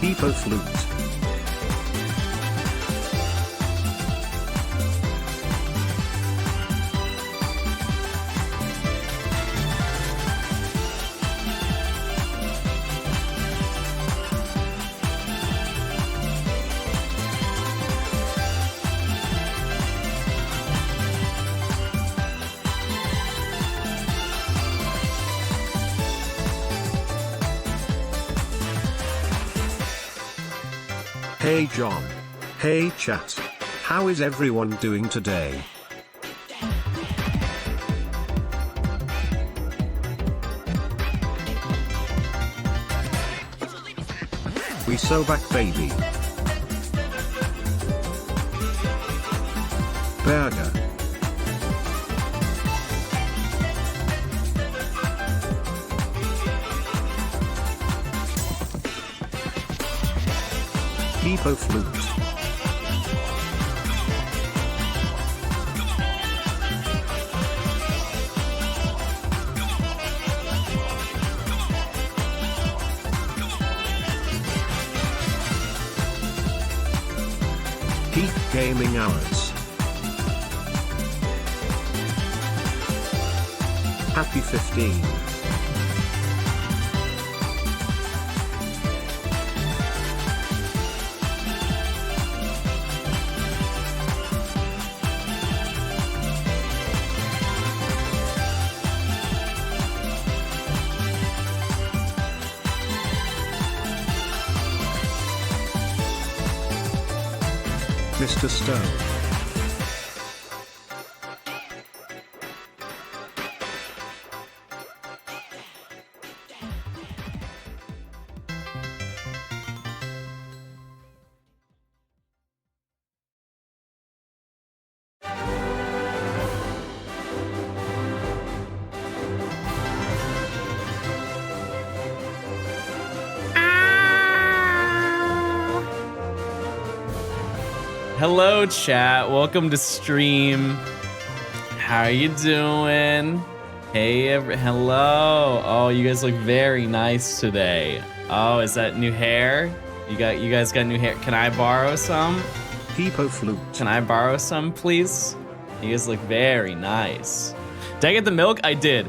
Hippo flute. Hey John. Hey chat. How is everyone doing today? We so back baby. Burger. Hippo flute. Peak gaming hours. Happy 15. Mr. Stone. Hello chat, welcome to stream. How are you doing? Hey, hello. Oh, you guys look very nice today. Oh, is that new hair? You guys got new hair. Can I borrow some? Hippo flute. Can I borrow some, please? You guys look very nice. Did I get the milk? I did.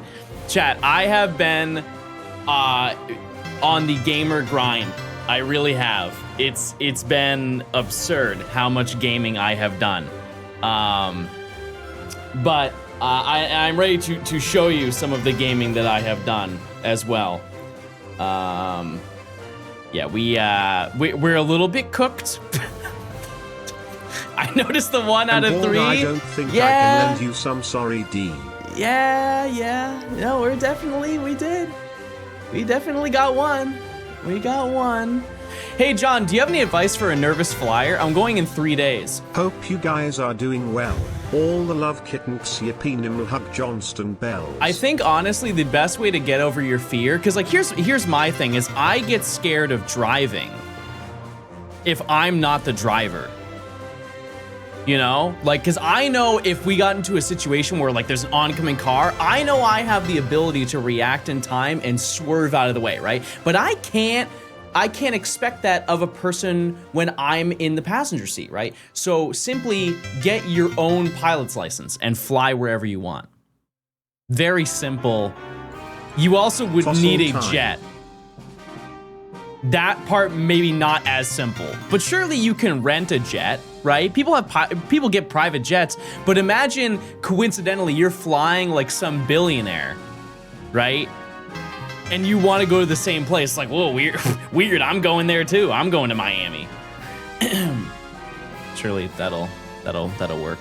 Chat, I have been on the gamer grind. I really have. It's been absurd how much gaming I have done. But I'm ready to show you some of the gaming that I have done as well. Yeah, we're a little bit cooked. I noticed the 1 out of 3. I don't think I can lend you some, sorry D. Yeah. No, we did. We definitely got one. We got one. Hey John, do you have any advice for a nervous flyer? I'm going in 3 days. Hope you guys are doing well. All the love kittens yipinim hug Johnstone bells. I think honestly the best way to get over your fear, because like here's my thing, is I get scared of driving if I'm not the driver. You know, like, because I know if we got into a situation where like there's an oncoming car, I know I have the ability to react in time and swerve out of the way, right? But I can't expect that of a person when I'm in the passenger seat, right? So simply get your own pilot's license and fly wherever you want. Very simple. You also would need a jet. That part maybe not as simple, but surely you can rent a jet, right? People get private jets, but imagine coincidentally you're flying like some billionaire, right? And you want to go to the same place, like, whoa, weird, I'm going there too. I'm going to Miami. Surely that'll work.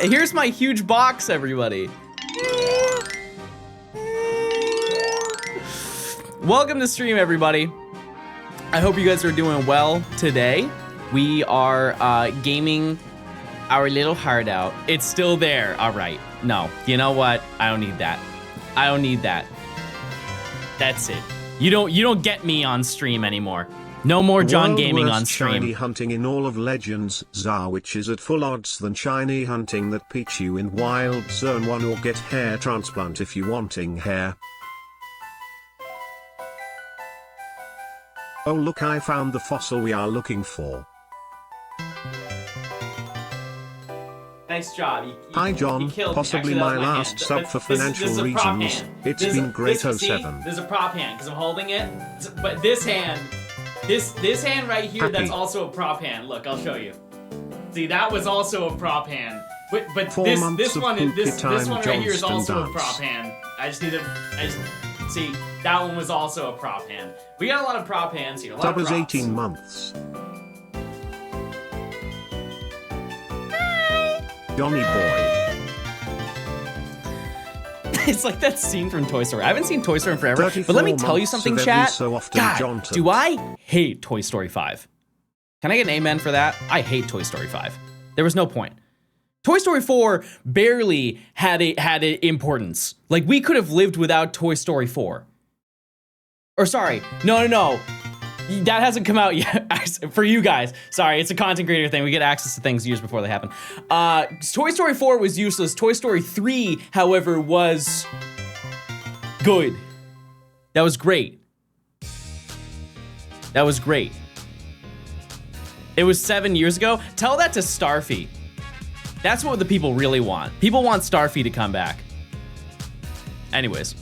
Here's my huge box, everybody. Welcome to stream, everybody. I hope you guys are doing well today. We are gaming our little heart out. It's still there. All right. No, you know what? I don't need that. I don't need that. That's it. You don't get me on stream anymore. No more John Gaming on stream. Shiny hunting in all of Legends ZA, which is at full odds than shiny hunting that pitch you in Wild Zone 1, or get hair transplant if you wanting hair. Oh look, I found the fossil we are looking for. Nice job. Hi John, you killed me. possibly Actually, that was my hand. last sub for This is financial a prop reasons. hand. It's This is been great see, 07. There's a prop hand because I'm holding it. But this hand, this hand right here, that's also a prop hand. Look, I'll show you. See, that was also a prop hand. But this one right here is also a prop hand. I just see, that one was also a prop hand. We got a lot of prop hands here. A lot Sub of is props. 18 months. Johnny boy. It's like that scene from Toy Story. I haven't seen Toy Story in forever, but let me tell you something, chat. So often God, Johnstone. do I hate Toy Story 5? Can I get an amen for that? I hate Toy Story 5. There was no point. Toy Story 4 barely had a importance. Like, we could have lived without Toy Story 4. Or sorry, no. That hasn't come out yet for you guys. Sorry, it's a content creator thing. We get access to things years before they happen. Toy Story 4 was useless. Toy Story 3, however, was good. That was great. That was great. It was 7 years ago. Tell that to Starfy. That's what the people really want. People want Starfy to come back. Anyways.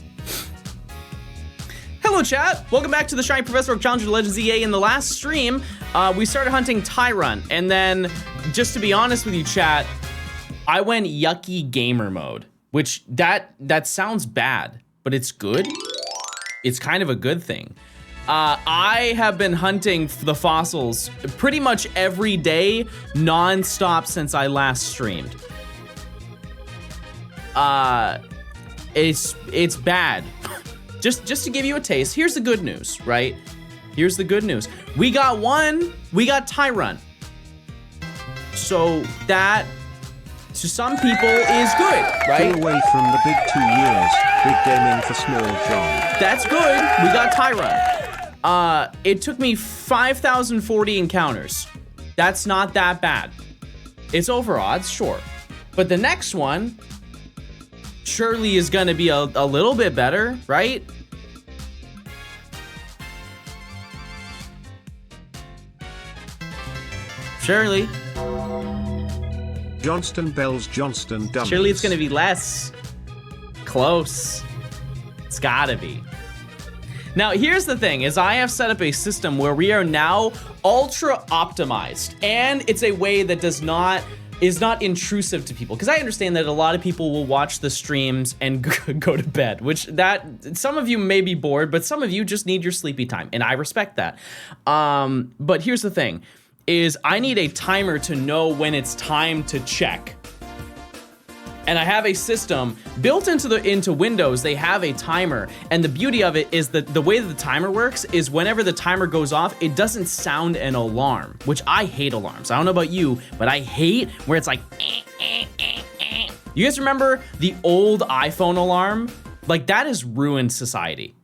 Hello chat, welcome back to the Shiny Professor Oak Challenger Legends EA. In the last stream, we started hunting Tyrant, and then, just to be honest with you chat, I went yucky gamer mode, which that sounds bad, but it's good. It's kind of a good thing. I have been hunting the fossils pretty much every day, non-stop since I last streamed. It's bad. Just to give you a taste, here's the good news, right? Here's the good news. We got Tyrant. So that, to some people, is good, right? Get away from the big 2 years. Big gaming for small John. That's good. We got Tyrant. It took me 5,040 encounters. That's not that bad. It's over odds, sure. But the next one surely is gonna be a little bit better, right? Surely. Johnstone bells, Johnstone dummies. Surely it's gonna be less. Close. It's gotta be. Now, here's the thing, is I have set up a system where we are now ultra optimized, and it's a way that is not intrusive to people, because I understand that a lot of people will watch the streams and go to bed, which some of you may be bored, but some of you just need your sleepy time, and I respect that. But here's the thing, is I need a timer to know when it's time to check. And I have a system built into Windows. They have a timer, and the beauty of it is that the way that the timer works is whenever the timer goes off, it doesn't sound an alarm, which I hate alarms. I don't know about you, but I hate where it's like, You guys remember the old iPhone alarm? Like, that has ruined society.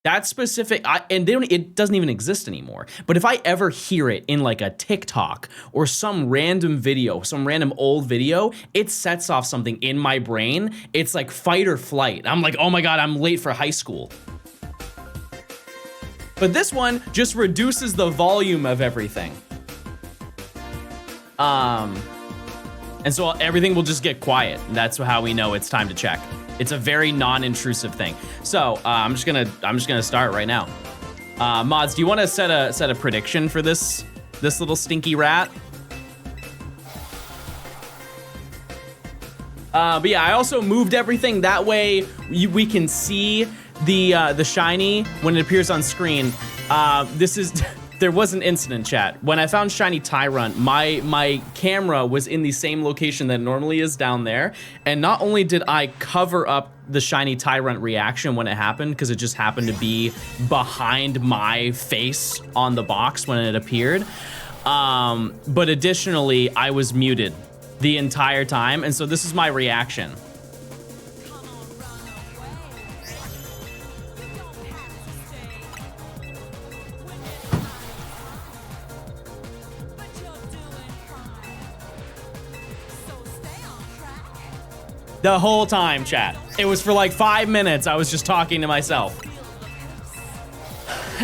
That specific, it doesn't even exist anymore. But if I ever hear it in like a TikTok or some random video, some random old video, it sets off something in my brain. It's like fight or flight. I'm like, oh my God, I'm late for high school. But this one just reduces the volume of everything. And so everything will just get quiet. And that's how we know it's time to check. It's a very non-intrusive thing. So I'm just gonna start right now. Mods, do you want to set a prediction for this little stinky rat? But yeah, I also moved everything that way we can see the shiny when it appears on screen. There was an incident, chat. When I found shiny Tyrant, my camera was in the same location that it normally is down there. And not only did I cover up the shiny Tyrant reaction when it happened, because it just happened to be behind my face on the box when it appeared, but additionally, I was muted the entire time. And so this is my reaction. The whole time, chat. It was for like 5 minutes. I was just talking to myself.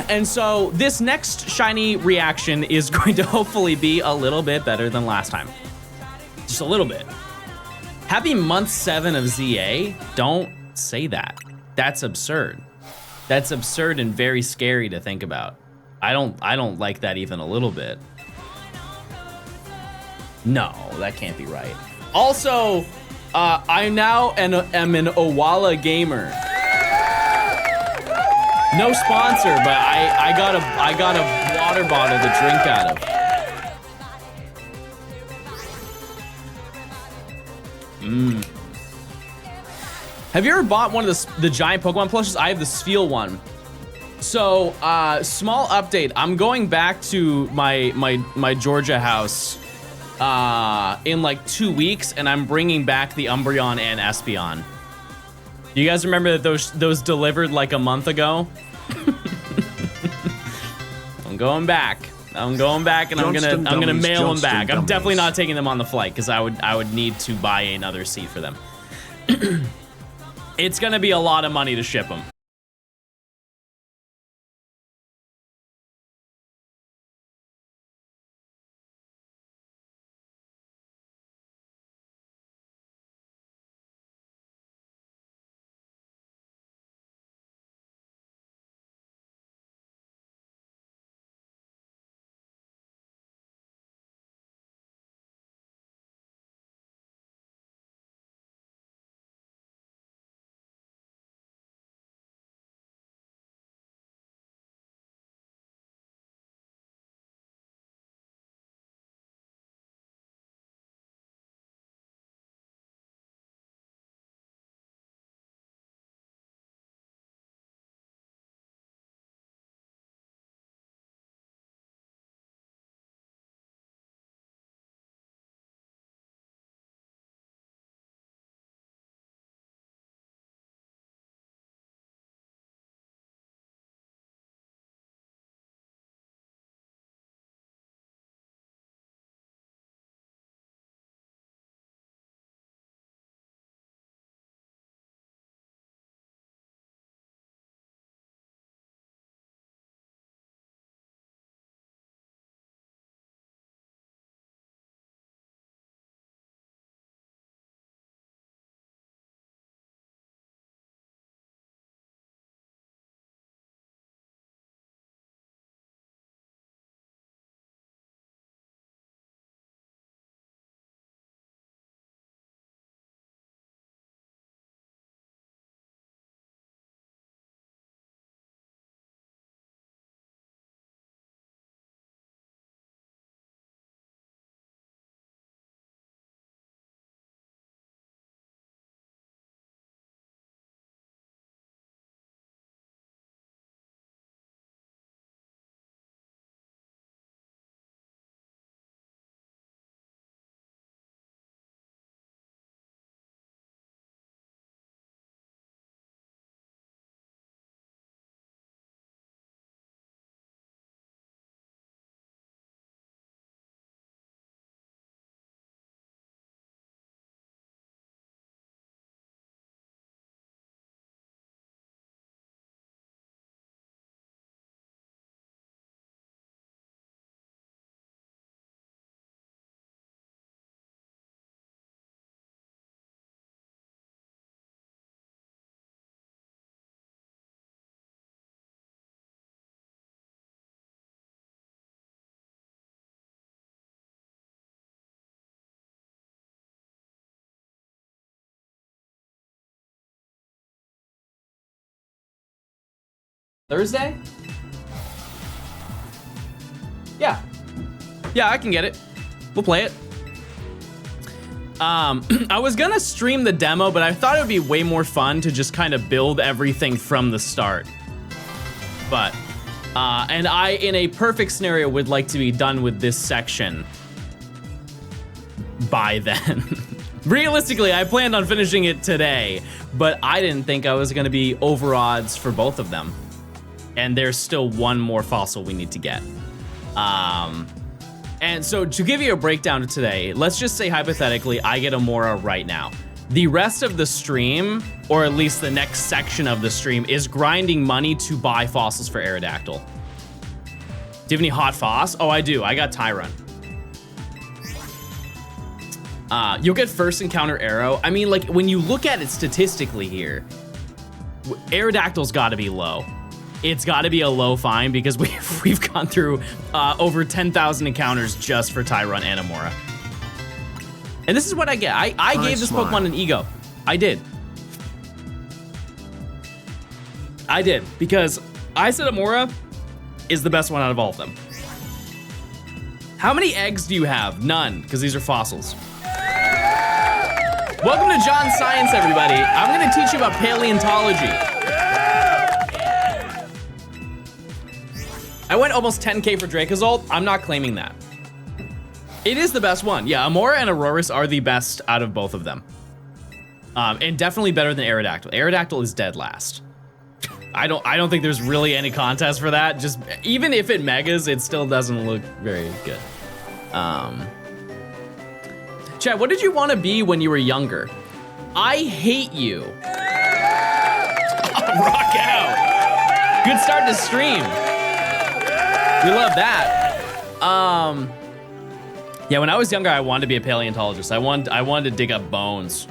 And so this next shiny reaction is going to hopefully be a little bit better than last time. Just a little bit. Happy month 7 of ZA. Don't say that. That's absurd. That's absurd and very scary to think about. I don't like that even a little bit. No, that can't be right. Also, I now am an Owala gamer. No sponsor, but I got a water bottle to drink out of. Have you ever bought one of the giant Pokemon plushes? I have the Spheal one. So, small update. I'm going back to my Georgia house in like 2 weeks, and I'm bringing back the Umbreon and Espeon. You guys remember that those delivered like a month ago? I'm going back, and I'm gonna mail them back. I'm definitely not taking them on the flight because I would need to buy another seat for them. It's gonna be a lot of money to ship them. Thursday? Yeah. Yeah, I can get it. We'll play it. I was gonna stream the demo, but I thought it would be way more fun to just kind of build everything from the start. But, and I, in a perfect scenario, would like to be done with this section by then. Realistically, I planned on finishing it today, but I didn't think I was gonna be over odds for both of them. And there's still one more fossil we need to get. And so to give you a breakdown of today, let's just say hypothetically, I get AMAURA right now. The rest of the stream, or at least the next section of the stream, is grinding money to buy fossils for Aerodactyl. Do you have any hot foss? Oh, I do. I got Tyrant. You'll get first encounter arrow. I mean, like, when you look at it statistically here, Aerodactyl's got to be low. It's got to be a low find because we've gone through over 10,000 encounters just for Tyrant and AMAURA. And this is what I get. I gave this Pokemon an ego. I did. Because I said AMAURA is the best one out of all of them. How many eggs do you have? None, because these are fossils. Welcome to John Science, everybody. I'm gonna teach you about paleontology. I went almost 10K for Dracozolt. I'm not claiming that. It is the best one. Yeah, AMAURA and Aurorus are the best out of both of them. And definitely better than Aerodactyl. Aerodactyl is dead last. I don't think there's really any contest for that. Just even if it megas, it still doesn't look very good. Chad, what did you want to be when you were younger? I hate you. Rock out. Good start to stream. We love that. Yeah, when I was younger, I wanted to be a paleontologist. I wanted to dig up bones.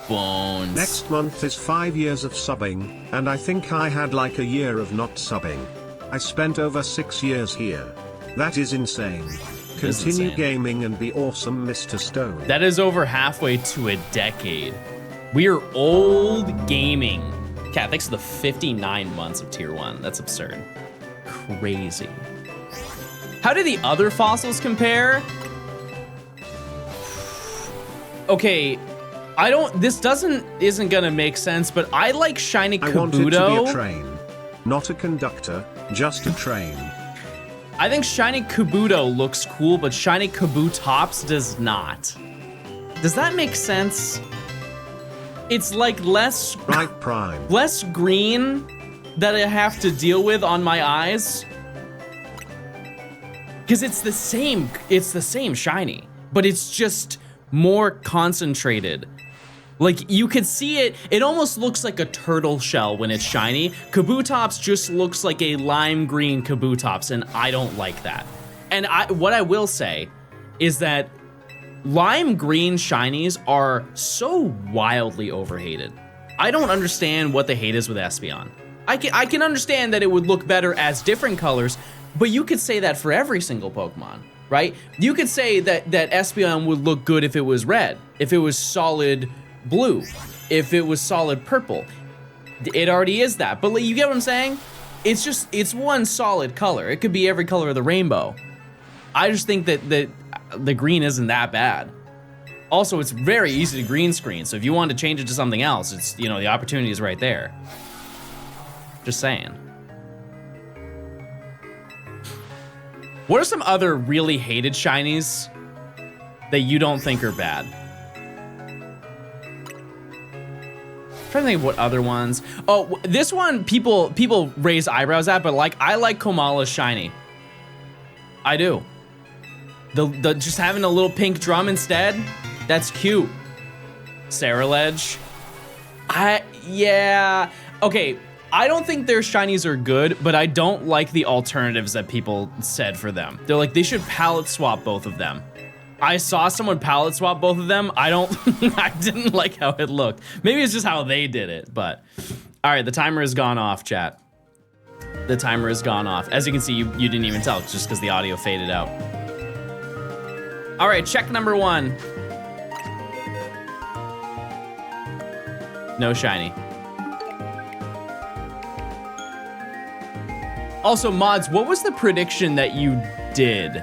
Bones. Next month is 5 years of subbing, and I think I had like a year of not subbing. I spent over 6 years here. That is insane. Continue gaming and be awesome, Mr. Stone. That is over halfway to a decade. We are old gaming. Cat, thanks for the 59 months of tier 1. That's absurd. Crazy. How do the other fossils compare? Okay, this isn't gonna make sense, but I like Shiny Kabuto. I want it to be a train, not a conductor, just a train. I think Shiny Kabuto looks cool, but Shiny Kabutops does not. Does that make sense? It's like less green that I have to deal with on my eyes. Because it's the same shiny, but it's just more concentrated. Like you could see it almost looks like a turtle shell when it's shiny. Kabutops just looks like a lime green Kabutops, and I don't like that. And what I will say is that lime green shinies are so wildly overhated. I don't understand what the hate is with Espeon. I can understand that it would look better as different colors, but you could say that for every single Pokemon, right? You could say that Espeon would look good if it was red, if it was solid blue, if it was solid purple. It already is that, but you get what I'm saying? It's one solid color. It could be every color of the rainbow. I just think that the green isn't that bad. Also, it's very easy to green screen, so if you want to change it to something else, it's, the opportunity is right there. Just saying. What are some other really hated shinies that you don't think are bad? I'm trying to think of what other ones. Oh, this one people raise eyebrows at, but I like Komala's shiny. I do. The just having a little pink drum instead, that's cute. Saraledge. Yeah. Okay, I don't think their shinies are good, but I don't like the alternatives that people said for them. They're like, they should palette swap both of them. I saw someone palette swap both of them. I didn't like how it looked. Maybe it's just how they did it, but. All right, the timer has gone off, chat. The timer has gone off. As you can see, you didn't even tell, just because the audio faded out. All right, check number 1. No shiny. Also, mods, what was the prediction that you did?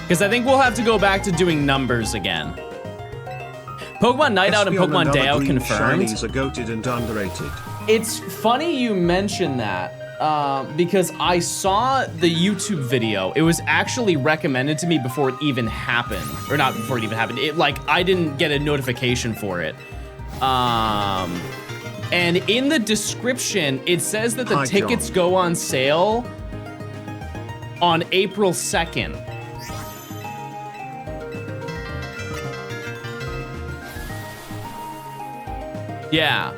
Because I think we'll have to go back to doing numbers again. Pokemon Night Out and Pokemon Day Out confirmed. Shinies are goated and underrated. It's funny you mention that because I saw the YouTube video. It was actually recommended to me before it even happened, or not before it even happened. I didn't get a notification for it. And in the description, it says that the tickets go on sale on April 2nd. Yeah.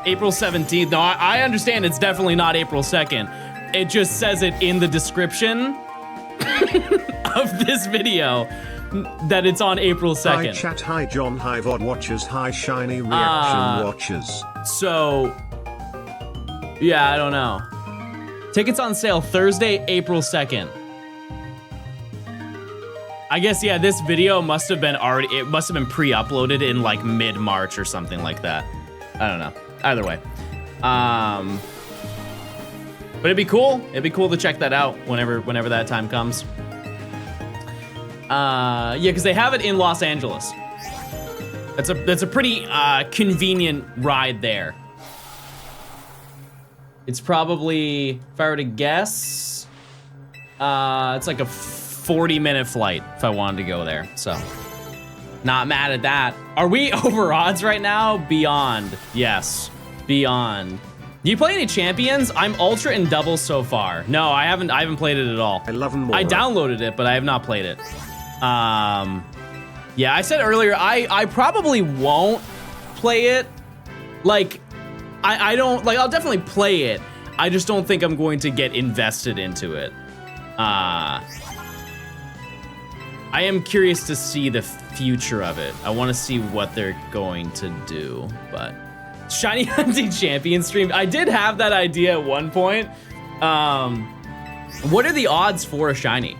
April 17th. No, I understand it's definitely not April 2nd. It just says it in the description of this video that it's on April 2nd. Hi chat, hi John, hi VOD watchers, hi shiny reaction watchers. So, yeah, I don't know. Tickets on sale Thursday, April 2nd. I guess, yeah, this video must have been it must have been pre-uploaded in like mid-March or something like that. I don't know. Either way. But it'd be cool. It'd be cool to check that out whenever that time comes. Yeah, because they have it in Los Angeles. That's a pretty convenient ride there. It's probably, if I were to guess, it's like a 40-minute flight if I wanted to go there. So, not mad at that. Are we over odds right now? Beyond. Yes, beyond. Do you play any champions? I'm ultra and double so far. No, I haven't played it at all. I love them more. I downloaded it, but I have not played it. Yeah, I said earlier, I probably won't play it. Like, I don't, like, I'll definitely play it. I just don't think I'm going to get invested into it. I am curious to see the future of it. I want to see what they're going to do, but Shiny Hunting Champion stream. I did have that idea at one point. What are the odds for a Shiny?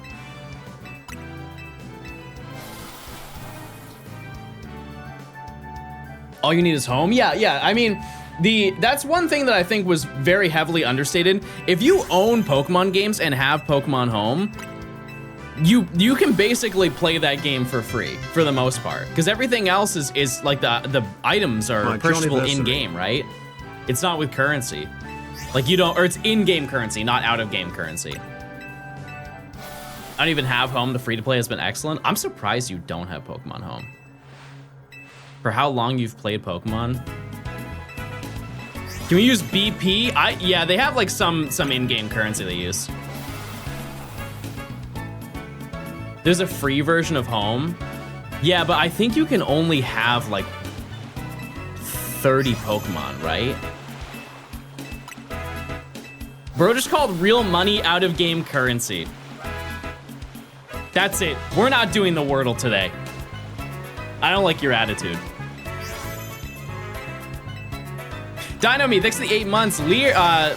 All you need is home? Yeah. I mean, that's one thing that I think was very heavily understated. If you own Pokemon games and have Pokemon Home, you can basically play that game for free for the most part, because everything else is like the items are purchasable in-game, right? It's not with currency. Like you don't, or it's in-game currency, not out-of-game currency. I don't even have Home. The free-to-play has been excellent. I'm surprised you don't have Pokemon Home. For how long you've played Pokemon? Can we use BP? Yeah, they have like some in-game currency they use. There's a free version of Home. Yeah, but I think you can only have like 30 Pokemon, right? Bro just called real money out of game currency. That's it. We're not doing the Wordle today. I don't like your attitude. Dynami, thanks for the 8 months. Lyrith,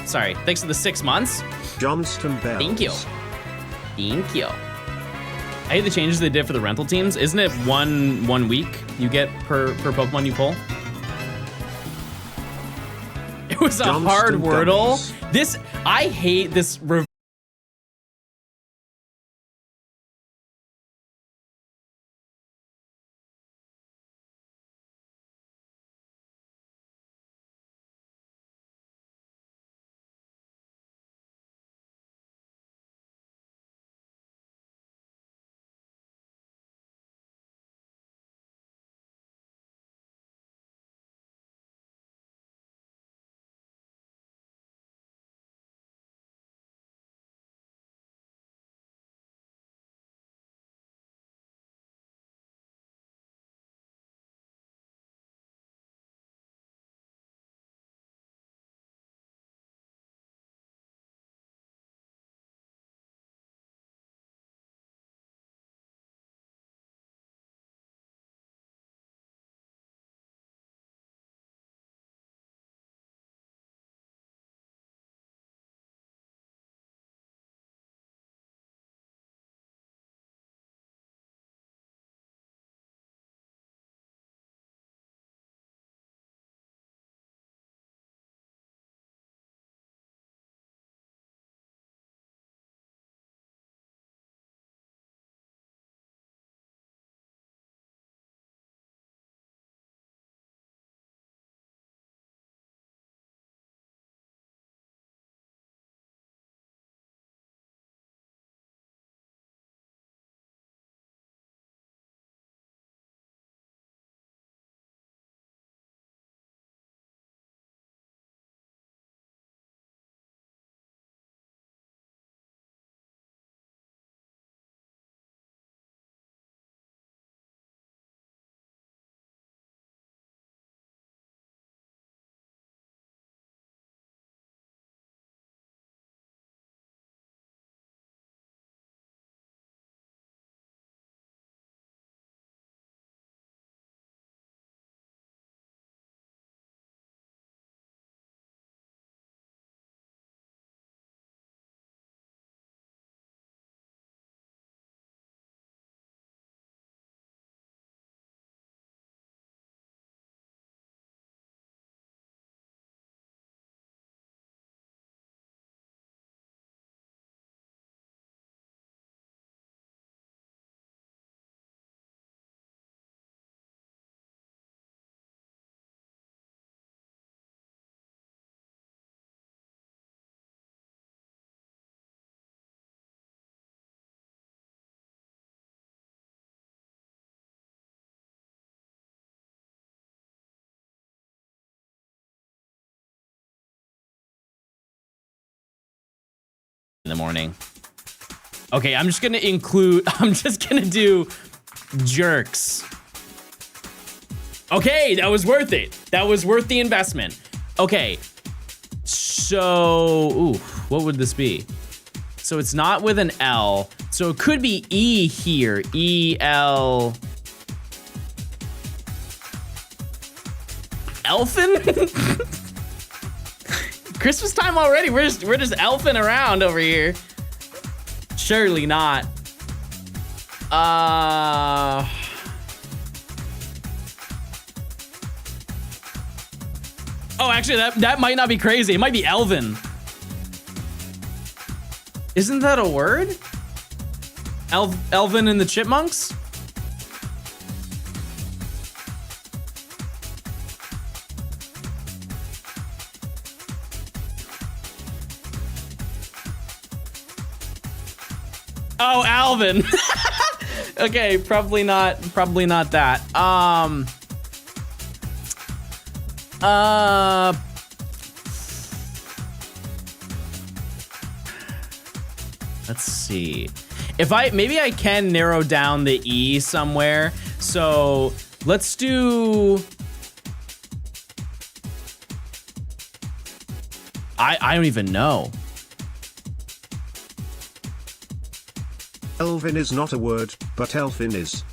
sorry. Thanks for the 6 months. Johnstone bells. Thank you. Thank you. I hate the changes they did for the rental teams. Isn't it one week you get per Pokemon you pull? It was a hard Wordle. I hate this in the morning. Okay, I'm just gonna do jerks. Okay, that was worth it. That was worth the investment. Okay, so, ooh, what would this be? So it's not with an L, so it could be E here, E-L. Elfin? Christmas time already, we're just elfing around over here. Surely not. Oh, actually, that might not be crazy. It might be Elvin. Isn't that a word? Elvin and the Chipmunks? Oh, Alvin. Okay, probably not that. Let's see. Maybe I can narrow down the E somewhere. So let's do, I don't even know. Elvin is not a word, but elfin is.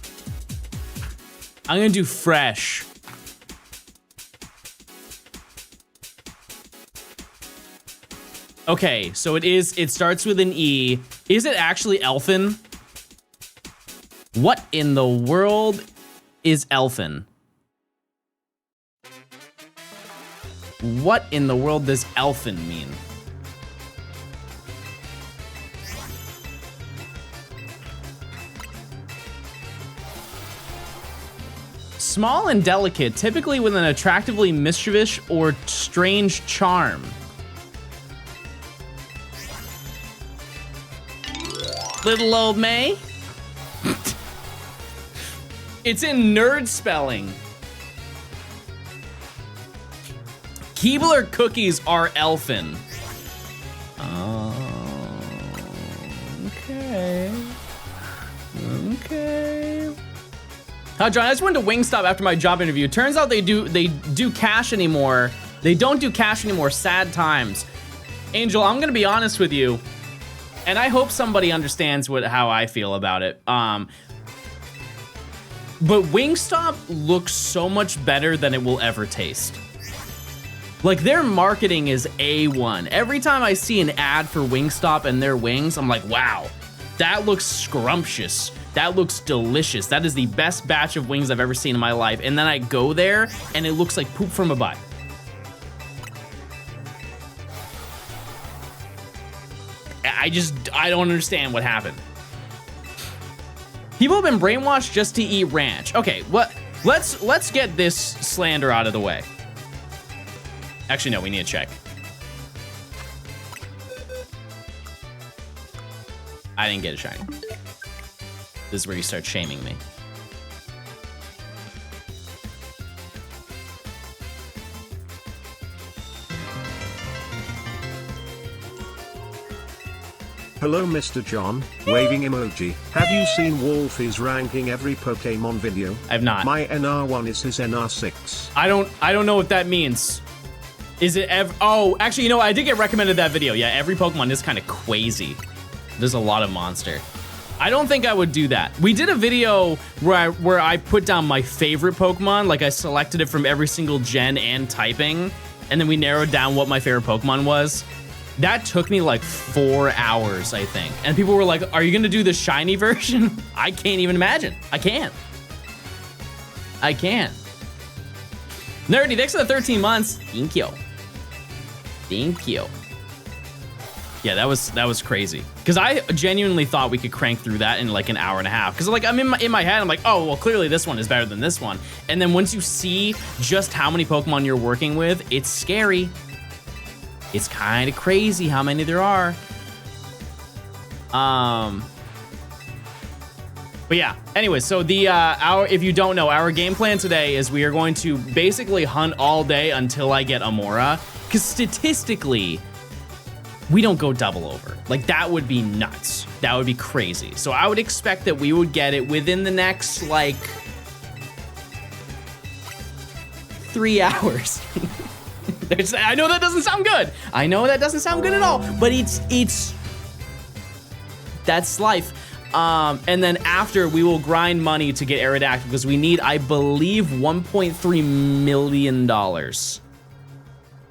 I'm gonna do fresh. Okay, so it starts with an E. Is it actually elfin? What in the world is elfin? What in the world does elfin mean? Small and delicate, typically with an attractively mischievous or strange charm. Little old May. It's in nerd spelling. Keebler cookies are elfin. Okay. Okay. Hi, John. I just went to Wingstop after my job interview. Turns out they do cash anymore. They don't do cash anymore. Sad times. Angel, I'm gonna be honest with you, and I hope somebody understands how I feel about it. But Wingstop looks so much better than it will ever taste. Like, their marketing is A1. Every time I see an ad for Wingstop and their wings, I'm like, wow, that looks scrumptious. That looks delicious. That is the best batch of wings I've ever seen in my life. And then I go there and it looks like poop from a butt. I don't understand what happened. People have been brainwashed just to eat ranch. Okay, let's get this slander out of the way. Actually, no, we need to check. I didn't get a shiny. This is where you start shaming me. Hello Mr. John, waving emoji. Have you seen Wolfie's ranking every Pokemon video? I've not. My NR1 is his NR6. I don't know what that means. Is it oh, actually, you know, I did get recommended that video. Yeah, every Pokemon is kind of crazy. There's a lot of monster. I don't think I would do that. We did a video where I put down my favorite Pokemon, like I selected it from every single gen and typing, and then we narrowed down what my favorite Pokemon was. That took me like 4 hours, I think. And people were like, are you gonna do the shiny version? I can't even imagine. I can't. Nerdy, thanks for the 13 months. Thank you. Thank you. Yeah, that was crazy. Because I genuinely thought we could crank through that in like an hour and a half. Because like I'm in my head, I'm like, oh, well, clearly this one is better than this one. And then once you see just how many Pokemon you're working with, it's scary. It's kind of crazy how many there are. But yeah, anyway, so if you don't know, our game plan today is we are going to basically hunt all day until I get AMAURA. Because statistically, we don't go double over. Like, that would be nuts. That would be crazy. So I would expect that we would get it within the next, like, 3 hours. I know that doesn't sound good. I know that doesn't sound good at all, but it's that's life. And then after, we will grind money to get Aerodactyl because we need, I believe, $1.3 million.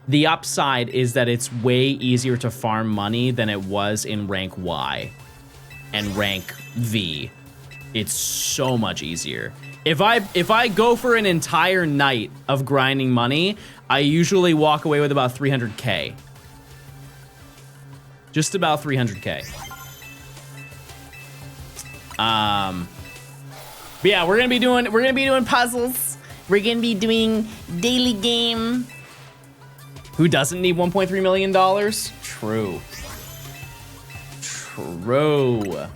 The upside is that it's way easier to farm money than it was in rank Y and rank V. It's so much easier. If I go for an entire night of grinding money, I usually walk away with about 300K. Just about 300K. But yeah, we're gonna be doing puzzles. We're gonna be doing daily game. Who doesn't need $1.3 million? True. True.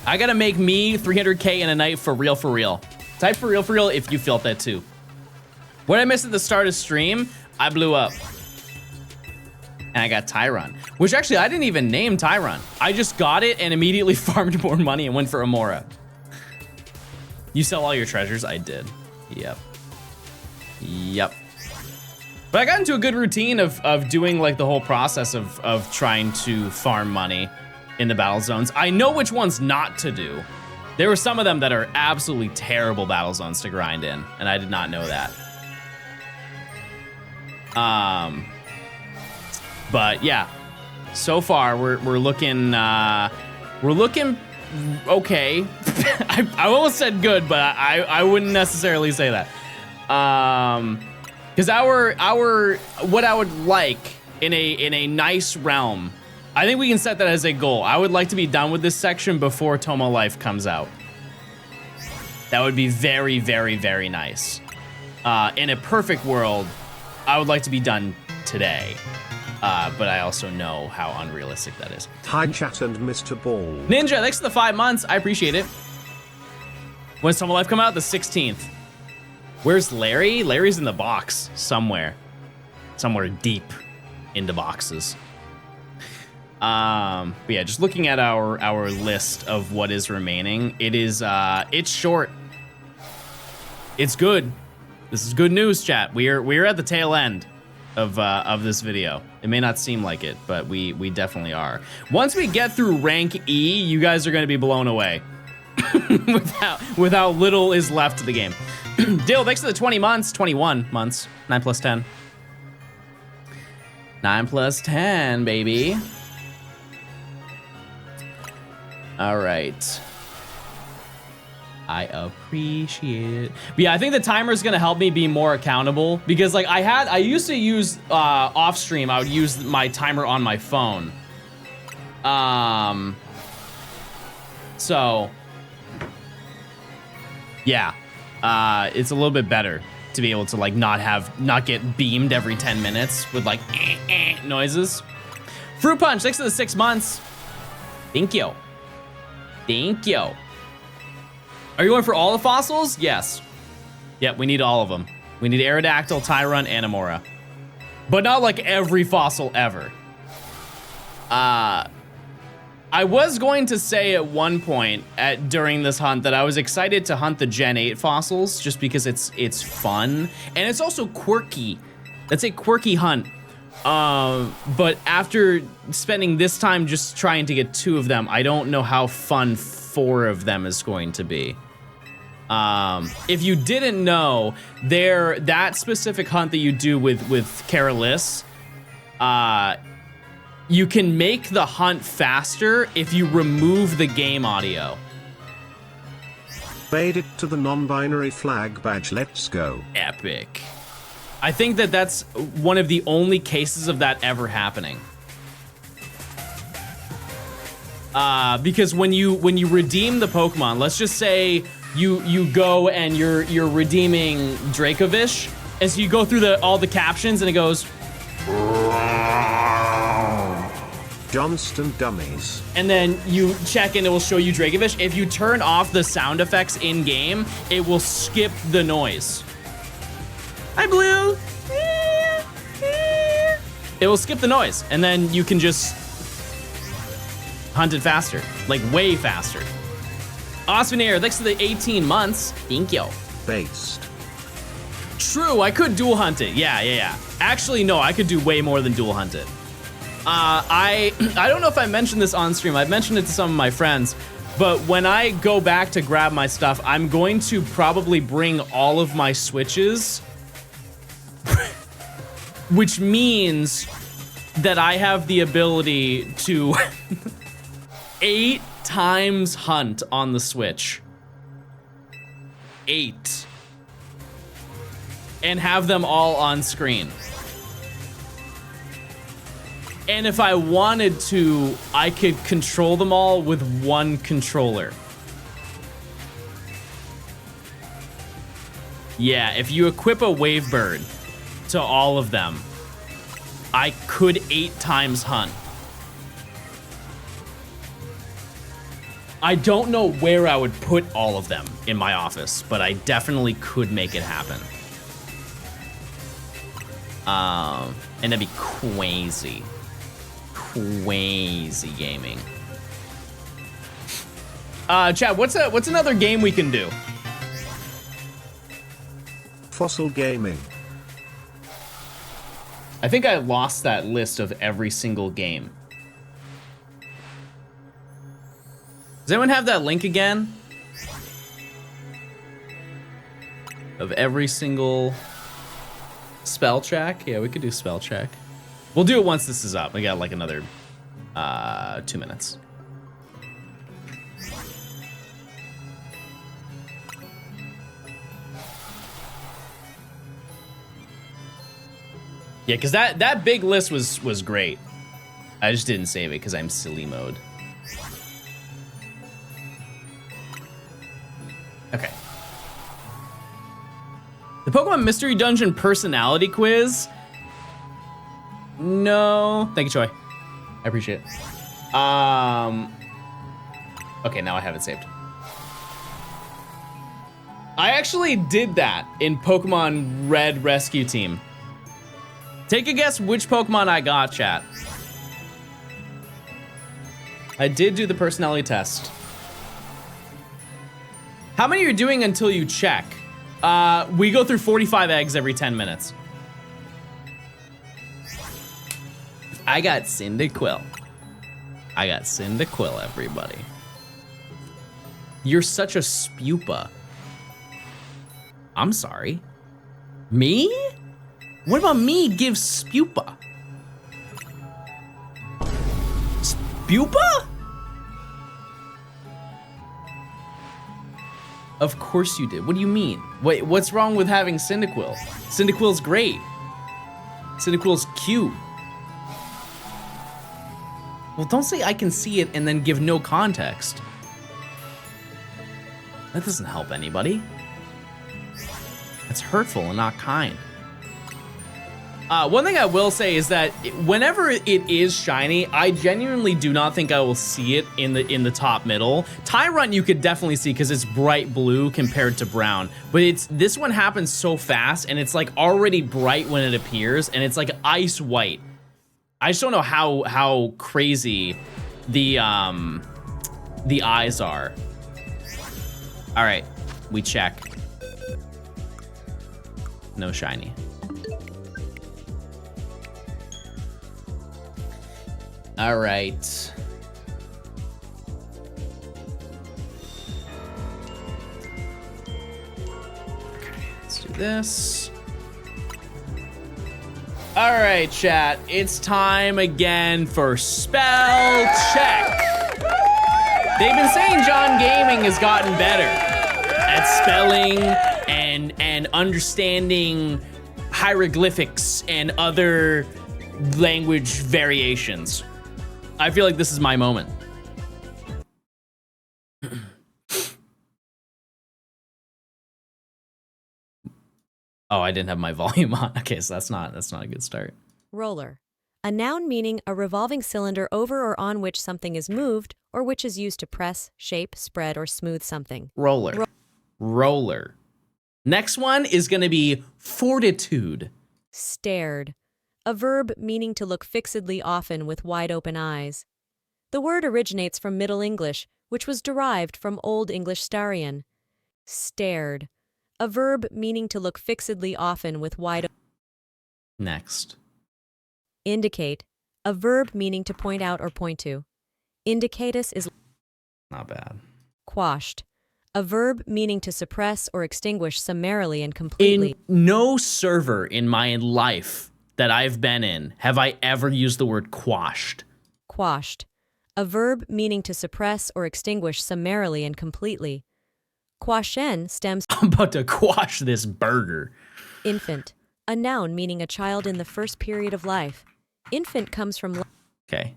I gotta make me 300K in a night for real, for real. Type for real if you felt that too. What I missed at the start of stream, I blew up. And I got Tyron, which actually I didn't even name Tyron. I just got it and immediately farmed more money and went for AMAURA. You sell all your treasures? I did. Yep. Yep. But I got into a good routine of doing like the whole process of trying to farm money in the battle zones. I know which ones not to do. There were some of them that are absolutely terrible battle zones to grind in, and I did not know that. But yeah, so far we're looking okay. I almost said good, but I wouldn't necessarily say that. Because what I would like in a nice realm, I think we can set that as a goal. I would like to be done with this section before Toma Life comes out. That would be very, very, very nice. In a perfect world, I would like to be done today. But I also know how unrealistic that is. Hi chat and Mr. Ball. Ninja, thanks for the 5 months. I appreciate it. When's Toma Life come out? The 16th. Where's Larry? Larry's in the box somewhere. Somewhere deep into boxes. But yeah, just looking at our list of what is remaining, it is it's short. It's good. This is good news, chat. We're at the tail end of this video. It may not seem like it, but we definitely are. Once we get through rank E, you guys are gonna be blown away. with how little is left to the game. Dill, thanks for the 21 months. 9 plus 10. 9 plus 10, baby. All right. I appreciate it. But yeah, I think the timer is gonna help me be more accountable because like I used to use off stream, I would use my timer on my phone. So yeah, it's a little bit better to be able to like not get beamed every 10 minutes with like noises. Fruit Punch, thanks for the 6 months. Thank you. Thank you. Are you going for all the fossils? Yes. Yep, we need all of them. We need Aerodactyl, Tyron, and AMAURA. But not like every fossil ever. I was going to say at one point during this hunt that I was excited to hunt the Gen 8 fossils just because it's fun. And it's also quirky. It's a quirky hunt. But after spending this time just trying to get 2 of them, I don't know how fun 4 of them is going to be. If you didn't know, that specific hunt that you do with Caralis, you can make the hunt faster if you remove the game audio. Made it to the non-binary flag badge, let's go. Epic. I think that's one of the only cases of that ever happening. Because when you redeem the Pokemon, let's just say you go and you're redeeming Dracovish, and so you go through all the captions and it goes Johnstone dummies. And then you check and it will show you Dracovish. If you turn off the sound effects in game, it will skip the noise. Hi, Blue. It will skip the noise, and then you can just hunt it faster, like way faster. Awesome Air, thanks for the 18 months. Thank you. Based. True, I could dual hunt it. Yeah. Actually, no, I could do way more than dual hunt it. I don't know if I mentioned this on stream. I've mentioned it to some of my friends, but when I go back to grab my stuff, I'm going to probably bring all of my switches, which means that I have the ability to 8 times hunt on the Switch. 8. And have them all on screen. And if I wanted to, I could control them all with one controller. Yeah, if you equip a Wavebird to all of them, I could 8 times hunt. I don't know where I would put all of them in my office, but I definitely could make it happen. And that'd be crazy. Crazy gaming. Chad, what's another game we can do? Fossil gaming. I think I lost that list of every single game. Does anyone have that link again? Of every single spell check? Yeah, we could do spell check. We'll do it once this is up. We got like another 2 minutes. Yeah, because that big list was great. I just didn't save it because I'm silly mode. Okay. The Pokemon Mystery Dungeon personality quiz? No. Thank you, Choi. I appreciate it. Okay, now I have it saved. I actually did that in Pokemon Red Rescue Team. Take a guess which Pokemon I got, chat. I did do the personality test. How many are you doing until you check? We go through 45 eggs every 10 minutes. I got Cyndaquil. I got Cyndaquil, everybody. You're such a spupa. I'm sorry. Me? What about me gives spupa? Spupa? Of course you did. What do you mean? Wait, what's wrong with having Cyndaquil? Cyndaquil's great. Cyndaquil's cute. Well, don't say I can see it and then give no context. That doesn't help anybody. That's hurtful and not kind. One thing I will say is that whenever it is shiny, I genuinely do not think I will see it in the top middle. Tyrunt you could definitely see because it's bright blue compared to brown, but this one happens so fast and it's like already bright when it appears and it's like ice white. I just don't know how crazy the eyes are. All right, we check. No shiny. All right. Okay, let's do this. All right, chat. It's time again for spell check. They've been saying John Gaming has gotten better at spelling and understanding hieroglyphics and other language variations. I feel like this is my moment. Oh, I didn't have my volume on. Okay, so that's not a good start. Roller. A noun meaning a revolving cylinder over or on which something is moved or which is used to press, shape, spread, or smooth something. Roller. Roller. Next one is going to be fortitude. Stared. a verb meaning to look fixedly, often with wide open eyes. The word originates from Middle English, which was derived from Old English starion. Stared, a verb meaning to look fixedly, often with wide open. Next. Indicate, a verb meaning to point out or point to. Indicatus is Not bad. quashed, a verb meaning to suppress or extinguish summarily and completely. In no server in my life that I've been in have I ever used the word quashed. Quashed, a verb meaning to suppress or extinguish summarily and completely. Quashen stems I'm about to quash this burger. infant, a noun meaning a child in the first period of life. Infant comes from Okay.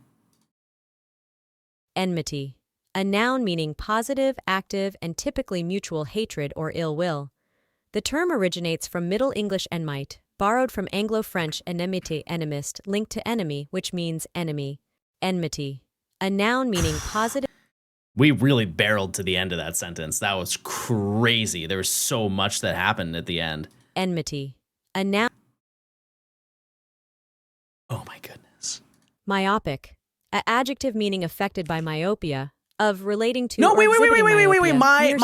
enmity, a noun meaning positive, active, and typically mutual hatred or ill will. The term originates from Middle English enmite, borrowed from Anglo-French enemité, enemist, linked to enemy, which means enemy. Enmity, a noun meaning positive. We really barreled to the end of that sentence. That was crazy. There was so much that happened at the end. Enmity, a noun. Oh my goodness. Myopic, an adjective meaning affected by myopia, of relating to. No, or wait. exhibiting myopia, nearsighted.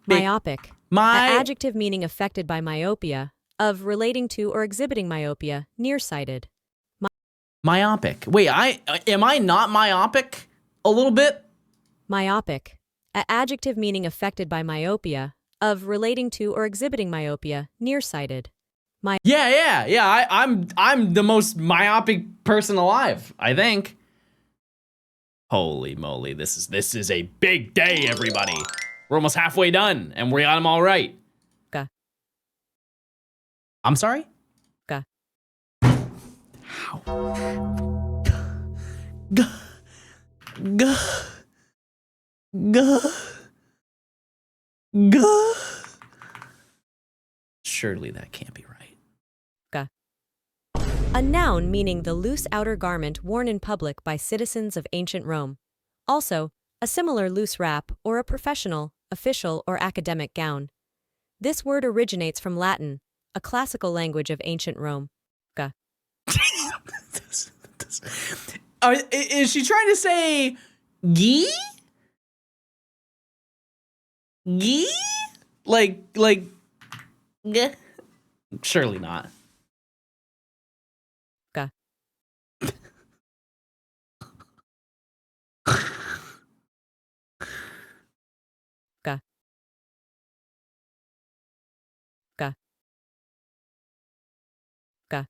Myopic. An adjective meaning affected by myopia, of relating to or exhibiting myopia, nearsighted. Myopic. Wait, am I not myopic a little bit? Myopic, an adjective meaning affected by myopia, of relating to or exhibiting myopia, nearsighted. Yeah. I'm the most myopic person alive, I think. Holy moly, this is a big day, everybody. We're almost halfway done, and we got them all right. Ga. I'm sorry? Ga. How? G. Surely that can't be right. A noun meaning the loose outer garment worn in public by citizens of ancient Rome. Also, a similar loose wrap or a professional, official, or academic gown. This word originates from Latin, a classical language of ancient Rome. Ga. Is she trying to say ghee? Ghee? Like, gah? Surely not. Ga. Ga. Ga. Ga.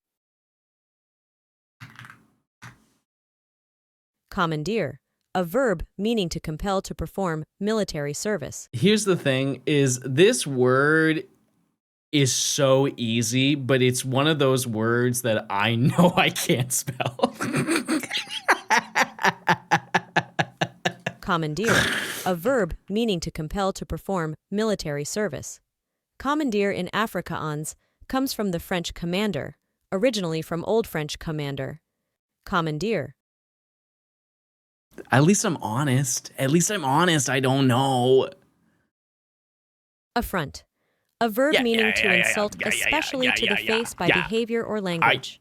Commandeer, a verb meaning to compel to perform military service. Here's the thing, is this word is so easy, but it's one of those words that I know I can't spell. Commandeer, a verb meaning to compel to perform military service. Commandeer in Afrikaans comes from the French commander, originally from Old French commander. Commandeer. At least I'm honest. I don't know. Affront, a verb meaning to insult, especially to the face by behavior or language.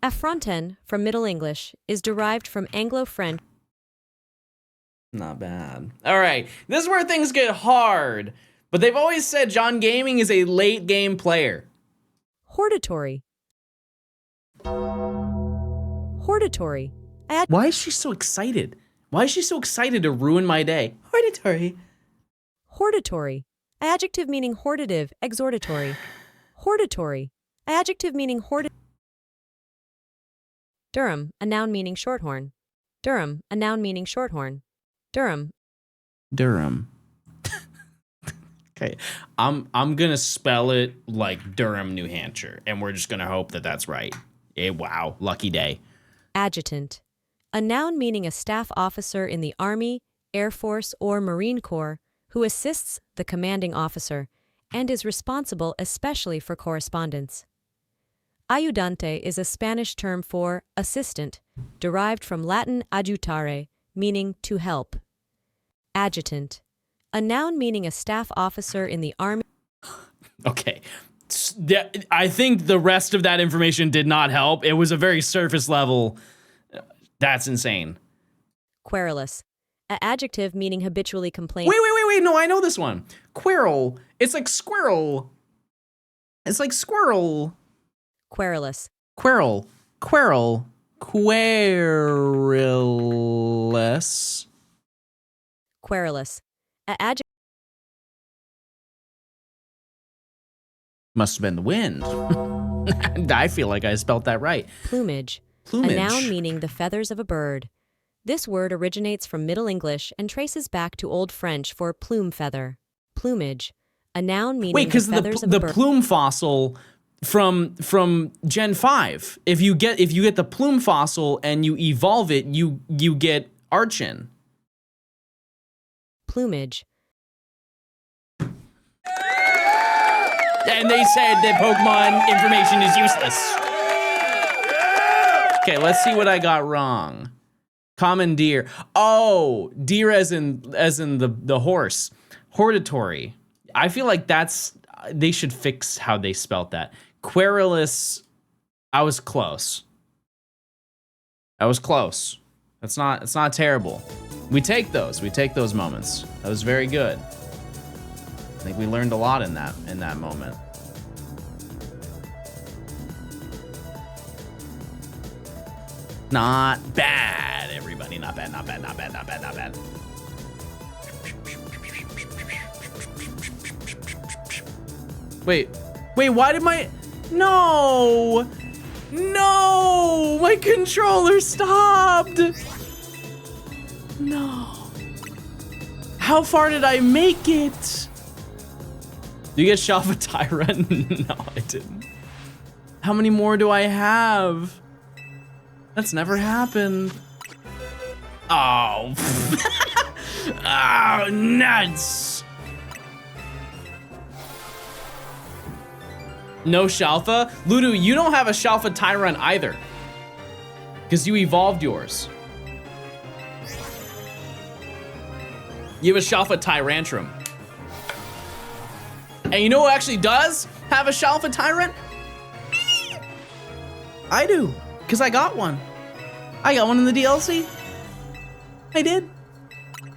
Affronten, from Middle English, is derived from Anglo-French. Not bad. All right, this is where things get hard. But they've always said John Gaming is a late game player. Hortatory. Hortatory. Why is she so excited? Why is she so excited to ruin my day? Hortatory. Hortatory. Adjective meaning hortative, exhortatory. Hortatory. Adjective meaning hortative. Durham, a noun meaning shorthorn. Durham, a noun meaning shorthorn. Durham. Okay, I'm gonna spell it like Durham, New Hampshire, and we're just gonna hope that that's right. Wow, lucky day. Adjutant, a noun meaning a staff officer in the Army, Air Force, or Marine Corps who assists the commanding officer and is responsible especially for correspondence. Ayudante is a Spanish term for assistant, derived from Latin adjutare, meaning to help. Adjutant, a noun meaning a staff officer in the Army. Okay, I think the rest of that information did not help. It was a very surface level. That's insane. Querulous. An adjective meaning habitually complaining. Wait. No, I know this one. Quirrell. It's like squirrel. It's like squirrel. Querulous. Quirrell. Quirrell. Querulous. Querulous. An adjective. Must have been the wind. I feel like I spelt that right. Plumage. Plumage. A noun meaning the feathers of a bird. This word originates from Middle English and traces back to Old French for plume feather. Plumage. A noun meaning the feathers of a bird. The plume fossil from Gen 5. If you get the plume fossil and you evolve it, you get Archin. Plumage. And they said that Pokemon information is useless. Okay, let's see what I got wrong. Commandeer. Oh, deer as in the horse. Hortatory. I feel like they should fix how they spelt that. Querulous. I was close. It's not terrible. We take those moments. That was very good. I think we learned a lot in that moment. Not bad, everybody. Not bad. Wait, why did No, my controller stopped. No. How far did I make it? Do you get Shalva Tyrant? No, I didn't. How many more do I have? That's never happened. Oh. Oh, nuts. No Shalfa? Ludu, you don't have a Shalfa Tyrant either. Because you evolved yours. You have a Shalfa Tyrantrum. And you know who actually does have a Shalfa Tyrant? Me! I do, because I got one. I got one in the DLC. I did.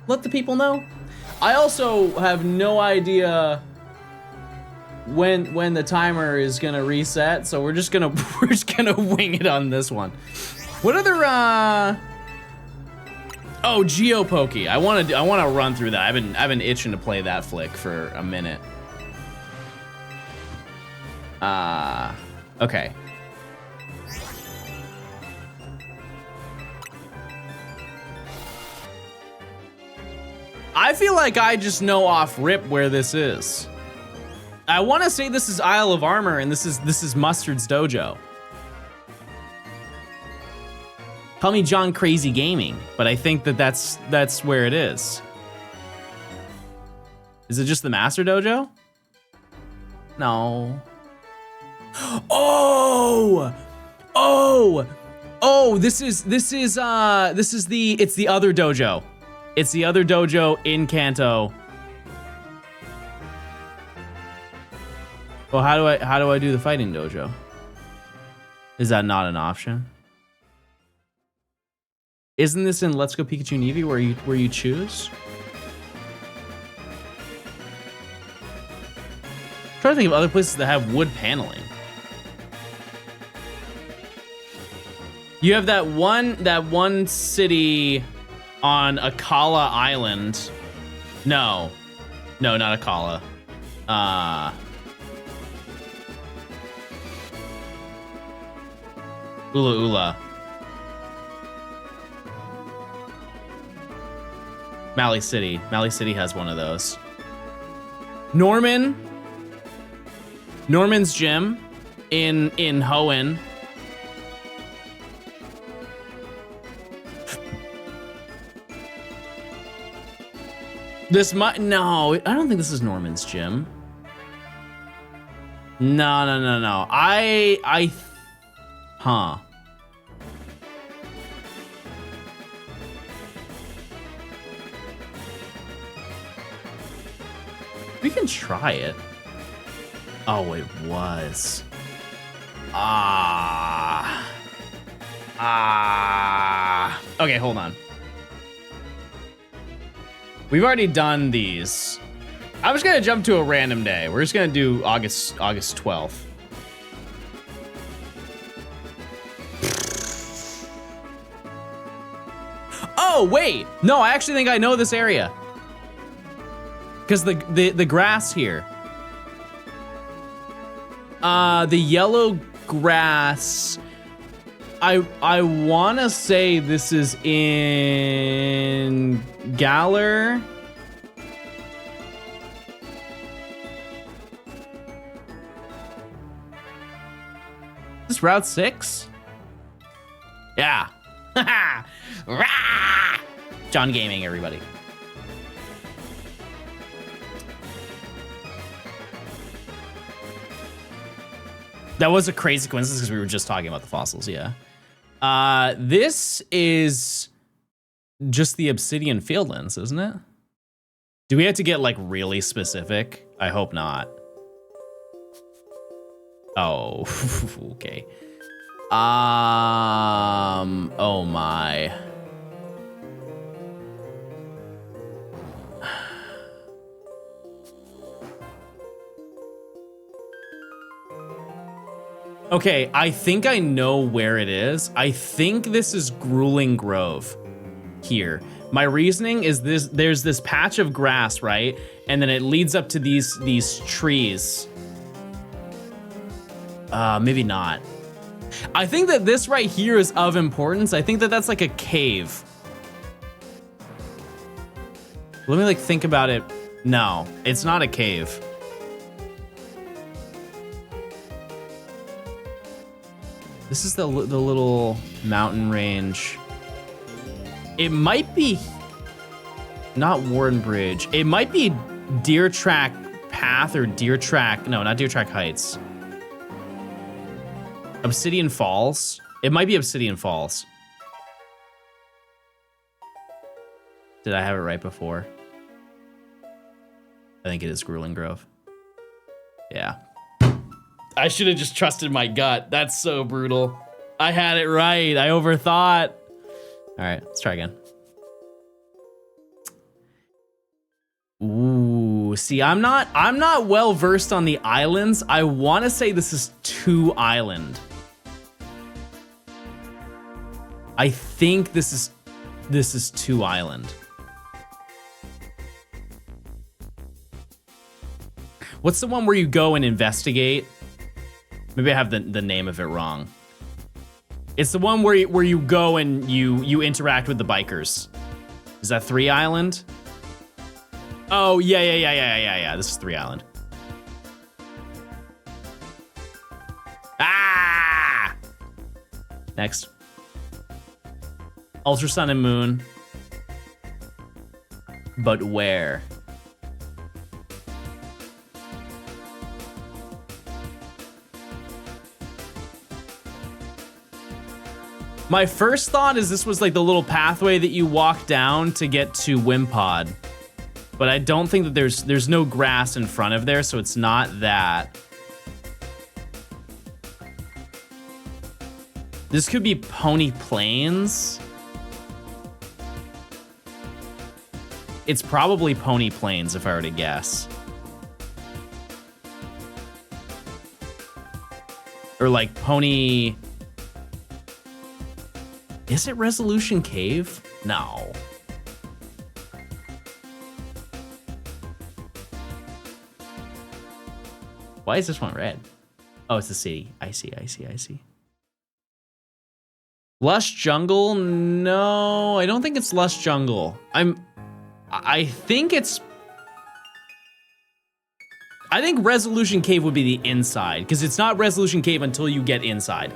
Let the people know. I also have no idea when the timer is gonna reset, so we're just gonna wing it on this one. What other Oh, Geopokey. I wanna run through that. I've been itching to play that flick for a minute. Okay. I feel like I just know off rip where this is. I want to say this is Isle of Armor and this is Mustard's dojo. Call me John Crazy Gaming, but I think that's where it is. Is it just the Master Dojo? No. Oh, this is the other dojo. It's the other dojo in Kanto. Well, how do I do the fighting dojo? Is that not an option? Isn't this in Let's Go Pikachu and Eevee where you choose? I'm trying to think of other places that have wood paneling. You have that one city on Akala Island. No, not Akala. Ula Ula. Mali City. Mali City has one of those. Norman's gym in Hoenn. No, I don't think this is Norman's gym. No. Huh. We can try it. Oh, it was. Okay, hold on. We've already done these. I'm just gonna jump to a random day. We're just gonna do August 12th. Oh, wait. No, I actually think I know this area. Because the grass here. The yellow grass. I want to say this is in Galler. Is this Route 6? Yeah. John Gaming, everybody. That was a crazy coincidence because we were just talking about the fossils, yeah. This is just the Obsidian Fieldlands, isn't it? Do we have to get like really specific? I hope not. Oh, okay. Oh my. Okay, I think I know where it is. I think this is Grueling Grove here. My reasoning is there's this patch of grass, right? And then it leads up to these trees. Maybe not. I think that this right here is of importance. I think that that's like a cave. Let me like think about it. No, it's not a cave. This is the little mountain range. It might be not Warden Bridge. It might be Deer Track Path or Deer Track. No, not Deer Track Heights. Obsidian Falls. It might be Obsidian Falls. Did I have it right before? I think it is Grueling Grove. Yeah. I should have just trusted my gut. That's so brutal. I had it right. I overthought. All right, let's try again. Ooh, see, I'm not well versed on the islands. I want to say this is 2 Island. I think this is 2 Island. What's the one where you go and investigate? Maybe I have the name of it wrong. It's the one where you go and you interact with the bikers. Is that 3 Island? Oh, yeah. This is 3 Island. Ah! Next. Ultra Sun and Moon. But where? My first thought is this was like the little pathway that you walk down to get to Wimpod. But I don't think that there's no grass in front of there, so it's not that. This could be Pony Plains. It's probably Pony Plains if I were to guess. Or like Pony... Is it Resolution Cave? No. Why is this one red? Oh, it's the city. I see. Lush Jungle? No, I don't think it's Lush Jungle. I think Resolution Cave would be the inside, because it's not Resolution Cave until you get inside.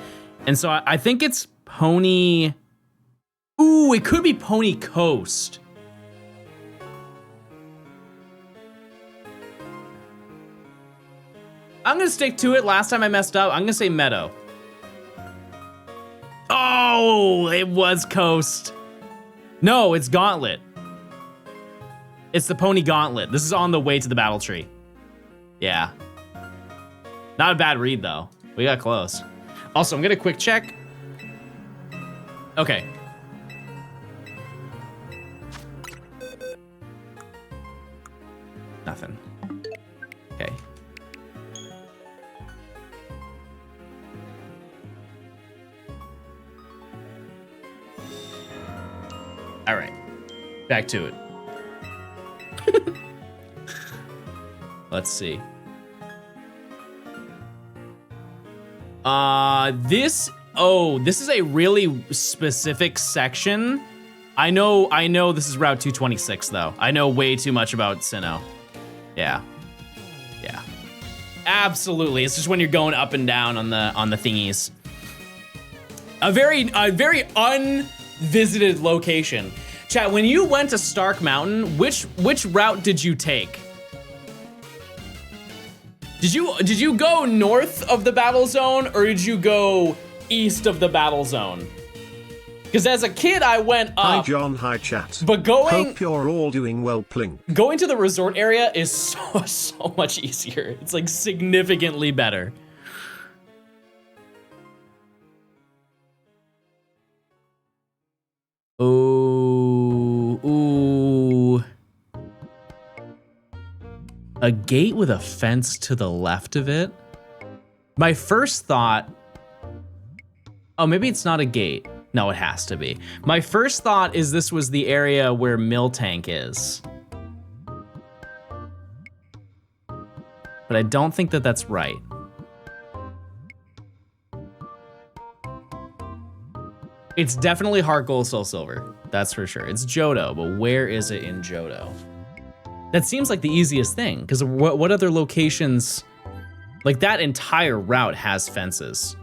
And so I think it's Pony... Ooh, it could be Pony Coast. I'm gonna stick to it. Last time I messed up, I'm gonna say Meadow. Oh, it was Coast. No, it's Gauntlet. It's the Pony Gauntlet. This is on the way to the Battle Tree. Yeah. Not a bad read, though. We got close. Also, I'm gonna quick check. Okay. Nothing. Okay. All right. Back to it. Let's see. This is a really specific section. I know this is Route 226 though. I know way too much about Sinnoh. Yeah. Yeah. Absolutely. It's just when you're going up and down on the thingies. A very unvisited location. Chat, when you went to Stark Mountain, which route did you take? Did you go north of the battle zone or did you go east of the battle zone? Because as a kid, I went up. Hi John, hi chat. But Hope you're all doing well, Plink. Going to the resort area is so much easier. It's like significantly better. Ooh. A gate with a fence to the left of it? My first thought... Oh, maybe it's not a gate. No, it has to be. My first thought is this was the area where Miltank is. But I don't think that that's right. It's definitely Heart Gold Soul Silver. That's for sure. It's Johto, but where is it in Johto? That seems like the easiest thing, because what other locations... Like, that entire route has fences.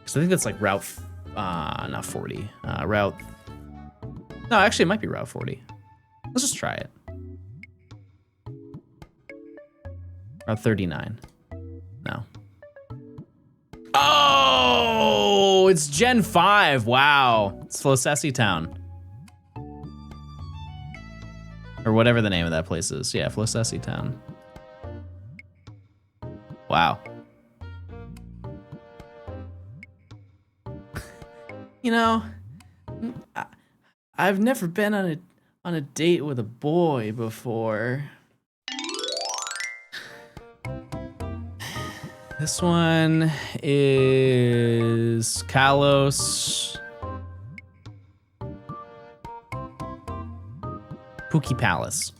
So I think that's like route... not 40. Route... No, actually, it might be Route 40. Let's just try it. Route 39. No. Oh, it's Gen 5. Wow. It's Flosessi Town. Or whatever the name of that place is. Yeah, Flosessi Town. Wow. You know, I've never been on a date with a boy before. This one is Kalos. Pookie Palace.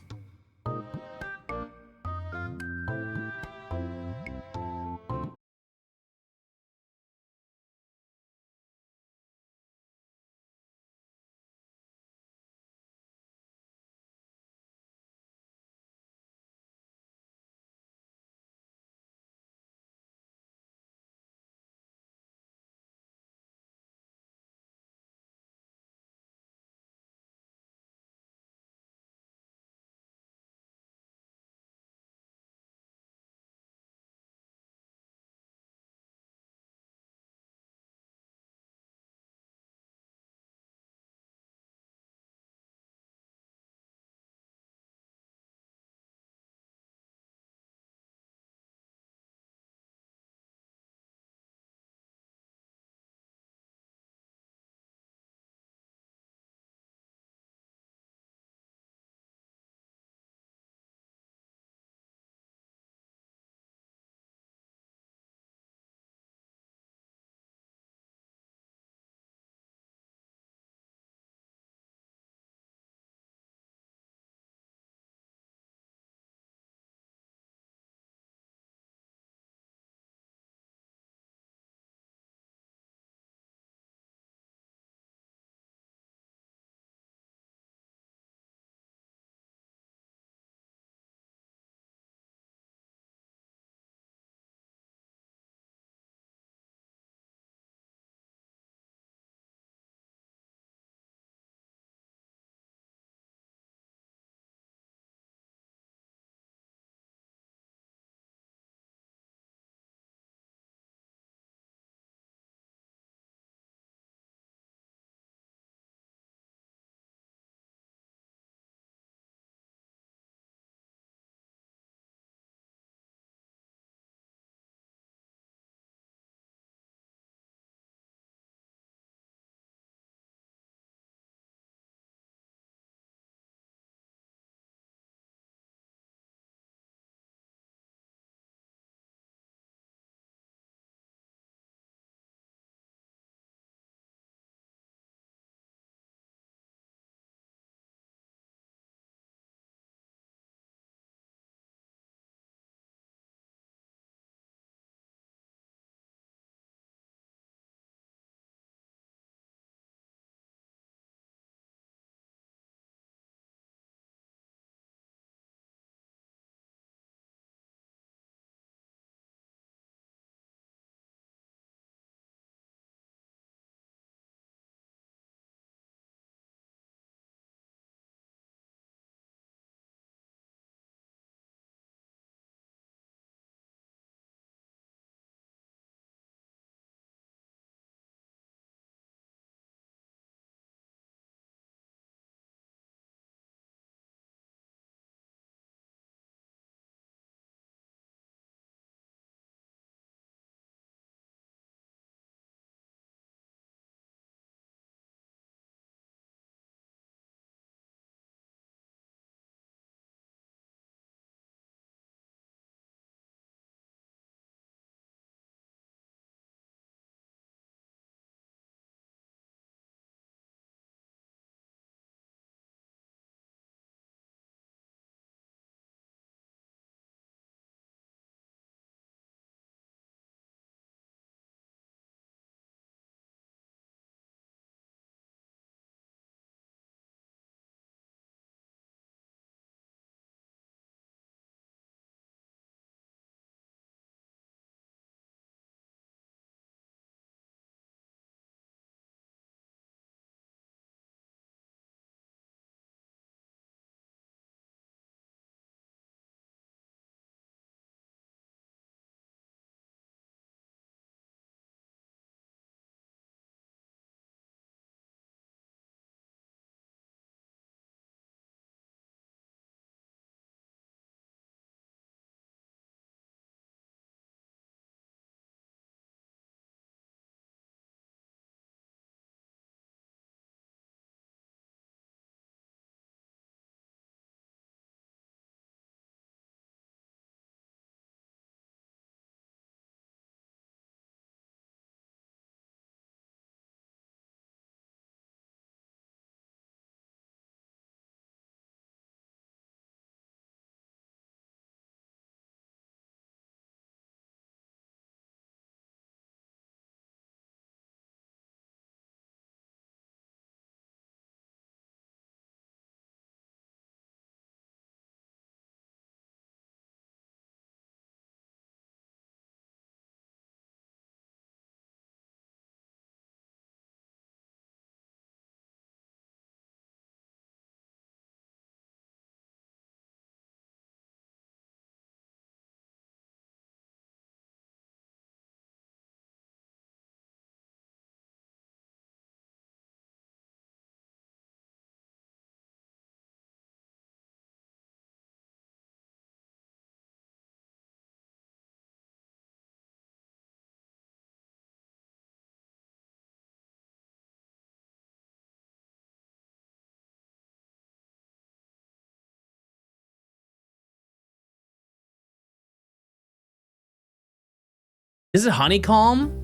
Is it honeycomb?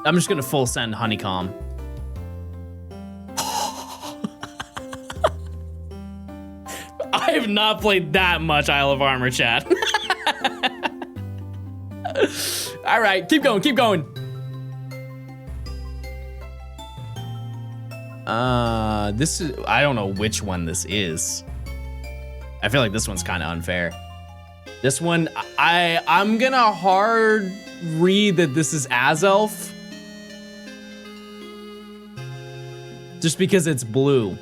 I'm just gonna full send honeycomb. I have not played that much Isle of Armor, chat. All right, keep going, keep going. This is, I don't know which one this is. I feel like this one's kind of unfair. This one, I'm gonna hard read that this is Azelf. Just because it's blue.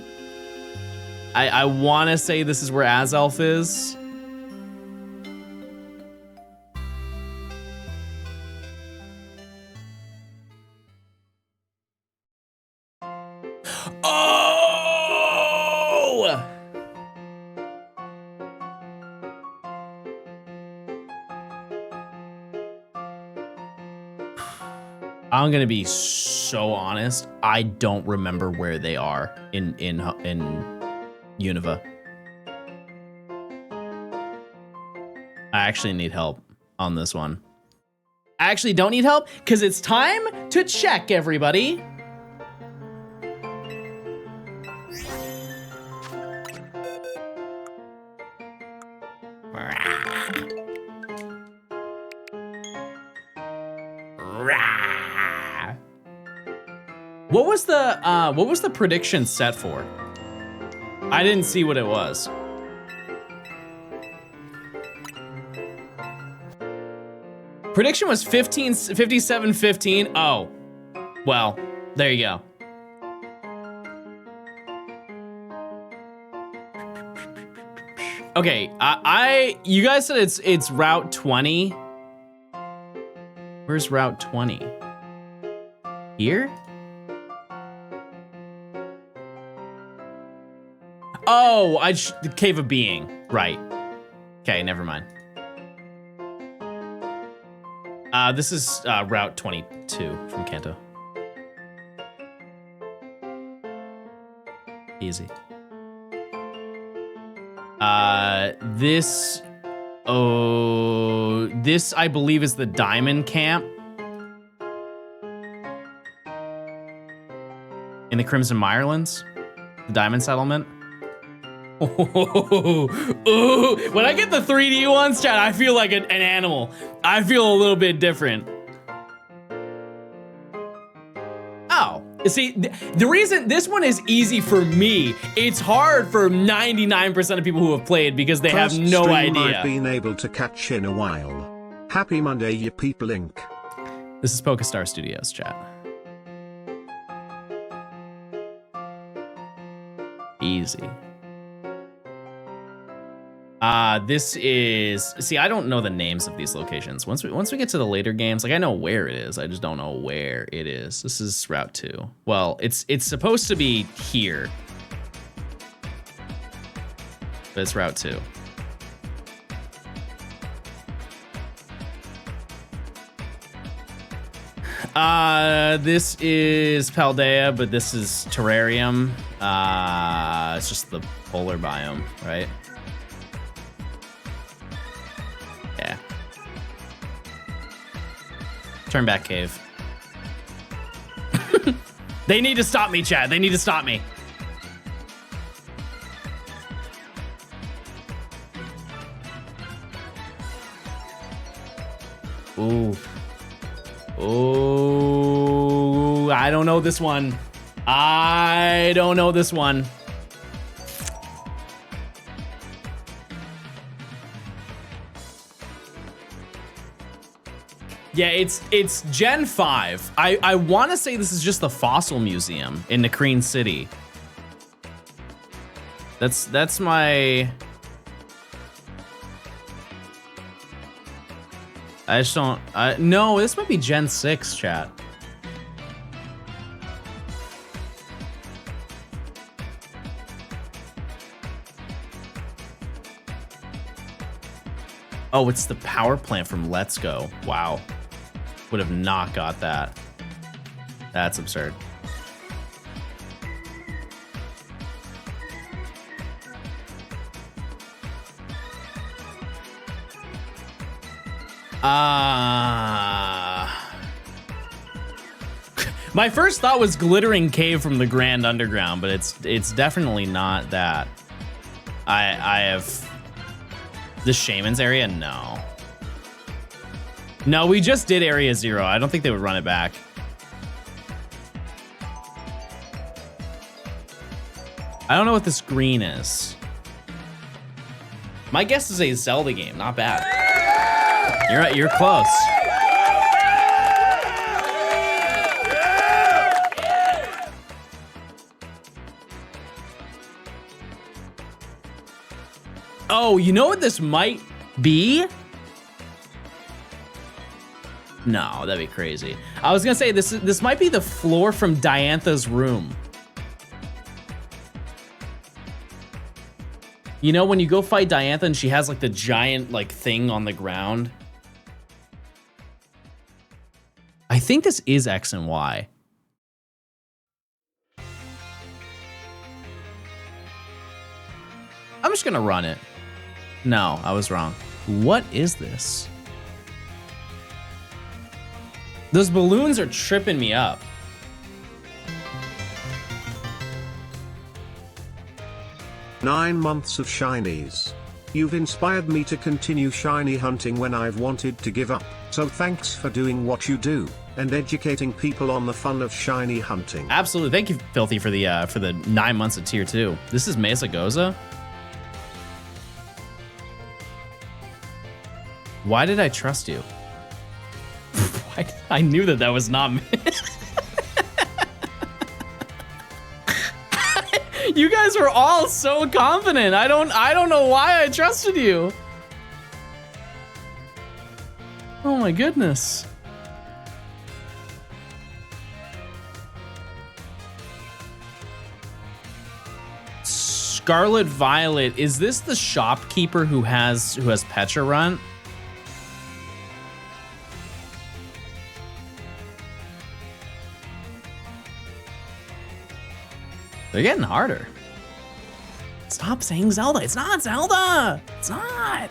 I want to say this is where Azelf is. Oh! I'm gonna be so honest. I don't remember where they are in Unova. I actually need help on this one. I actually don't need help because it's time to check, everybody. What was the prediction set for? I didn't see what it was. Prediction was 57-15. Oh, well, there you go. Okay, you guys said it's Route 20. Where's Route 20? Here? Oh, the Cave of Being, right. Okay, never mind. This is Route 22 from Kanto. Easy. This I believe is the Diamond Camp in the Crimson Mirelands, the Diamond Settlement. Oh, when I get the 3D ones, chat, I feel like an animal. I feel a little bit different. Oh, see, the reason this one is easy for me, it's hard for 99% of people who have played because they have no stream idea. I've been able to catch in a while. Happy Monday, you people Inc. This is Pokestar Studios, chat. Easy. This is, see, I don't know the names of these locations. Once we get to the later games, like I know where it is, I just don't know where it is. This is Route 2. Well, it's supposed to be here. But it's Route 2. This is Paldea, but this is Terrarium. It's just the polar biome, right? Yeah. Turn back cave. They need to stop me, Chad. They need to stop me. Ooh. Ooh, I don't know this one. I don't know this one. Yeah, it's Gen 5. I want to say this is just the Fossil Museum in Nakreen City. That's my... I just don't... no, this might be Gen 6, chat. Oh, it's the power plant from Let's Go. Wow. Would have not got that. That's absurd. My first thought was Glittering Cave from the Grand Underground, but it's definitely not that. I have the Shaman's area? No. No, we just did Area 0. I don't think they would run it back. I don't know what this green is. My guess is a Zelda game. Not bad. You're right. You're close. Oh, you know what this might be? No, that'd be crazy. I was gonna say this might be the floor from Diantha's room. You know, when you go fight Diantha and she has like the giant like thing on the ground. I think this is X and Y. I'm just gonna run it. No, I was wrong. What is this? Those balloons are tripping me up. "9 months of shinies. You've inspired me to continue shiny hunting when I've wanted to give up, so thanks for doing what you do, and educating people on the fun of shiny hunting." Absolutely. Thank you, Filthy, for the 9 months of tier 2. This is Mesa Goza. Why did I trust you? I knew that was not me. You guys were all so confident. I don't know why I trusted you. Oh my goodness. Scarlet Violet, is this the shopkeeper who has Petra Run? They're getting harder. Stop saying Zelda. It's not Zelda. It's not.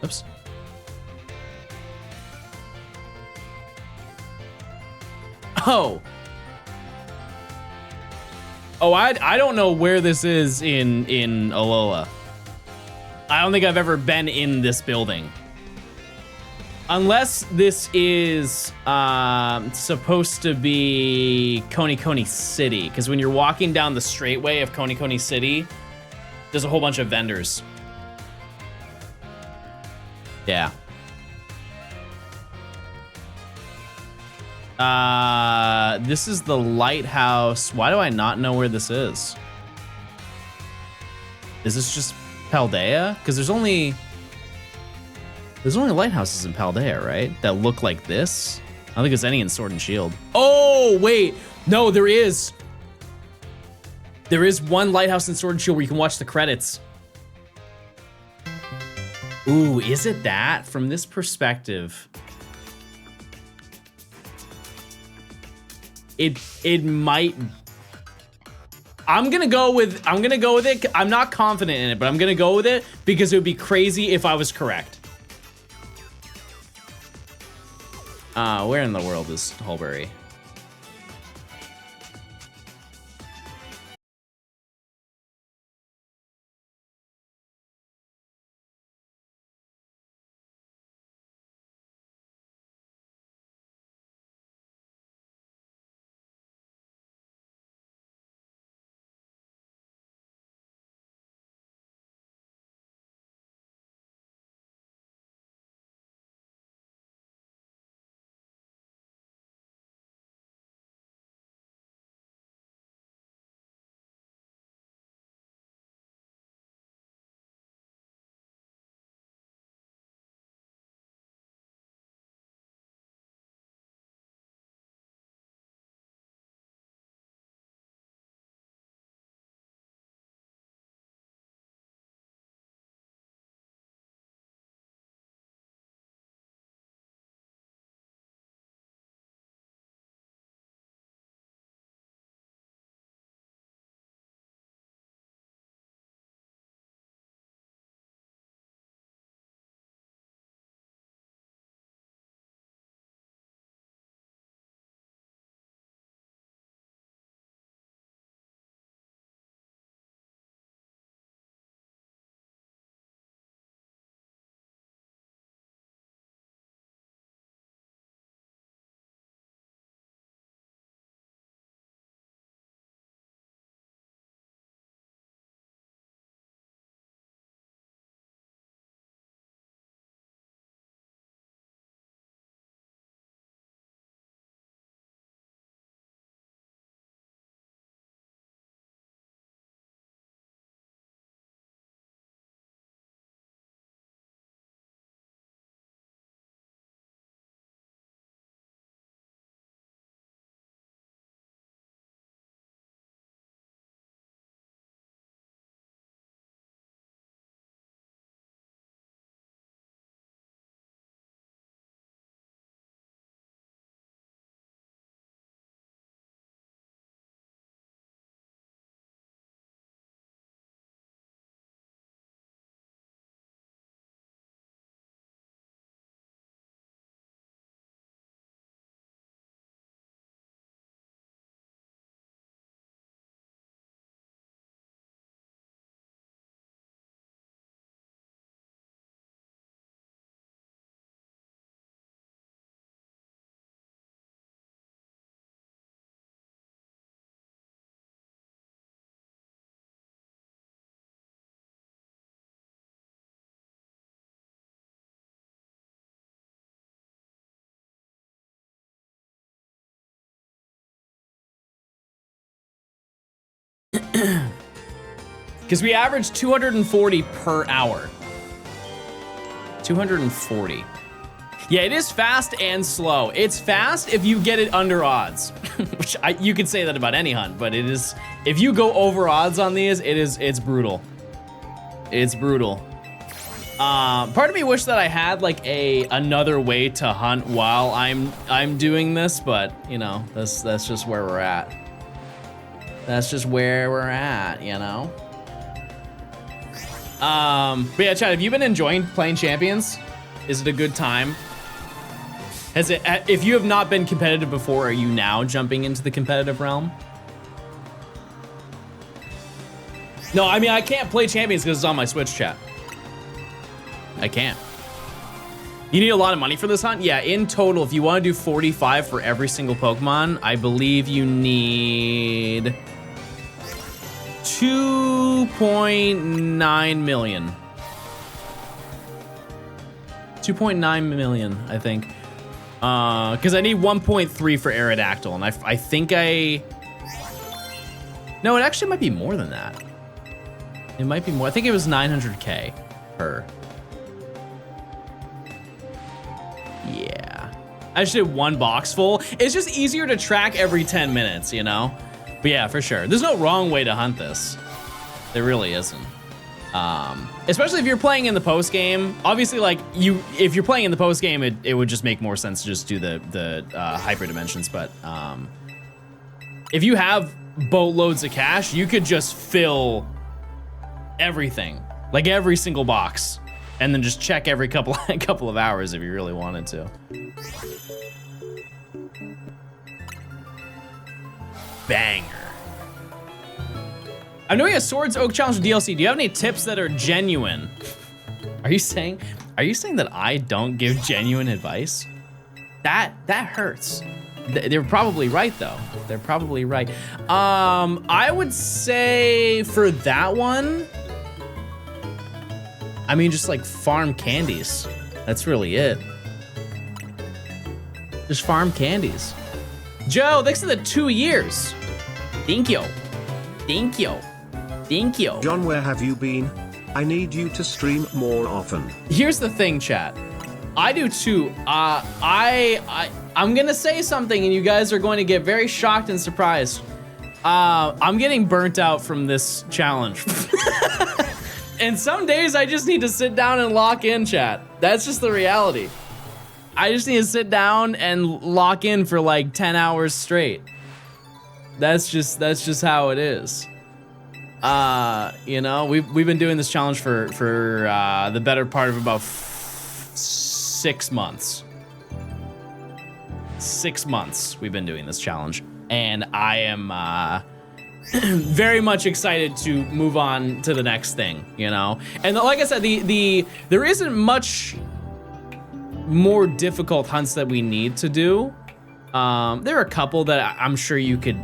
Oops. Oh. Oh, I don't know where this is in Alola. I don't think I've ever been in this building. Unless this is supposed to be Coney City, because when you're walking down the straightway of Coney City, there's a whole bunch of vendors. Yeah. This is the lighthouse. Why do I not know where this is? Is this just Paldea? Because there's only lighthouses in Paldea, right? That look like this. I don't think there's any in Sword and Shield. Oh, wait. No, there is. There is one lighthouse in Sword and Shield where you can watch the credits. Ooh, is it that? From this perspective, it might. I'm gonna go with it. I'm not confident in it, but I'm gonna go with it because it would be crazy if I was correct. Where in the world is Hulbury? Because we average 240 per hour. 240. Yeah, it is fast and slow. It's fast if you get it under odds, which you could say that about any hunt, but it is, if you go over odds on these, it's brutal. It's brutal. Part of me wish that I had like another way to hunt while I'm doing this, but you know, that's just where we're at. That's just where we're at, you know? But yeah, Chad, have you been enjoying playing Champions? Is it a good time? Has it, if you have not been competitive before, are you now jumping into the competitive realm? No, I mean, I can't play Champions because it's on my Switch, chat. I can't. You need a lot of money for this hunt? Yeah, in total, if you want to do 45 for every single Pokemon, I believe you need 2.9 million. 2.9 million, I think. Because I need 1.3 for Aerodactyl, and I think no, it actually might be more than that. It might be more. I think it was 900K per. Yeah. I just did one box full. It's just easier to track every 10 minutes, you know? But yeah, for sure. There's no wrong way to hunt this. There really isn't. Especially if you're playing in the post game. Obviously, like if you're playing in the post game, it would just make more sense to just do the hyper dimensions. But if you have boatloads of cash, you could just fill everything, like every single box, and then just check every couple of hours if you really wanted to. Banger. I'm doing a Swords Oak Challenge DLC. Do you have any tips that are genuine? Are you saying that I don't give genuine advice? That hurts. They're probably right though. They're probably right. I would say for that one, I mean, just like farm candies. That's really it. Just farm candies. Joe, thanks for the 2 years. Thank you. Thank you. Thank you. John, where have you been? I need you to stream more often. Here's the thing, chat. I do too. I'm gonna say something and you guys are going to get very shocked and surprised. I'm getting burnt out from this challenge. And some days I just need to sit down and lock in, chat. That's just the reality. I just need to sit down and lock in for like 10 hours straight. That's just how it is. You know, we've been doing this challenge for the better part of about 6 months. 6 months we've been doing this challenge, and I am very much excited to move on to the next thing, you know? And like I said, there isn't much more difficult hunts that we need to do. There are a couple that I'm sure you could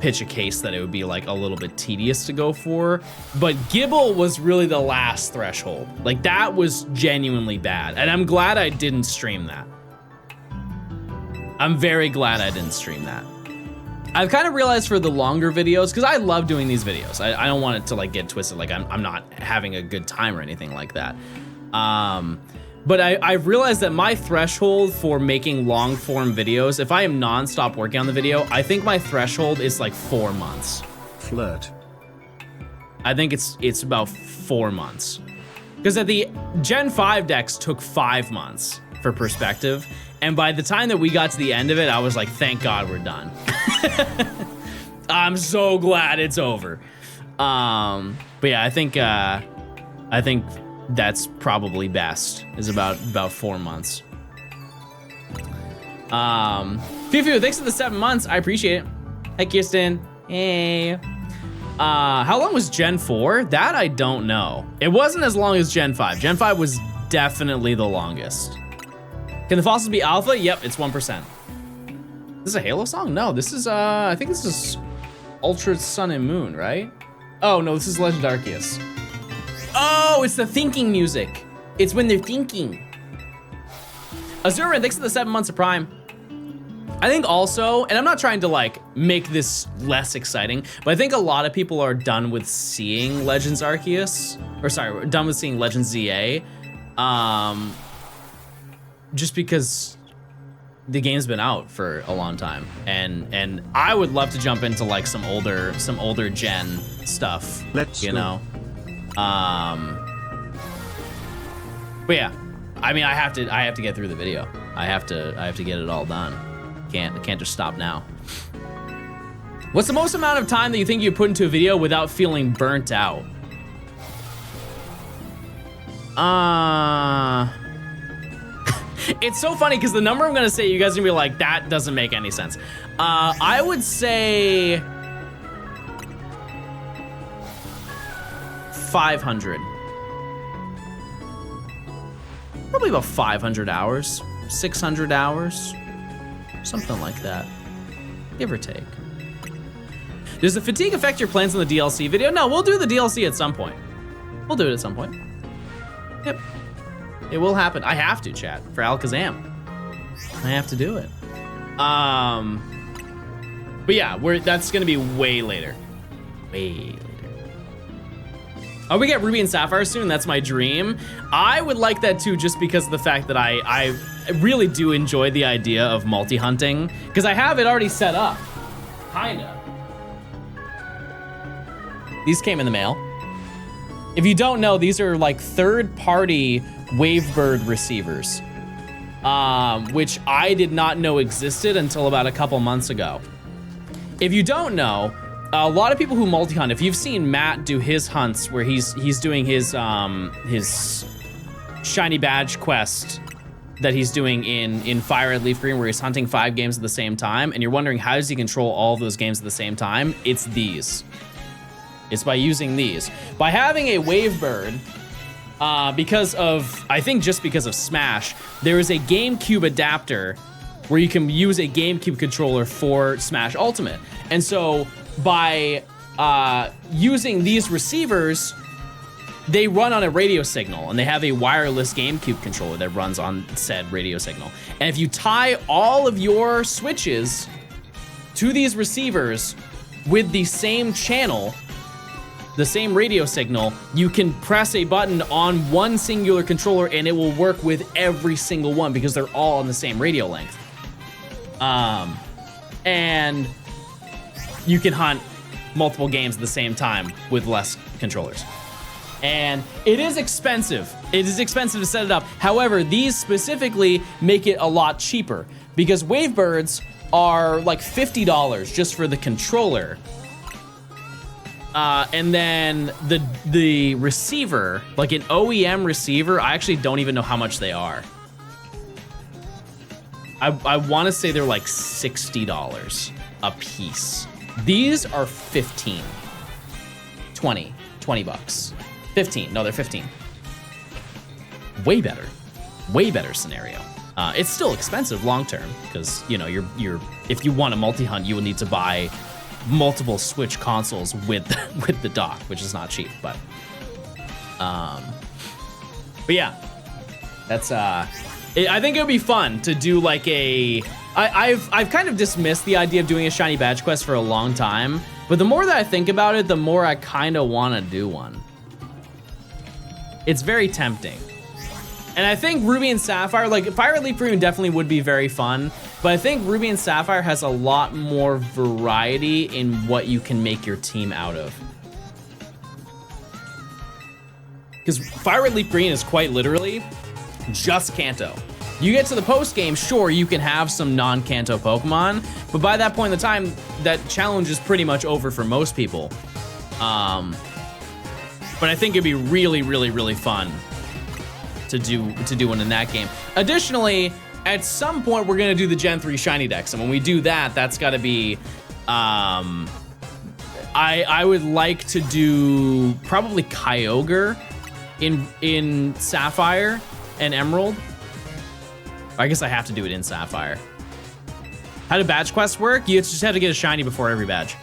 pitch a case that it would be like a little bit tedious to go for, but Gibble was really the last threshold. Like that was genuinely bad, and I'm glad I didn't stream that. I'm very glad I didn't stream that. I've kind of realized for the longer videos, because I love doing these videos. I don't want it to like get twisted, like I'm not having a good time or anything like that. But I've realized that my threshold for making long form videos, if I am nonstop working on the video, I think my threshold is like 4 months. Flirt. I think it's about 4 months. Because at the Gen 5 decks took 5 months for perspective. And by the time that we got to the end of it, I was like, thank God we're done. I'm so glad it's over. But yeah, I think that's probably best, is about 4 months. Fifu, thanks for the 7 months. I appreciate it. Hey, Kirsten. Hey. How long was Gen 4? That I don't know. It wasn't as long as Gen 5. Gen 5 was definitely the longest. Can the fossils be alpha? Yep, it's 1%. This is a Halo song? No, this is, I think this is Ultra Sun and Moon, right? Oh, no, this is Legend Arceus. Oh, it's the thinking music. It's when they're thinking. Azura, thanks for the 7 months of Prime. I think also, and I'm not trying to like make this less exciting, but I think a lot of people are done with seeing Legends Arceus, or sorry, done with seeing Legends ZA, just because the game's been out for a long time, and I would love to jump into like some older gen stuff. Let's you go. know. But yeah, I mean, I have to get through the video. I have to get it all done. Can't just stop now. What's the most amount of time that you think you put into a video without feeling burnt out? It's so funny because the number I'm gonna say, you guys are gonna be like, that doesn't make any sense. I would say 500. Probably about 500 hours, 600 hours, something like that, give or take. Does the fatigue affect your plans on the DLC video? No, we'll do the DLC at some point. We'll do it at some point. Yep, it will happen. I have to, chat, for Alakazam. I have to do it. But yeah, that's gonna be way later. Way later. Oh, we get Ruby and Sapphire soon. That's my dream. I would like that too, just because of the fact that I really do enjoy the idea of multi-hunting, because I have it already set up, kinda. These came in the mail. If you don't know, these are like third-party Wavebird receivers, which I did not know existed until about a couple months ago. If you don't know, a lot of people who multi-hunt, if you've seen Matt do his hunts where he's doing his shiny badge quest that he's doing in Fire Red Leaf Green, where he's hunting 5 games at the same time, and you're wondering how does he control all of those games at the same time, it's these. It's by using these. By having a Wavebird, because of, I think just because of Smash, there is a GameCube adapter where you can use a GameCube controller for Smash Ultimate. And so by using these receivers, they run on a radio signal, and they have a wireless GameCube controller that runs on said radio signal. And if you tie all of your switches to these receivers with the same channel, the same radio signal, you can press a button on one singular controller and it will work with every single one because they're all on the same radio length. And you can hunt multiple games at the same time with less controllers. And it is expensive. It is expensive to set it up. However, these specifically make it a lot cheaper because Wavebirds are like $50 just for the controller. And then the receiver, like an OEM receiver, I actually don't even know how much they are. I want to say they're like $60 a piece. These are 15, 20 bucks. 15, no, they're 15. Way better scenario. It's still expensive long-term because, you know, you're if you want a multi-hunt, you will need to buy multiple Switch consoles with the dock, which is not cheap, but yeah, that's I think it would be fun to do like I've kind of dismissed the idea of doing a shiny badge quest for a long time, but the more that I think about it, the more I kind of want to do one. It's very tempting. And I think Ruby and Sapphire, like Fire Red Leaf Green definitely would be very fun, but I think Ruby and Sapphire has a lot more variety in what you can make your team out of. Because Fire Red Leaf Green is quite literally just Kanto. You get to the post game, sure, you can have some non-Kanto Pokemon, but by that point in the time, that challenge is pretty much over for most people. But I think it'd be really, really, really fun to do one in that game. Additionally, at some point we're gonna do the Gen 3 Shiny Dex, and when we do that, that's gotta be, I would like to do probably Kyogre in Sapphire and Emerald. I guess I have to do it in Sapphire. How do badge quests work? You just have to get a shiny before every badge.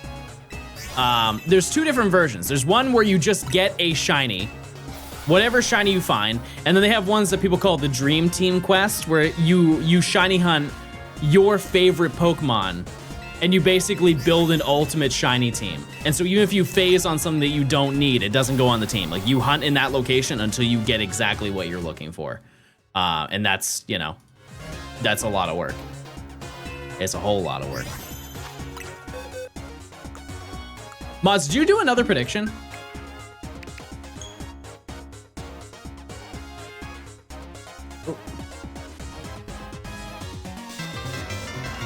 There's 2 different versions. There's one where you just get a shiny, whatever shiny you find, and then they have ones that people call the Dream Team quest, where you shiny hunt your favorite Pokemon, and you basically build an ultimate shiny team. And so even if you phase on something that you don't need, it doesn't go on the team. Like, you hunt in that location until you get exactly what you're looking for. And that's, you know, that's a lot of work. It's a whole lot of work. Mods, did you do another prediction?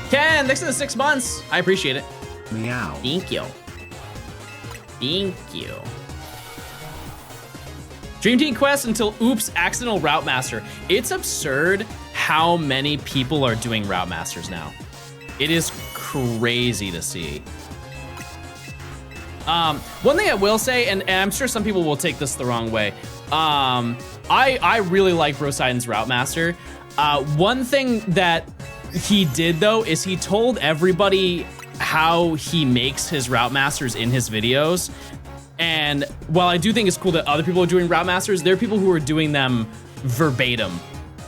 Ken, thanks for the 6 months. I appreciate it. Meow. Thank you. Thank you. Dream Team Quest until oops, accidental Route Master. It's absurd how many people are doing Route Masters now. It is crazy to see. One thing I will say, and I'm sure some people will take this the wrong way. I really like Brosidon's Route Master. One thing that he did though is he told everybody how he makes his Route Masters in his videos. And while I do think it's cool that other people are doing Route Masters, there are people who are doing them verbatim,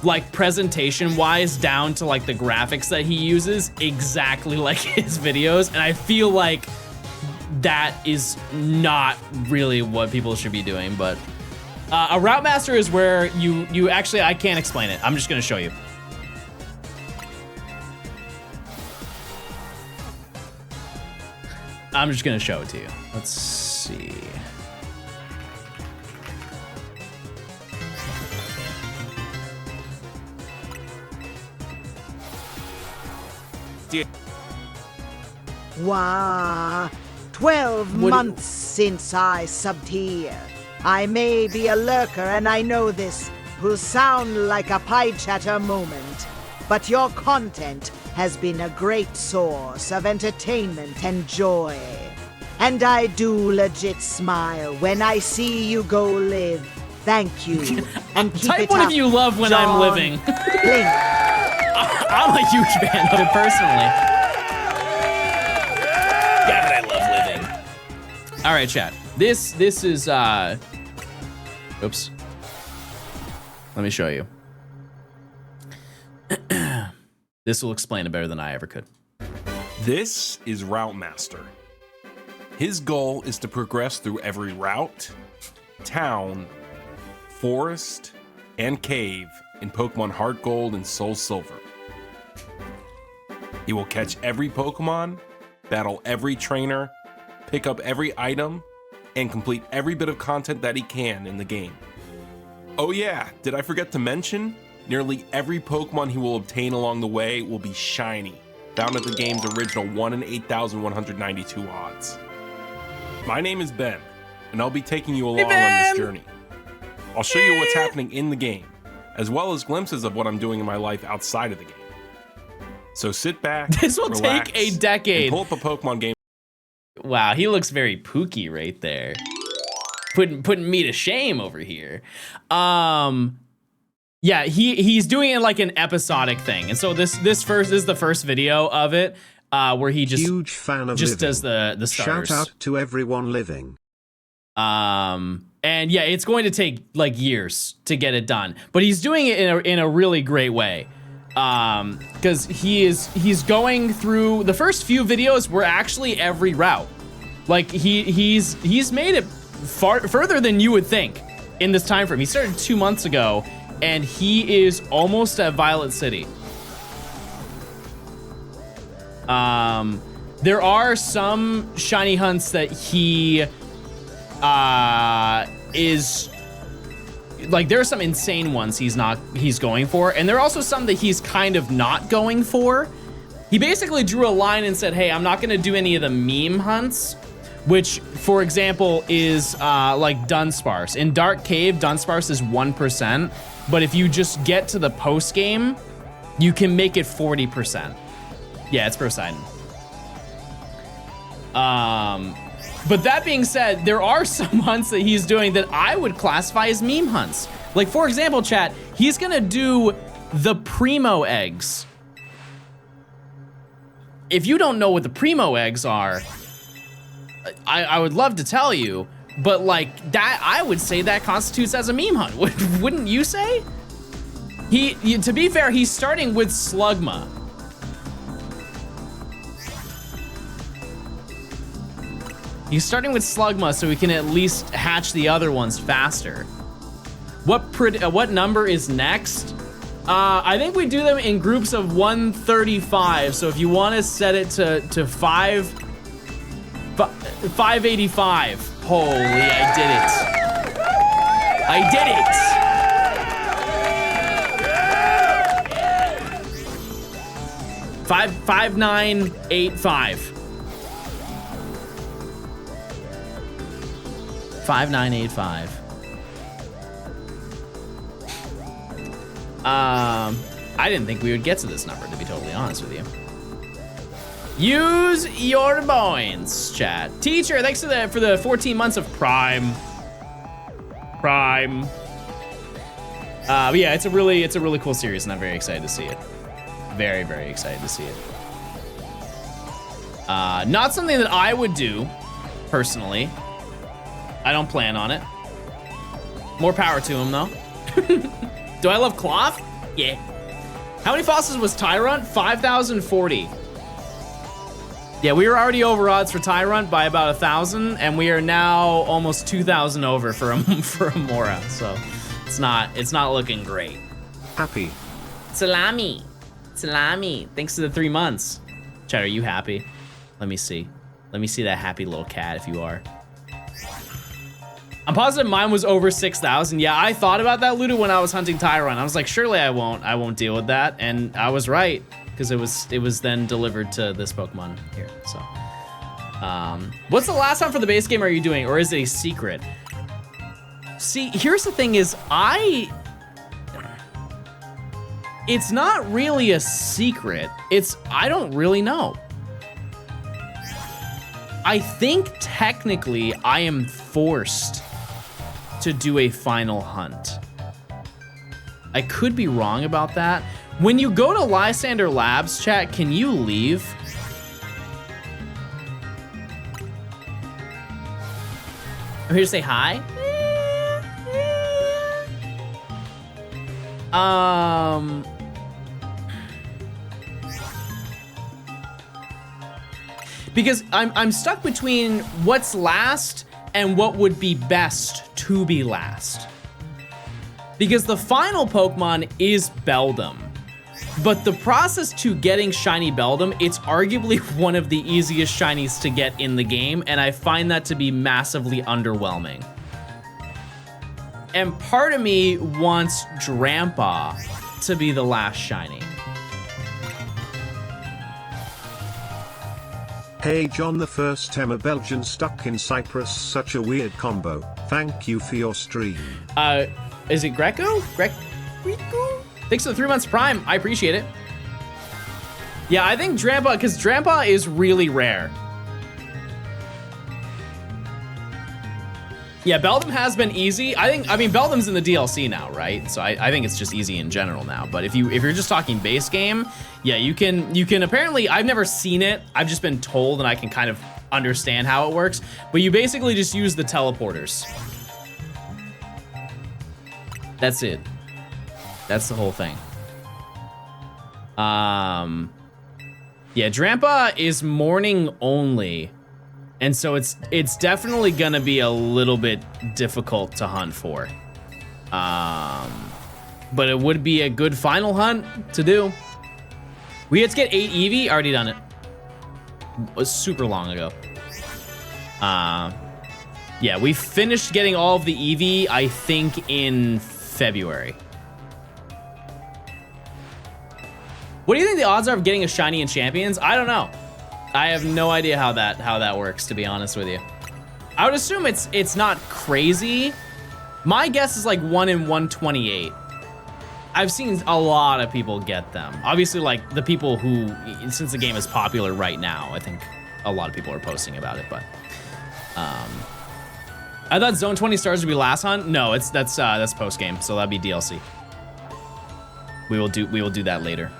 like presentation wise, down to like the graphics that he uses, exactly like his videos. And I feel like that is not really what people should be doing, but a Route Master is where you actually, I can't explain it. I'm just gonna show you. I'm just gonna show it to you. Let's see. Wow, 12 months since I subbed here. I may be a lurker and I know this will sound like a pie chatter moment, but your content has been a great source of entertainment and joy. And I do legit smile when I see you go live. Thank you. And keep Type it one up, if you love when I'm living. Blink. I'm a huge fan of it personally. Yeah, but I love living. All right, chat. This is oops. Let me show you. This will explain it better than I ever could. This is Route Master. His goal is to progress through every route, town, forest, and cave in Pokemon Heart Gold and Soul Silver. He will catch every Pokemon, battle every trainer, pick up every item, and complete every bit of content that he can in the game. Oh yeah, did I forget to mention? Nearly every Pokemon he will obtain along the way will be shiny, found at the game's original 1 in 8,192 odds. My name is Ben, and I'll be taking you along on this journey. I'll show you what's happening in the game, as well as glimpses of what I'm doing in my life outside of the game. So sit back, This will relax, take a decade. and pull up a Pokemon game. Wow, he looks very Pookie right there. Putting me to shame over here. Yeah, he's doing it like an episodic thing. And so this is the first video of it, where he just Huge fan of just living. does the starters. Shout out to everyone living. And yeah, it's going to take like years to get it done, but he's doing it in a really great way. Because he's going through the first few videos were actually every route. Like he's made it further than you would think in this time frame. He started 2 months ago, and he is almost at Violet City. There are some shiny hunts that he is like, there are some insane ones he's going for, and there are also some that he's kind of not going for. He basically drew a line and said, hey, I'm not gonna do any of the meme hunts, which, for example, is like Dunsparce. In Dark Cave, Dunsparce is 1%, but if you just get to the post game, you can make it 40%. Yeah, it's Poseidon. But that being said, there are some hunts that he's doing that I would classify as meme hunts. Like, for example, chat, he's gonna do the Primo eggs. If you don't know what the Primo eggs are, I would love to tell you, but like that, I would say that constitutes as a meme hunt. Wouldn't you say? To be fair, he's starting with Slugma. He's starting with Slugma so we can at least hatch the other ones faster. What number is next? I think we do them in groups of 135. So if you want to set it to 585. Holy, I did it. I did it. 5985. 5985. I didn't think we would get to this number, to be totally honest with you. Use your points, chat. Teacher, thanks for the 14 months of Prime. But yeah, it's a really cool series, and I'm very excited to see it. Very, very excited to see it. Not something that I would do personally. I don't plan on it. More power to him, though. Do I love cloth? Yeah. How many fossils was Tyrant? 5,040. Yeah, we were already over odds for Tyrant by about 1,000, and we are now almost 2,000 over for AMAURA. So it's not looking great. Happy. Salami. Thanks to the 3 months. Chat, are you happy? Let me see. Let me see that happy little cat if you are. I'm positive mine was over 6,000. Yeah, I thought about that, Luda, when I was hunting Tyrant. I was like, surely I won't deal with that, and I was right, because it was then delivered to this Pokemon here. So, what's the last time for the base game are you doing, or is it a secret? See, here's the thing: is it's not really a secret. I don't really know. I think technically I am forced to do a final hunt. I could be wrong about that. When you go to Lysander Labs, chat, can you leave? I'm here to say hi. Because I'm stuck between what's last and what would be best to be last. Because the final Pokemon is Beldum. But the process to getting shiny Beldum, it's arguably one of the easiest shinies to get in the game, and I find that to be massively underwhelming. And part of me wants Drampa to be the last shiny. Hey John, the first Emma Belgian stuck in Cyprus, such a weird combo. Thank you for your stream. Is it Greco? Greco? Thanks for the 3 months Prime, I appreciate it. Yeah, I think Drampa, because Drampa is really rare. Yeah, Beldum has been easy. I mean, Beldum's in the DLC now, right? So I think it's just easy in general now. But if you're just talking base game, yeah, you can apparently, I've never seen it. I've just been told and I can kind of understand how it works. But you basically just use the teleporters. That's it. That's the whole thing. Yeah, Drampa is morning only. And so it's definitely gonna be a little bit difficult to hunt for. But it would be a good final hunt to do. We had to get 8 Eevee, already done it. It was super long ago. Yeah, we finished getting all of the Eevee, I think, in February. What do you think the odds are of getting a shiny in Champions? I don't know. I have no idea how that works, to be honest with you. I would assume it's not crazy. My guess is like 1 in 128. I've seen a lot of people get them. Obviously, like the people who, since the game is popular right now, I think a lot of people are posting about it. But I thought Zone 20 stars would be last hunt. No, that's post game, so that'd be DLC. We will do that later,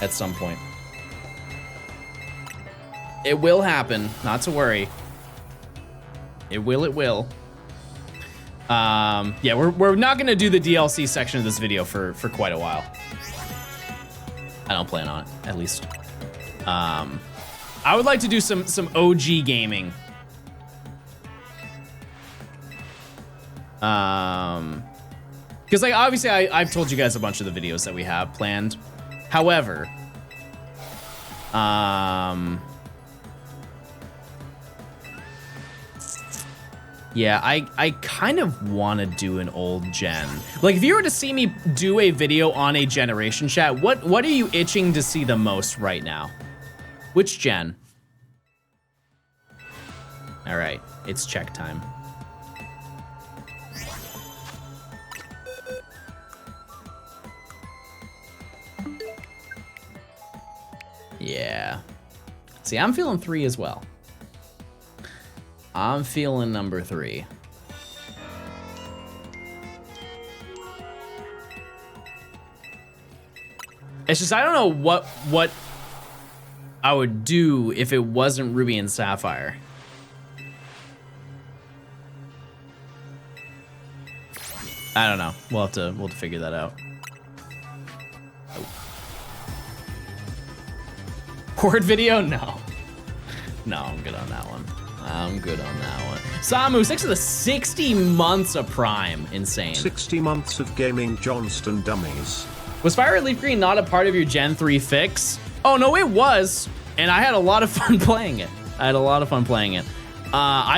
at some point. It will happen, not to worry. It will. Yeah, we're not gonna do the DLC section of this video for quite a while. I don't plan on it, at least. I would like to do some OG gaming Because like obviously I've told you guys a bunch of the videos that we have planned. However, yeah, I kind of want to do an old gen. Like if you were to see me do a video on a generation chat, what are you itching to see the most right now? Which gen? All right, it's check time. Yeah. See, I'm feeling 3 as well. I'm feeling number 3. It's just, I don't know what I would do if it wasn't Ruby and Sapphire. I don't know. We'll have to figure that out. Oh. Horde video? No. No, I'm good on that one. I'm good on that one. Samu, 6 of the 60 months of Prime. Insane. 60 months of gaming Johnstone dummies. Was Fire Red Leaf Green not a part of your Gen 3 fix? Oh, no, it was. And I had a lot of fun playing it. I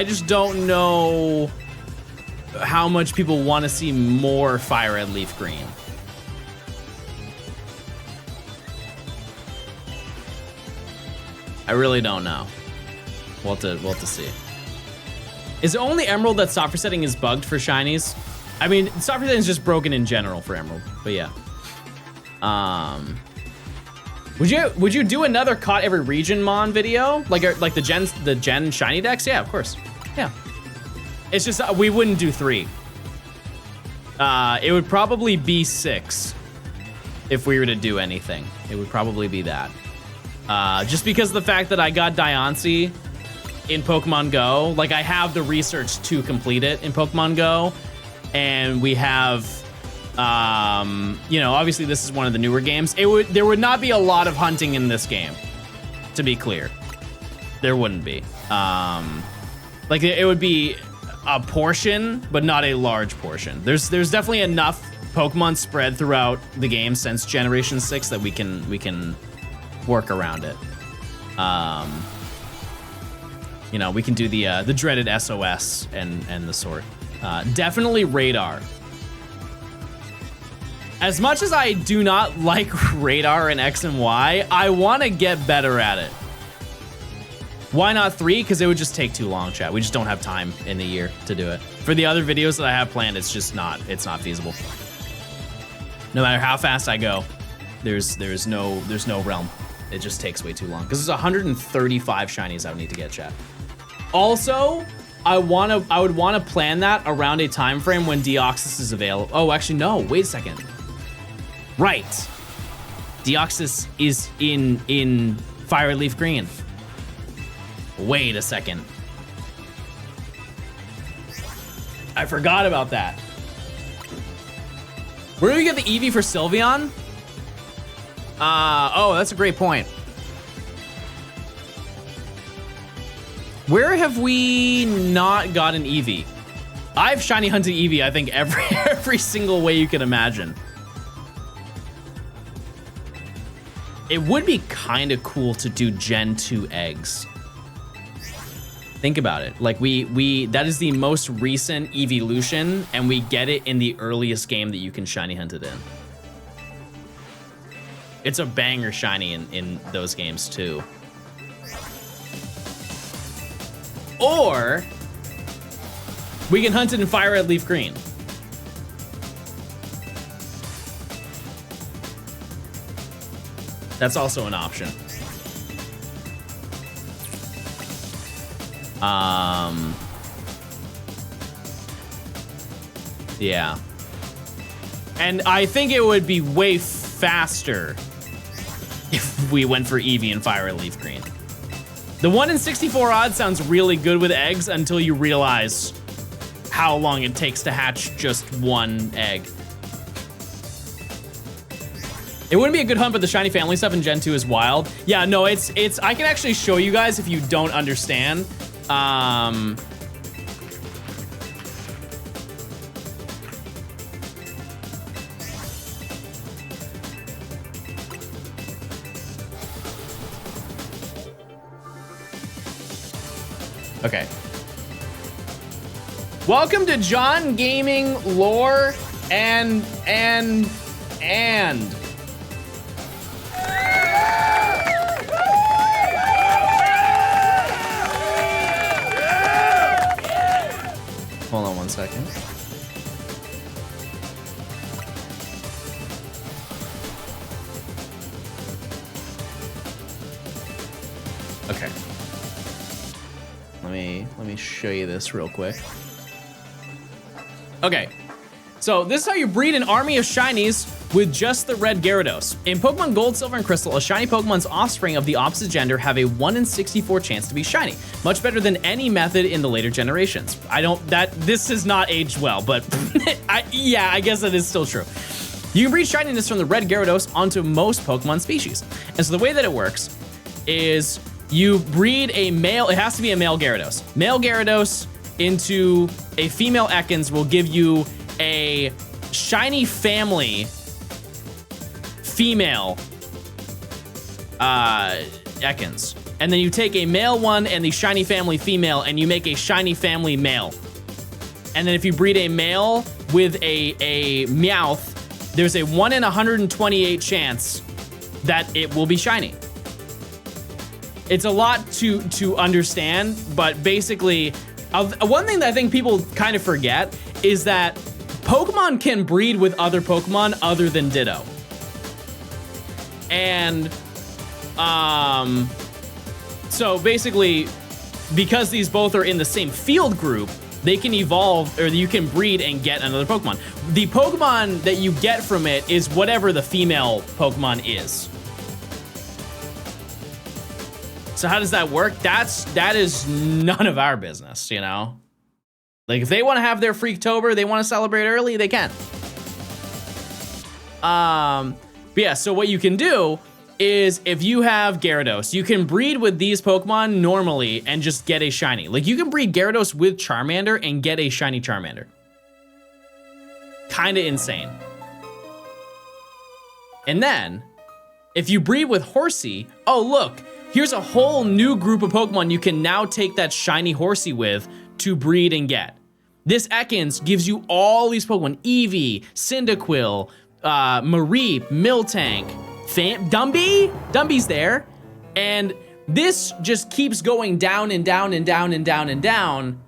just don't know how much people want to see more Fire Red Leaf Green. I really don't know. We'll have to see. Is it only Emerald that software setting is bugged for shinies? I mean, software setting is just broken in general for Emerald, but yeah. Would you do another caught every region mon video? Like the gen shiny decks? Yeah, of course. Yeah. It's just we wouldn't do 3. It would probably be 6 if we were to do anything. It would probably be that. Just because of the fact that I got Diancie in Pokemon Go. Like, I have the research to complete it in Pokemon Go. And we have, you know, obviously this is one of the newer games. There would not be a lot of hunting in this game, to be clear. There wouldn't be. Like, it would be a portion, but not a large portion. There's definitely enough Pokemon spread throughout the game since Generation 6 that we can work around it. You know, we can do the dreaded SOS and the sort. Definitely Radar. As much as I do not like Radar in X and Y, I want to get better at it. Why not 3? Because it would just take too long, chat. We just don't have time in the year to do it. For the other videos that I have planned, it's just not feasible. No matter how fast I go, there's no realm. It just takes way too long. Because there's 135 shinies I would need to get, chat. Also, I would want to plan that around a time frame when Deoxys is available. Oh, actually, no. Wait a second. Right. Deoxys is in Fire Red Leaf Green. Wait a second. I forgot about that. Where do we get the Eevee for Sylveon? Oh, that's a great point. Where have we not got an Eevee? I've shiny hunted Eevee, I think, every single way you can imagine. It would be kind of cool to do Gen 2 eggs. Think about it. Like that is the most recent evolution, and we get it in the earliest game that you can shiny hunt it in. It's a banger shiny in those games too. Or we can hunt it in Fire Red Leaf Green. That's also an option. Yeah. And I think it would be way faster if we went for Eevee and Fire Red Leaf Green. The 1 in 64 odds sounds really good with eggs until you realize how long it takes to hatch just one egg. It wouldn't be a good hunt, but the shiny family stuff in Gen 2 is wild. Yeah, no, it's I can actually show you guys if you don't understand. Okay. Welcome to John Gaming Lore and. Hold on 1 second. Okay. Let me show you this real quick. Okay. So this is how you breed an army of shinies with just the red Gyarados. In Pokemon Gold, Silver, and Crystal, a shiny Pokemon's offspring of the opposite gender have a 1 in 64 chance to be shiny. Much better than any method in the later generations. This has not aged well, but yeah, I guess that is still true. You can breed shininess from the red Gyarados onto most Pokemon species. And so the way that it works is you breed a male, it has to be a male Gyarados. Male Gyarados into a female Ekans will give you a shiny family female Ekans. And then you take a male one and the shiny family female and you make a shiny family male. And then if you breed a male with a Meowth, there's a 1 in 128 chance that it will be shiny. It's a lot to understand, but basically, one thing that I think people kind of forget is that Pokemon can breed with other Pokemon other than Ditto. And, so basically, because these both are in the same field group, they can evolve, or you can breed and get another Pokemon. The Pokemon that you get from it is whatever the female Pokemon is. So how does that work? That is none of our business, you know? Like, if they want to have their Freaktober, they want to celebrate early, they can. But yeah, so what you can do is if you have Gyarados, you can breed with these Pokemon normally and just get a shiny. Like, you can breed Gyarados with Charmander and get a shiny Charmander. Kinda insane. And then, if you breed with Horsey, oh look, here's a whole new group of Pokemon you can now take that shiny Horsey with to breed and get. This Ekans gives you all these Pokemon, Eevee, Cyndaquil, Mareep, Miltank, Dumby's there, and this just keeps going down and down and down and down and down.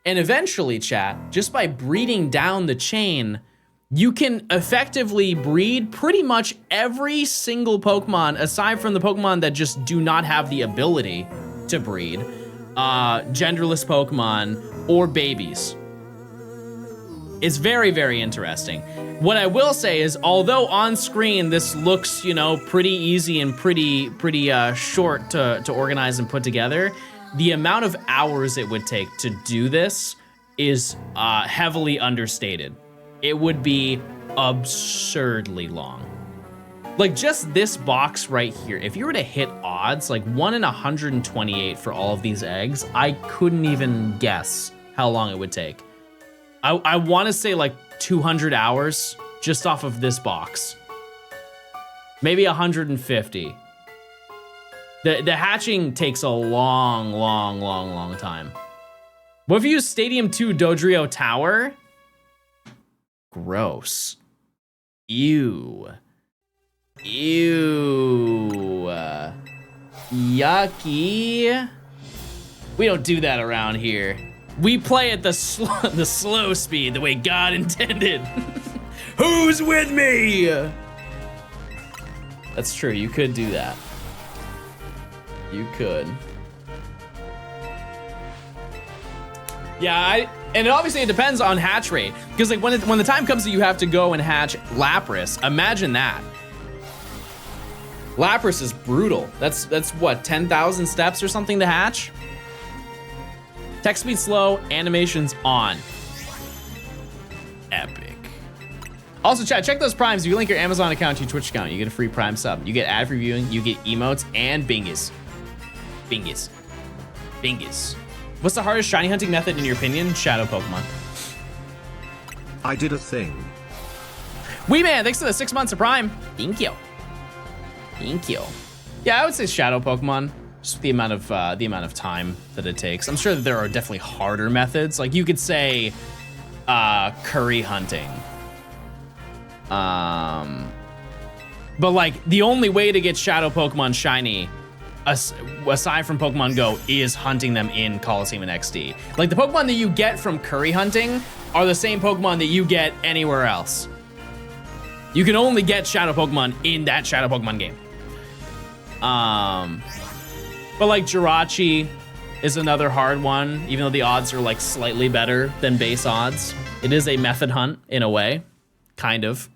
And eventually, chat, just by breeding down the chain, you can effectively breed pretty much every single Pokemon, aside from the Pokemon that just do not have the ability to breed, genderless Pokemon, or babies. It's very, very interesting. What I will say is, although on screen this looks, you know, pretty easy and pretty short to organize and put together, the amount of hours it would take to do this is heavily understated. It would be absurdly long. Like, just this box right here, if you were to hit odds, like 1 in 128 for all of these eggs, I couldn't even guess how long it would take. I want to say like 200 hours just off of this box. Maybe 150. The hatching takes a long time. What if you use Stadium 2 Dodrio Tower? Gross. Ew. Yucky. We don't do that around here. We play at the slow speed, the way God intended. Who's with me? That's true, you could do that. You could. Yeah, and obviously it depends on hatch rate, because like when the time comes that you have to go and hatch Lapras, imagine that. Lapras is brutal. That's what, 10,000 steps or something to hatch? Text speed slow, animations on. Epic. Also, chat, check those primes. If you link your Amazon account to your Twitch account, you get a free prime sub. You get ad free viewing, you get emotes, and bingies. Bingies. What's the hardest shiny hunting method in your opinion? Shadow Pokemon. I did a thing. Wee Man, thanks for the 6 months of Prime. Thank you. Yeah, I would say Shadow Pokemon. Just the amount of time that it takes. I'm sure that there are definitely harder methods. Like you could say curry hunting. But like the only way to get shadow Pokemon shiny, aside from Pokemon Go, is hunting them in Coliseum and XD. Like the Pokemon that you get from curry hunting are the same Pokemon that you get anywhere else. You can only get shadow Pokemon in that shadow Pokemon game. But like Jirachi is another hard one, even though the odds are like slightly better than base odds. It is a method hunt in a way, kind of.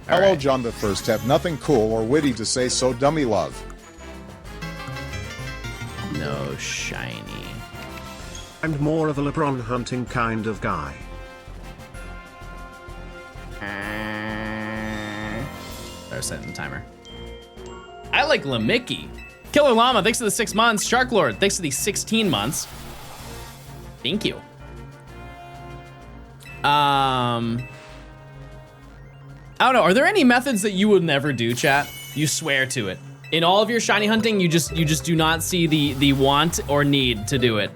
Hello, John the First. Have nothing cool or witty to say, so dummy love. No shiny. I'm more of a LeBron hunting kind of guy. Start setting the timer. I like Lamicki. Killer Llama, thanks for the 6 months. Shark Lord, thanks for the 16 months. Thank you. I don't know. Are there any methods that you would never do, chat? You swear to it. In all of your shiny hunting, you just do not see the want or need to do it.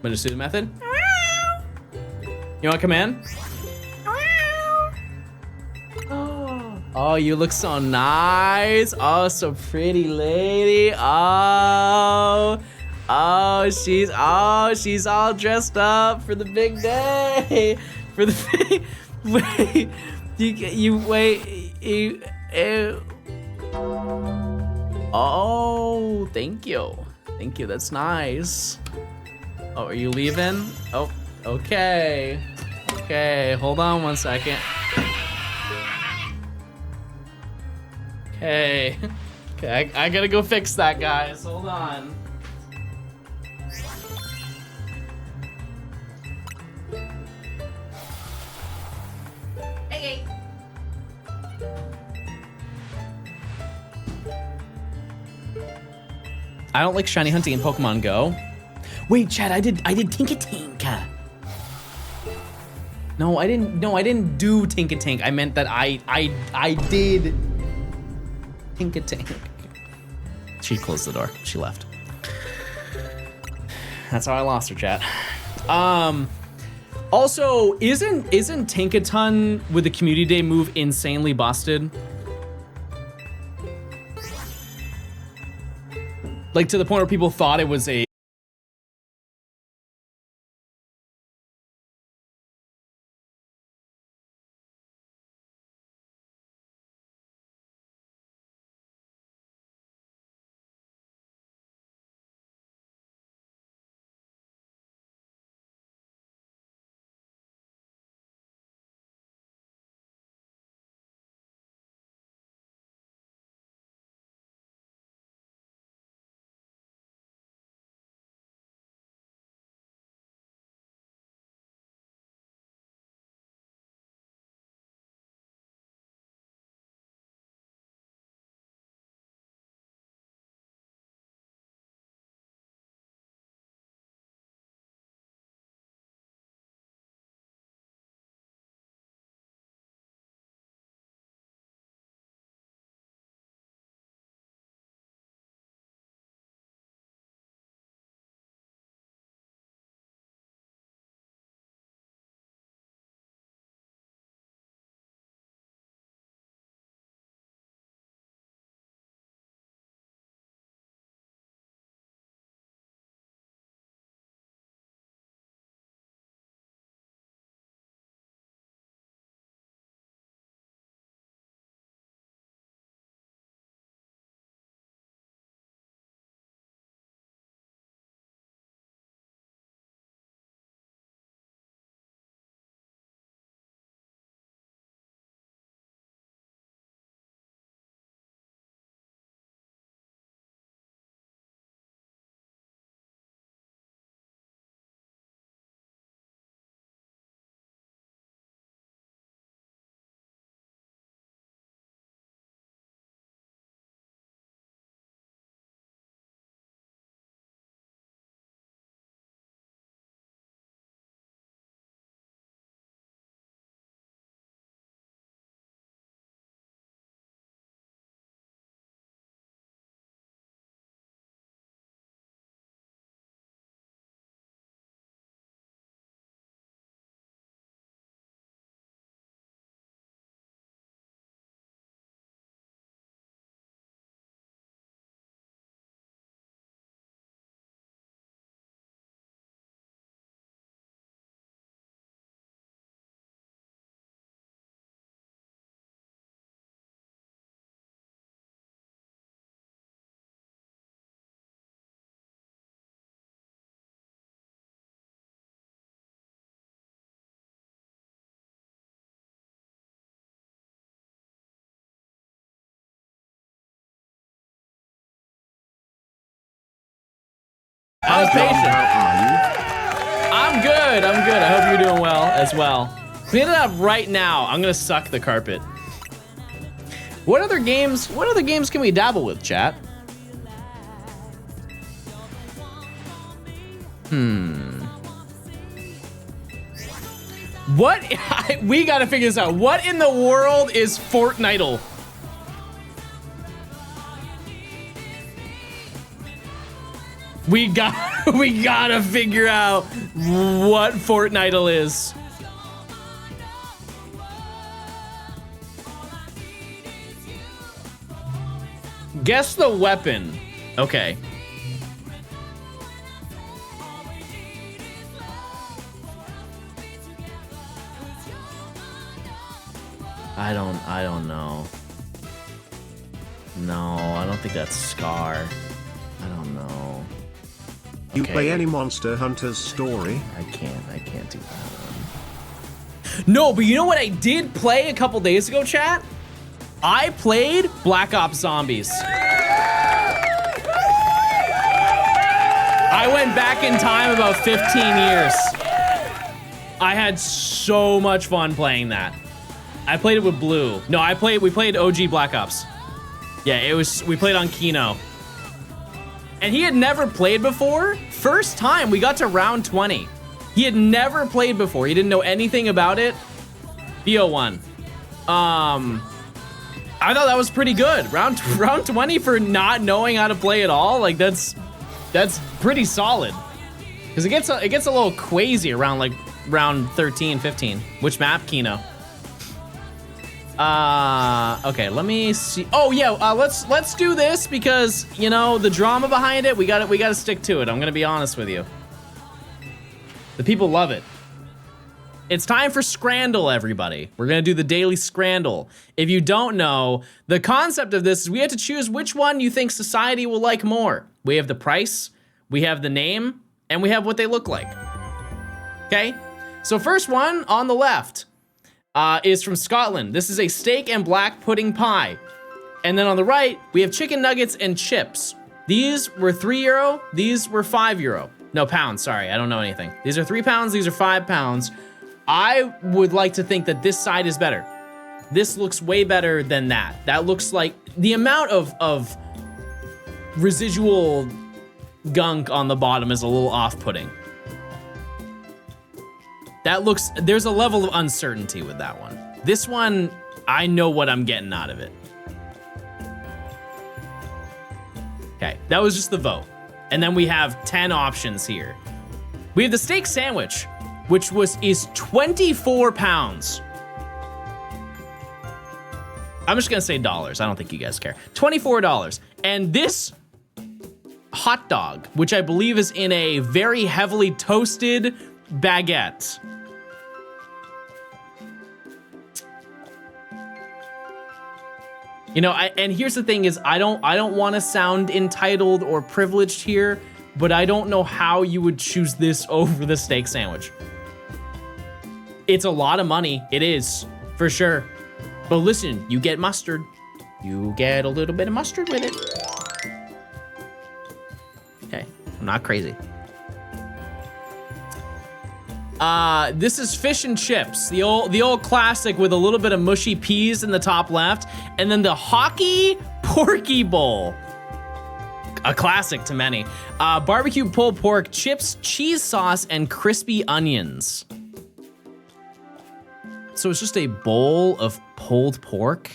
Wanna just do the method? You wanna come in? Oh, you look so nice. Oh, so pretty lady. Oh, she's all dressed up for the big day. For the big, wait, oh, thank you. Thank you, that's nice. Oh, are you leaving? Oh, okay. Okay, hold on 1 second. Okay. Okay, I gotta go fix that, guys. Hold on. Hey. I don't like shiny hunting in Pokemon Go. Wait, Chad, I did Tinkatinka. No, I didn't do Tinkatink. I meant that I did Tinkatink. She closed the door. She left. That's how I lost her, chat. Also, isn't Tinkaton with the Community Day move insanely busted? Like to the point where people thought it was a was patient. How are you? I'm good. I'm good. I hope you're doing well as well. Clean it up right now. I'm gonna suck the carpet. What other games can we dabble with, chat? What? We gotta figure this out. What in the world is Fortnite? We gotta figure out what Fortnite is. Guess the weapon. Okay. I don't know. No, I don't think that's Scar. I don't know. You Okay. play any Monster Hunter's story? I can't do that one. No, but you know what I did play a couple days ago, chat? I played Black Ops Zombies. I went back in time about 15 years. I had so much fun playing that. I played it with Blue. No, we played OG Black Ops. Yeah, we played on Kino. And he had never played before. First time we got to round 20. He had never played before. He didn't know anything about it. BO1. I thought that was pretty good. Round 20 for not knowing how to play at all. Like that's pretty solid. Cause it gets a little crazy around like round 13, 15. Which map? Kino. Okay, let me see. Oh yeah, let's do this because you know the drama behind it. We gotta stick to it. I'm gonna be honest with you. The people love it. It's time for Scrandle, everybody. We're gonna do the daily Scrandle. If you don't know, the concept of this is we have to choose which one you think society will like more. We have the price, we have the name, and we have what they look like. Okay? So first one on the left is from Scotland. This is a steak and black pudding pie. And then on the right, we have chicken nuggets and chips. These were €3, these were €5. No, pounds, sorry, I don't know anything. These are £3, these are £5. I would like to think that this side is better. This looks way better than that. That looks like the amount of residual gunk on the bottom is a little off-putting. That looks, there's a level of uncertainty with that one. This one, I know what I'm getting out of it. Okay, that was just the vote. And then we have 10 options here. We have the steak sandwich, which is 24 pounds. I'm just gonna say dollars. I don't think you guys care. $24. And this hot dog, which I believe is in a very heavily toasted baguette. You know, and here's the thing is I don't want to sound entitled or privileged here, but I don't know how you would choose this over the steak sandwich. It's a lot of money. It is, for sure. But listen, you get mustard. You get a little bit of mustard with it. Okay, I'm not crazy. This is fish and chips, the old classic with a little bit of mushy peas in the top left, and then the hockey porky bowl. A classic to many. Barbecue pulled pork, chips, cheese sauce, and crispy onions. So it's just a bowl of pulled pork.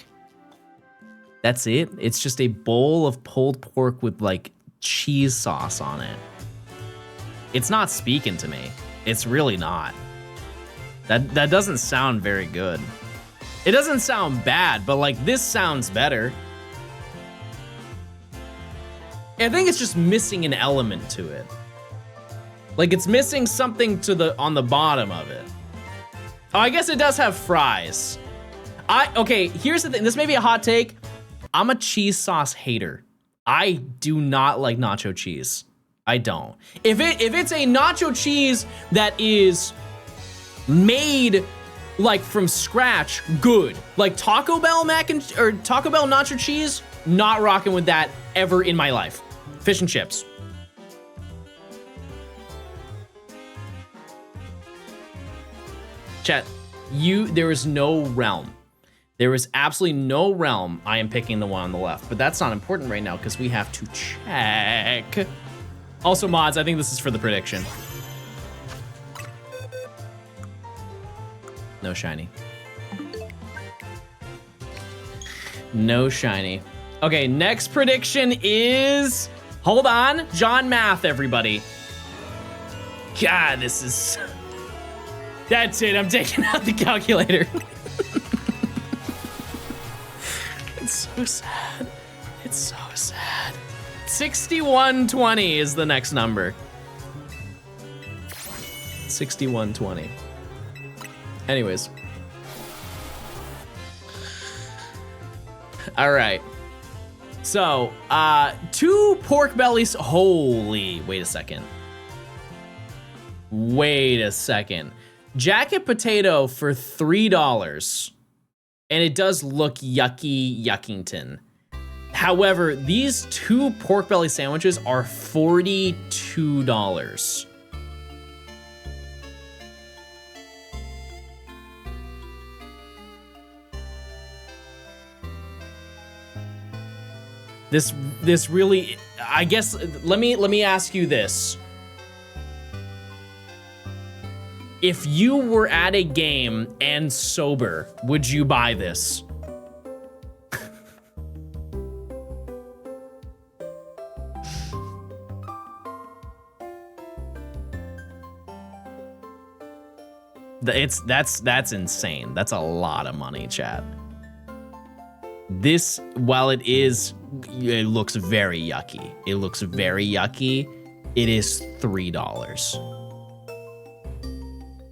That's it? It's just a bowl of pulled pork with like cheese sauce on it. It's not speaking to me. It's really not. That doesn't sound very good. It doesn't sound bad, but like this sounds better. I think it's just missing an element to it. Like it's missing something on the bottom of it. Oh, I guess it does have fries. Okay, here's the thing. This may be a hot take. I'm a cheese sauce hater. I do not like nacho cheese. I don't. If it's a nacho cheese that is made like from scratch, good. Like Taco Bell Taco Bell nacho cheese, not rocking with that ever in my life. Fish and chips. Chat, there is no realm. There is absolutely no realm I am picking the one on the left, but that's not important right now because we have to check. Also, mods, I think this is for the prediction. No shiny. No shiny. Okay, next prediction is... Hold on. John Math, everybody. God, this is... That's it. I'm taking out the calculator. It's so sad. It's so sad. 6120 is the next number. 6120. Anyways. All right. So, 2 pork bellies. Holy, wait a second. Wait a second. Jacket potato for $3. And it does look yucky yuckington. However, these 2 pork belly sandwiches are $42. This really, I guess, let me ask you this. If you were at a game and sober, would you buy this? That's insane. That's a lot of money, chat. This, while it looks very yucky. It looks very yucky. It is $3.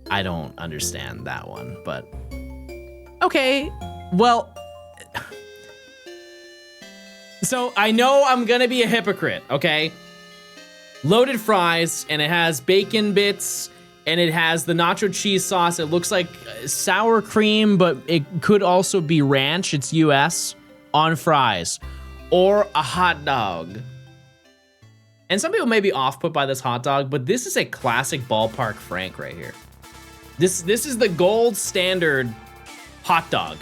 I don't understand that one, but okay. Well, so I know I'm gonna be a hypocrite, okay? Loaded fries, and it has bacon bits, and it has the nacho cheese sauce. It looks like sour cream, but it could also be ranch. It's US on fries, or a hot dog. And some people may be off-put by this hot dog, but this is a classic ballpark Frank right here. This is the gold standard hot dog.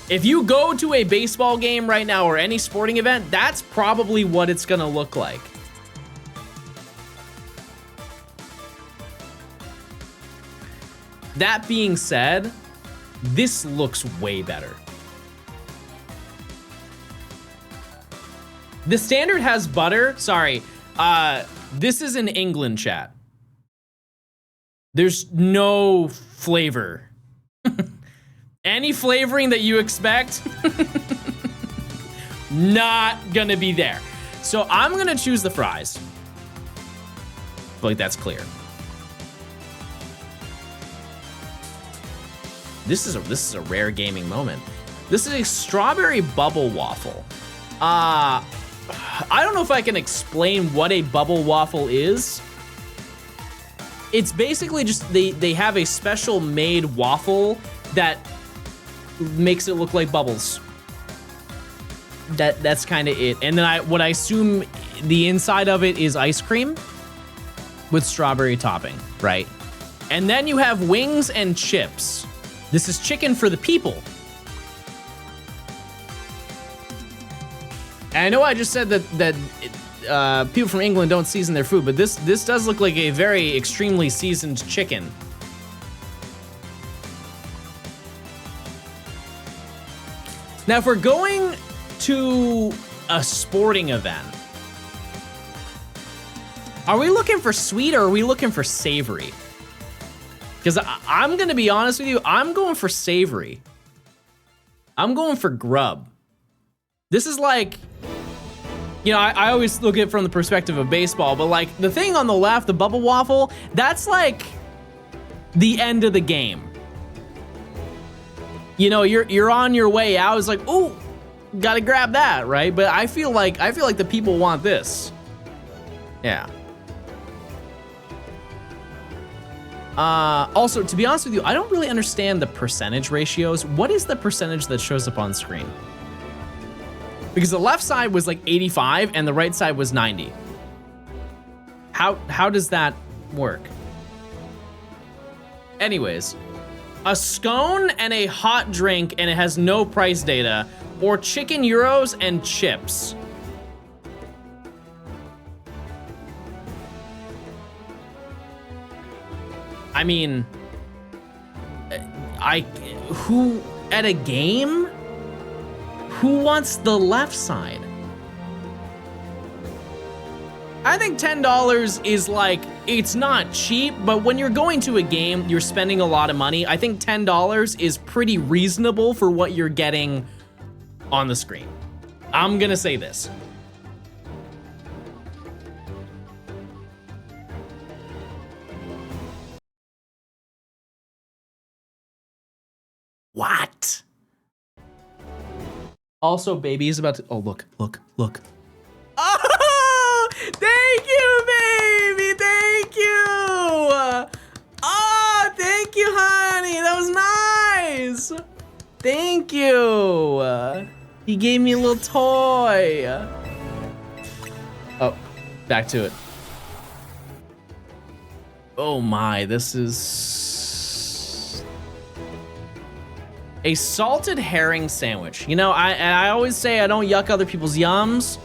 If you go to a baseball game right now or any sporting event, that's probably what it's gonna look like. That being said, this looks way better. The standard has butter. Sorry, this is in England, chat. There's no flavor. Any flavoring that you expect, not gonna be there. So I'm gonna choose the fries. Like, that's clear. This is a rare gaming moment. This is a strawberry bubble waffle. I don't know if I can explain what a bubble waffle is. It's basically just they have a special made waffle that makes it look like bubbles. That's kind of it. And then what I assume the inside of it is ice cream with strawberry topping, right? And then you have wings and chips. This is chicken for the people. And I know I just said that people from England don't season their food, but this does look like a very extremely seasoned chicken. Now, if we're going to a sporting event, are we looking for sweet or are we looking for savory? Because I'm going to be honest with you, I'm going for savory. I'm going for grub. This is like, you know, I always look at it from the perspective of baseball, but like the thing on the left, the bubble waffle, that's like the end of the game. You know, you're on your way out. It's like, ooh, gotta grab that, right? But I feel like the people want this. Yeah. Also, to be honest with you, I don't really understand the percentage ratios. What is the percentage that shows up on screen? Because the left side was like 85 and the right side was 90. How does that work? Anyways, a scone and a hot drink and it has no price data, or chicken euros and chips. I mean, who at a game? Who wants the left side? I think $10 is like, it's not cheap, but when you're going to a game, you're spending a lot of money. I think $10 is pretty reasonable for what you're getting on the screen. I'm gonna say this. What? Also, baby is about to, oh, look. Oh, thank you, baby, thank you. Oh, thank you, honey, that was nice. Thank you. He gave me a little toy. Oh, back to it. Oh my, this is a salted herring sandwich. You know, I always say I don't yuck other people's yums.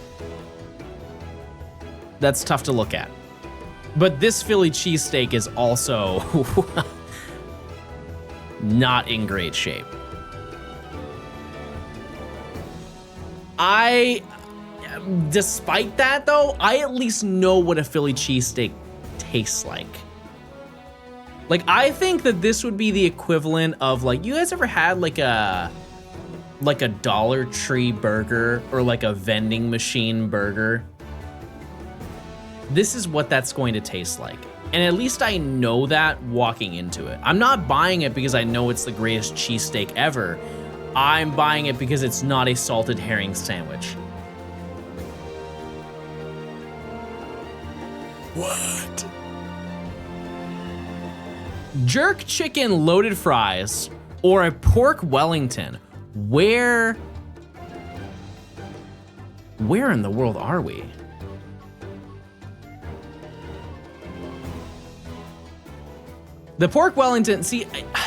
That's tough to look at. But this Philly cheesesteak is also not in great shape. Despite that though, I at least know what a Philly cheesesteak tastes like. Like, I think that this would be the equivalent of, like, you guys ever had like a Dollar Tree burger or like a vending machine burger? This is what that's going to taste like. And at least I know that walking into it. I'm not buying it because I know it's the greatest cheesesteak ever. I'm buying it because it's not a salted herring sandwich. What? Jerk chicken loaded fries or a pork Wellington. Where in the world are we? The pork Wellington, see,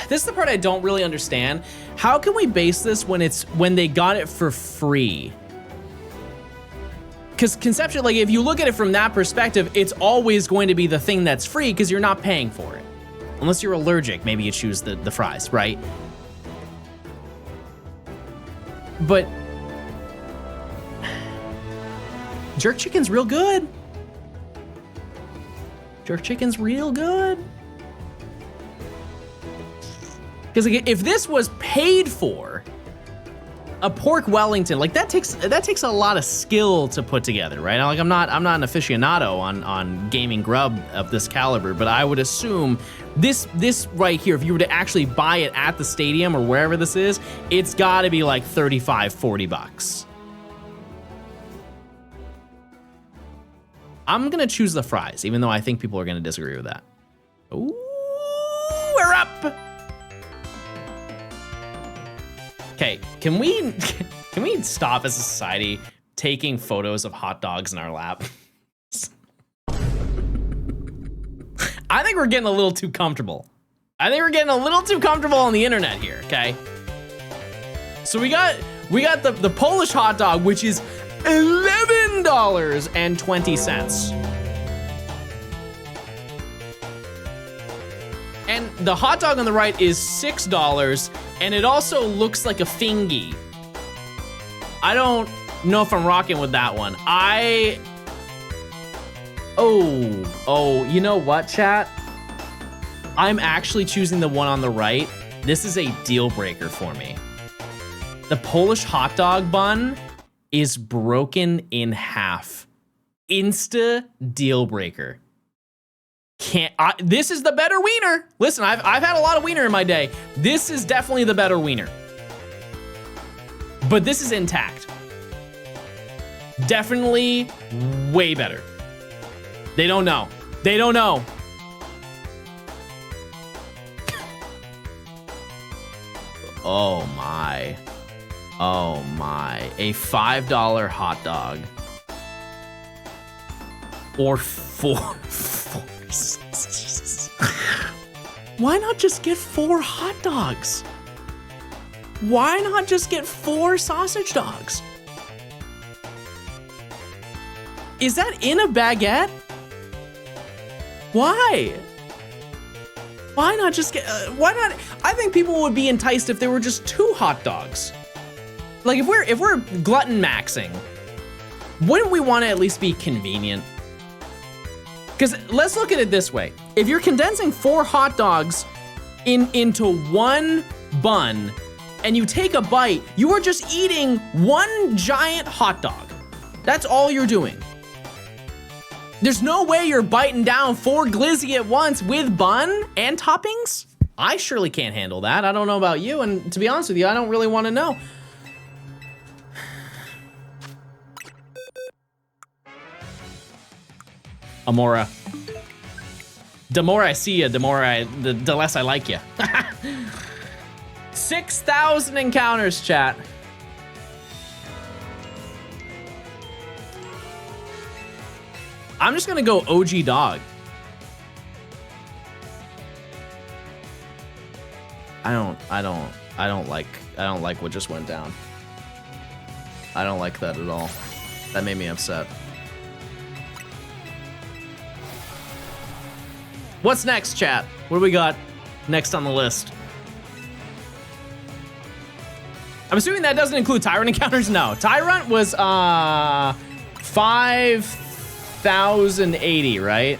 this is the part I don't really understand. How can we base this when they got it for free? Because conceptually, like, if you look at it from that perspective, it's always going to be the thing that's free because you're not paying for it. Unless you're allergic, maybe you choose the fries, right? But jerk chicken's real good. Jerk chicken's real good. Because if this was paid for, a pork Wellington, like that takes a lot of skill to put together, right? Like I'm not an aficionado on gaming grub of this caliber, but I would assume this right here, if you were to actually buy it at the stadium or wherever this is, it's got to be like 35, 40 bucks. I'm gonna choose the fries, even though I think people are gonna disagree with that. Ooh, we're up. Okay, can we stop as a society taking photos of hot dogs in our lap? I think we're getting a little too comfortable. I think we're getting a little too comfortable on the internet here, okay? So we got the Polish hot dog, which is $11.20. And the hot dog on the right is $6, and it also looks like a fingy. I don't know if I'm rocking with that one. Oh, you know what, chat? I'm actually choosing the one on the right. This is a deal breaker for me. The Polish hot dog bun is broken in half. Insta deal breaker. This is the better wiener. Listen, I've had a lot of wiener in my day. This is definitely the better wiener. But this is intact. Definitely way better. They don't know. They don't know. Oh my. Oh my. A $5 hot dog. Or four. Why not just get 4 hot dogs? Why not just get 4 sausage dogs? Is that in a baguette? Why? Why not just get, why not? I think people would be enticed if there were just 2 hot dogs. Like if we're glutton maxing, wouldn't we want to at least be convenient? Because let's look at it this way. If you're condensing 4 hot dogs into 1 bun and you take a bite, you are just eating 1 giant hot dog. That's all you're doing. There's no way you're biting down 4 glizzy at once with bun and toppings. I surely can't handle that. I don't know about you, and to be honest with you, I don't really want to know. AMAURA. The more I see you, the less I like you. 6,000 encounters, chat. I'm just gonna go OG dog. I don't like what just went down. I don't like that at all. That made me upset. What's next, chat? What do we got next on the list? I'm assuming that doesn't include Tyrant encounters? No. Tyrant was 5,080, right?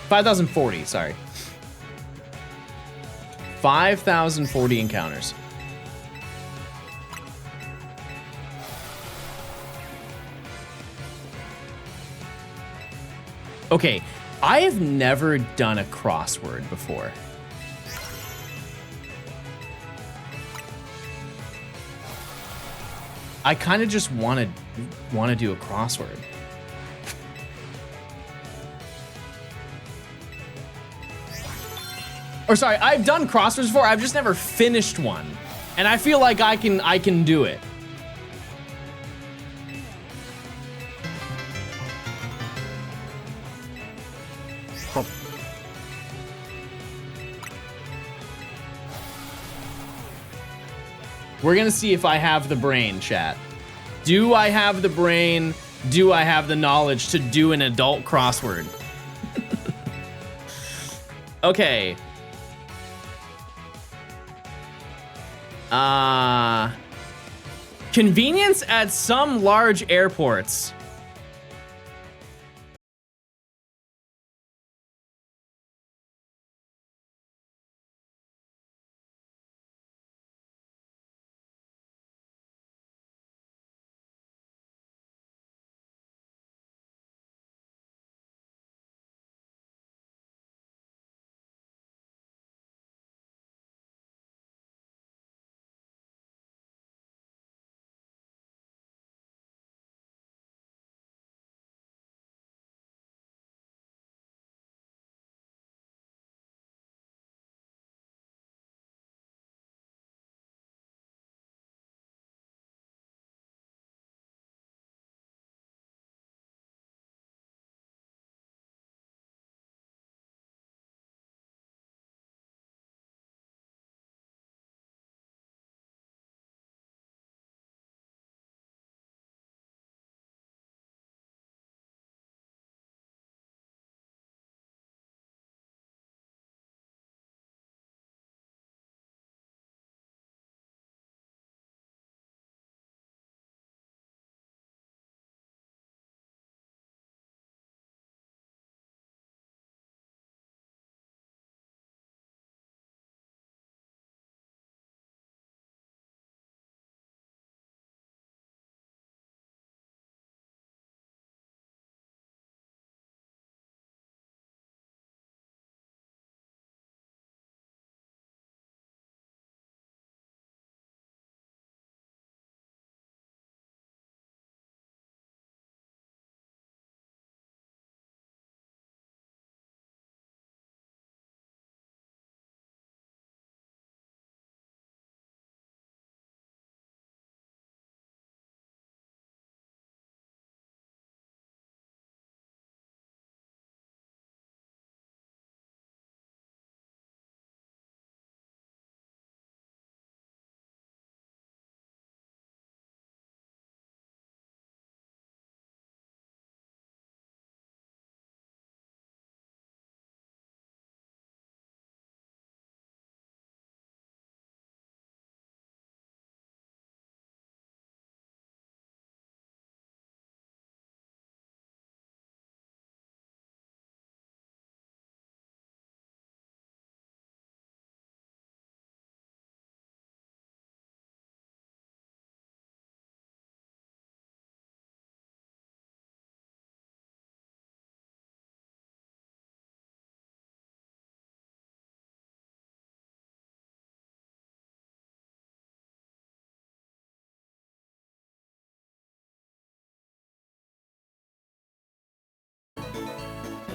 5,040, sorry. 5,040 encounters. Okay, I have never done a crossword before. I kind of just want to do a crossword. Or sorry, I've done crosswords before. I've just never finished one, and I feel like I can do it. We're gonna see if I have the brain, chat. Do I have the brain? Do I have the knowledge to do an adult crossword? Okay. Convenience at some large airports.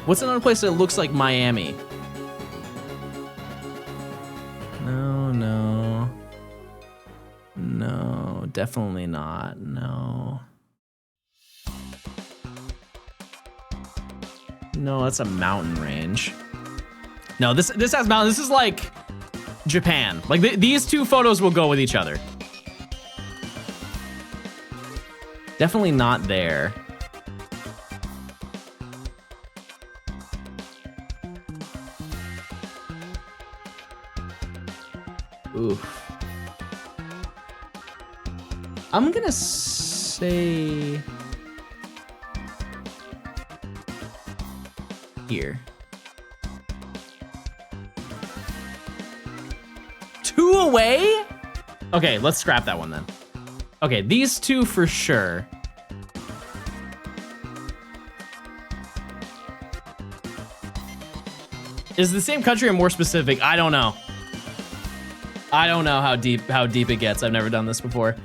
What's another place that looks like Miami? No, no. No, definitely not. No. No, that's a mountain range. No, this has mountain. This is like Japan. Like these two photos will go with each other. Definitely not there. Oof. I'm gonna say here. 2 away? Okay, let's scrap that one then. Okay, these two for sure. Is it the same country or more specific? I don't know. I don't know how deep it gets. I've never done this before.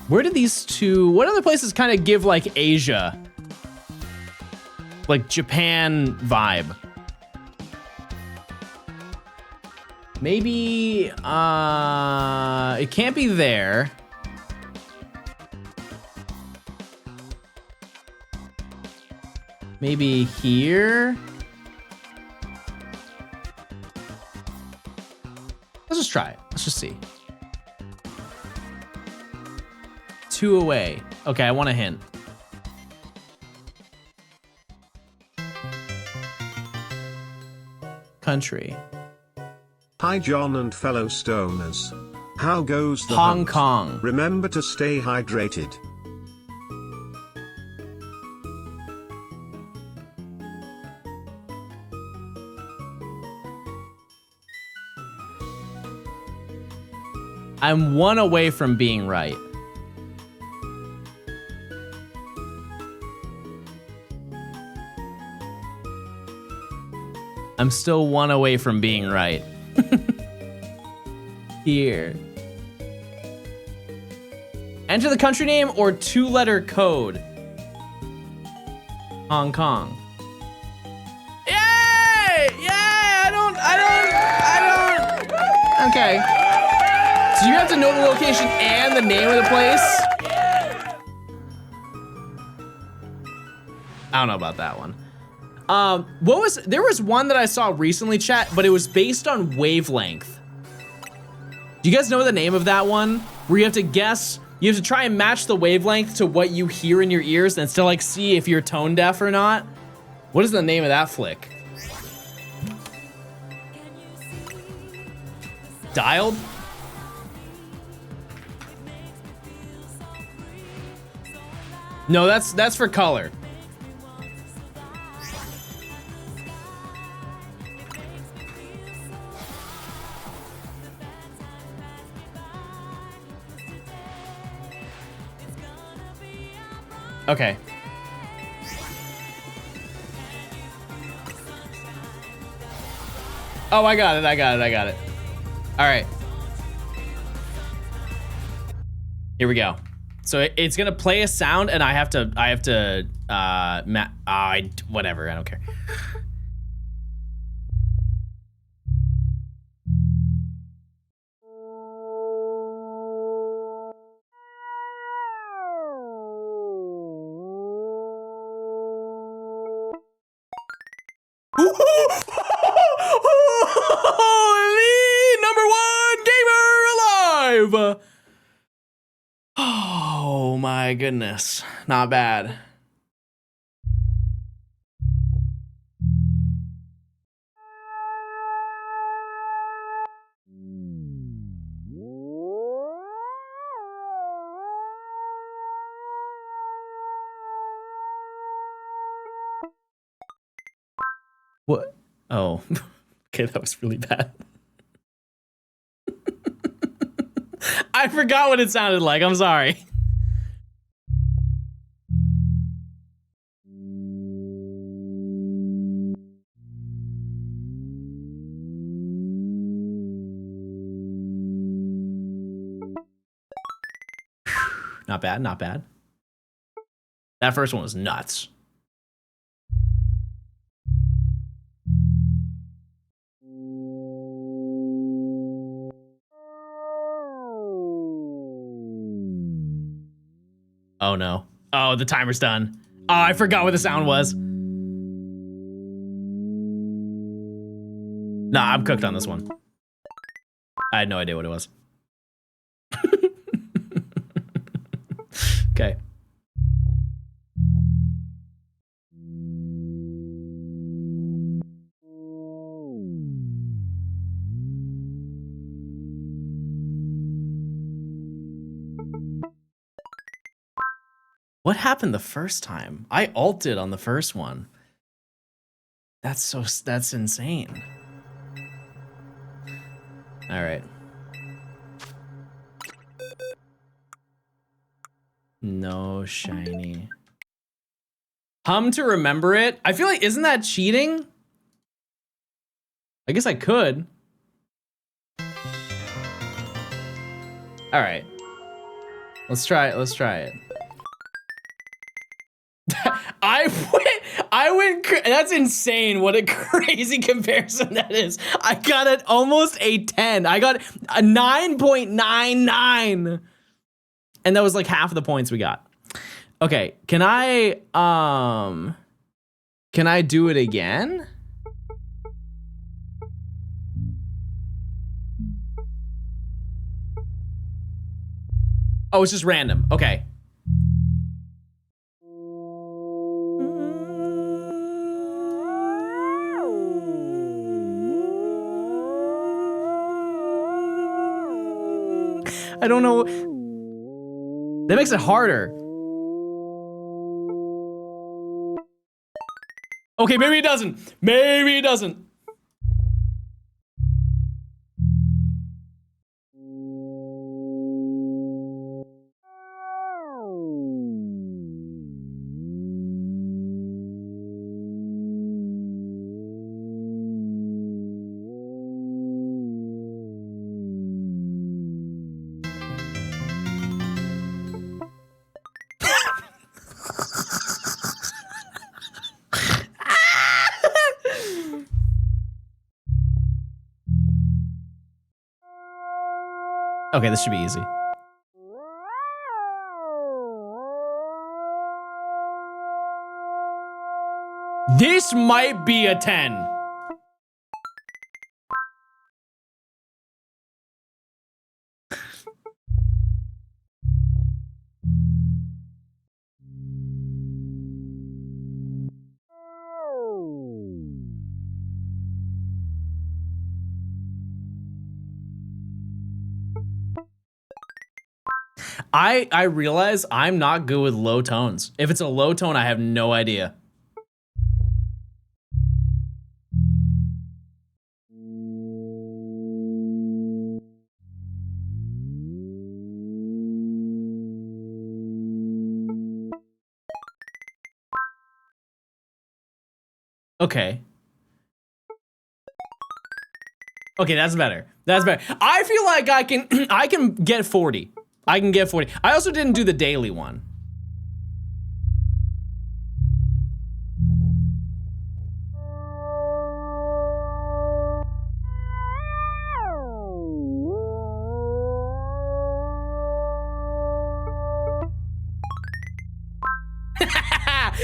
Where did these two, what other places kind of give like Asia? Like Japan vibe? Maybe, it can't be there. Maybe here? Let's just try it. Let's just see. 2 away. Okay, I want a hint. Country. Hi John and fellow stoners. How goes the Hong hunt? Kong. Remember to stay hydrated. I'm 1 away from being right. I'm still 1 away from being right. Here. Enter the country name or 2-letter code. Hong Kong. Yay! Yay! I don't. Okay. So you have to know the location and the name of the place? I don't know about that one. There was one that I saw recently, chat, but it was based on wavelength. Do you guys know the name of that one? Where you have to guess, you have to try and match the wavelength to what you hear in your ears and still like see if you're tone deaf or not. What is the name of that flick? Dialed? No, that's for color. Okay. Oh, I got it. All right. Here we go. So it's gonna play a sound, and I have to, whatever, I don't care. Holy #1 gamer alive! Oh my goodness, not bad. What? Oh, okay, that was really bad. I forgot what it sounded like. I'm sorry. Not bad, not bad. That first one was nuts. Oh no. Oh, the timer's done. Oh, I forgot what the sound was. Nah, I'm cooked on this one. I had no idea what it was. Okay. What happened the first time? I ulted on the first one. That's insane. All right. No shiny. Hum to remember it? I feel like, isn't that cheating? I guess I could. All right. Let's try it. I went, that's insane what a crazy comparison that is. I got it almost a 10. I got a 9.99. And that was like half of the points we got. Okay, can I do it again? Oh, it's just random. Okay. I don't know. That makes it harder. Okay, maybe it doesn't. Maybe it doesn't. Okay, this should be easy. This might be a 10. I realize I'm not good with low tones. If it's a low tone, I have no idea. Okay. Okay, that's better. That's better. I feel like I can get 40. I can get 40. I also didn't do the daily one.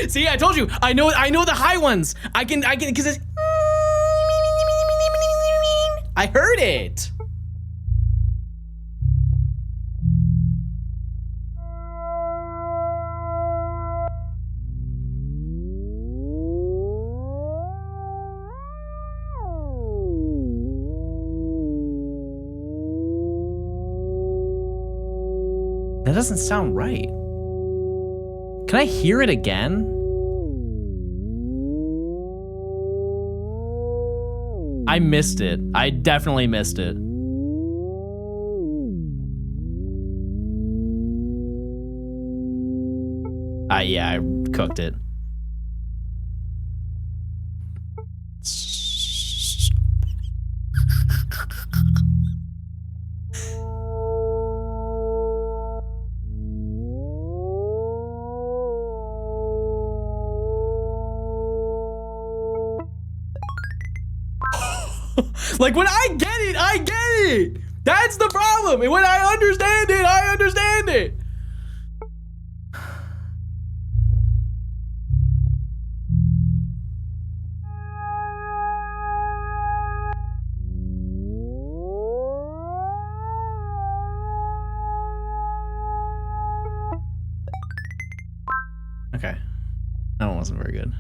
See, I told you. I know the high ones. I can because it's I heard it. That doesn't sound right. Can I hear it again? I missed it. I definitely missed it. Yeah, I cooked it. Like, when I get it, I get it. That's the problem. And when I understand it, I understand it. Okay. That one wasn't very good.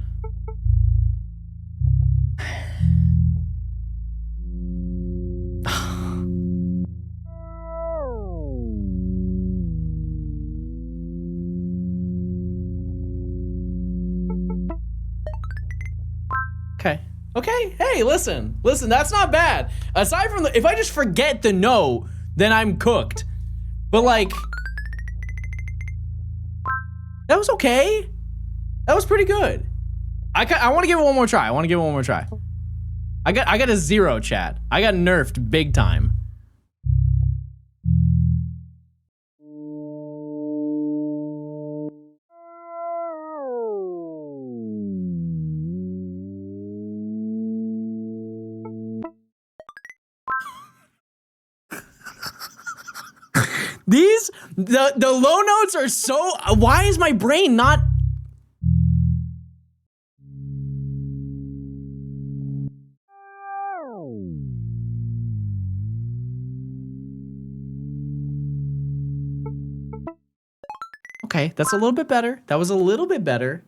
Okay. Okay. Hey, listen. Listen, that's not bad. Aside from if I just forget the note, then I'm cooked. But like, that was okay. That was pretty good. I want to give it one more try. I got a 0, chat. I got nerfed big time. The low notes are so, why is my brain not? Okay, that's a little bit better. That was a little bit better.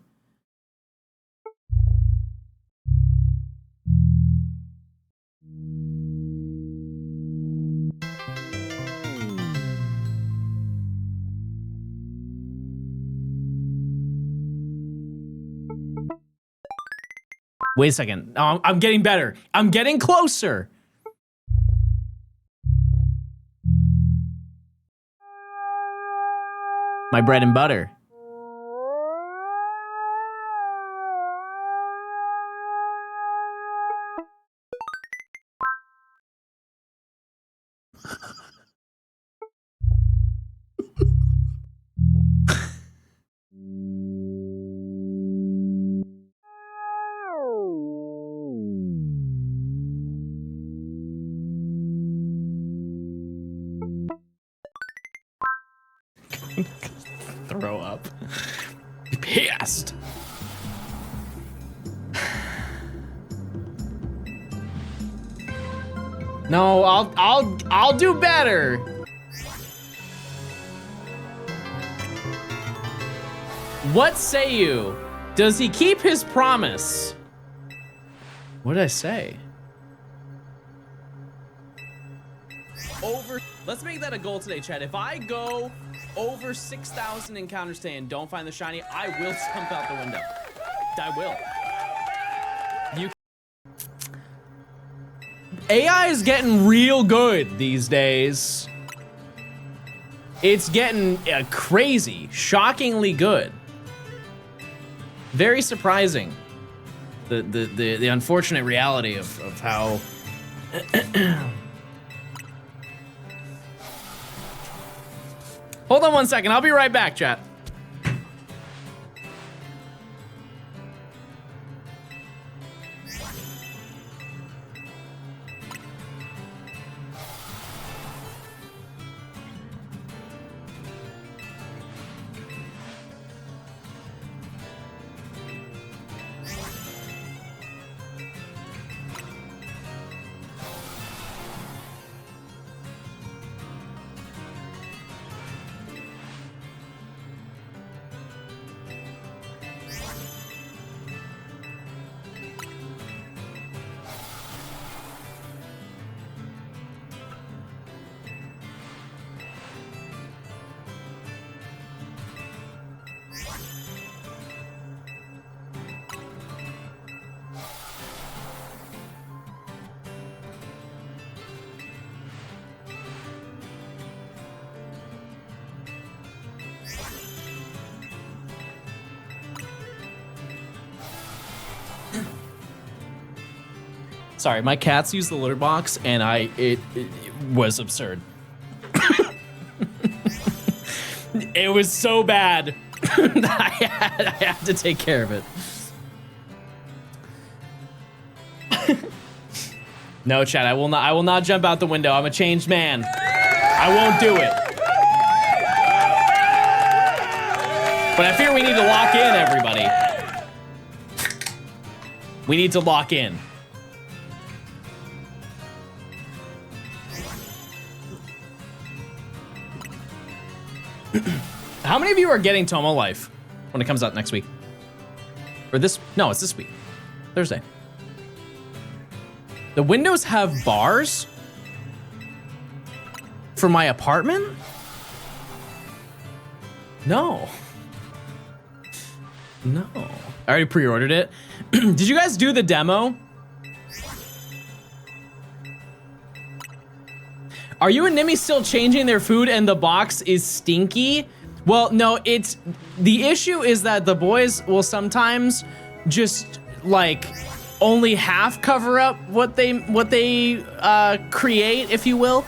Wait a second. I'm getting better. I'm getting closer. My bread and butter. Throw up. Be pissed. No, I'll do better. What say you? Does he keep his promise? What did I say? Let's make that a goal today, chat. If I go over 6,000 encounters today and don't find the shiny, I will jump out the window. I will. AI is getting real good these days. It's getting crazy, shockingly good. Very surprising. The unfortunate reality of how Hold on one second. I'll be right back, chat. Sorry, my cats use the litter box, and it was absurd. It was so bad that I had to take care of it. No, chat, I will not jump out the window. I'm a changed man. I won't do it. But I fear we need to lock in, everybody. We need to lock in. How many of you are getting Tomo Life? when it comes out next week. Or this, no, it's this week. Thursday. The windows have bars? For my apartment? No. No. I already pre-ordered it. Did you guys do the demo? Are you and Nimmy still changing their food and the box is stinky? Well, no, it's, the issue is that the boys will sometimes just like only half cover up what they create, if you will.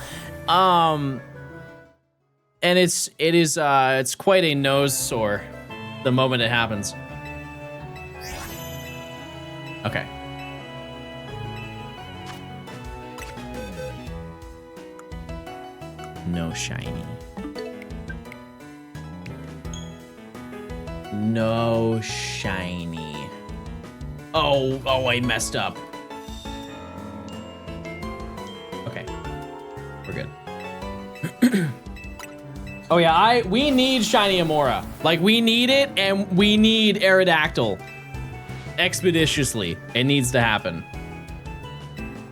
And it's quite a nose sore the moment it happens. Okay. No shiny. No shiny. Oh, I messed up. Okay. We're good. Oh yeah, we need shiny AMAURA. Like, we need it, and we need Aerodactyl. Expeditiously. It needs to happen.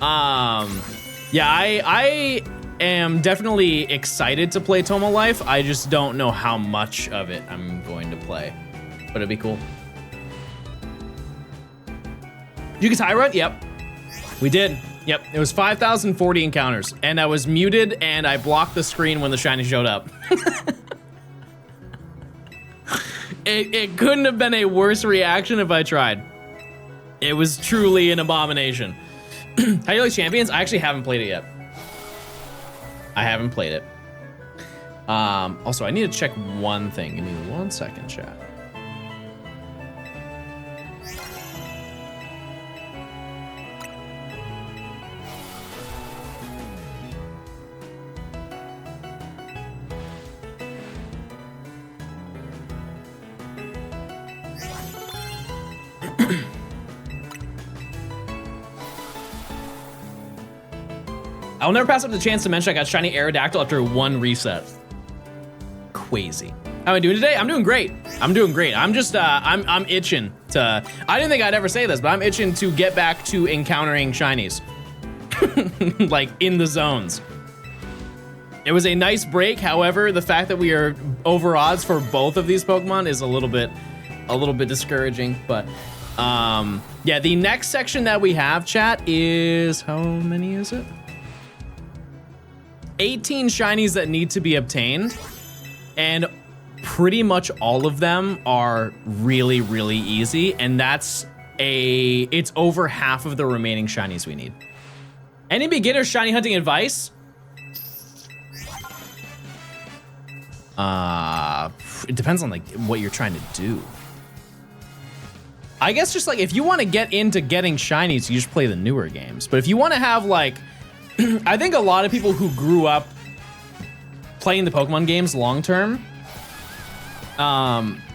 Yeah, I am definitely excited to play Toma Life. I just don't know how much of it I'm going to play. But it'd be cool. You get Tyrant? Yep. We did. Yep. It was 5,040 encounters. And I was muted and I blocked the screen when the shiny showed up. It couldn't have been a worse reaction if I tried. It was truly an abomination. How do you like Champions? I actually haven't played it yet. I haven't played it. Also, I need to check one thing. Give me 1 second, chat. I'll never pass up the chance to mention I got shiny Aerodactyl after 1 reset. Crazy. How am I doing today? I'm doing great. I'm doing great. I'm just, I'm itching to, I didn't think I'd ever say this, but I'm itching to get back to encountering shinies. Like, in the zones. It was a nice break. However, the fact that we are over odds for both of these Pokemon is a little bit discouraging, but, yeah, the next section that we have, chat, is, how many is it? 18 shinies that need to be obtained, and pretty much all of them are really, really easy, and it's over half of the remaining shinies we need. Any beginner shiny hunting advice? It depends on like what you're trying to do. I guess just like if you want to get into getting shinies, you just play the newer games. But if you want to have like, I think a lot of people who grew up playing the Pokemon games long term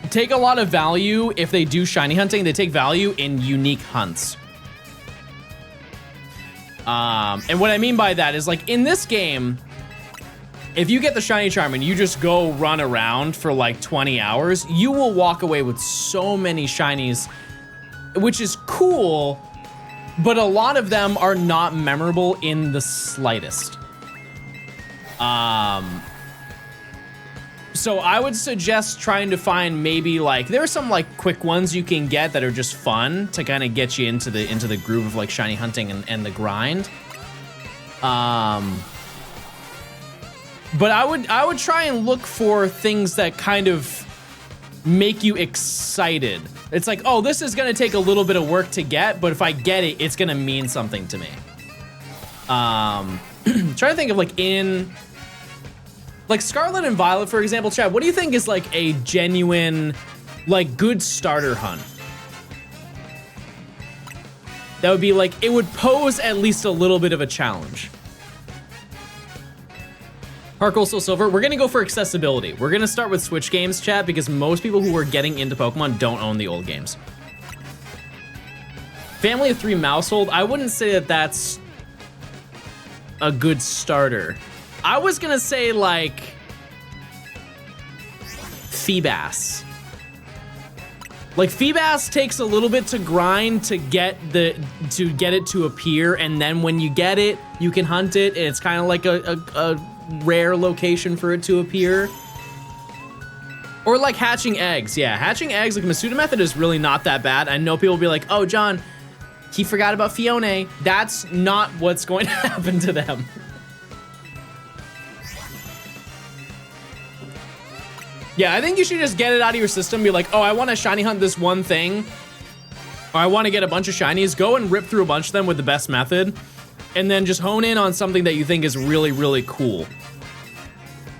take a lot of value if they do shiny hunting. They take value in unique hunts. And what I mean by that is like in this game, if you get the shiny charm and you just go run around for like 20 hours, you will walk away with so many shinies, which is cool. But a lot of them are not memorable in the slightest. So I would suggest trying to find maybe like, there are some like quick ones you can get that are just fun to kind of get you into the groove of like shiny hunting and the grind. But I would try and look for things that kind of make you excited. It's like, oh, this is gonna take a little bit of work to get, but if I get it, it's gonna mean something to me. Trying to think of like like Scarlet and Violet, for example, Chad, what do you think is like a genuine, like good starter hunt? That would be like, it would pose at least a little bit of a challenge. Heart Gold, Soul Silver, we're gonna go for accessibility. We're gonna start with Switch games, chat, because most people who are getting into Pokemon don't own the old games. Family of 3 Mousehold, I wouldn't say that that's a good starter. I was gonna say like Feebas. Like Feebas takes a little bit to grind to get it to appear, and then when you get it, you can hunt it, and it's kind of like a rare location for it to appear. Or like hatching eggs. Yeah, hatching eggs, like Masuda method is really not that bad. I know people will be like, oh, John, he forgot about Fiona. That's not what's going to happen to them. Yeah, I think you should just get it out of your system. Be like, oh, I want to shiny hunt this one thing. Or I want to get a bunch of shinies. Go and rip through a bunch of them with the best method. And then just hone in on something that you think is really, really cool.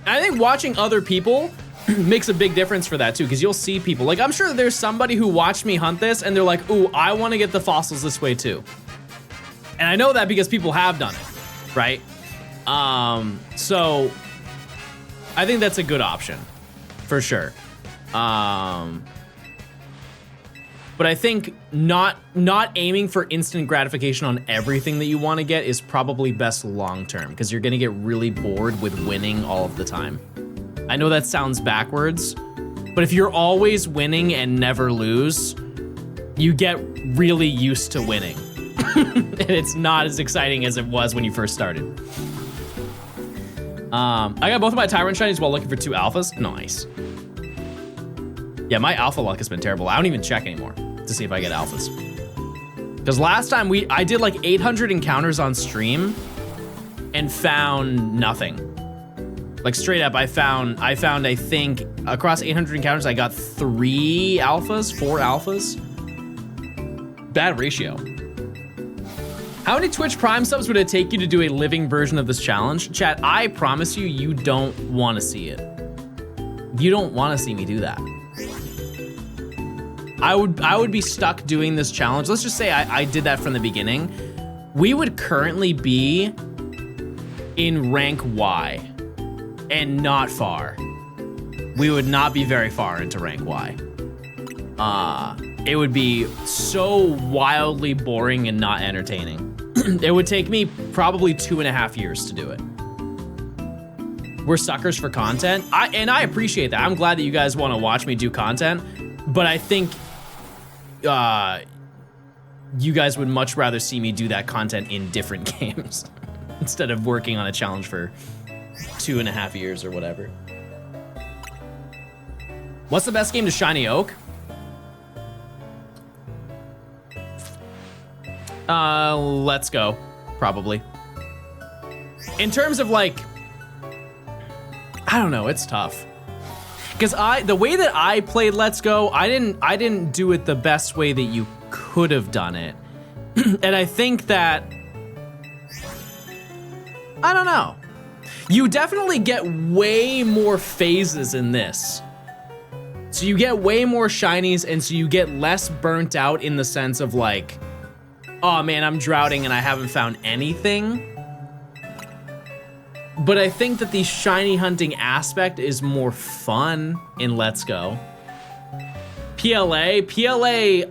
And I think watching other people makes a big difference for that too, because you'll see people. Like, I'm sure there's somebody who watched me hunt this and they're like, ooh, I want to get the fossils this way too. And I know that because people have done it, right? So I think that's a good option. For sure. But I think not aiming for instant gratification on everything that you want to get is probably best long term, because you're gonna get really bored with winning all of the time. I know that sounds backwards, but if you're always winning and never lose, you get really used to winning. And it's not as exciting as it was when you first started. I got both of my Tyrant shinies while looking for 2 alphas. Nice. Yeah, my alpha luck has been terrible. I don't even check anymore to see if I get alphas. Because last time I did like 800 encounters on stream and found nothing. Like straight up, I found I think across 800 encounters I got 3 alphas, 4 alphas. Bad ratio. How many Twitch Prime subs would it take you to do a living version of this challenge? Chat, I promise you, you don't want to see it. You don't want to see me do that. I would be stuck doing this challenge. Let's just say I did that from the beginning. We would currently be in rank Y and not far. We would not be very far into rank Y. It would be so wildly boring and not entertaining. It would take me probably 2.5 years to do it. We're suckers for content. I appreciate that. I'm glad that you guys want to watch me do content, but I think you guys would much rather see me do that content in different games instead of working on a challenge for 2.5 years or whatever. What's the best game to shiny oak? Let's go, probably. In terms of like, I don't know, it's tough. Because the way that I played Let's Go, I didn't do it the best way that you could have done it. And I think that, I don't know. You definitely get way more phases in this. So you get way more shinies, and so you get less burnt out in the sense of like, oh man, I'm droughting and I haven't found anything. But I think that the shiny hunting aspect is more fun in Let's Go. PLA,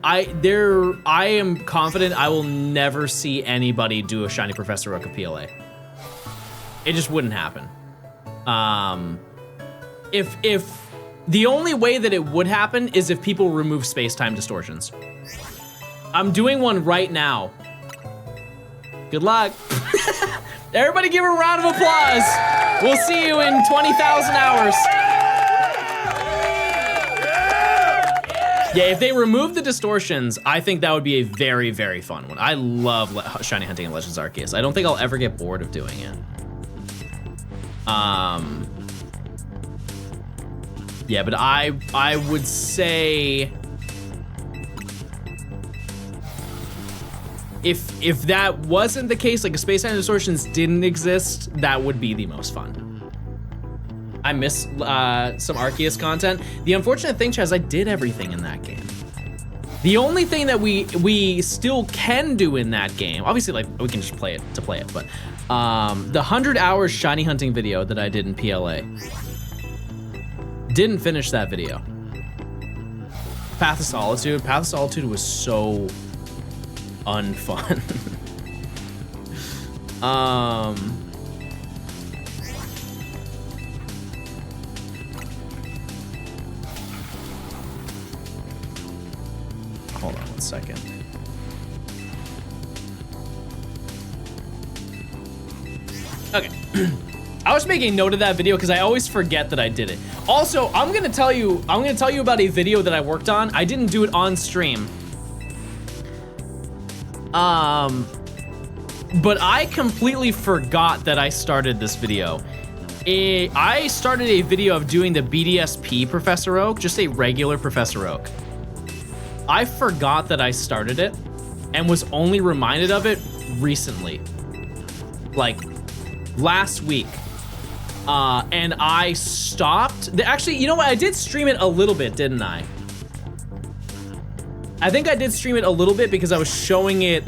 I am confident I will never see anybody do a shiny Professor Oak of PLA. It just wouldn't happen. If the only way that it would happen is if people remove space-time distortions. I'm doing one right now. Good luck. Everybody give her a round of applause. We'll see you in 20,000 hours. Yeah, if they remove the distortions, I think that would be a very, very fun one. I love shiny hunting in Legends Arceus. I don't think I'll ever get bored of doing it. Yeah, but I would say if that wasn't the case, like if space-time distortions didn't exist, that would be the most fun. I miss some Arceus content. The unfortunate thing, Chaz, I did everything in that game. The only thing that we still can do in that game, obviously, like we can just play it to play it, but the 100 hours shiny hunting video that I did in PLA, didn't finish that video. Path of Solitude was so unfun. Hold on 1 second. Okay. I was making note of that video because I always forget that I did it. Also, I'm gonna tell you about a video that I worked on. I didn't do it on stream. But I completely forgot that I started this video. I started a video of doing the BDSP Professor Oak, just a regular Professor Oak. I forgot that I started it and was only reminded of it recently. Like last week. And I stopped. Actually, you know what? I did stream it a little bit, didn't I? I think I did stream it a little bit because I was showing it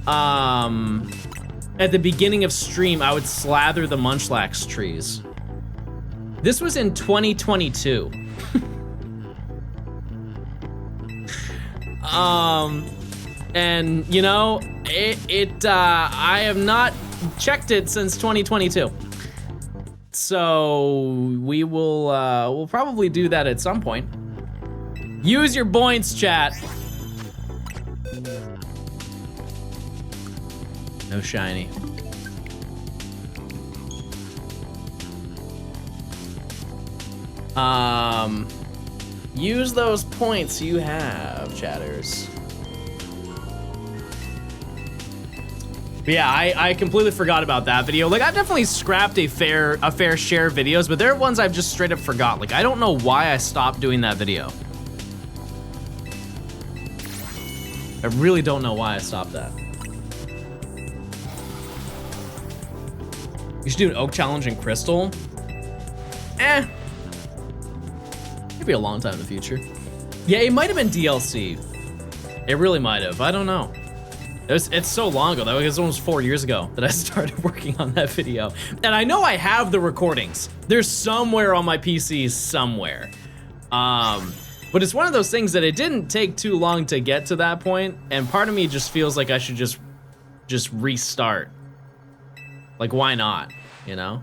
at the beginning of stream. I would slather the Munchlax trees. This was in 2022. And you know, I have not checked it since 2022. So we will we'll probably do that at some point. Use your points, chat. No shiny. Use those points you have, chatters. But yeah, I completely forgot about that video. Like, I've definitely scrapped a fair share of videos, but there are ones I've just straight up forgot. Like, I don't know why I stopped doing that video. I really don't know why I stopped that. You should do an Oak Challenge in Crystal. Maybe a long time in the future. Yeah, it might have been DLC. It really might have. I don't know. It's so long ago, though. It was almost 4 years ago that I started working on that video. And I know I have the recordings. They're somewhere on my PC somewhere. But it's one of those things that it didn't take too long to get to that point, and part of me just feels like I should just restart. Like, why not, you know?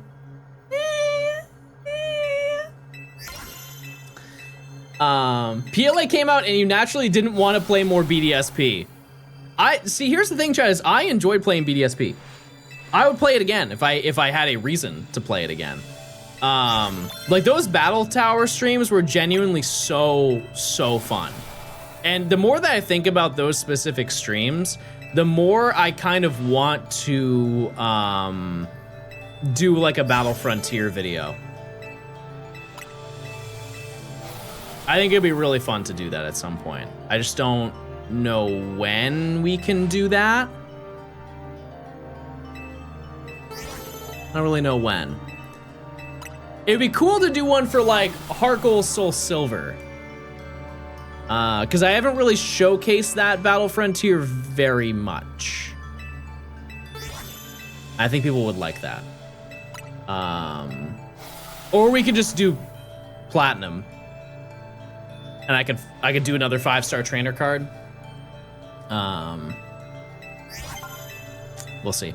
PLA came out and you naturally didn't want to play more BDSP. See, here's the thing, chat, is I enjoyed playing BDSP. I would play it again if I had a reason to play it again. Like, those Battle Tower streams were genuinely so fun. And the more that I think about those specific streams, the more I kind of want to do like a Battle Frontier video. I think it'd be really fun to do that at some point. I just don't know when we can do that. I don't really know when. It'd be cool to do one for like Harkle Soul Silver. Because I haven't really showcased that Battle Frontier very much. I think people would like that. Or we could just do Platinum. And I could do another 5-star trainer card. We'll see.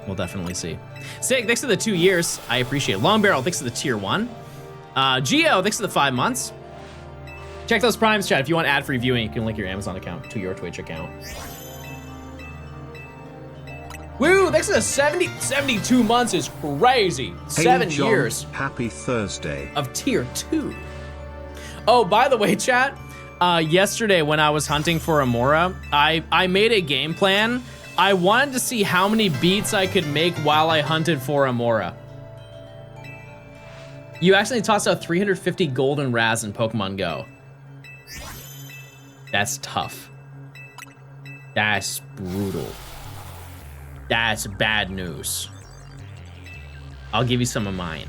We'll definitely see. Sig, thanks for the 2 years. I appreciate it. Long Barrel, thanks for the tier 1. Geo, thanks for the 5 months. Check those primes, chat. If you want ad-free viewing, you can link your Amazon account to your Twitch account. Woo, thanks for the 72 months is crazy. Hey, 7 John, years. Happy Thursday. Of tier 2. Oh, by the way, chat, yesterday when I was hunting for AMAURA, I made a game plan. I wanted to see how many beats I could make while I hunted for AMAURA. You accidentally tossed out 350 golden Raz in Pokemon Go. That's tough. That's brutal. That's bad news. I'll give you some of mine.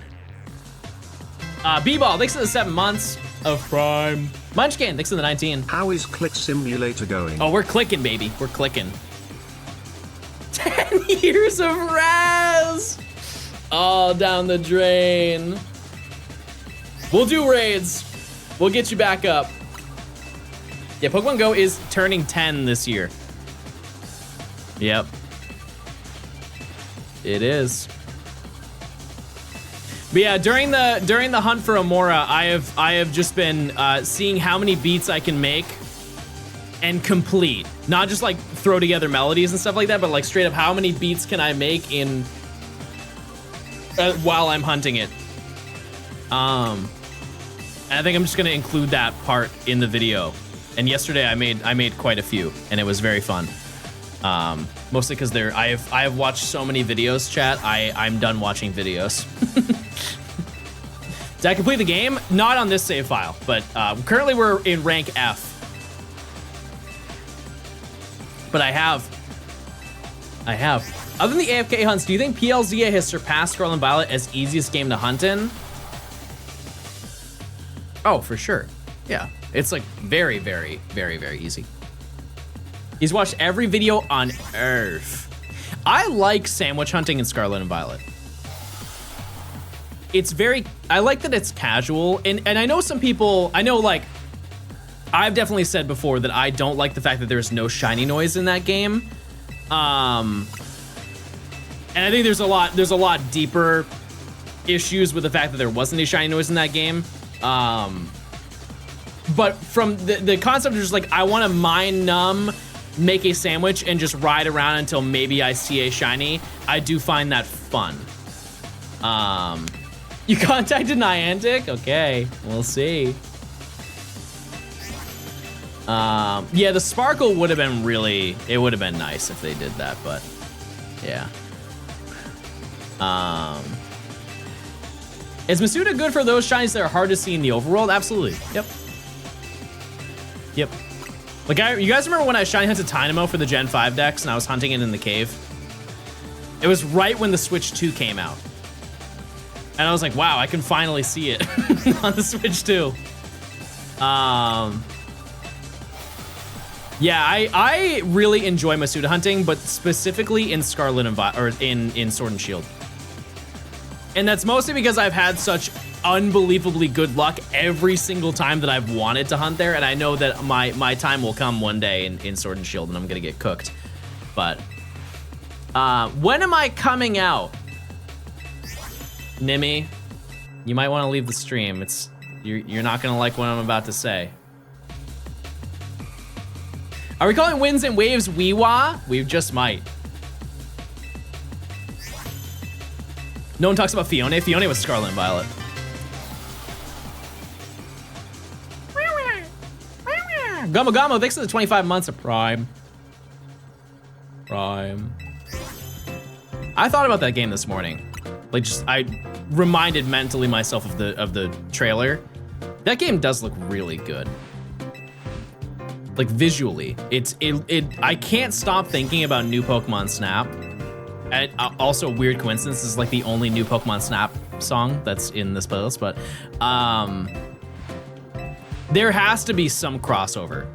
B-Ball, thanks for the 7 months of Prime. Munchkin, thanks for the 19. How is Click Simulator going? Oh, we're clicking, baby. We're clicking. 10 years of Raz! All down the drain. We'll do raids. We'll get you back up. Yeah, Pokemon Go is turning 10 this year. Yep. It is. But yeah, during the hunt for AMAURA, I have just been seeing how many beats I can make and complete. Not just like throw together melodies and stuff like that, but like straight up, how many beats can I make in while I'm hunting it? And I think I'm just gonna include that part in the video. And yesterday I made quite a few, and it was very fun. Mostly because I have watched so many videos, chat. I'm done watching videos. Did I complete the game? Not on this save file, but currently we're in rank F. But I have. Other than the AFK hunts, do you think PLZA has surpassed Scarlet and Violet as easiest game to hunt in? Oh, for sure. Yeah, it's like very, very, very, very easy. He's watched every video on Earth. I like sandwich hunting in Scarlet and Violet. It's very, I like that it's casual, and I know some people, I know like, I've definitely said before that I don't like the fact that there's no shiny noise in that game. And I think there's a lot deeper issues with the fact that there wasn't any shiny noise in that game. But from the concept of just like, I want to mind numb, make a sandwich, and just ride around until maybe I see a shiny, I do find that fun. You contacted Niantic? Okay, we'll see. Yeah, the sparkle would have been really, it would have been nice if they did that, but yeah. Is Masuda good for those shinies that are hard to see in the overworld? Absolutely, yep. Yep. Like, you guys remember when I shiny hunted Tynamo for the Gen 5 decks and I was hunting it in the cave? It was right when the Switch 2 came out. And I was like, wow, I can finally see it on the Switch 2. Yeah, I really enjoy Masuda hunting, but specifically in Scarlet and Violet, or in Sword and Shield. And that's mostly because I've had such unbelievably good luck every single time that I've wanted to hunt there, and I know that my time will come one day in Sword and Shield, and I'm gonna get cooked. But when am I coming out? Nimmy, you might want to leave the stream. You're not gonna like what I'm about to say. Are we calling winds and waves Weewa? We just might. No one talks about Fiona. Fiona was Scarlet and Violet. Gummo Gummo, thanks for the 25 months of Prime. Prime. I thought about that game this morning. Like, just I reminded mentally myself of the trailer. That game does look really good. Like visually, I can't stop thinking about new Pokemon Snap. And also, weird coincidence, this is like the only new Pokemon Snap song that's in this playlist, but there has to be some crossover.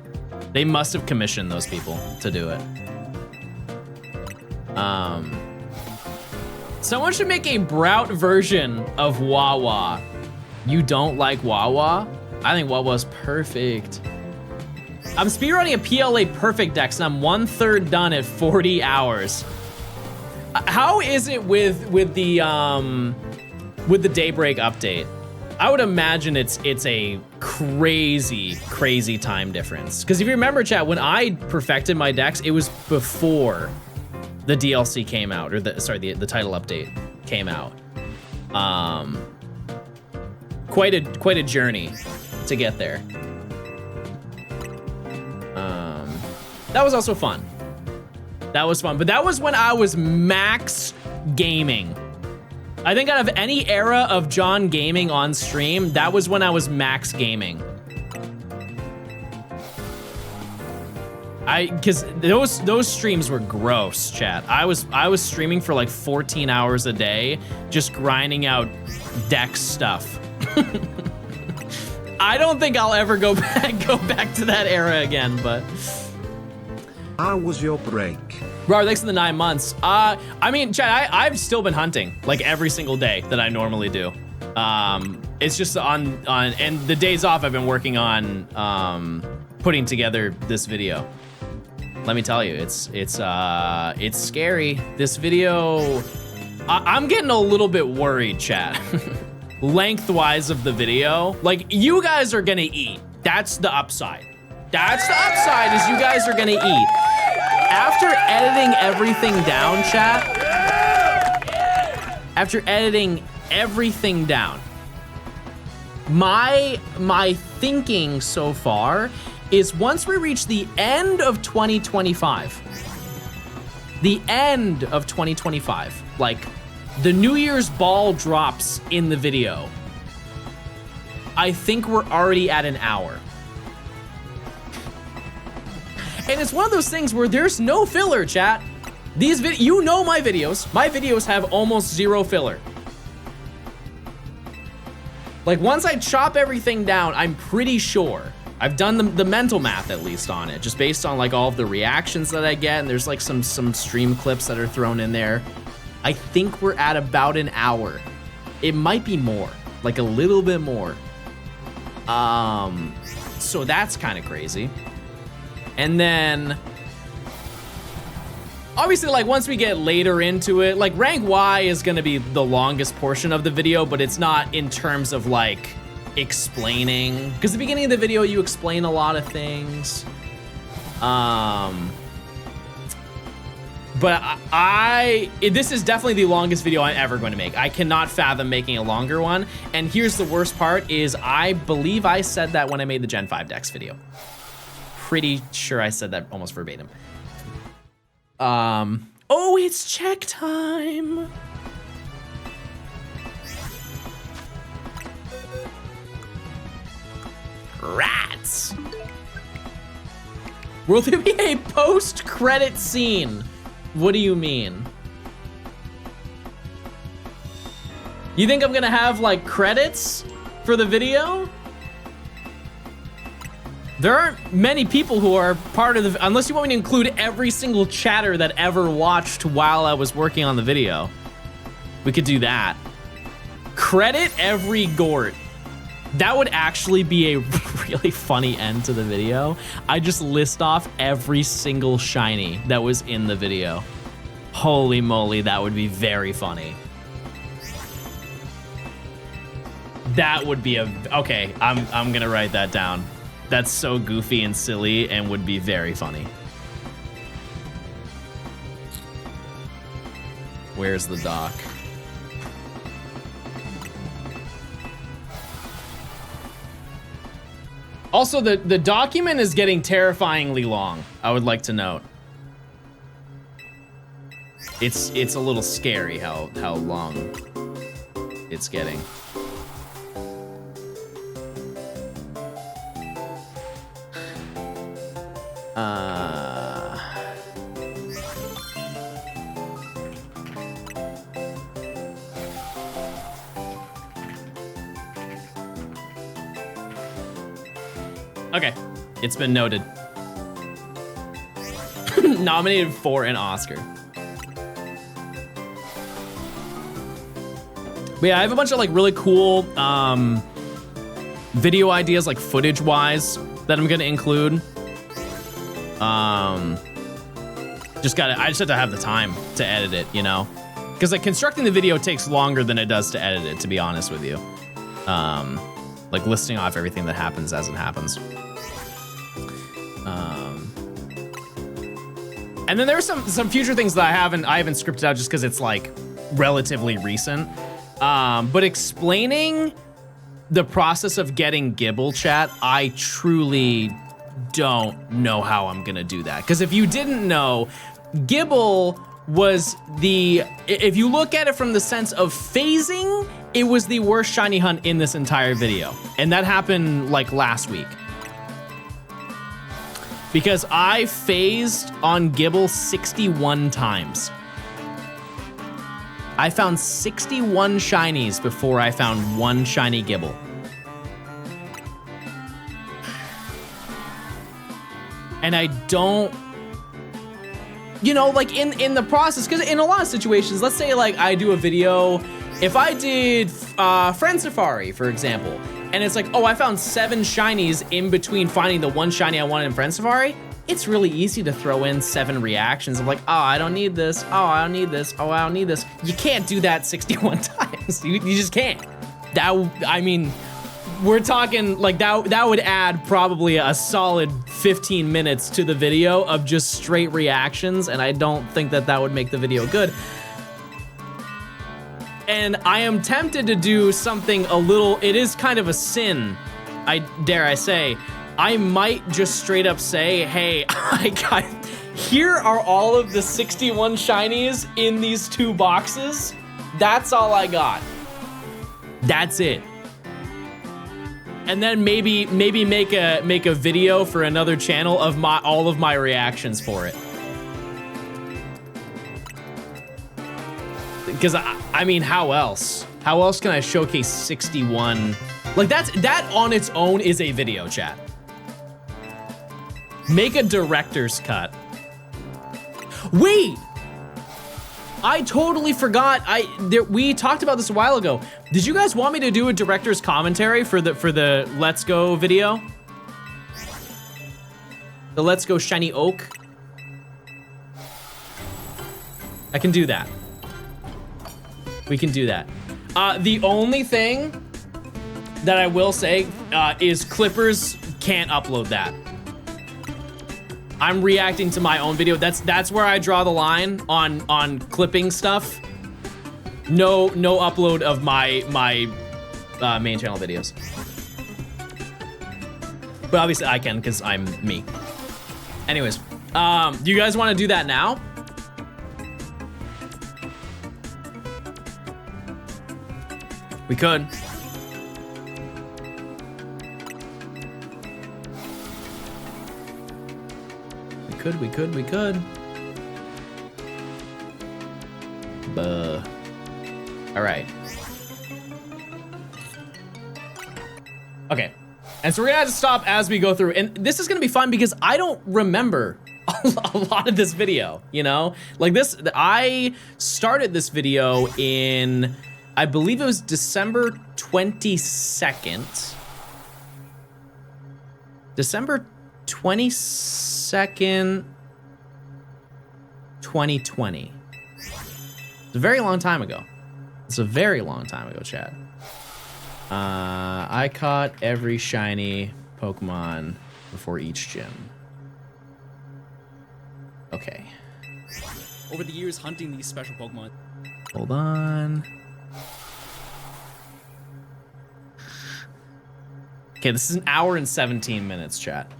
They must have commissioned those people to do it. Someone should make a Brout version of Wawa. You don't like Wawa? I think Wawa's perfect. I'm speedrunning a PLA Perfect Dex, and I'm 1/3 done at 40 hours. How is it with the Daybreak update? I would imagine it's a crazy time difference. Because if you remember, chat, when I perfected my decks, it was before the DLC came out, or the title update came out. Quite a journey to get there. That was also fun. That was fun, but that was when I was max gaming. I think out of any era of John gaming on stream, that was when I was max gaming. Because those streams were gross, chat. I was streaming for like 14 hours a day, just grinding out deck stuff. I don't think I'll ever go back to that era again, but. How was your break? Bro, thanks for the 9 months. I mean, chat, I've still been hunting like every single day that I normally do. It's just on and the days off I've been working on putting together this video. Let me tell you, it's scary. This video, I'm getting a little bit worried, chat. Lengthwise of the video, like you guys are gonna eat. That's the upside. That's the upside, is you guys are gonna eat. After editing everything down, chat, after editing everything down, my thinking so far is once we reach the end of 2025, like the New Year's ball drops in the video, I think we're already at an hour. And it's one of those things where there's no filler, chat. These you know my videos have almost zero filler. Like once I chop everything down, I'm pretty sure I've done the mental math at least on it, just based on like all of the reactions that I get, and there's like some stream clips that are thrown in there. I think we're at about an hour. It might be more, like a little bit more. So that's kind of crazy. And then obviously, like once we get later into it, like rank Y is gonna be the longest portion of the video, but it's not in terms of like explaining, because the beginning of the video you explain a lot of things. But this is definitely the longest video I'm ever going to make. I cannot fathom making a longer one. And here's the worst part is I believe I said that when I made the Gen 5 Dex video. Pretty sure I said that almost verbatim. Oh, it's check time. Rats. Will there be a post-credit scene? What do you mean? You think I'm gonna have like credits for the video? There aren't many people who are part of the, unless you want me to include every single chatter that ever watched while I was working on the video. We could do that. Credit every Gort. That would actually be a really funny end to the video. I just list off every single shiny that was in the video. Holy moly, that would be very funny. That would be okay, I'm gonna write that down. That's so goofy and silly and would be very funny. Where's the doc? Also, the document is getting terrifyingly long, I would like to note. It's a little scary how long it's getting. Okay, it's been noted. Nominated for an Oscar. But yeah, I have a bunch of like really cool video ideas, like footage-wise, that I'm gonna include. I just have to have the time to edit it, you know? Because like constructing the video takes longer than it does to edit it, to be honest with you. Like listing off everything that happens as it happens. And then there's some future things that I haven't scripted out just because it's like relatively recent. But explaining the process of getting Gibble, chat, I truly don't know how I'm gonna do that. Because if you didn't know, Gibble was if you look at it from the sense of phasing, it was the worst shiny hunt in this entire video. And that happened like last week. Because I phased on Gibble 61 times. I found 61 shinies before I found one shiny Gibble. And I don't, you know, like in the process, because in a lot of situations, let's say like I do a video, if I did Friend Safari, for example, and it's like, oh, I found 7 shinies in between finding the one shiny I wanted in Friend Safari, it's really easy to throw in 7 reactions of like, oh, I don't need this, oh, I don't need this, oh, I don't need this. You can't do that 61 times. You just can't. I mean, we're talking like that would add probably a solid 15 minutes to the video of just straight reactions, and I don't think that would make the video good. And I am tempted to do something a little, it is kind of a sin, dare I say. I might just straight up say, hey, here are all of the 61 shinies in these 2 boxes. That's all I got. That's it. And then maybe make a video for another channel of all of my reactions for it. Because I mean, how else? How else can I showcase 61? Like that on its own is a video, chat. Make a director's cut. Wait! I totally forgot. We talked about this a while ago. Did you guys want me to do a director's commentary for the Let's Go video? The Let's Go Shiny Oak? I can do that. We can do that. The only thing that I will say is Clippers can't upload that. I'm reacting to my own video. That's where I draw the line on clipping stuff. No upload of my main channel videos. But obviously I can because I'm me. Anyways, do you guys want to do that now? We could. We could. Buh. All right. Okay. And so we're gonna have to stop as we go through. And this is gonna be fun because I don't remember a lot of this video, you know? Like this, I started this video in, I believe it was December 22nd. December 22nd, 2020. It's a very long time ago. It's a very long time ago, Chad. I caught every shiny Pokemon before each gym. Okay. Over the years, hunting these special Pokemon. Hold on. Okay, this is an hour and 17 minutes, chat.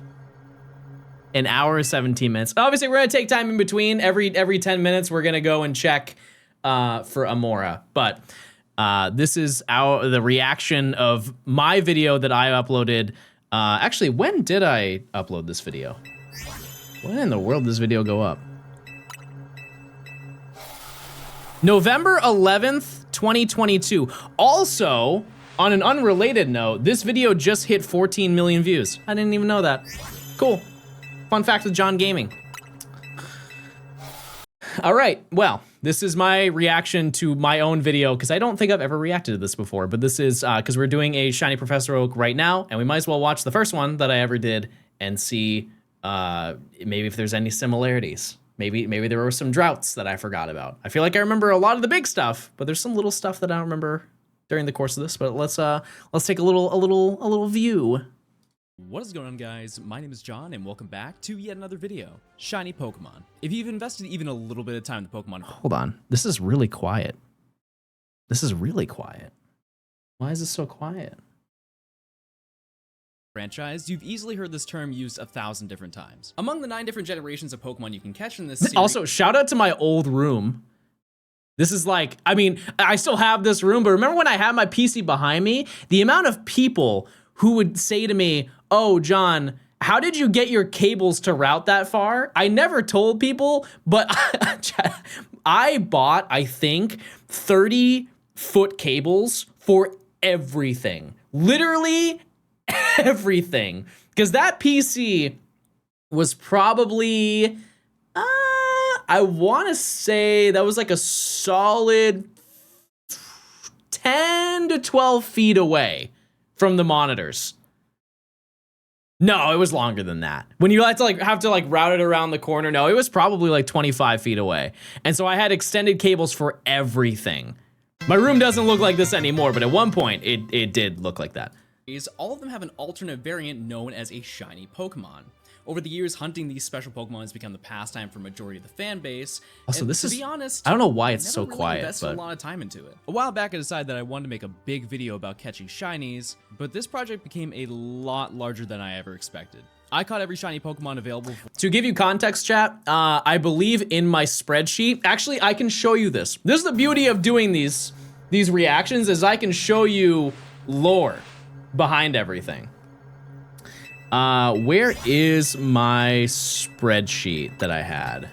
An hour and 17 minutes. Obviously, we're gonna take time in between. Every 10 minutes, we're gonna go and check for AMAURA. But this is the reaction of my video that I uploaded. Actually, when did I upload this video? When in the world did this video go up? November 11th, 2022. Also, on an unrelated note, this video just hit 14 million views. I didn't even know that. Cool. Fun fact with John Gaming. All right, well, this is my reaction to my own video, because I don't think I've ever reacted to this before, but this is because we're doing a Shiny Professor Oak right now, and we might as well watch the first one that I ever did and see maybe if there's any similarities. Maybe there were some droughts that I forgot about. I feel like I remember a lot of the big stuff, but there's some little stuff that I don't remember during the course of this. But let's take a little view. What is going on, guys? My name is John, and welcome back to yet another video. Shiny Pokemon. If you've invested even a little bit of time in the Pokemon... Hold on. This is really quiet. This is really quiet. Why is this so quiet? franchise, you've easily heard this term used 1,000 different times. Among the 9 different generations of Pokemon you can catch in this series... Also, shout out to my old room. This is like, I mean, I still have this room, but remember when I had my PC behind me? The amount of people who would say to me, oh, John, how did you get your cables to route that far? I never told people, but I bought, I think, 30-foot cables for everything. Literally everything. Because that PC was probably, I want to say that was like a solid 10 to 12 feet away from the monitors. No, it was longer than that. When you have to route it around the corner, no, it was probably like 25 feet away. And so I had extended cables for everything. My room doesn't look like this anymore, but at one point it did look like that. all of them have an alternate variant known as a shiny Pokemon. Over the years, hunting these special Pokemon has become the pastime for a majority of the fan base. Also, and this to is, be honest, I don't know why it's I so never really quiet, invested but a lot of time into it. A while back, I decided that I wanted to make a big video about catching shinies, but this project became a lot larger than I ever expected. I caught every shiny Pokemon available. To give you context, chat, I believe in my spreadsheet, actually, I can show you this. This is the beauty of doing these reactions, is I can show you lore behind everything. Where is my spreadsheet that I had?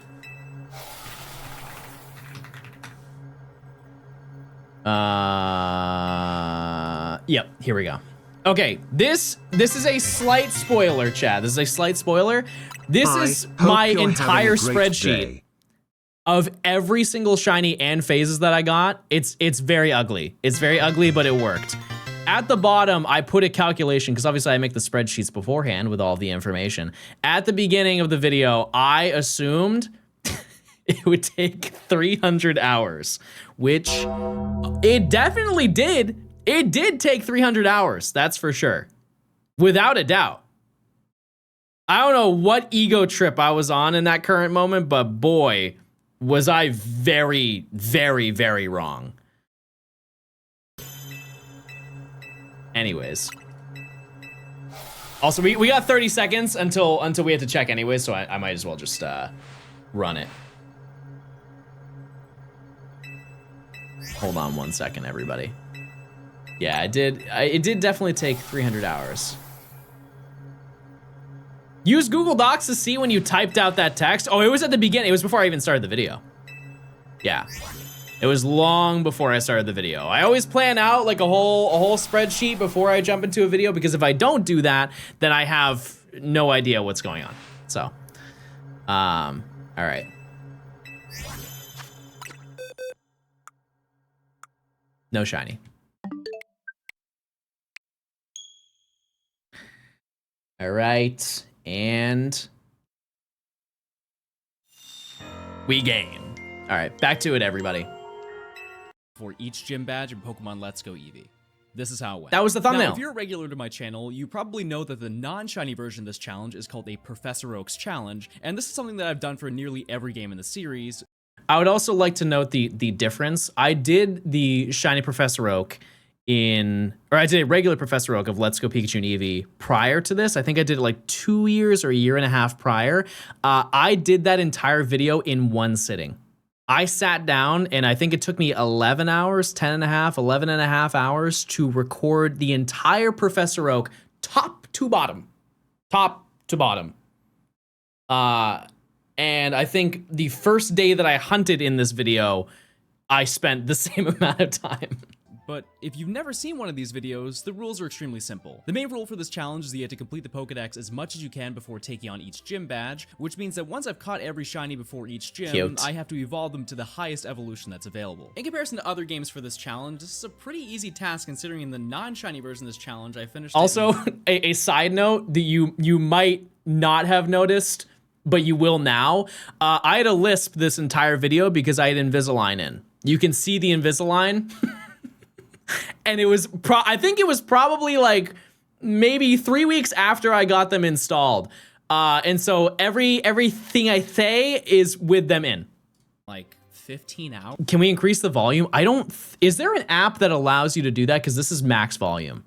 Yep, here we go. Okay, this is a slight spoiler, chat. This is a slight spoiler. This is my entire spreadsheet of every single shiny and phases that I got. It's very ugly. It's very ugly, but it worked. At the bottom, I put a calculation, because obviously I make the spreadsheets beforehand with all the information. At the beginning of the video, I assumed it would take 300 hours, which it definitely did. It did take 300 hours, that's for sure. Without a doubt. I don't know what ego trip I was on in that current moment, but boy, was I very, very, very wrong. Anyways. Also, we got 30 seconds until we have to check anyways, so I might as well just run it. Hold on 1 second, everybody. Yeah, it did definitely take 300 hours. Use Google Docs to see when you typed out that text. Oh, it was at the beginning. It was before I even started the video. Yeah. It was long before I started the video. I always plan out like a whole spreadsheet before I jump into a video, because if I don't do that, then I have no idea what's going on. So, all right. No shiny. All right, and we gain. All right, back to it, everybody. For each gym badge in Pokemon Let's Go Eevee. This is how it went. That was the thumbnail. Now, if you're a regular to my channel, you probably know that the non-shiny version of this challenge is called a Professor Oak's challenge, and this is something that I've done for nearly every game in the series. I would also like to note the difference. I did the shiny Professor Oak I did a regular Professor Oak of Let's Go Pikachu and Eevee prior to this. I think I did it like 2 years or a year and a half prior. I did that entire video in one sitting. I sat down and I think it took me 11 hours, 10 and a half, 11 and a half hours to record the entire Professor Oak top to bottom. Top to bottom. And I think the first day that I hunted in this video, I spent the same amount of time. But if you've never seen one of these videos, the rules are extremely simple. The main rule for this challenge is that you have to complete the Pokedex as much as you can before taking on each gym badge, which means that once I've caught every shiny before each gym, I have to evolve them to the highest evolution that's available. In comparison to other games for this challenge, this is a pretty easy task considering in the non-shiny version of this challenge, I finished Also, a side note that you might not have noticed, but you will now. I had a lisp this entire video because I had Invisalign in. You can see the Invisalign. And it was, I think it was probably like maybe 3 weeks after I got them installed. And so everything I say is with them in. Like 15 hours. Can we increase the volume? Is there an app that allows you to do that? Because this is max volume.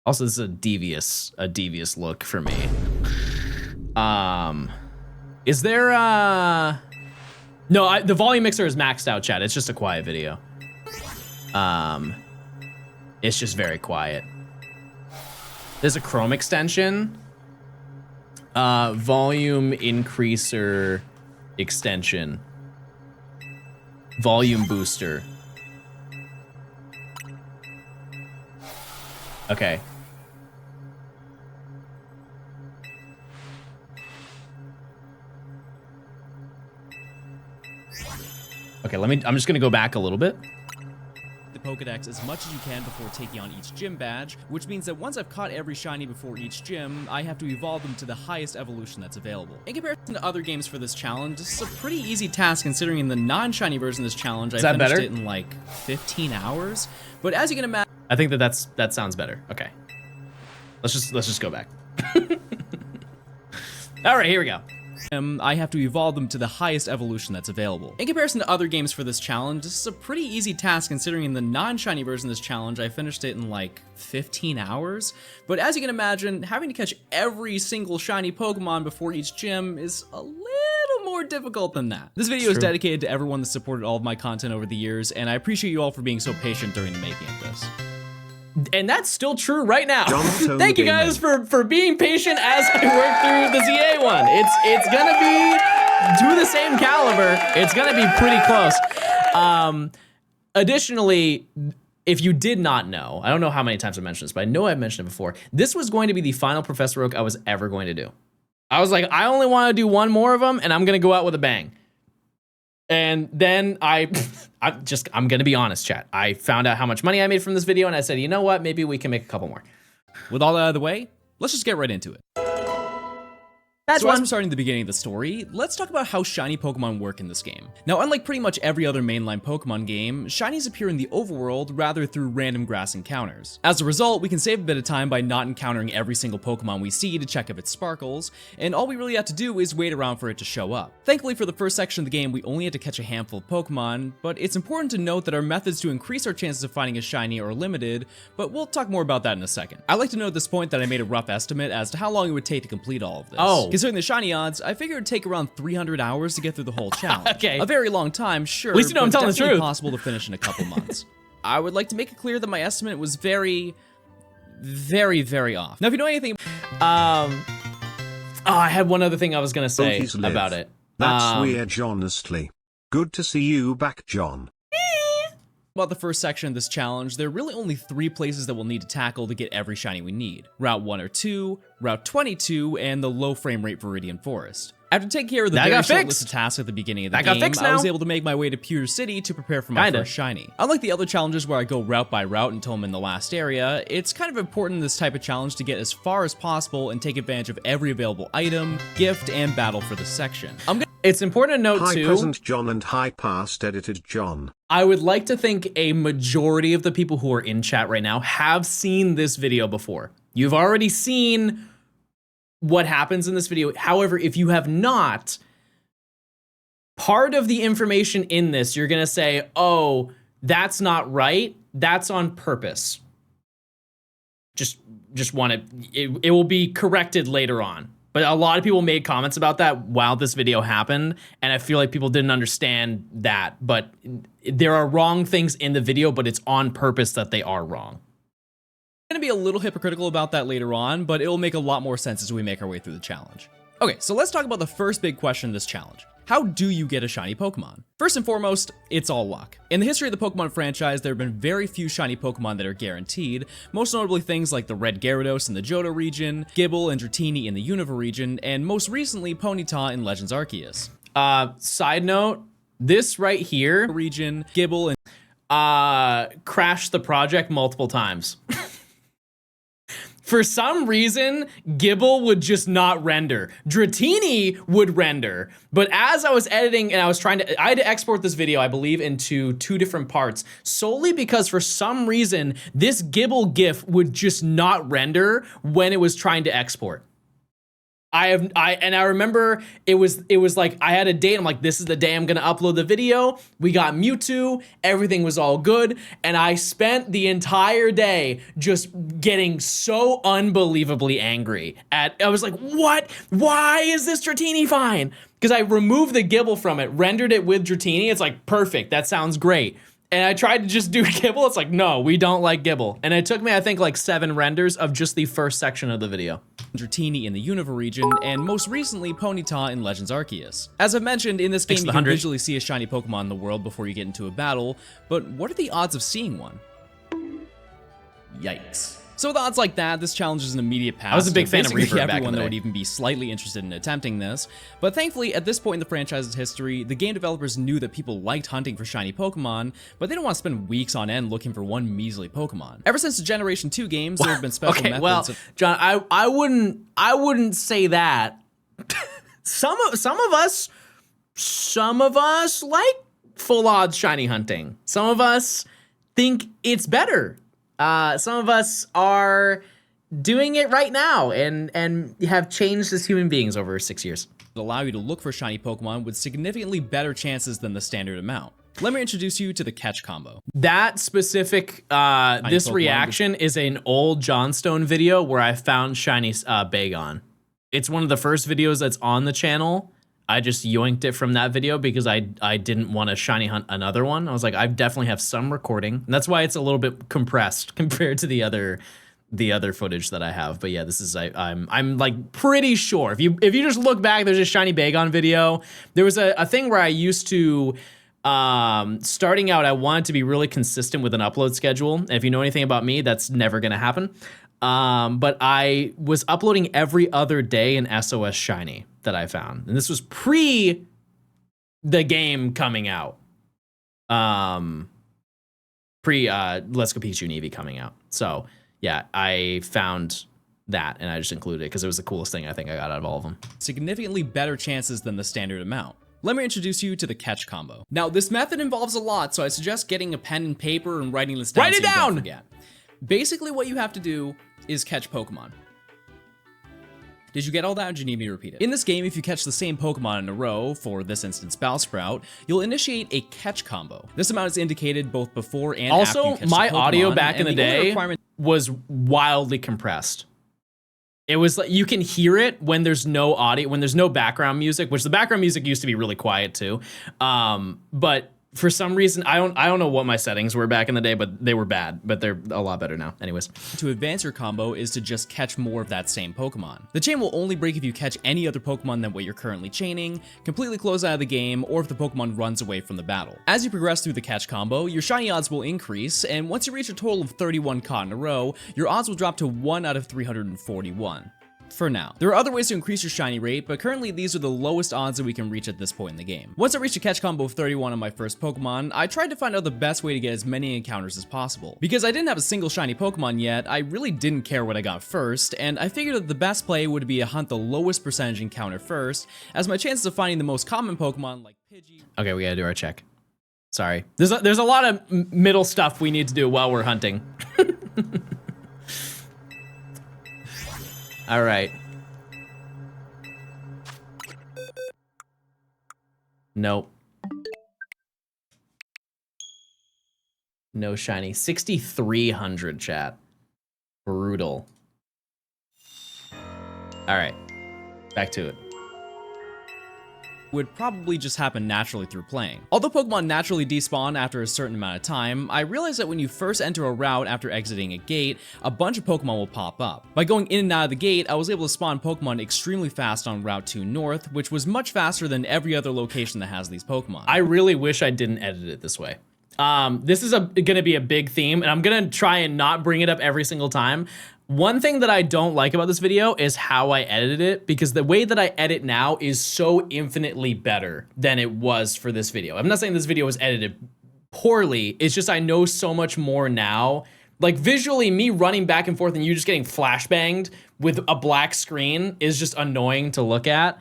Also, this is a devious look for me. Is there no, the volume mixer is maxed out, chat. It's just a quiet video. It's just very quiet. There's a Chrome extension. Volume increaser extension. Volume booster. Okay. Okay, I'm just gonna go back a little bit. The Pokedex as much as you can before taking on each gym badge, which means that once I've caught every shiny before each gym, I have to evolve them to the highest evolution that's available. In comparison to other games for this challenge, this is a pretty easy task considering in the non-shiny version of this challenge, I finished it in like 15 hours. But as you can imagine, I think that sounds better. Okay. Let's just go back. All right, here we go. I have to evolve them to the highest evolution that's available. In comparison to other games for this challenge, this is a pretty easy task considering in the non-shiny version of this challenge, I finished it in like 15 hours. But as you can imagine, having to catch every single shiny Pokemon before each gym is a little more difficult than that. This video is dedicated to everyone that supported all of my content over the years, and I appreciate you all for being so patient during the making of this. And that's still true right now. Johnstone Thank you guys for being patient as I work through the ZA one. It's gonna be to the same caliber. It's gonna be pretty close. Additionally, if you did not know, I don't know how many times I've mentioned this, but I know I've mentioned it before. This was going to be the final Professor Oak I was ever going to do. I was like, I only want to do one more of them, and I'm gonna go out with a bang. And then I'm gonna be honest, chat. I found out how much money I made from this video, and I said, you know what? Maybe we can make a couple more. With all that out of the way, let's just get right into it. So as we're starting the beginning of the story, let's talk about how shiny Pokemon work in this game. Now, unlike pretty much every other mainline Pokemon game, shinies appear in the overworld rather through random grass encounters. As a result, we can save a bit of time by not encountering every single Pokemon we see to check if it sparkles, and all we really have to do is wait around for it to show up. Thankfully, for the first section of the game, we only had to catch a handful of Pokemon, but it's important to note that our methods to increase our chances of finding a shiny are limited, but we'll talk more about that in a second. I'd like to note at this point that I made a rough estimate as to how long it would take to complete all of this. Oh. Considering the shiny odds, I figured it'd take around 300 hours to get through the whole challenge. Okay. A very long time, sure, At least you know I'm but telling the definitely truth. possible to finish in a couple months. I would like to make it clear that my estimate was very, very off. Now, if you know anything... I had one other thing I was gonna say He's live. about it. That's weird, honestly. Good to see you back, John. About the first section of this challenge, there are really only 3 places that we'll need to tackle to get every shiny we need. Route 1 or 2, Route 22, and the low frame rate Viridian Forest. After taking care of the very short list of tasks at the beginning of the game, I was able to make my way to Pewter City to prepare for my first shiny. Unlike the other challenges where I go route by route until I'm in the last area, it's kind of important in this type of challenge to get as far as possible and take advantage of every available item, gift, and battle for this section. It's important to note Hi too, present John and hi past edited John. I would like to think a majority of the people who are in chat right now have seen this video before. You've already seen what happens in this video. However, if you have not, part of the information in this, you're gonna say, oh, that's not right. That's on purpose. Just want it will be corrected later on. But a lot of people made comments about that while this video happened, and I feel like people didn't understand that. But there are wrong things in the video, but it's on purpose that they are wrong. I'm gonna be a little hypocritical about that later on, but it will make a lot more sense as we make our way through the challenge. Okay, so let's talk about the first big question in this challenge. How do you get a shiny Pokemon? First and foremost, it's all luck. In the history of the Pokemon franchise, there have been very few shiny Pokemon that are guaranteed, most notably things like the Red Gyarados in the Johto region, Gible and Dratini in the Unova region, and most recently Ponyta in Legends Arceus. Side note, this right here Region, Gible, and crashed the project multiple times. For some reason, Gible would just not render. Dratini would render. But as I was editing and I had to export this video, I believe, into 2 different parts, solely because for some reason, this Gible GIF would just not render when it was trying to export. I remember it was like I had a date. I'm like, this is the day I'm gonna upload the video. We got Mewtwo, everything was all good, and I spent the entire day just getting so unbelievably angry. I was like, what? Why is this Dratini fine? Because I removed the Gible from it, rendered it with Dratini. It's like perfect. That sounds great. And I tried to just do Gible. It's like, no, we don't like Gible. And it took me, I think, like 7 renders of just the first section of the video. Dratini in the Unova region, and most recently Ponyta in Legends Arceus. As I've mentioned, in this game you can visually see a shiny Pokemon in the world before you get into a battle, but what are the odds of seeing one? Yikes. So with odds like that, this challenge is an immediate pass. I was a big fan of Reaper back in everyone the that day. would even be slightly interested in attempting this. But thankfully, at this point in the franchise's history, the game developers knew that people liked hunting for shiny Pokemon, but they don't want to spend weeks on end looking for one measly Pokemon. Ever since the Generation 2 games, there have been special methods well, John, I wouldn't say that. some of us like full odds shiny hunting. Some of us think it's better. Some of us are doing it right now and have changed as human beings over 6 years. Allow you to look for shiny Pokemon with significantly better chances than the standard amount. Let me introduce you to the catch combo. That specific, this reaction is an old Johnstone video where I found shiny Bagon. It's one of the first videos that's on the channel. I just yoinked it from that video because I didn't want to shiny hunt another one. I was like, I definitely have some recording. And that's why it's a little bit compressed compared to the other footage that I have. But yeah, this is I'm like pretty sure if you just look back, there's a shiny Bagon video. There was a thing where I used to starting out, I wanted to be really consistent with an upload schedule. And if you know anything about me, that's never gonna happen. But I was uploading every other day an SOS shiny that I found. And this was pre the game coming out. Pre Let's Go Pikachu and Eevee coming out. So yeah, I found that and I just included it because it was the coolest thing I think I got out of all of them. Significantly better chances than the standard amount. Let me introduce you to the catch combo. Now, this method involves a lot, so I suggest getting a pen and paper and writing this down. Write it down! Don't forget. Basically, what you have to do is catch Pokemon. Did you get all that, or do you need me to repeat it? In this game, if you catch the same Pokemon in a row, for this instance Bellsprout, you'll initiate a catch combo. This amount is indicated both before and after you catch the Pokemon. Also, my audio back in the day was wildly compressed. It was like you can hear it when there's no audio, when there's no background music, which the background music used to be really quiet too. But for some reason, I don't know what my settings were back in the day, but they were bad, but they're a lot better now. Anyways. To advance your combo is to just catch more of that same Pokemon. The chain will only break if you catch any other Pokemon than what you're currently chaining, completely close out of the game, or if the Pokemon runs away from the battle. As you progress through the catch combo, your shiny odds will increase, and once you reach a total of 31 caught in a row, your odds will drop to 1 out of 341. For now. There are other ways to increase your shiny rate, but currently these are the lowest odds that we can reach at this point in the game. Once I reached a catch combo of 31 on my first Pokemon, I tried to find out the best way to get as many encounters as possible. Because I didn't have a single shiny Pokemon yet, I really didn't care what I got first, and I figured that the best play would be to hunt the lowest percentage encounter first, as my chances of finding the most common Pokemon like Pidgey... Okay, we gotta do our check. Sorry. There's a lot of middle stuff we need to do while we're hunting. All right. Nope. No shiny. 6,300 chat. Brutal. All right. Back to it. Would probably just happen naturally through playing. Although Pokemon naturally despawn after a certain amount of time, I realized that when you first enter a route after exiting a gate, a bunch of Pokemon will pop up. By going in and out of the gate, I was able to spawn Pokemon extremely fast on Route 2 North, which was much faster than every other location that has these Pokemon. I really wish I didn't edit it this way. This is gonna be a big theme, and I'm gonna try and not bring it up every single time. One thing that I don't like about this video is how I edited it, because the way that I edit now is so infinitely better than it was for this video. I'm not saying this video was edited poorly, it's just I know so much more now. Like visually, me running back and forth and you just getting flashbanged with a black screen is just annoying to look at.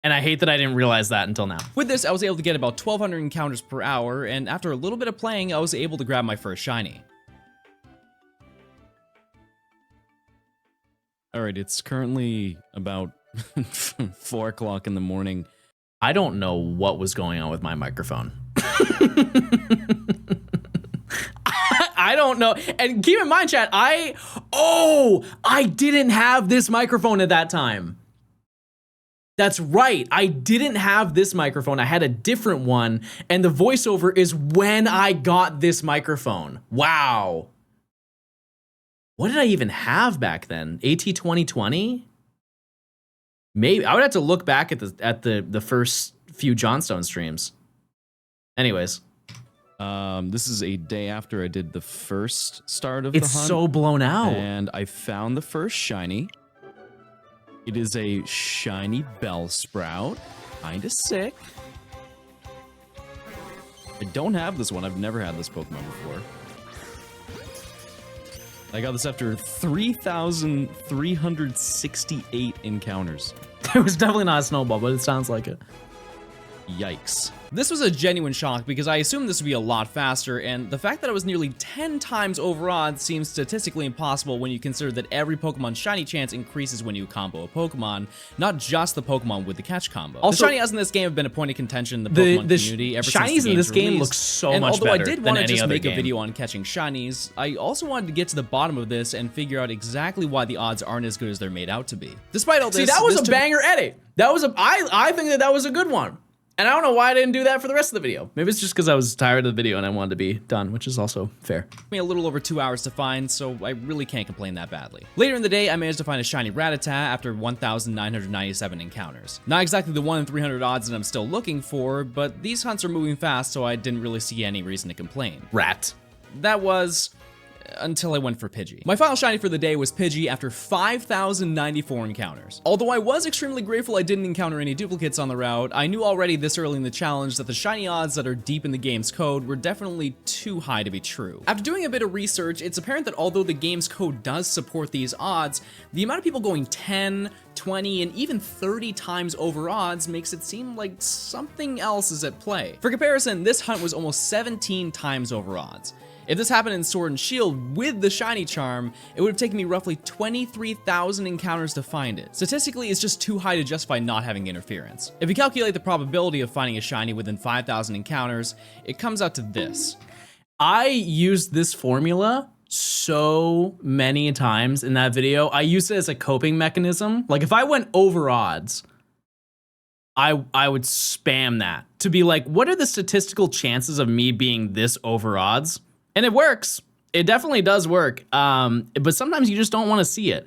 And I hate that I didn't realize that until now. With this, I was able to get about 1,200 encounters per hour, and after a little bit of playing, I was able to grab my first shiny. All right, it's currently about 4 o'clock in the morning. I don't know what was going on with my microphone. I don't know. And keep in mind, chat, I didn't have this microphone at that time. That's right. I didn't have this microphone. I had a different one. And the voiceover is when I got this microphone. Wow. What did I even have back then? AT 2020? Maybe. I would have to look back at the first few Johnstone streams. Anyways. This is a day after I did the first start of the hunt. It's so blown out. And I found the first shiny. It is a shiny Bellsprout. Kinda sick. I don't have this one. I've never had this Pokemon before. I got this after 3,368 encounters. It was definitely not a snowball, but it sounds like it. Yikes. This was a genuine shock because I assumed this would be a lot faster, and the fact that it was nearly 10 times over odds seems statistically impossible when you consider that every Pokemon shiny chance increases when you combo a Pokemon, not just the Pokemon with the catch combo. Also, the shiny odds in this game have been a point of contention in the Pokemon community ever since the shinies in this game release, look so and much although I better did than want to any just other make a game. video on catching shinies, I also wanted to get to the bottom of this and figure out exactly why the odds aren't as good as they're made out to be. Despite all this, See, that was this a banger edit. That was I think that was a good one. And I don't know why I didn't do that for the rest of the video. Maybe it's just because I was tired of the video and I wanted to be done, which is also fair. Took me a little over 2 hours to find, so I really can't complain that badly. Later in the day, I managed to find a shiny Rattata after 1,997 encounters. Not exactly the 1 in 300 odds that I'm still looking for, but these hunts are moving fast, so I didn't really see any reason to complain. Rat. That was until I went for Pidgey. My final shiny for the day was Pidgey after 5,094 encounters. Although I was extremely grateful I didn't encounter any duplicates on the route, I knew already this early in the challenge that the shiny odds that are deep in the game's code were definitely too high to be true. After doing a bit of research, it's apparent that although the game's code does support these odds, the amount of people going 10, 20, and even 30 times over odds makes it seem like something else is at play. For comparison, this hunt was almost 17 times over odds. If this happened in Sword and Shield with the shiny charm, it would have taken me roughly 23,000 encounters to find it. Statistically, it's just too high to justify not having interference. If you calculate the probability of finding a shiny within 5,000 encounters, it comes out to this. I used this formula so many times in that video. I used it as a coping mechanism. Like if I went over odds, I would spam that to be like, what are the statistical chances of me being this over odds? And it works. It definitely does work. But sometimes you just don't want to see it.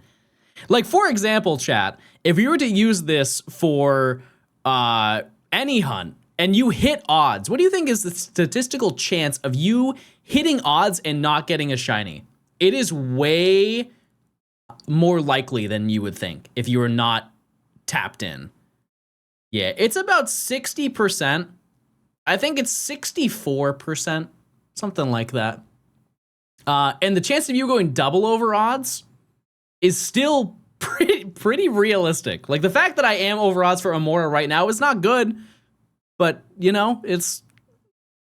Like, for example, chat, if you were to use this for any hunt and you hit odds, what do you think is the statistical chance of you hitting odds and not getting a shiny? It is way more likely than you would think if you were not tapped in. Yeah, it's about 60%. I think it's 64%. Something like that. And the chance of you going double over odds is still pretty realistic. Like the fact that I am over odds for AMAURA right now is not good, but you know,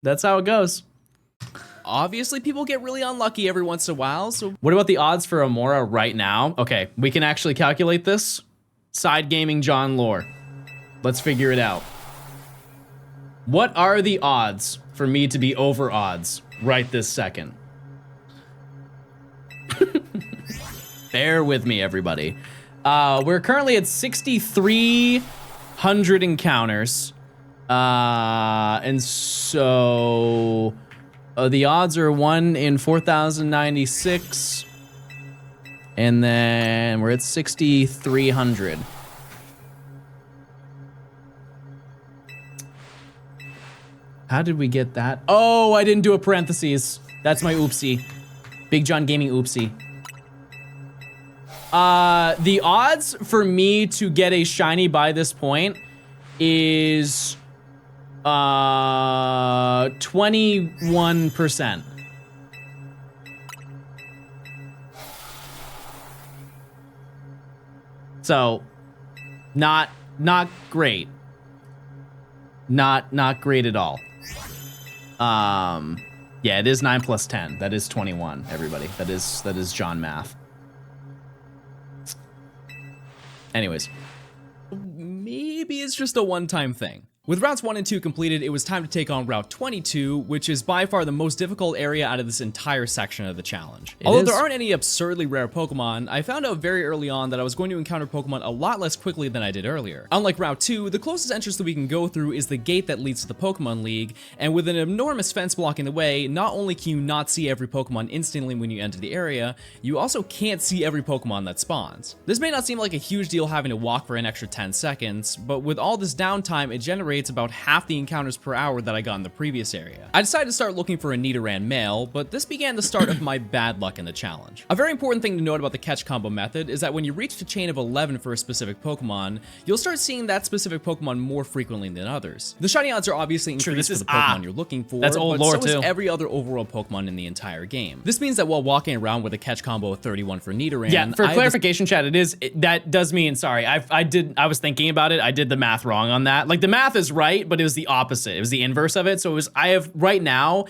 that's how it goes. Obviously, people get really unlucky every once in a while, so... What about the odds for AMAURA right now? Okay, we can actually calculate this. Side gaming John lore. Let's figure it out. What are the odds for me to be over odds right this second? Bear with me, everybody. We're currently at 6,300 encounters. And so the odds are 1 in 4,096. And then we're at 6,300. How did we get that? Oh, I didn't do a parentheses. That's my oopsie. Big John Gaming oopsie. The odds for me to get a shiny by this point is 21%. So, not great. Not great at all. Yeah, it is 9 plus 10. That is 21, everybody. That is John math. Anyways. Maybe it's just a one-time thing. With routes 1 and 2 completed, it was time to take on Route 22, which is by far the most difficult area out of this entire section of the challenge. Although there aren't any absurdly rare Pokemon, I found out very early on that I was going to encounter Pokemon a lot less quickly than I did earlier. Unlike Route 2, the closest entrance that we can go through is the gate that leads to the Pokemon League, and with an enormous fence blocking the way, not only can you not see every Pokemon instantly when you enter the area, you also can't see every Pokemon that spawns. This may not seem like a huge deal having to walk for an extra 10 seconds, but with all this downtime, it generates about half the encounters per hour that I got in the previous area. I decided to start looking for a Nidoran male, but this began the start of my bad luck in the challenge. A very important thing to note about the catch combo method is that when you reach the chain of 11 for a specific Pokemon, you'll start seeing that specific Pokemon more frequently than others. The shiny odds are obviously increased for the Pokemon you're looking for, that's old lore so is too. every other overworld Pokemon in the entire game. This means that while walking around with a catch combo of 31 for Nidoran, yeah, for clarification, chat, that does mean, sorry, I was thinking about it, I did the math wrong on that. Like the math is was right, but it was the opposite. It was the inverse of it. So it was, I have right now,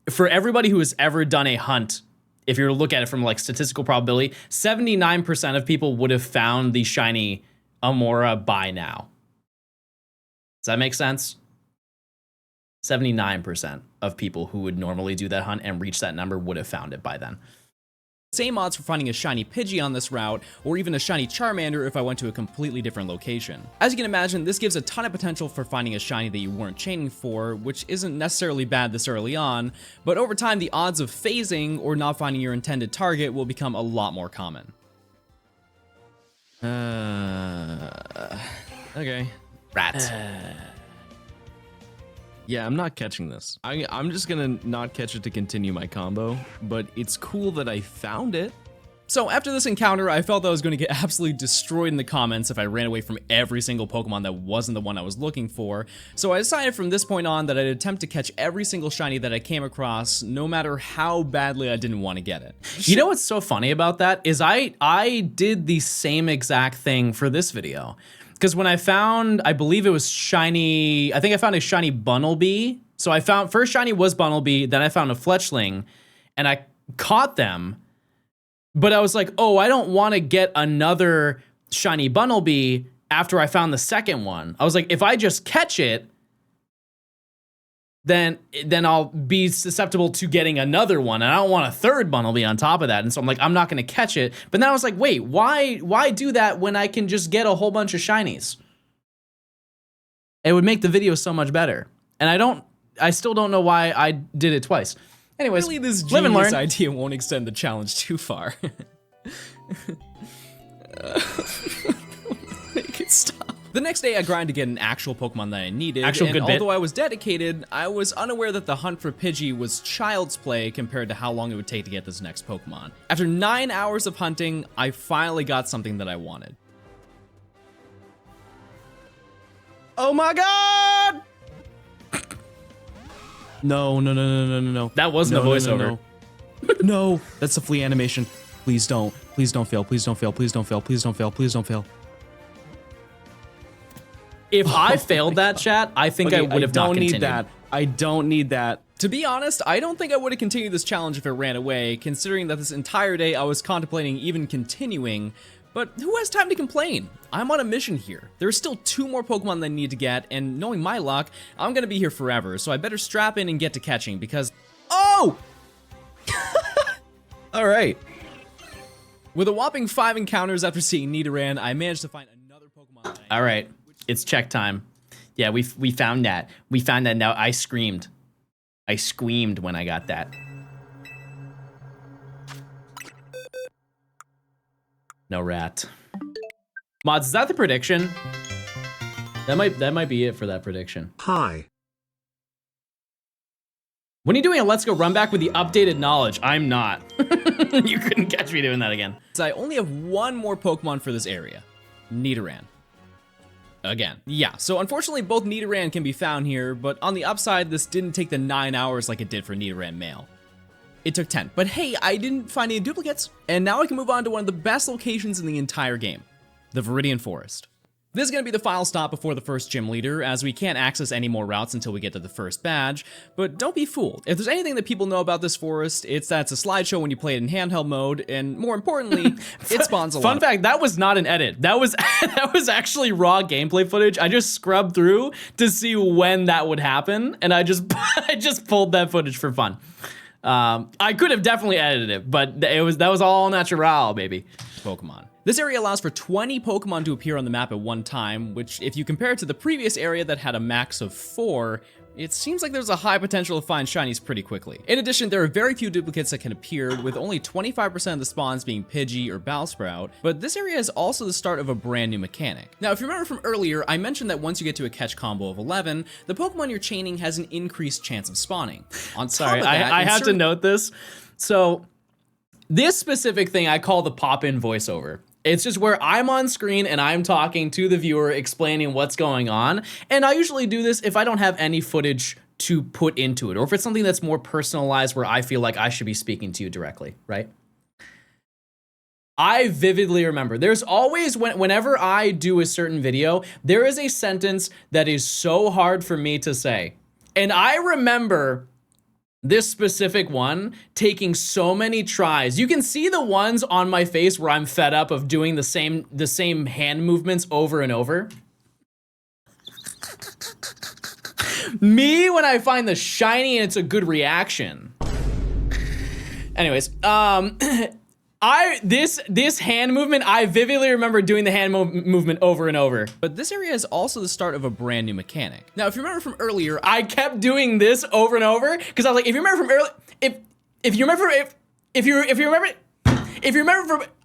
for everybody who has ever done a hunt, if you look at it from like statistical probability, 79% of people would have found the shiny AMAURA by now. Does that make sense? 79% of people who would normally do that hunt and reach that number would have found it by then. Same odds for finding a shiny Pidgey on this route, or even a shiny Charmander if I went to a completely different location. As you can imagine, this gives a ton of potential for finding a shiny that you weren't chaining for, which isn't necessarily bad this early on, but over time the odds of phasing or not finding your intended target will become a lot more common. Okay. Rat. Yeah, I'm not catching this. I'm just gonna not catch it to continue my combo, but it's cool that I found it. So after this encounter, I felt that I was going to get absolutely destroyed in the comments if I ran away from every single Pokemon that wasn't the one I was looking for. So I decided from this point on that I'd attempt to catch every single shiny that I came across, no matter how badly I didn't want to get it. You know what's so funny about that is I did the same exact thing for this video. Because when I found, I believe it was shiny, I think I found a shiny Bunnelby. So I found, first shiny was Bunnelby, then I found a Fletchling, and I caught them. But I was like, oh, I don't want to get another shiny Bunnelby after I found the second one. I was like, if I just catch it, then I'll be susceptible to getting another one, and I don't want a third Bunnelby on top of that. And so I'm like, I'm not going to catch it. But then I was like, wait, why do that when I can just get a whole bunch of shinies? It would make the video so much better. And I still don't know why I did it twice. Anyways, Really, this live and genius learn. idea won't extend the challenge too far. Make it stop. The next day, I grinded to get an actual Pokemon that I needed, Actual and good bit. although I was dedicated, I was unaware that the hunt for Pidgey was child's play compared to how long it would take to get this next Pokemon. After 9 hours of hunting, I finally got something that I wanted. Oh my god! No. That wasn't a voiceover. No, that's a flea animation. Please don't fail. Please don't fail. Please don't fail. Please don't fail. Please don't fail. If I failed that, chat, I think I would have not continued. I don't need that. To be honest, I don't think I would have continued this challenge if it ran away, considering that this entire day I was contemplating even continuing, but who has time to complain? I'm on a mission here. There are still 2 more Pokemon that I need to get, and knowing my luck, I'm gonna be here forever, so I better strap in and get to catching, because... Oh! Alright. With a whopping 5 encounters after seeing Nidoran, I managed to find another Pokemon that I All right, it's check time. Yeah, we found that. We found that. Now I screamed. I screamed when I got that. No rat. Mods, is that the prediction? That might be it for that prediction. Hi. When are you doing a Let's Go Run Back with the updated knowledge? I'm not. You couldn't catch me doing that again. So I only have 1 more Pokemon for this area. Nidoran. Again. Yeah, so unfortunately both Nidoran can be found here, but on the upside, this didn't take the 9 hours like it did for Nidoran male. It took 10, but hey, I didn't find any duplicates. And now I can move on to one of the best locations in the entire game, the Viridian Forest. This is going to be the final stop before the first gym leader, as we can't access any more routes until we get to the first badge, but don't be fooled. If there's anything that people know about this forest, it's that it's a slideshow when you play it in handheld mode, and more importantly, it spawns a lot. Fun fact, that was not an edit. That was that was actually raw gameplay footage. I just scrubbed through to see when that would happen, and I just pulled that footage for fun. I could have definitely edited it, but that was all natural, baby. Pokemon. This area allows for 20 Pokemon to appear on the map at one time, which if you compare it to the previous area that had a max of 4, it seems like there's a high potential to find shinies pretty quickly. In addition, there are very few duplicates that can appear, with only 25% of the spawns being Pidgey or Bellsprout, but this area is also the start of a brand new mechanic. Now, if you remember from earlier, I mentioned that once you get to a catch combo of 11, the Pokemon you're chaining has an increased chance of spawning. On top of that, I have to note this. So, this specific thing I call the pop-in voiceover. It's just where I'm on screen and I'm talking to the viewer, explaining what's going on. And I usually do this if I don't have any footage to put into it, or if it's something that's more personalized where I feel like I should be speaking to you directly, right? I vividly remember. There's always, whenever I do a certain video, there is a sentence that is so hard for me to say. And I remember this specific one taking so many tries. You can see the ones on my face where I'm fed up of doing the same hand movements over and over. Me when I find the shiny and it's a good reaction. Anyways, this hand movement, I vividly remember doing the hand movement over and over. But this area is also the start of a brand new mechanic. Now, if you remember from earlier, I kept doing this over and over because I was like, if you remember from earlier,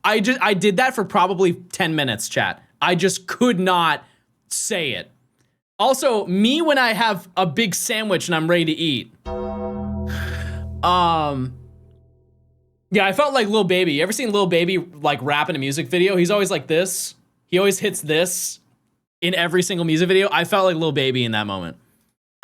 I did that for probably 10 minutes, chat. I just could not say it. Also, me when I have a big sandwich and I'm ready to eat. Yeah, I felt like Lil Baby. You ever seen Lil Baby like rap in a music video? He's always like this. He always hits this in every single music video. I felt like Lil Baby in that moment.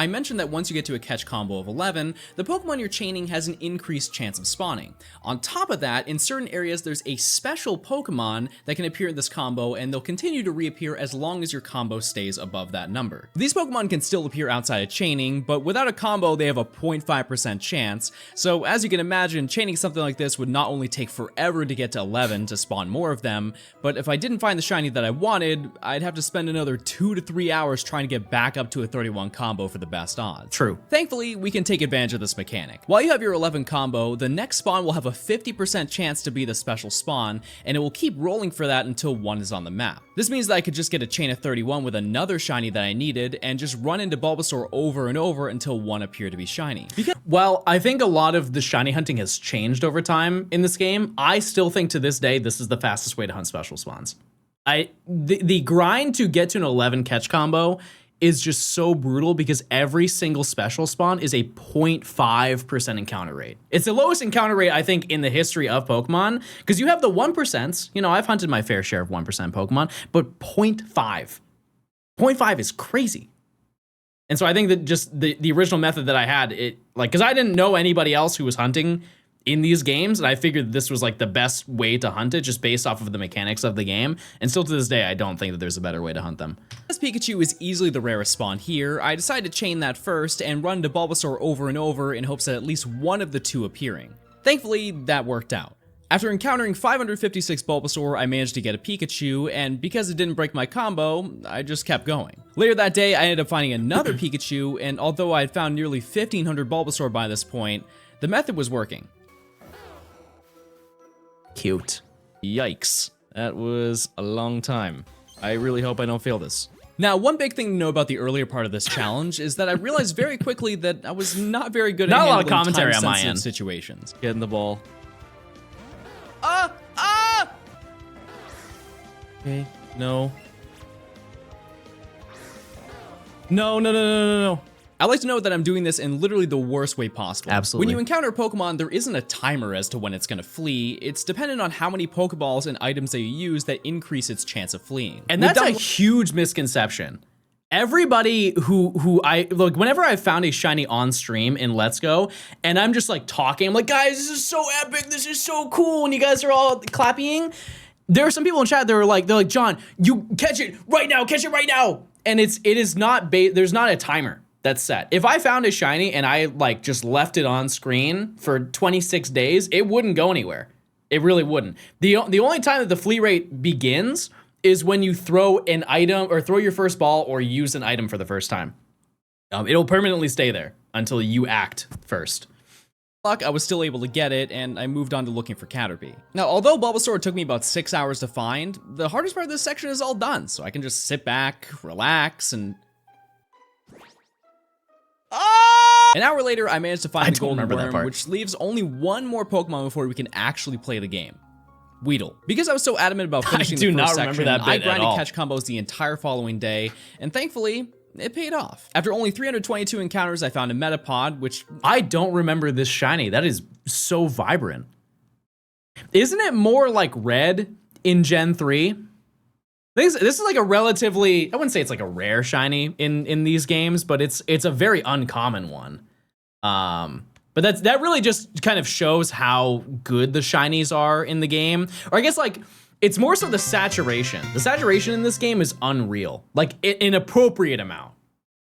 I mentioned that once you get to a catch combo of 11, the Pokemon you're chaining has an increased chance of spawning. On top of that, in certain areas there's a special Pokemon that can appear in this combo, and they'll continue to reappear as long as your combo stays above that number. These Pokemon can still appear outside of chaining, but without a combo they have a 0.5% chance, so as you can imagine, chaining something like this would not only take forever to get to 11 to spawn more of them, but if I didn't find the shiny that I wanted, I'd have to spend another 2 to 3 hours trying to get back up to a 31 combo for the best odds. True. Thankfully, we can take advantage of this mechanic. While you have your 11 combo, the next spawn will have a 50% chance to be the special spawn, and it will keep rolling for that until one is on the map. This means that I could just get a chain of 31 with another shiny that I needed, and just run into Bulbasaur over and over until one appeared to be shiny. Well, I think a lot of the shiny hunting has changed over time in this game. I still think to this day, this is the fastest way to hunt special spawns. The grind to get to an 11 catch combo is just so brutal because every single special spawn is a 0.5% encounter rate. It's the lowest encounter rate, I think, in the history of Pokemon, because you have the 1%. You know, I've hunted my fair share of 1% Pokemon, but 0.5. 0.5 is crazy. And so I think that just the original method that I had, because I didn't know anybody else who was hunting in these games, and I figured this was like the best way to hunt it just based off of the mechanics of the game. And still to this day, I don't think that there's a better way to hunt them. As Pikachu is easily the rarest spawn here, I decided to chain that first and run to Bulbasaur over and over in hopes that at least one of the two appearing. Thankfully, that worked out. After encountering 556 Bulbasaur, I managed to get a Pikachu, and because it didn't break my combo, I just kept going. Later that day, I ended up finding another Pikachu, and although I had found nearly 1,500 Bulbasaur by this point, the method was working. Cute. Yikes. That was a long time. I really hope I don't fail this. Now, one big thing to know about the earlier part of this challenge is that I realized very quickly that I was not very good at handling a lot of commentary on my time-sensitive end. situations. Getting the ball. Okay, no. No. I like to know that I'm doing this in literally the worst way possible. Absolutely. When you encounter a Pokemon, there isn't a timer as to when it's gonna flee. It's dependent on how many Pokeballs and items that you use that increase its chance of fleeing. And that's a huge misconception. Everybody who I look, whenever I found a shiny on stream in Let's Go, and I'm just like talking, I'm like, guys, this is so epic, this is so cool, and you guys are all clapping. There are some people in chat that are like, they're like, John, you catch it right now, catch it right now. And it is not, there's not a timer that's set. If I found a shiny and I like just left it on screen for 26 days, it wouldn't go anywhere. It really wouldn't. The only time that the flee rate begins is when you throw an item or throw your first ball or use an item for the first time. It'll permanently stay there until you act first. Luck, I was still able to get it, and I moved on to looking for Caterpie. Now, although Bulbasaur took me about 6 hours to find, the hardest part of this section is all done, so I can just sit back, relax, and... An hour later, I managed to find the Golden Worm, which leaves only one more Pokemon before we can actually play the game. Weedle. Because I was so adamant about finishing the first section, I grinded catch combos the entire following day, and thankfully, it paid off. After only 322 encounters, I found a Metapod, which... I don't remember this shiny. That is so vibrant. Isn't it more like red in Gen 3? This is like a relatively, I wouldn't say it's like a rare shiny in these games, but it's a very uncommon one. But that really just kind of shows how good the shinies are in the game. Or I guess like, it's more so the saturation. The saturation in this game is unreal, like an appropriate amount.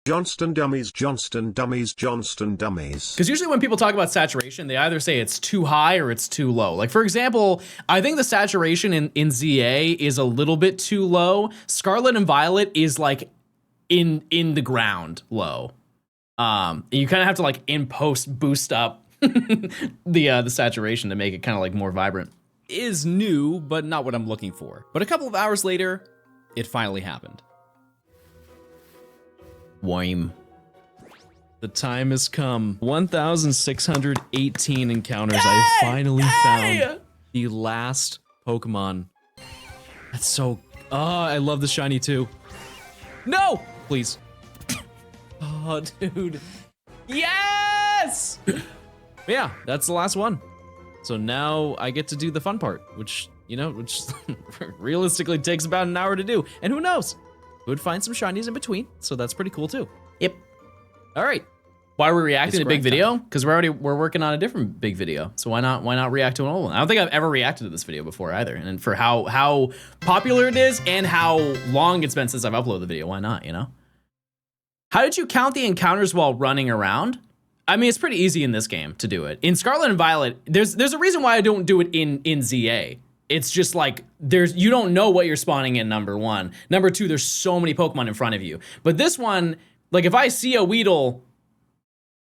Johnstone dummies, Johnstone dummies, Johnstone dummies. Because usually when people talk about saturation, they either say it's too high or it's too low. Like for example, I think the saturation in ZA is a little bit too low. Scarlet and Violet is like in the ground low. You kind of have to like in post boost up the saturation to make it kind of like more vibrant. Is new, but not what I'm looking for. But a couple of hours later, it finally happened. Worm. The time has come. 1,618 encounters. I finally found the last Pokemon. That's so... Oh, I love the shiny too. No! Please. Oh, dude. Yes! Yeah, that's the last one. So now I get to do the fun part, which realistically takes about an hour to do. And who knows? Would find some shinies in between, so that's pretty cool too. Yep. All right. Why are we reacting It's to big grind video? Because we're working on a different big video. So why not react to an old one? I don't think I've ever reacted to this video before either. And for how popular it is and how long it's been since I've uploaded the video, why not, you know? How did you count the encounters while running around? I mean, it's pretty easy in this game to do it. In Scarlet and Violet, there's a reason why I don't do it in ZA. It's just like, you don't know what you're spawning in, number one. Number two, there's so many Pokemon in front of you. But this one, like if I see a Weedle,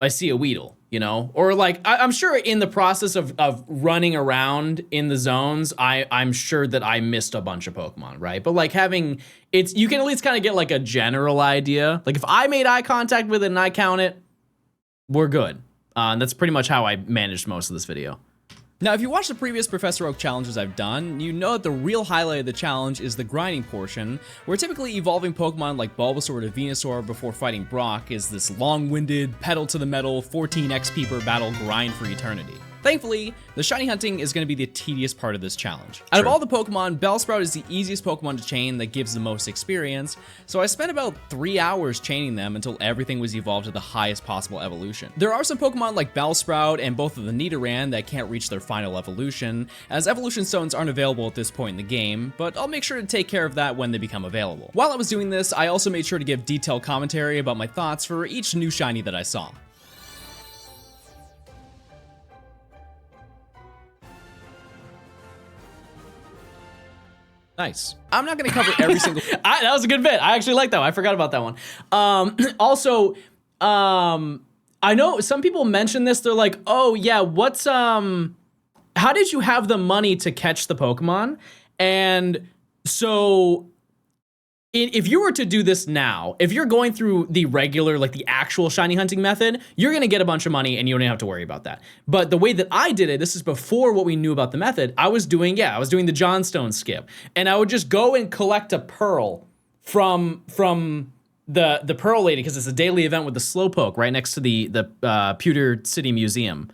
I see a Weedle, you know? Or like, I'm sure in the process of running around in the zones, I'm sure that I missed a bunch of Pokemon, right? But like you can at least kind of get like a general idea. Like if I made eye contact with it and I count it, we're good. And that's pretty much how I managed most of this video. Now, if you watch the previous Professor Oak challenges I've done, you know that the real highlight of the challenge is the grinding portion, where typically evolving Pokemon like Bulbasaur to Venusaur before fighting Brock is this long-winded, pedal-to-the-metal, 14 XP per battle grind for eternity. Thankfully, the shiny hunting is going to be the tedious part of this challenge. Out of all the Pokemon, Bellsprout is the easiest Pokemon to chain that gives the most experience, so I spent about 3 hours chaining them until everything was evolved to the highest possible evolution. There are some Pokemon like Bellsprout and both of the Nidoran that can't reach their final evolution, as evolution stones aren't available at this point in the game, but I'll make sure to take care of that when they become available. While I was doing this, I also made sure to give detailed commentary about my thoughts for each new shiny that I saw. Nice. I'm not going to cover every single... That was a good bit. I actually like that one. I forgot about that one. Also, I know some people mention this. They're like, oh yeah, how did you have the money to catch the Pokemon? And so if you were to do this now, if you're going through the regular, like the actual shiny hunting method, you're going to get a bunch of money and you don't have to worry about that. But the way that I did it, this is before what we knew about the method, I was doing the Johnstone skip. And I would just go and collect a pearl from the Pearl Lady, because it's a daily event with the Slowpoke right next to the Pewter City Museum.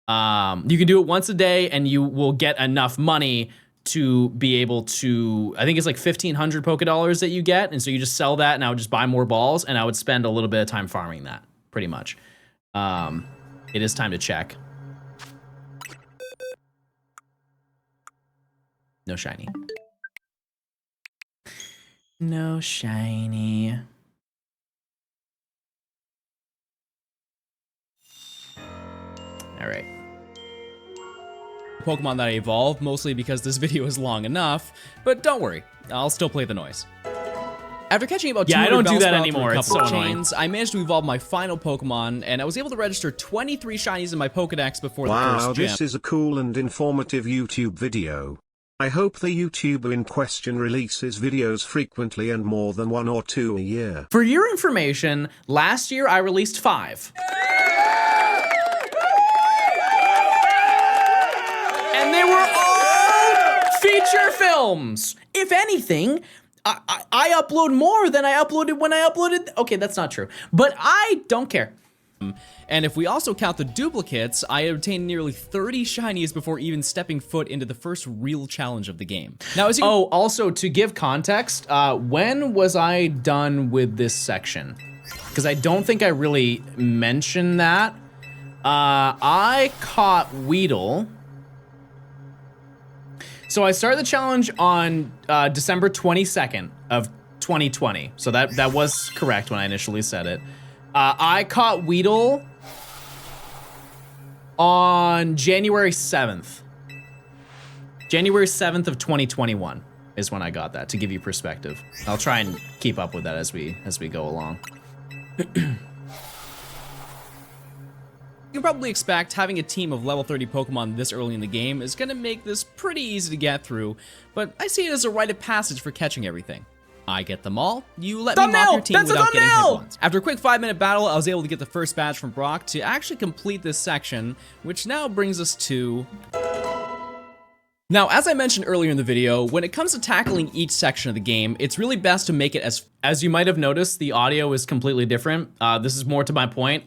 You can do it once a day and you will get enough money to be able to, I think it's like 1,500 Poké that you get, and so you just sell that, and I would just buy more balls, and I would spend a little bit of time farming that, pretty much. It is time to check. No shiny. No shiny. All right. Pokemon that I evolved, mostly because this video is long enough, but don't worry, I'll still play the noise. After catching about 200 I don't do that Bellsprout anymore. through a It's couple so annoying. chains, I managed to evolve my final Pokemon, and I was able to register 23 shinies in my Pokedex before the Wow, first gym. this is a cool and informative YouTube video. I hope the YouTuber in question releases videos frequently and more than 1 or 2 a year. For your information, last year I released 5. And they were all feature films. If anything, I upload more than I uploaded when I uploaded. Okay, that's not true, but I don't care. And if we also count the duplicates, I obtained nearly 30 shinies before even stepping foot into the first real challenge of the game. Now, as you also to give context, when was I done with this section? Because I don't think I really mentioned that. I caught Weedle. So I started the challenge on December 22nd of 2020. So that was correct when I initially said it. I caught Weedle on January 7th. January 7th of 2021 is when I got that, to give you perspective. I'll try and keep up with that as we go along. You can probably expect having a team of level 30 Pokemon this early in the game is going to make this pretty easy to get through, but I see it as a rite of passage for catching everything. I get them all, you let me mock your team without getting hit once. After a quick 5-minute battle, I was able to get the first badge from Brock to actually complete this section, which now brings us to... Now, as I mentioned earlier in the video, when it comes to tackling each section of the game, it's really best to make it as you might have noticed, the audio is completely different. This is more to my point.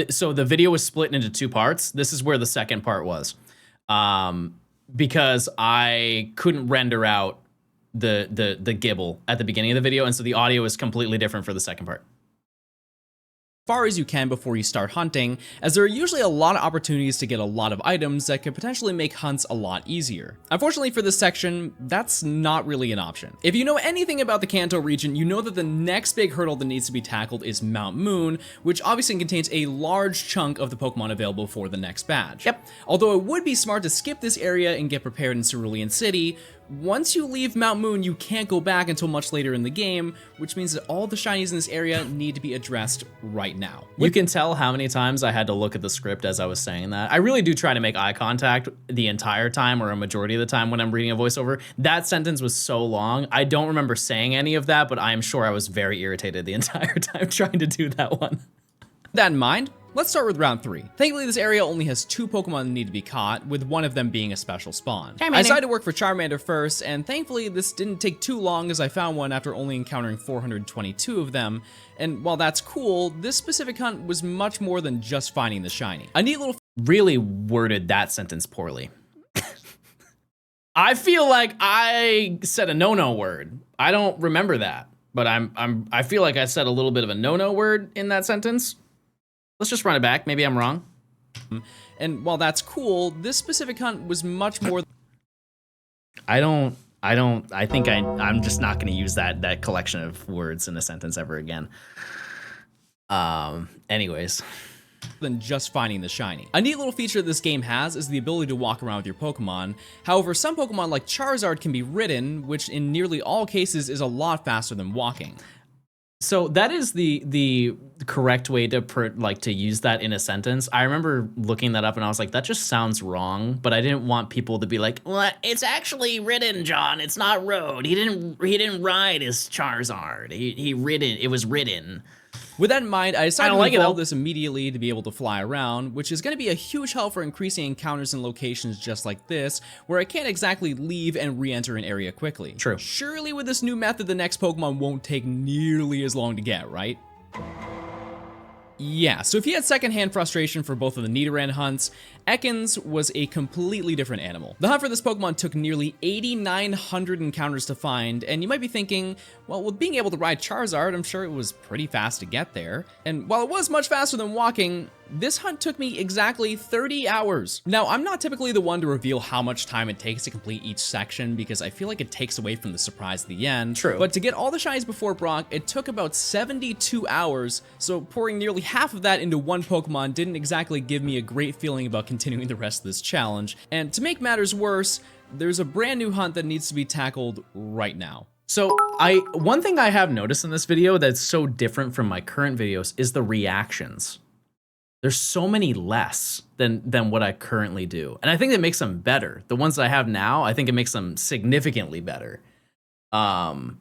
So the video was split into 2 parts. This is where the second part was, because I couldn't render out the gibble at the beginning of the video, and so the audio is completely different for the second part. Far as you can before you start hunting, as there are usually a lot of opportunities to get a lot of items that could potentially make hunts a lot easier. Unfortunately for this section, that's not really an option. If you know anything about the Kanto region, you know that the next big hurdle that needs to be tackled is Mount Moon, which obviously contains a large chunk of the Pokemon available for the next badge. Yep, although it would be smart to skip this area and get prepared in Cerulean City, once you leave Mount Moon, you can't go back until much later in the game, which means that all the shinies in this area need to be addressed right now. You can tell how many times I had to look at the script as I was saying that. I really do try to make eye contact the entire time, or a majority of the time when I'm reading a voiceover. That sentence was so long. I don't remember saying any of that, but I am sure I was very irritated the entire time trying to do that one. With that in mind, let's start with round 3. Thankfully, this area only has 2 Pokemon that need to be caught, with one of them being a special spawn. I decided to work for Charmander first, and thankfully this didn't take too long as I found one after only encountering 422 of them. And while that's cool, this specific hunt was much more than just finding the shiny. A neat little... Really worded that sentence poorly. I feel like I said a no-no word. I don't remember that, but I feel like I said a little bit of a no-no word in that sentence. Let's just run it back. Maybe I'm wrong. And while that's cool, this specific hunt was much more... I think I'm just not going to use that collection of words in a sentence ever again. Anyways. Than just finding the shiny. A neat little feature this game has is the ability to walk around with your Pokemon. However, some Pokemon like Charizard can be ridden, which in nearly all cases is a lot faster than walking. So that is the correct way to use that in a sentence. I remember looking that up and I was like, that just sounds wrong, but I didn't want people to be like, well, it's actually ridden, John. It's not rode. He didn't ride his Charizard. It was ridden. With that in mind, I decided to install this immediately to be able to fly around, which is going to be a huge help for increasing encounters in locations just like this, where I can't exactly leave and re-enter an area quickly. True. Surely with this new method, the next Pokemon won't take nearly as long to get, right? Yeah, so if you had secondhand frustration for both of the Nidoran hunts, Ekans was a completely different animal. The hunt for this Pokemon took nearly 8,900 encounters to find, and you might be thinking, well, with being able to ride Charizard, I'm sure it was pretty fast to get there. And while it was much faster than walking, this hunt took me exactly 30 hours. Now, I'm not typically the one to reveal how much time it takes to complete each section because I feel like it takes away from the surprise at the end. True. But to get all the shinies before Brock, it took about 72 hours, so pouring nearly half of that into one Pokemon didn't exactly give me a great feeling about continuing the rest of this challenge. And to make matters worse, there's a brand new hunt that needs to be tackled right now. So one thing I have noticed in this video that's so different from my current videos is the reactions. There's so many less than what I currently do. And I think it makes them better. The ones that I have now, I think it makes them significantly better. But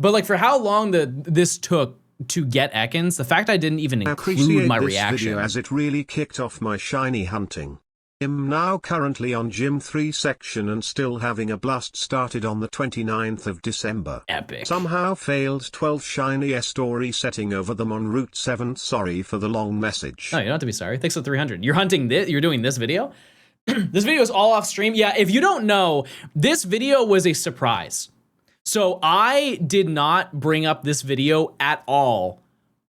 like for how long this took to get Ekans, the fact I didn't even include my reaction. Video as it really kicked off my shiny hunting. I'm now currently on Gym 3 section and still having a blast started on the 29th of December. Epic. Somehow failed 12 shiny story setting over them on Route 7. Sorry for the long message. No, you don't have to be sorry. Thanks for 300. You're hunting this, you're doing this video? This video is all off stream. Yeah, if you don't know, this video was a surprise. So I did not bring up this video at all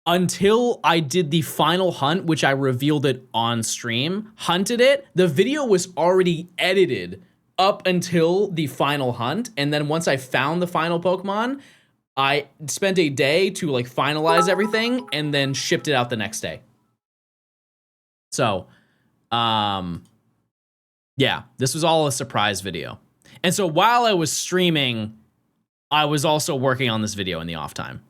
until I did the final hunt, which I revealed it on stream, hunted it, the video was already edited up until the final hunt. And then once I found the final Pokemon, I spent a day to like finalize everything and then shipped it out the next day. So, yeah, this was all a surprise video. And so while I was streaming, I was also working on this video in the off time.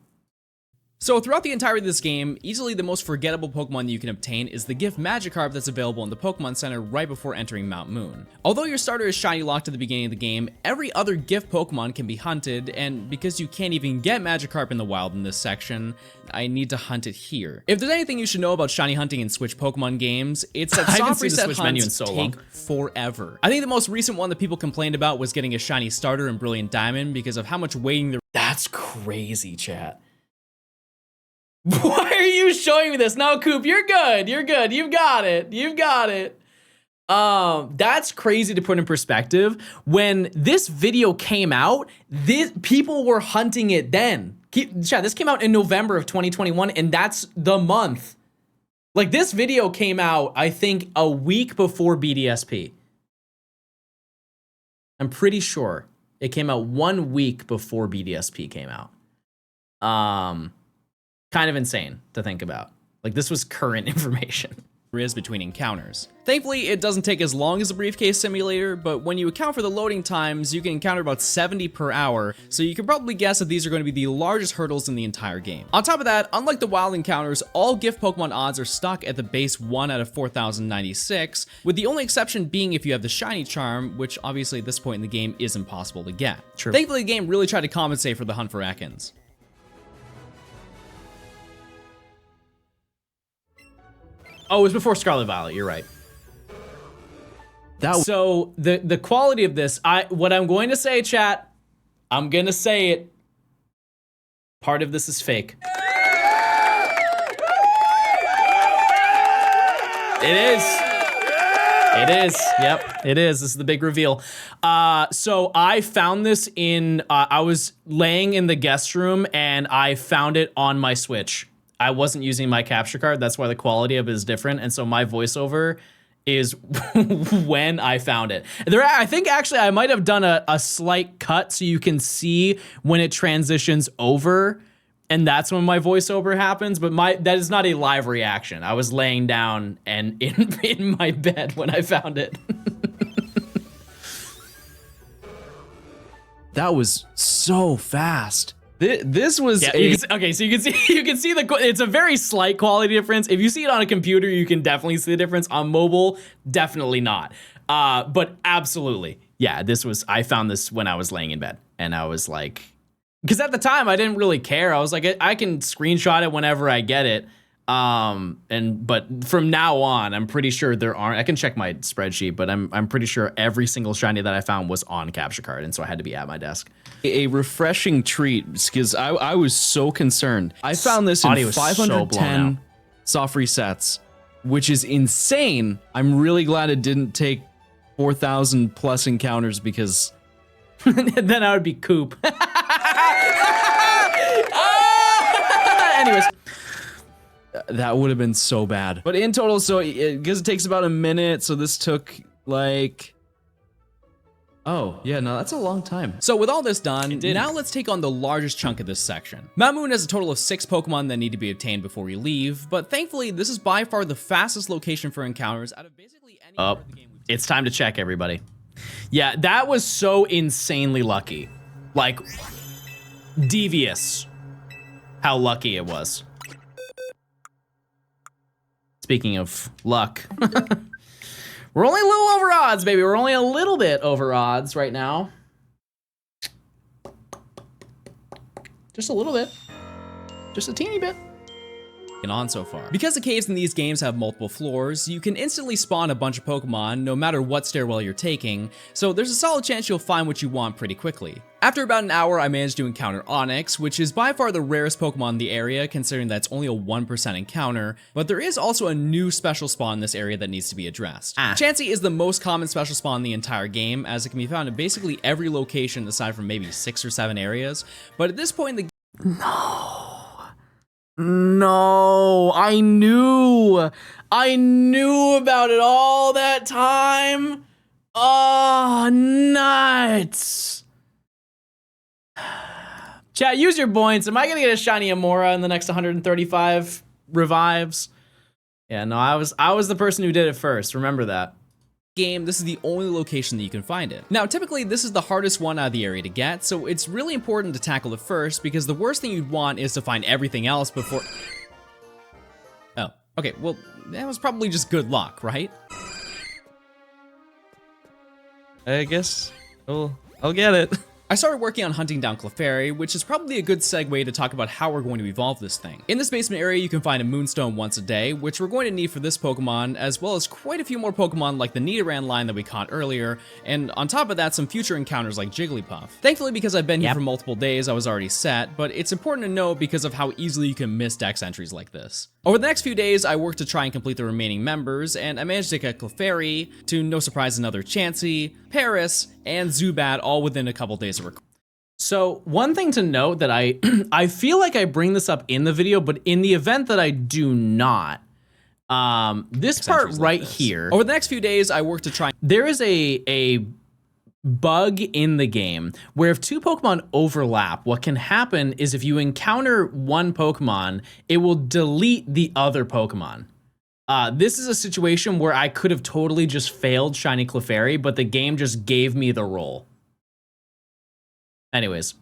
So throughout the entirety of this game, easily the most forgettable Pokemon that you can obtain is the gift Magikarp that's available in the Pokemon Center right before entering Mount Moon. Although your starter is shiny locked at the beginning of the game, every other gift Pokemon can be hunted, and because you can't even get Magikarp in the wild in this section, I need to hunt it here. If there's anything you should know about shiny hunting in Switch Pokemon games, it's that soft reset hunts take forever. I think the most recent one that people complained about was getting a shiny starter in Brilliant Diamond because of how much waiting there. That's crazy, chat. Why are you showing me this? No, Coop, you're good. You're good. You've got it. You've got it. That's crazy to put in perspective. When this video came out, people were hunting it then. Chat, this came out in November of 2021, and that's the month. Like, this video came out, I think, a week before BDSP. I'm pretty sure it came out 1 week before BDSP came out. Kind of insane to think about. Like, this was current information. Is between encounters. Thankfully, it doesn't take as long as the briefcase simulator, but when you account for the loading times, you can encounter about 70 per hour, so you can probably guess that these are going to be the largest hurdles in the entire game. On top of that, unlike the wild encounters, all gift Pokemon odds are stuck at the base 1 out of 4,096, with the only exception being if you have the shiny charm, which obviously at this point in the game is impossible to get. True. Thankfully, the game really tried to compensate for the hunt for Ekans. Oh, it was before Scarlet Violet, you're right. So the quality of this, what I'm going to say, chat, I'm gonna say it. Part of this is fake. It is. It is. Yep, it is. This is the big reveal. So I found this in, I was laying in the guest room and I found it on my Switch. I wasn't using my capture card. That's why the quality of it is different. And so my voiceover is when I found it. I think actually I might have done a slight cut so you can see when it transitions over. And that's when my voiceover happens. But that is not a live reaction. I was laying down and in my bed when I found it. That was so fast. This was okay. So you can see it's a very slight quality difference. If you see it on a computer, you can definitely see the difference. On mobile, definitely not. But absolutely, yeah. I found this when I was laying in bed, and I was like, because at the time I didn't really care. I was like, I can screenshot it whenever I get it. But from now on, I'm pretty sure there aren't. I can check my spreadsheet, but I'm pretty sure every single shiny that I found was on capture card, and so I had to be at my desk. A refreshing treat because I was so concerned. I found this in 510 soft resets, which is insane. I'm really glad it didn't take 4,000 plus encounters because then I would be Coop. Anyways. That would have been so bad. But in total, so because it takes about a minute, so this took like... Oh, yeah, no, that's a long time. So with all this done, now let's take on the largest chunk of this section. Mount Moon has a total of 6 Pokemon that need to be obtained before we leave, but thankfully, this is by far the fastest location for encounters out of basically any part of the game. It's time to check, everybody. Yeah, that was so insanely lucky. Like, devious how lucky it was. Speaking of luck, we're only a little over odds, baby. We're only a little bit over odds right now. Just a little bit. Just a teeny bit. On so far. Because the caves in these games have multiple floors, you can instantly spawn a bunch of Pokemon no matter what stairwell you're taking, so there's a solid chance you'll find what you want pretty quickly. After about an hour, I managed to encounter Onix, which is by far the rarest Pokemon in the area, considering that's only a 1% encounter, but there is also a new special spawn in this area that needs to be addressed. Chansey is the most common special spawn in the entire game, as it can be found in basically every location aside from maybe 6 or 7 areas, but at this point in the No, I knew about it all that time. Oh, nuts. Chat, use your points. Am I gonna get a shiny AMAURA in the next 135 revives? Yeah, no, I was the person who did it first. Remember that. Game, this is the only location that you can find it. Now, typically this is the hardest one out of the area to get, so it's really important to tackle it first, because the worst thing you'd want is to find everything else before... Oh, okay, well, that was probably just good luck, right? I guess I'll get it. I started working on hunting down Clefairy, which is probably a good segue to talk about how we're going to evolve this thing. In this basement area, you can find a Moonstone once a day, which we're going to need for this Pokemon, as well as quite a few more Pokemon like the Nidoran line that we caught earlier, and on top of that, some future encounters like Jigglypuff. Thankfully, because I've been here for multiple days, I was already set, but it's important to know because of how easily you can miss dex entries like this. Over the next few days, I worked to try and complete the remaining members, and I managed to get Clefairy, to no surprise another Chansey, Paris, and Zubat all within a couple days of recording. So one thing to note that I feel like I bring this up in the video, but in the event that I do not, this part right here. Over the next few days, I worked to try. There is a bug in the game where if two Pokemon overlap, what can happen is if you encounter one Pokemon, it will delete the other Pokemon. This is a situation where I could have totally just failed Shiny Clefairy, but the game just gave me the roll. Anyways,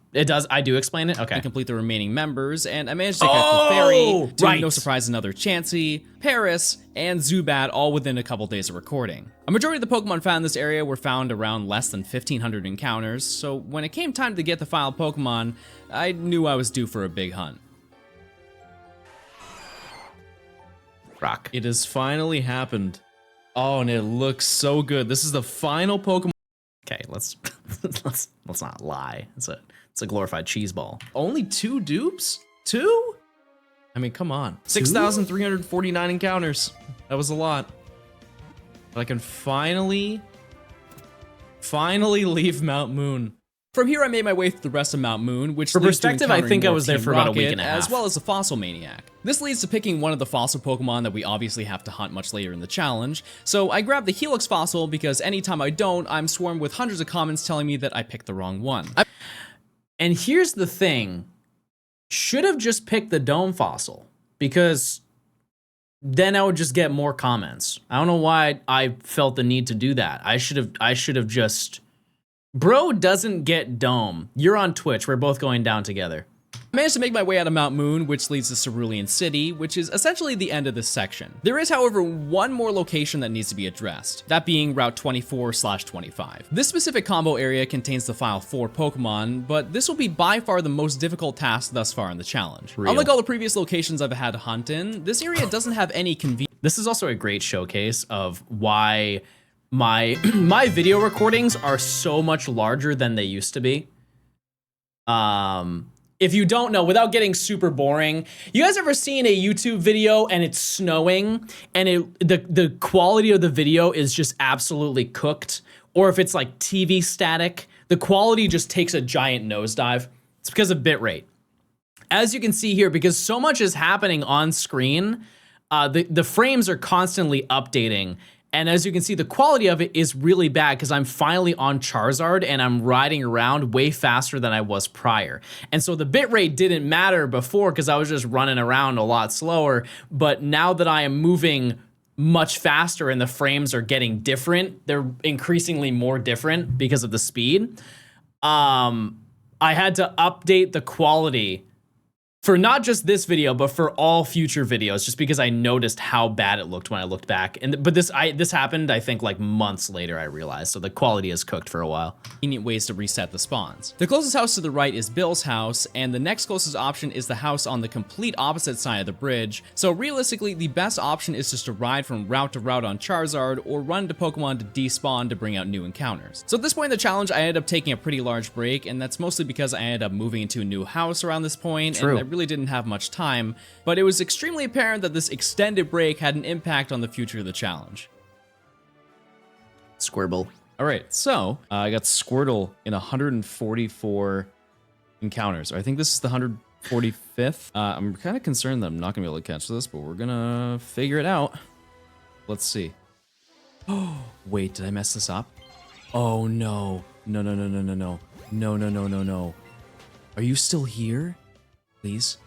I do explain it? Okay. I complete the remaining members, and I managed to get Clefairy, to no surprise another Chansey, Paris, and Zubat all within a couple days of recording. A majority of the Pokemon found in this area were found around less than 1,500 encounters, so when it came time to get the final Pokemon, I knew I was due for a big hunt. Rock. It has finally happened. Oh, and it looks so good. This is the final Pokemon. Okay, let's not lie. It's a glorified cheese ball. Only 2 dupes? 2? I mean, come on. 6,349 encounters. That was a lot. But I can finally leave Mount Moon. From here, I made my way through the rest of Mount Moon, which for leads to perspective, I think I was there Team for about a Rocket, week and a half. as well as a Fossil Maniac. This leads to picking one of the fossil Pokemon that we obviously have to hunt much later in the challenge. So I grabbed the Helix fossil because anytime I don't, I'm swarmed with hundreds of comments telling me that I picked the wrong one. And here's the thing, should have just picked the Dome fossil because then I would just get more comments. I don't know why I felt the need to do that. I should have just... Bro doesn't get Dome. You're on Twitch. We're both going down together. I managed to make my way out of Mount Moon, which leads to Cerulean City, which is essentially the end of this section. There is, however, one more location that needs to be addressed, that being Route 24/25. This specific combo area contains the final 4 Pokemon, but this will be by far the most difficult task thus far in the challenge. Unlike all the previous locations I've had to hunt in, this area doesn't have any convenience. This is also a great showcase of why my video recordings are so much larger than they used to be. If you don't know, without getting super boring, you guys ever seen a YouTube video and it's snowing and the quality of the video is just absolutely cooked? Or if it's like TV static, the quality just takes a giant nosedive. It's because of bitrate. As you can see here, because so much is happening on screen, the frames are constantly updating. And as you can see, the quality of it is really bad because I'm finally on Charizard and I'm riding around way faster than I was prior. And so the bitrate didn't matter before because I was just running around a lot slower. But now that I am moving much faster and the frames are getting different, they're increasingly more different because of the speed. I had to update the quality for not just this video, but for all future videos, just because I noticed how bad it looked when I looked back. But this happened, I think, like months later, I realized. So the quality is cooked for a while. Convenient ways to reset the spawns. The closest house to the right is Bill's house, and the next closest option is the house on the complete opposite side of the bridge. So realistically, the best option is just to ride from route to route on Charizard, or run to Pokemon to despawn to bring out new encounters. So at this point in the challenge, I ended up taking a pretty large break, and that's mostly because I ended up moving into a new house around this point. True. And I really didn't have much time, but it was extremely apparent that this extended break had an impact on the future of the challenge. Squirble. All right, so I got Squirtle in 144 encounters. I think this is the 45th. I'm kind of concerned that I'm not gonna be able to catch this, but we're gonna figure it out. Let's see. Oh, wait, did I mess this up? Oh no. No, no, no, no, no, no. No, no, no, no, no. Are you still here? Please?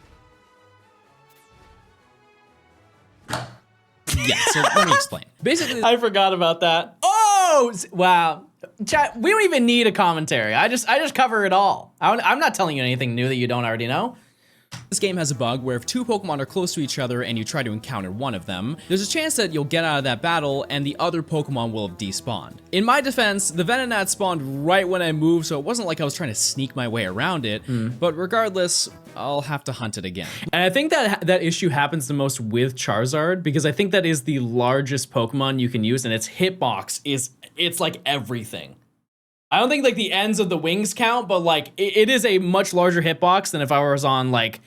Yeah, so let me explain. Basically, I forgot about that. Oh, wow. Chat, we don't even need a commentary. I just cover it all. I'm not telling you anything new that you don't already know. this game has a bug where if two Pokemon are close to each other and you try to encounter one of them, there's a chance that you'll get out of that battle and the other Pokemon will have despawned. In my defense, the Venonat spawned right when I moved, so it wasn't like I was trying to sneak my way around it, but regardless, I'll have to hunt it again. And I think that issue happens the most with Charizard, because I think that is the largest Pokemon you can use, and its hitbox it's like everything. I don't think like the ends of the wings count, but like it is a much larger hitbox than if I was on like,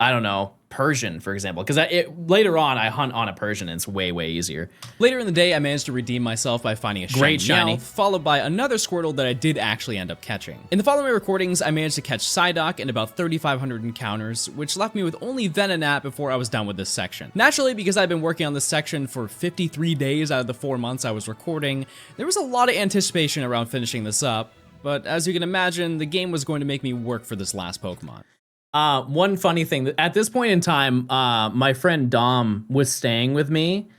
I don't know, Persian, for example, because later on I hunt on a Persian and it's way easier. Later in the day, I managed to redeem myself by finding a Great shiny, followed by another Squirtle that I did actually end up catching. In the following recordings, I managed to catch Psyduck in about 3,500 encounters, which left me with only Venonat before I was done with this section. Naturally, because I've been working on this section for 53 days out of the 4 months I was recording, there was a lot of anticipation around finishing this up, but as you can imagine, the game was going to make me work for this last Pokemon. One funny thing, at this point in time, my friend Dom was staying with me.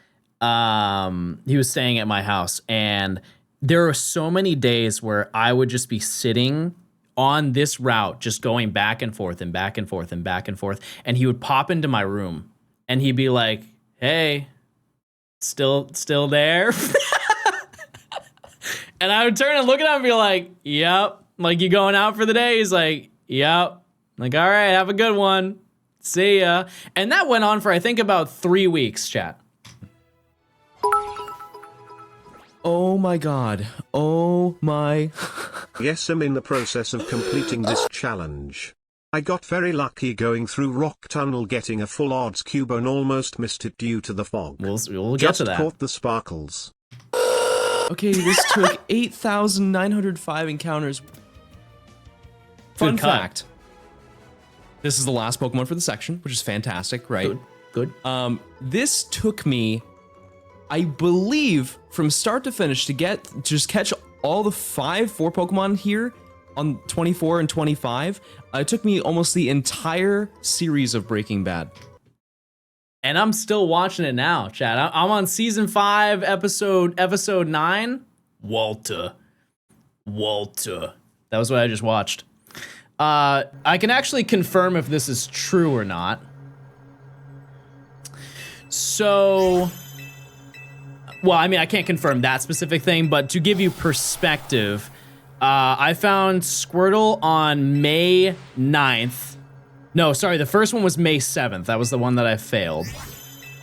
He was staying at my house, and there were so many days where I would just be sitting on this route, just going back and forth and back and forth and back and forth. And he would pop into my room and he'd be like, "Hey, still there?" And I would turn and look at him and be like, "Yep." Like, "You going out for the day?" He's like, "Yep." Like, "All right, have a good one. See ya." And that went on for, I think, about 3 weeks, chat. Oh my god. Oh my. Yes, I'm in the process of completing this challenge. I got very lucky going through Rock Tunnel, getting a full odds cube and almost missed it due to the fog. We'll get Just to that. caught the sparkles. Okay, this took 8,905 encounters. Fun Good cut. fact. This is the last Pokemon for the section, which is fantastic, right? Good. This took me, I believe, from start to finish to just catch all the four Pokemon here on 24 and 25. It took me almost the entire series of Breaking Bad. And I'm still watching it now, chat. I'm on season 5, episode 9. Walter. That was what I just watched. I can actually confirm if this is true or not. So, well, I mean, I can't confirm that specific thing, but to give you perspective, I found Squirtle on May 9th. No, sorry, the first one was May 7th. That was the one that I failed.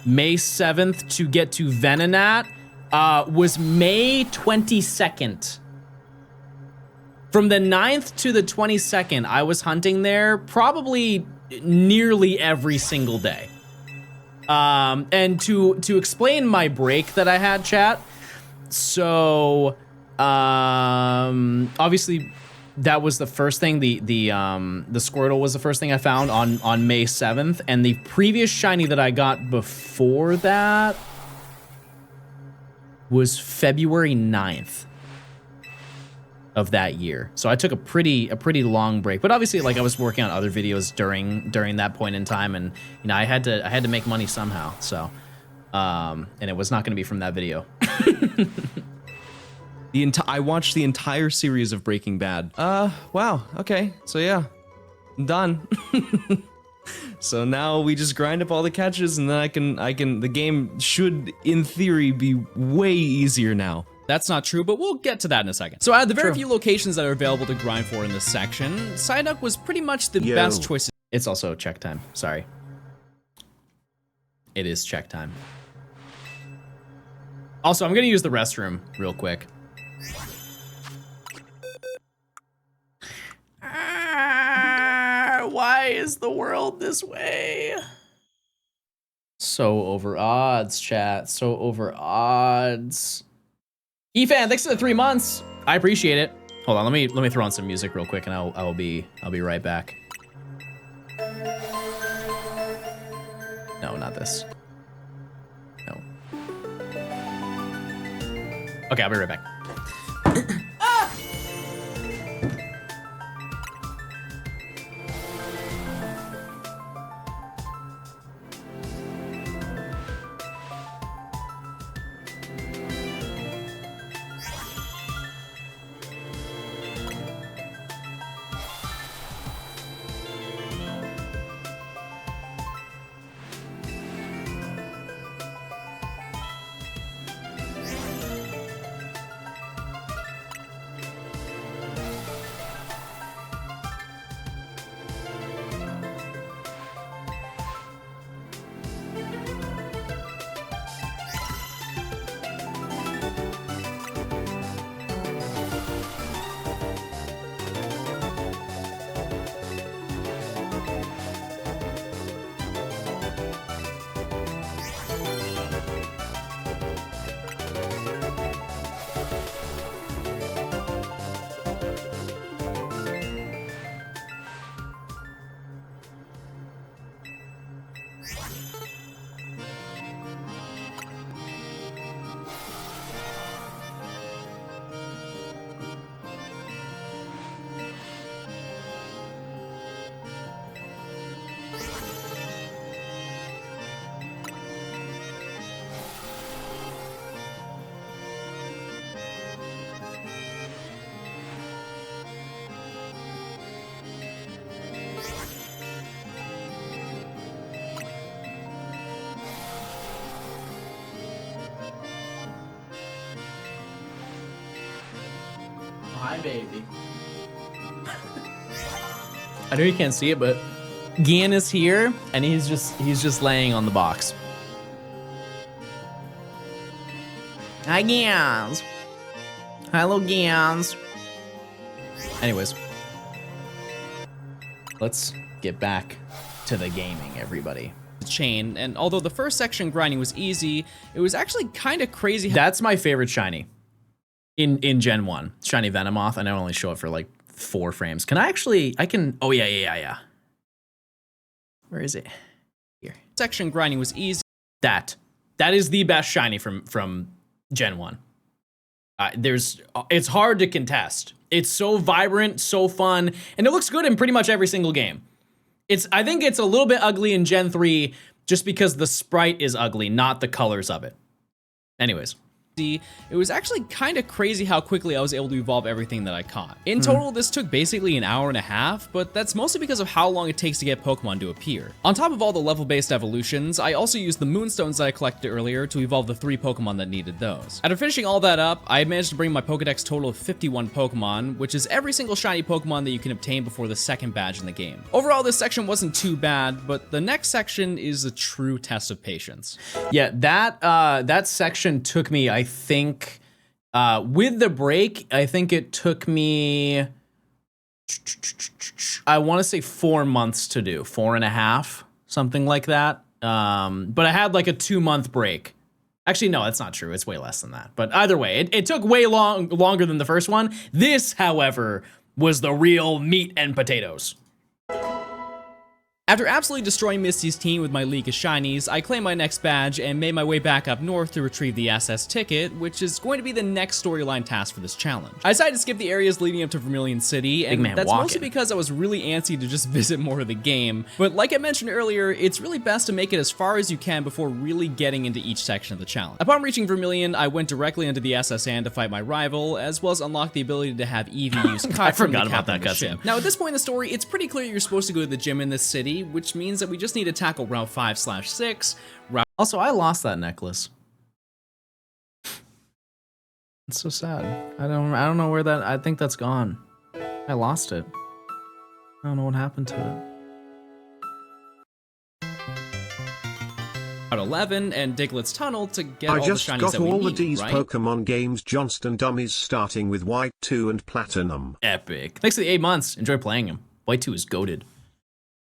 May 7th to get to Venonat was May 22nd. From the 9th to the 22nd, I was hunting there probably nearly every single day. And to explain my break that I had, chat, so obviously that was the first thing. The Squirtle was the first thing I found on May 7th, and the previous shiny that I got before that was February 9th. Of that year. So I took a pretty long break, but obviously, like, I was working on other videos during that point in time, and you know, I had to make money somehow. So and it was not going to be from that video. I watched the entire series of Breaking Bad. Wow. Okay. So yeah, I'm done. So now we just grind up all the catches, and then I can the game should in theory be way easier now. That's not true, but we'll get to that in a second. So out of the very few locations that are available to grind for in this section, Psyduck was pretty much the best choice. It's also check time. Sorry. It is check time. Also, I'm going to use the restroom real quick. Why is the world this way? So over odds, chat. So over odds. Efan, thanks for the 3 months. I appreciate it. Hold on, let me throw on some music real quick, and I'll be right back. No, not this. No. Okay, I'll be right back. Hi, baby. I know you can't see it, but Gian is here, and he's just laying on the box. Hi, Gians. Hello, Gians. Anyways, let's get back to the gaming, everybody. Chain, and although the first section grinding was easy, it was actually kind of crazy. That's my favorite shiny in Gen 1. Shiny Venomoth, and I only show it for like 4 frames. Can I actually, oh yeah. Where is it? Here. Section grinding was easy. That is the best shiny from Gen 1. It's hard to contest. It's so vibrant, so fun, and it looks good in pretty much every single game. I think it's a little bit ugly in Gen 3 just because the sprite is ugly, not the colors of it. Anyways. It was actually kind of crazy how quickly I was able to evolve everything that I caught. In total, this took basically an hour and a half, but that's mostly because of how long it takes to get Pokemon to appear. On top of all the level-based evolutions, I also used the Moonstones that I collected earlier to evolve the 3 Pokemon that needed those. After finishing all that up, I managed to bring my Pokedex total of 51 Pokemon, which is every single shiny Pokemon that you can obtain before the second badge in the game. Overall, this section wasn't too bad, but the next section is a true test of patience. Yeah, that section took me, I think, with the break, I think it took me, I want to say 4 months to do, 4.5, something like that. But I had like a 2-month break. Actually, no, that's not true. It's way less than that. But either way, it took way longer than the first one. This, however, was the real meat and potatoes. After absolutely destroying Misty's team with my League of Shinies, I claimed my next badge and made my way back up north to retrieve the SS ticket, which is going to be the next storyline task for this challenge. I decided to skip the areas leading up to Vermilion City, and that's mostly because I was really antsy to just visit more of the game. But like I mentioned earlier, it's really best to make it as far as you can before really getting into each section of the challenge. Upon reaching Vermilion, I went directly into the SS Sand to fight my rival, as well as unlock the ability to have Eevee use I forgot about that cutscene. Now at this point in the story, it's pretty clear you're supposed to go to the gym in this city, which means that we just need to tackle Route 5/6. Also, I lost that necklace. It's so sad. I don't know where that, I think that's gone. I lost it. I don't know what happened to it. Route 11 and Diglett's Tunnel to get all the shinies that we need, I just got all the D's right? Pokemon games Johnstone dummies starting with White 2 and Platinum. Epic. Thanks for the 8 months. Enjoy playing him. White 2 is goated.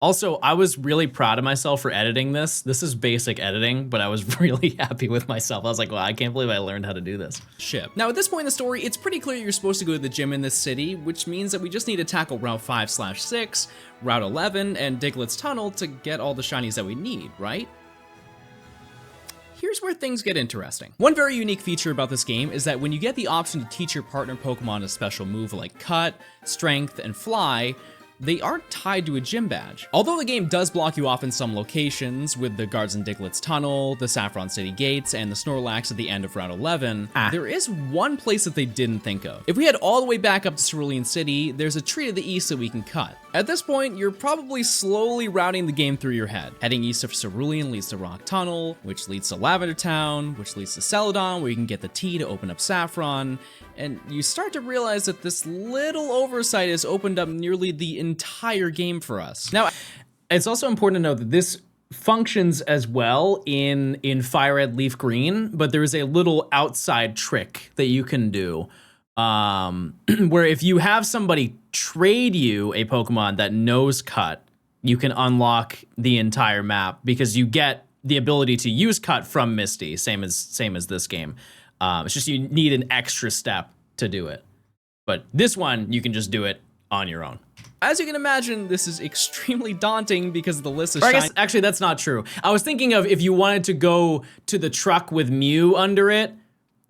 Also, I was really proud of myself for editing this. This is basic editing, but I was really happy with myself. I was like, wow, I can't believe I learned how to do this. Ship. Now, at this point in the story, it's pretty clear you're supposed to go to the gym in this city, which means that we just need to tackle Route 5/6, Route 11, and Diglett's Tunnel to get all the shinies that we need, right? Here's where things get interesting. One very unique feature about this game is that when you get the option to teach your partner Pokemon a special move like Cut, Strength, and Fly, they aren't tied to a gym badge. Although the game does block you off in some locations, with the guards in Diglett's Tunnel, the Saffron City Gates, and the Snorlax at the end of Route 11, there is one place that they didn't think of. If we head all the way back up to Cerulean City, there's a tree to the east that we can cut. At this point, you're probably slowly routing the game through your head. Heading east of Cerulean leads to Rock Tunnel, which leads to Lavender Town, which leads to Celadon, where you can get the tea to open up Saffron, and you start to realize that this little oversight has opened up nearly the entire game for us. Now, it's also important to note that this functions as well in Fire Red Leaf Green, but there is a little outside trick that you can do. Where if you have somebody trade you a Pokemon that knows Cut, you can unlock the entire map because you get the ability to use Cut from Misty, same as this game. It's just you need an extra step to do it. But this one, you can just do it on your own. As you can imagine, this is extremely daunting because of the list of I guess, actually, that's not true. I was thinking of if you wanted to go to the truck with Mew under it,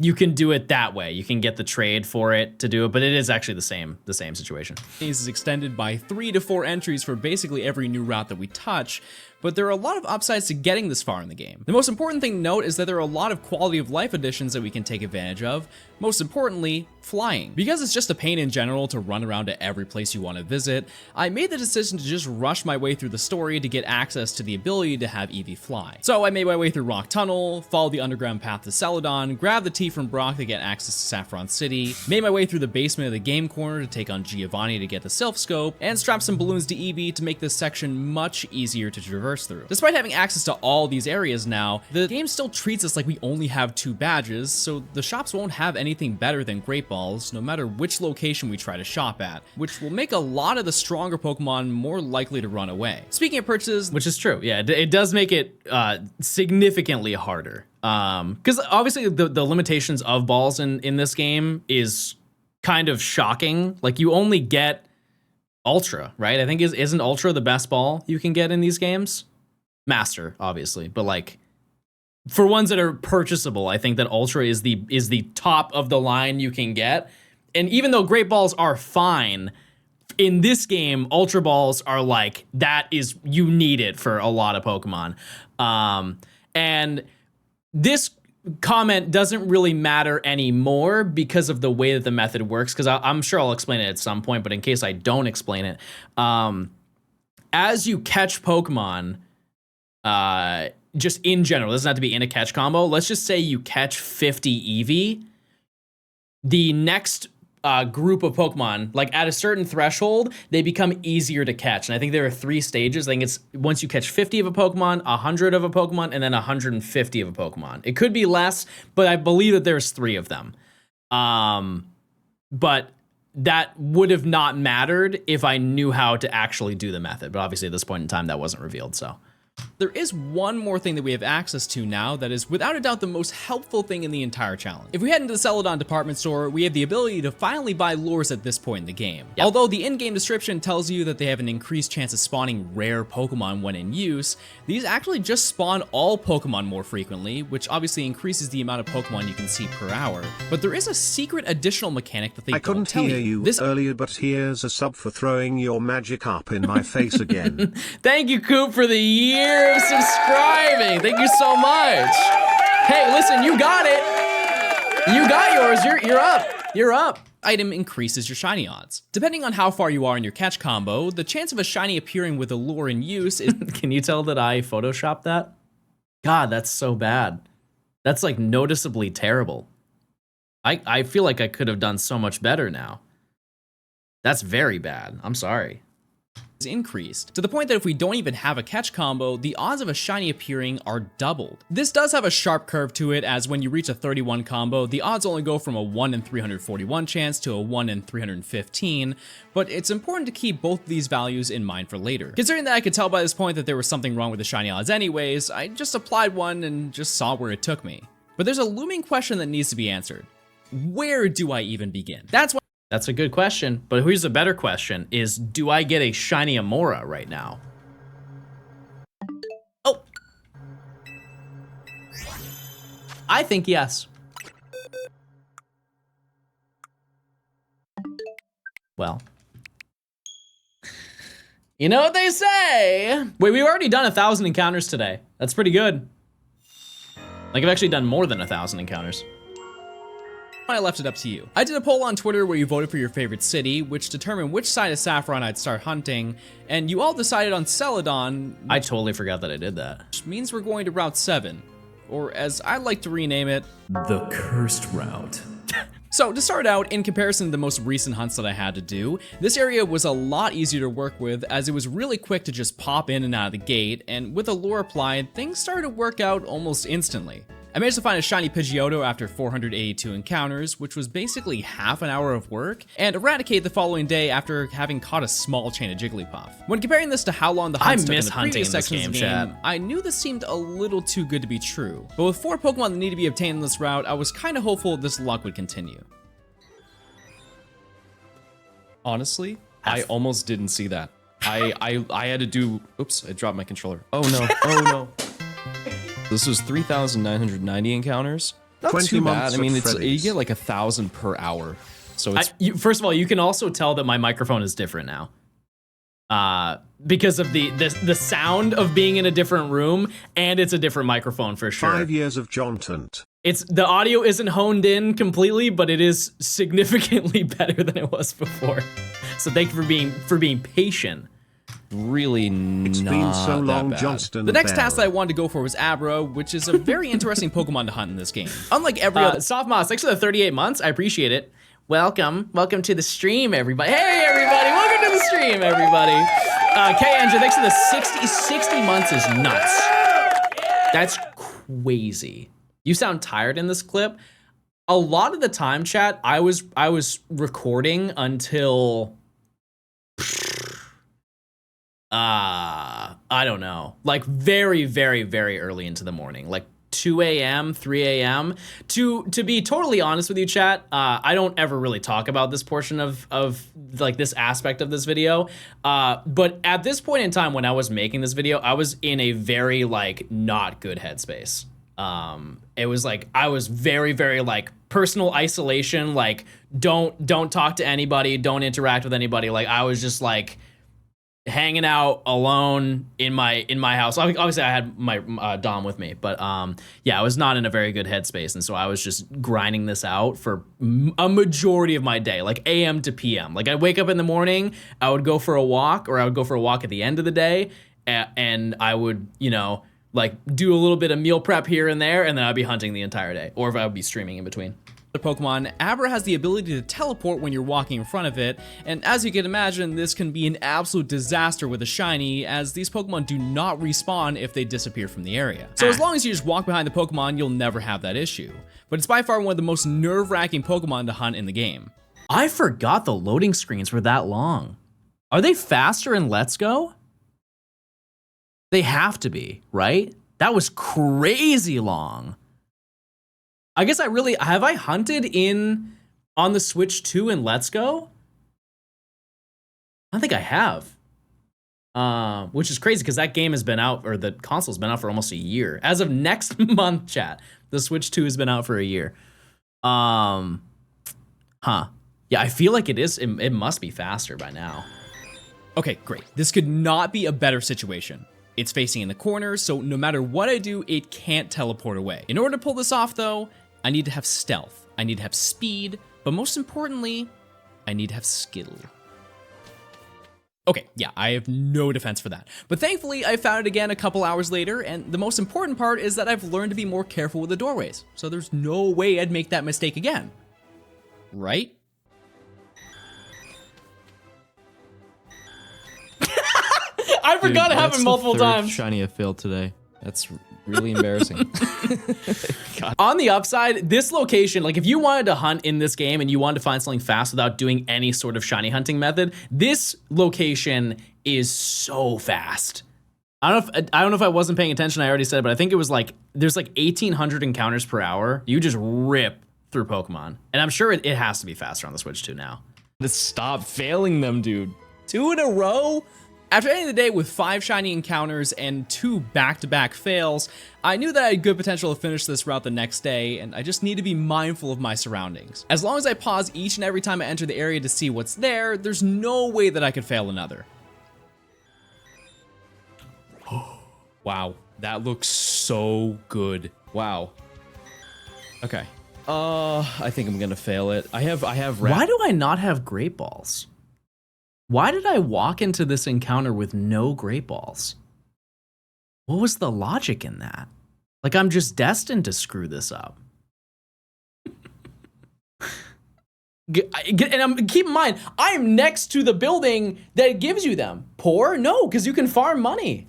you can do it that way. You can get the trade for it to do it, but it is actually the same situation. This is extended by 3 to 4 entries for basically every new route that we touch, but there are a lot of upsides to getting this far in the game. The most important thing to note is that there are a lot of quality of life additions that we can take advantage of, most importantly, flying. Because it's just a pain in general to run around to every place you want to visit, I made the decision to just rush my way through the story to get access to the ability to have Eevee fly. So I made my way through Rock Tunnel, followed the underground path to Celadon, grabbed the tea from Brock to get access to Saffron City, made my way through the basement of the game corner to take on Giovanni to get the Sylph Scope, and strapped some balloons to Eevee to make this section much easier to traverse through. Despite having access to all these areas now, the game still treats us like we only have 2 badges, so the shops won't have anything better than Great Balls, no matter which location we try to shop at, which will make a lot of the stronger Pokemon more likely to run away. Speaking of purchases, Which is true, yeah, it does make it significantly harder. Because obviously the limitations of balls in this game is kind of shocking. Like, you only get Ultra, right? I think isn't Ultra the best ball you can get in these games? Master, obviously, but like for ones that are purchasable, I think that Ultra is the top of the line you can get. And even though Great Balls are fine, in this game, Ultra Balls are like, you need it for a lot of Pokemon. And this comment doesn't really matter anymore because of the way that the method works, because I'm sure I'll explain it at some point, but in case I don't explain it, as you catch Pokemon, just in general, it doesn't have to be in a catch combo. Let's just say you catch 50 Eevee. The next group of Pokemon, like at a certain threshold, they become easier to catch. And I think there are 3 stages. I think it's once you catch 50 of a Pokemon, 100 of a Pokemon, and then 150 of a Pokemon. It could be less, but I believe that there's 3 of them. But that would have not mattered if I knew how to actually do the method. But obviously at this point in time, that wasn't revealed, so. There is one more thing that we have access to now that is without a doubt the most helpful thing in the entire challenge. If we head into the Celadon department store, we have the ability to finally buy lures at this point in the game. Yep. Although the in-game description tells you that they have an increased chance of spawning rare Pokemon when in use, these actually just spawn all Pokemon more frequently, which obviously increases the amount of Pokemon you can see per hour. But there is a secret additional mechanic that they I couldn't tell hear you earlier, but here's a sub for throwing your magic up in my face again. Thank you, Coop, for the year of subscribing. Thank you so much. Hey, listen, you got it. You got yours. You're up. You're up. Item increases your shiny odds. Depending on how far you are in your catch combo, the chance of a shiny appearing with a lure in use is... Can you tell that I photoshopped that? God, that's so bad. That's like noticeably terrible. I feel like I could have done so much better now. That's very bad. I'm sorry. increased, to the point that if we don't even have a catch combo, the odds of a shiny appearing are doubled. This does have a sharp curve to it, as when you reach a 31 combo, the odds only go from a 1 in 341 chance to a 1 in 315, but it's important to keep both these values in mind for later. Considering that I could tell by this point that there was something wrong with the shiny odds anyways, I just applied one and just saw where it took me. But there's a looming question that needs to be answered. Where do I even begin? That's a good question, but here's a better question is, do I get a shiny AMAURA right now? Oh. I think yes. Well. You know what they say? Wait, we've already done 1,000 encounters today. That's pretty good. Like, I've actually done more than 1,000 encounters. I left it up to you. I did a poll on Twitter where you voted for your favorite city, which determined which side of Saffron I'd start hunting, and you all decided on Celadon. I totally forgot that I did that. Which means we're going to Route 7, or as I like to rename it, The Cursed Route. So to start out, in comparison to the most recent hunts that I had to do, this area was a lot easier to work with, as it was really quick to just pop in and out of the gate, and with a lure applied, things started to work out almost instantly. I managed to find a shiny Pidgeotto after 482 encounters, which was basically half an hour of work, and eradicate the following day after having caught a small chain of Jigglypuff. When comparing this to how long the hunts took in the previous sections of the game, I knew this seemed a little too good to be true. But with 4 Pokemon that need to be obtained in this route, I was kinda hopeful this luck would continue. Honestly, I almost didn't see that. I had to do, oops, I dropped my controller. Oh no, oh no. This was 3,990 encounters. Not 20 too bad. months I mean, at you Freddy's. get like 1,000 per hour. So it's First of all, you can also tell that my microphone is different now. Because of the sound of being in a different room, and it's a different microphone for sure. 5 years of Johnstone. It's the audio isn't honed in completely, but it is significantly better than it was before. So thank you for being patient. really It's not been so that long, bad. Johnston. The next task that I wanted to go for was AMAURA, which is a very interesting Pokemon to hunt in this game. Unlike every other... Soft Moss, thanks for the 38 months. I appreciate it. Welcome to the stream, everybody. Hey, everybody, welcome to the stream, everybody. K-Engine, thanks for the 60 months is nuts. That's crazy. You sound tired in this clip. A lot of the time, chat, I was recording until... I don't know, like very, very, very early into the morning, like 2 a.m., 3 a.m. To be totally honest with you, chat, I don't ever really talk about this portion of like this aspect of this video. But at this point in time when I was making this video, I was in a very like not good headspace. It was like I was very, very like personal isolation, like don't talk to anybody, don't interact with anybody. Like I was just like hanging out alone in my house. Obviously I had my Dom with me, but yeah, I was not in a very good headspace, and so I was just grinding this out for a majority of my day, like AM to PM. Like I'd wake up in the morning, I would go for a walk, or I would go for a walk at the end of the day, and I would, you know, like do a little bit of meal prep here and there, and then I'd be hunting the entire day, or if I would be streaming in between. Pokemon, AMAURA has the ability to teleport when you're walking in front of it, and as you can imagine, this can be an absolute disaster with a shiny, as these Pokemon do not respawn if they disappear from the area. So as long as you just walk behind the Pokemon, you'll never have that issue. But it's by far one of the most nerve-wracking Pokemon to hunt in the game. I forgot the loading screens were that long. Are they faster in Let's Go? They have to be, right? That was crazy long. I guess have I hunted on the Switch 2 in Let's Go? I don't think I have. Which is crazy because that game has been out, or the console's been out for almost a year. As of next month, chat, the Switch 2 has been out for a year. Yeah, I feel like it must be faster by now. Okay, great. This could not be a better situation. It's facing in the corner, so no matter what I do, it can't teleport away. In order to pull this off, though, I need to have stealth, I need to have speed, but most importantly, I need to have skill. Okay, yeah, I have no defense for that. But thankfully, I found it again a couple hours later, and the most important part is that I've learned to be more careful with the doorways, so there's no way I'd make that mistake again. Right? I forgot it happened multiple times. Shiny I failed today. That's really embarrassing. On the upside, this location, like if you wanted to hunt in this game and you wanted to find something fast without doing any sort of shiny hunting method, this location is so fast. I don't know if I wasn't paying attention. I already said it, but I think it was like there's like 1,800 encounters per hour. You just rip through Pokemon, and I'm sure it has to be faster on the Switch too now. Just stop failing them, dude. 2 in a row? After ending the day with 5 shiny encounters and 2 back-to-back fails, I knew that I had good potential to finish this route the next day, and I just need to be mindful of my surroundings. As long as I pause each and every time I enter the area to see what's there, there's no way that I could fail another. Wow, that looks so good. Wow. Okay. I think I'm gonna fail it. I have. Why do I not have Great Balls? Why did I walk into this encounter with no Great Balls? What was the logic in that? Like I'm just destined to screw this up. And keep in mind, I'm next to the building that gives you them. Poor? No, because you can farm money.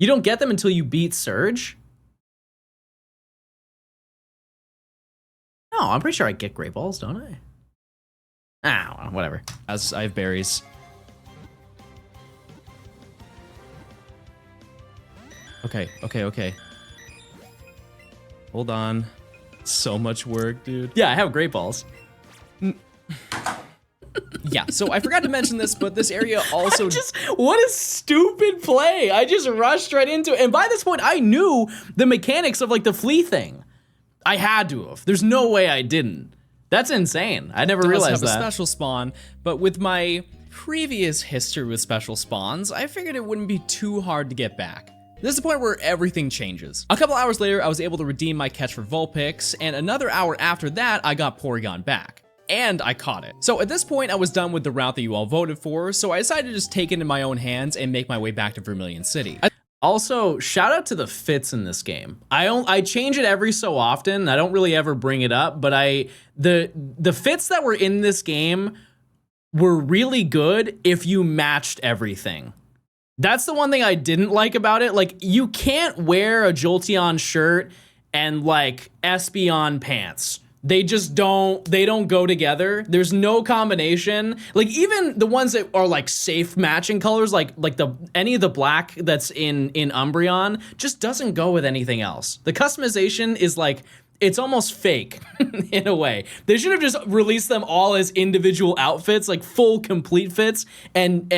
You don't get them until you beat Surge? No, I'm pretty sure I get Great Balls, don't I? Ah, whatever. As I have berries. Okay. Hold on. So much work, dude. Yeah, I have Great Balls. Yeah, so I forgot to mention this, but this area also... What a stupid play. I just rushed right into it. And by this point, I knew the mechanics of like the flea thing. I had to have. There's no way I didn't. That's insane. I never realized that. A special spawn, but with my previous history with special spawns, I figured it wouldn't be too hard to get back. This is the point where everything changes. A couple hours later, I was able to redeem my catch for Vulpix, and another hour after that, I got Porygon back. And I caught it. So at this point, I was done with the route that you all voted for, so I decided to just take it in my own hands and make my way back to Vermilion City. Also, shout out to the fits in this game. I change it every so often. I don't really ever bring it up, but the fits that were in this game were really good if you matched everything. That's the one thing I didn't like about it. Like, you can't wear a Jolteon shirt and like Espeon pants. They just don't go together. There's no combination. Like even the ones that are like safe matching colors, like any of the black that's in Umbreon just doesn't go with anything else. The customization is like, it's almost fake in a way. They should have just released them all as individual outfits, like full complete fits, and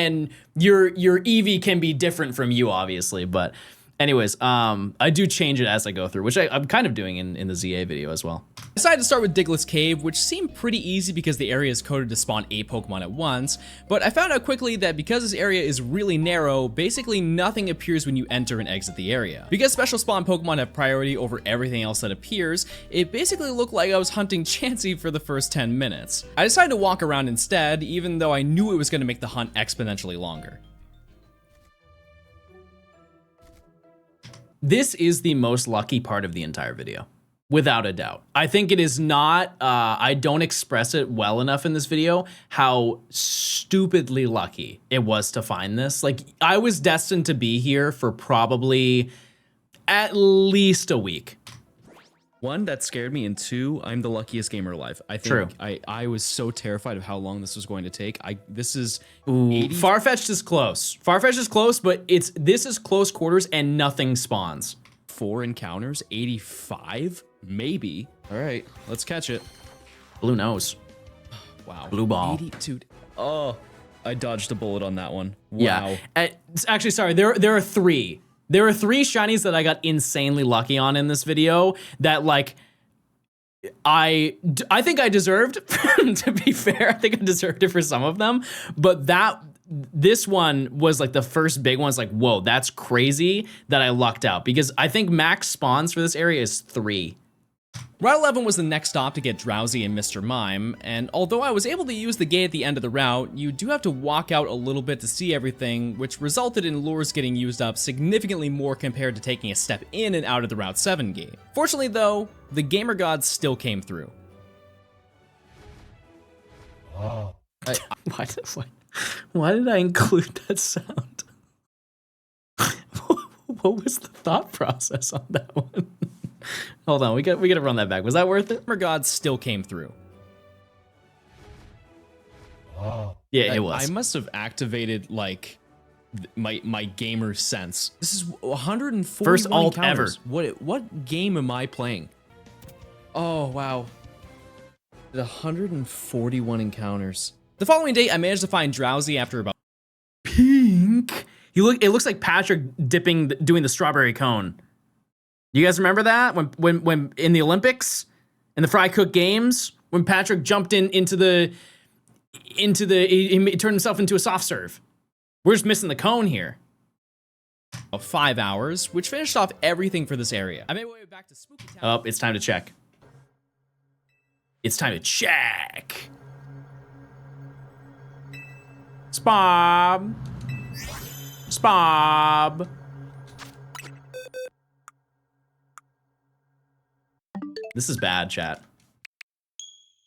your Eevee can be different from you, obviously, but anyways, I do change it as I go through, which I'm kind of doing in the ZA video as well. I decided to start with Diglett's Cave, which seemed pretty easy because the area is coded to spawn 8 Pokemon at once, but I found out quickly that because this area is really narrow, basically nothing appears when you enter and exit the area. Because special spawn Pokemon have priority over everything else that appears, it basically looked like I was hunting Chansey for the first 10 minutes. I decided to walk around instead, even though I knew it was going to make the hunt exponentially longer. This is the most lucky part of the entire video, without a doubt. I think it is not, I don't express it well enough in this video, how stupidly lucky it was to find this. Like, I was destined to be here for probably at least a week. 1, that scared me, and 2, I'm the luckiest gamer alive. I think True. I was so terrified of how long this was going to take. This is Farfetch'd is close. Farfetch'd is close, but this is close quarters and nothing spawns. 4 encounters, 85, maybe. All right, let's catch it. Blue nose. Wow. Blue ball. 82. Oh, I dodged a bullet on that one. Wow. Yeah. Actually, sorry. There are 3. There are 3 shinies that I got insanely lucky on in this video that, like, I think I deserved, to be fair. I think I deserved it for some of them. But this one was, like, the first big one. It's like, whoa, that's crazy that I lucked out. Because I think max spawns for this area is 3. Route 11 was the next stop to get Drowsy and Mr. Mime, and although I was able to use the gate at the end of the route, you do have to walk out a little bit to see everything, which resulted in lures getting used up significantly more compared to taking a step in and out of the Route 7 gate. Fortunately though, the gamer gods still came through. What? Why did I include that sound? What was the thought process on that one? Hold on, we got to run that back. Was that worth it? VODS still came through. Yeah, it was. I must have activated like my gamer sense. This is 141 First alt encounters. What game am I playing? Oh wow. 141 encounters. The following day, I managed to find Drowsy after about Pink. It looks like Patrick doing the strawberry cone. You guys remember that when in the Olympics, in the Fry Cook Games, when Patrick jumped he turned himself into a soft serve. We're just missing the cone here. 5 hours, which finished off everything for this area. I made my way back to Spooky Town. Oh, it's time to check. It's time to check. Spob. Spob. This is bad, chat.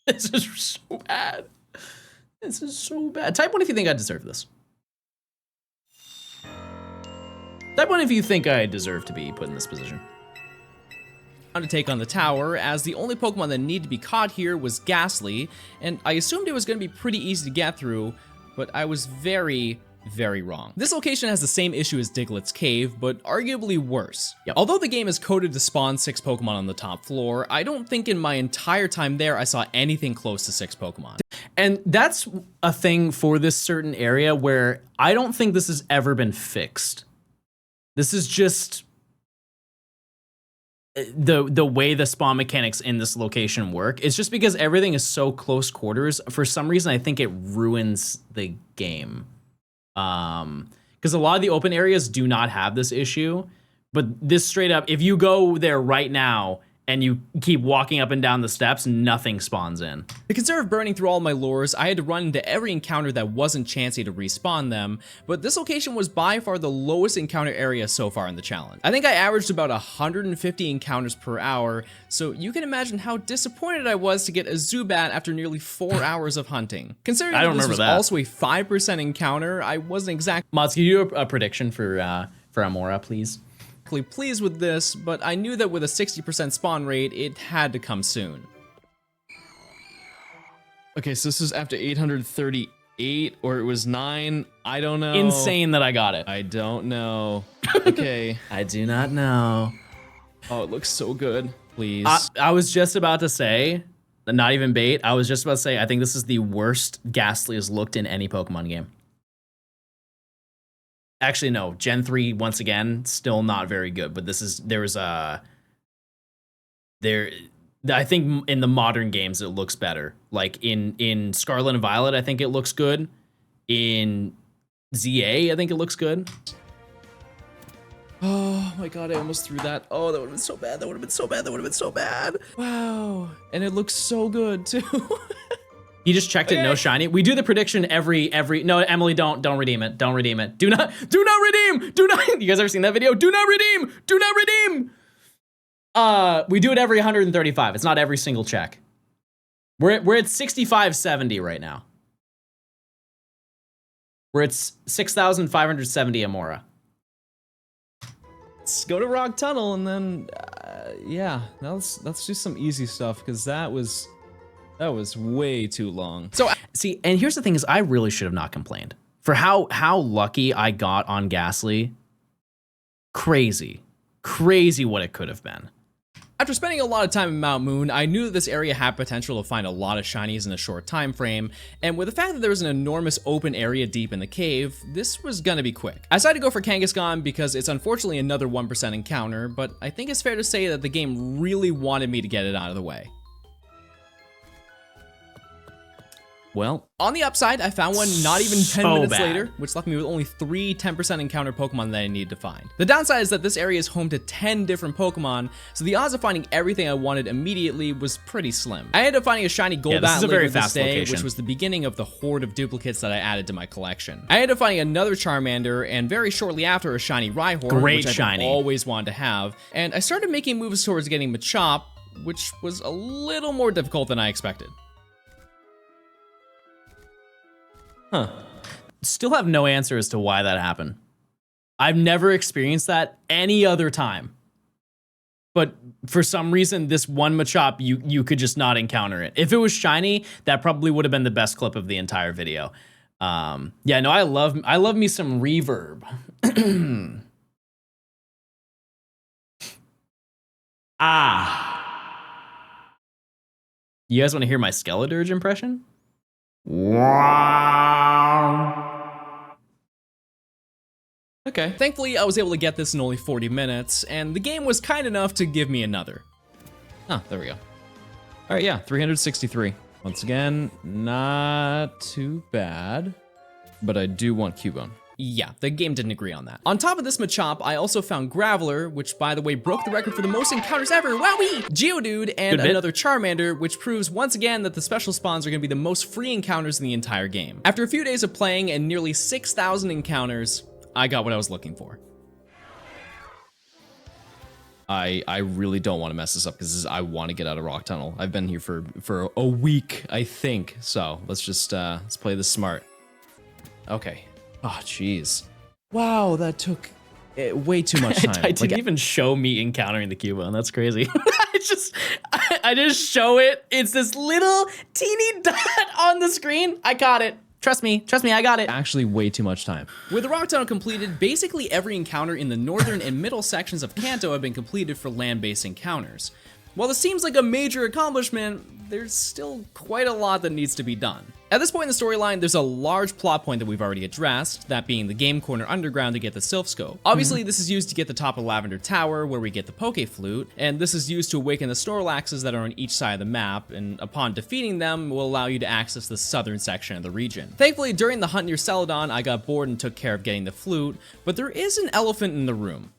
This is so bad. This is so bad. Type 1 if you think I deserve this. Type 1 if you think I deserve to be put in this position. To take on the tower, as the only Pokemon that needed to be caught here was Ghastly, and I assumed it was going to be pretty easy to get through, but I was very, very wrong. This location has the same issue as Diglett's Cave, but arguably worse. Yep. Although the game is coded to spawn 6 Pokemon on the top floor, I don't think in my entire time there I saw anything close to 6 Pokemon. And that's a thing for this certain area where I don't think this has ever been fixed. This is just the way the spawn mechanics in this location work. It's just because everything is so close quarters. For some reason, I think it ruins the game. Because a lot of the open areas do not have this issue, but this straight up, if you go there right now and you keep walking up and down the steps, nothing spawns in. To conserve burning through all my lures, I had to run into every encounter that wasn't chancey to respawn them, but this location was by far the lowest encounter area so far in the challenge. I think I averaged about 150 encounters per hour, so you can imagine how disappointed I was to get a Zubat after nearly 4 hours of hunting. Considering I don't this remember was that. also a 5% encounter, I wasn't exactly Mods, can you do a prediction for AMAURA, please? pleased with this, but I knew that with a 60% spawn rate, it had to come soon. Okay, so this is after 838, or it was 9. I don't know. Insane that I got it. I don't know. Okay. I do not know. Oh, it looks so good. Please. I was just about to say, not even bait, I was just about to say, I think this is the worst Ghastly has looked in any Pokemon game. Actually, no. Gen 3, once again, still not very good. But I think in the modern games, it looks better. Like in Scarlet and Violet, I think it looks good. In ZA, I think it looks good. Oh my god, I almost threw that. Oh, that would have been so bad. That would have been so bad. That would have been so bad. Wow. And it looks so good, too. You just checked it, no shiny. We do the prediction every. No, Emily, don't redeem it. Don't redeem it. Do not redeem. Do not. You guys ever seen that video? Do not redeem. Do not redeem. We do it every 135. It's not every single check. We're at 6570 right now. We're at 6,570 AMAURA. Let's go to Rock Tunnel and then, yeah, let's do some easy stuff because that was way too long. So see, and here's the thing: is I really should have not complained for how lucky I got on Ghastly. Crazy what it could have been. After spending a lot of time in Mount Moon, I knew that this area had potential to find a lot of shinies in a short time frame, and with the fact that there was an enormous open area deep in the cave, this was gonna be quick. I decided to go for Kangaskhan because it's unfortunately another 1% encounter, but I think it's fair to say that the game really wanted me to get it out of the way. Well, on the upside, I found one not even 10 minutes bad. later, which left me with only 3 10% encounter Pokemon that I needed to find. The downside is that this area is home to 10 different Pokemon, so the odds of finding everything I wanted immediately was pretty slim. I ended up finding a shiny Golbat this is a very later this fast day, location. which was the beginning of the horde of duplicates that I added to my collection. I ended up finding another Charmander, and very shortly after, a shiny Rhyhorn, Great which shiny. I've always wanted to have, and I started making moves towards getting Machop, which was a little more difficult than I expected. huh. still have no answer as to why that happened. I've never experienced that any other time. But for some reason, this one Machop, you could just not encounter it. If it was shiny, that probably would have been the best clip of the entire video. Yeah, no, I love me some reverb. You guys want to hear my Skeledirge impression? Okay. Thankfully, I was able to get this in only 40 minutes, and the game was kind enough to give me another. Ah, there we go. All right, yeah, 363. Once again, not too bad, but I do want Cubone. Yeah, the game didn't agree on that. On top of this Machop, I also found Graveler, which by the way broke the record for the most encounters ever, wowee! Geodude, and another Charmander, which proves once again that the special spawns are gonna be the most free encounters in the entire game. After a few days of playing and nearly 6,000 encounters, I got what I was looking for. I really don't want to mess this up because I want to get out of Rock Tunnel. I've been here for a week, I think. So let's just let's play this smart. Okay. Oh, jeez. Wow, that took way too much time. I didn't even show me encountering the Cubone. That's crazy. I just show it. It's this little teeny dot on the screen. I caught it. Trust me, I got it. Actually, way too much time. With the Rock Tunnel completed, basically every encounter in the northern and middle sections of Kanto have been completed for land-based encounters. While this seems like a major accomplishment, there's still quite a lot that needs to be done. At this point in the storyline, there's a large plot point that we've already addressed, that being the Game Corner Underground to get the Sylph Scope. Obviously, this is used to get the top of Lavender Tower, where we get the Poke Flute, and this is used to awaken the Snorlaxes that are on each side of the map, and upon defeating them, will allow you to access the southern section of the region. Thankfully, during the hunt near Celadon, I got bored and took care of getting the flute, but there is an elephant in the room.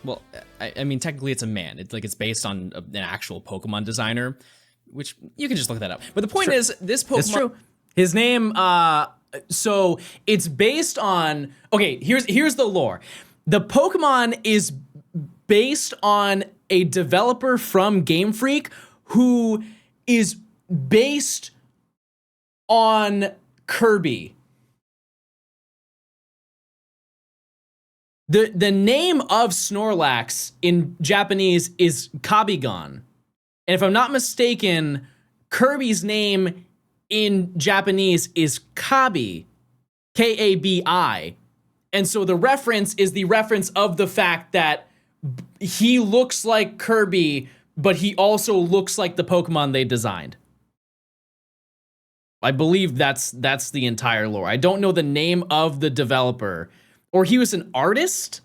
Well, I mean, technically it's a man. It's based on an actual Pokemon designer, which you can just look that up. But the point is, this Pokemon... It's true. His name, so it's based on... Okay, here's the lore. The Pokemon is based on a developer from Game Freak who is based on Kirby. The name of Snorlax in Japanese is Kabigon. And if I'm not mistaken, Kirby's name in Japanese is Kabi, K-A-B-I. And so the reference is the reference of the fact that he looks like Kirby, but he also looks like the Pokemon they designed. I believe that's the entire lore. I don't know the name of the developer. Or he was an artist?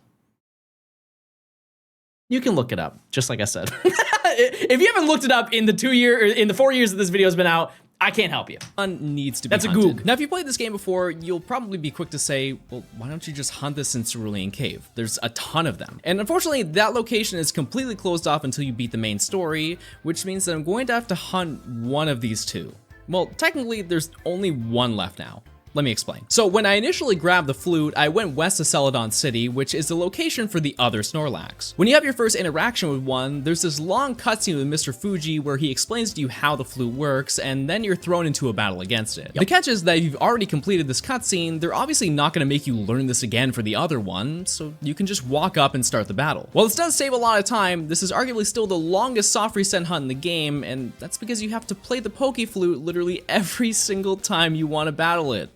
You can look it up, just like I said. If you haven't looked it up in the 4 years that this video has been out, I can't help you. Needs to be That's hunted. a goog. Now, if you played this game before, you'll probably be quick to say, well, why don't you just hunt this in Cerulean Cave? There's a ton of them. And unfortunately, that location is completely closed off until you beat the main story, which means that I'm going to have to hunt one of these two. Well, technically, there's only one left now. Let me explain. So when I initially grabbed the flute, I went west to Celadon City, which is the location for the other Snorlax. When you have your first interaction with one, there's this long cutscene with Mr. Fuji where he explains to you how the flute works, and then you're thrown into a battle against it. The catch is that if you've already completed this cutscene, they're obviously not going to make you learn this again for the other one, so you can just walk up and start the battle. While this does save a lot of time, this is arguably still the longest soft reset hunt in the game, and that's because you have to play the Poke Flute literally every single time you want to battle it.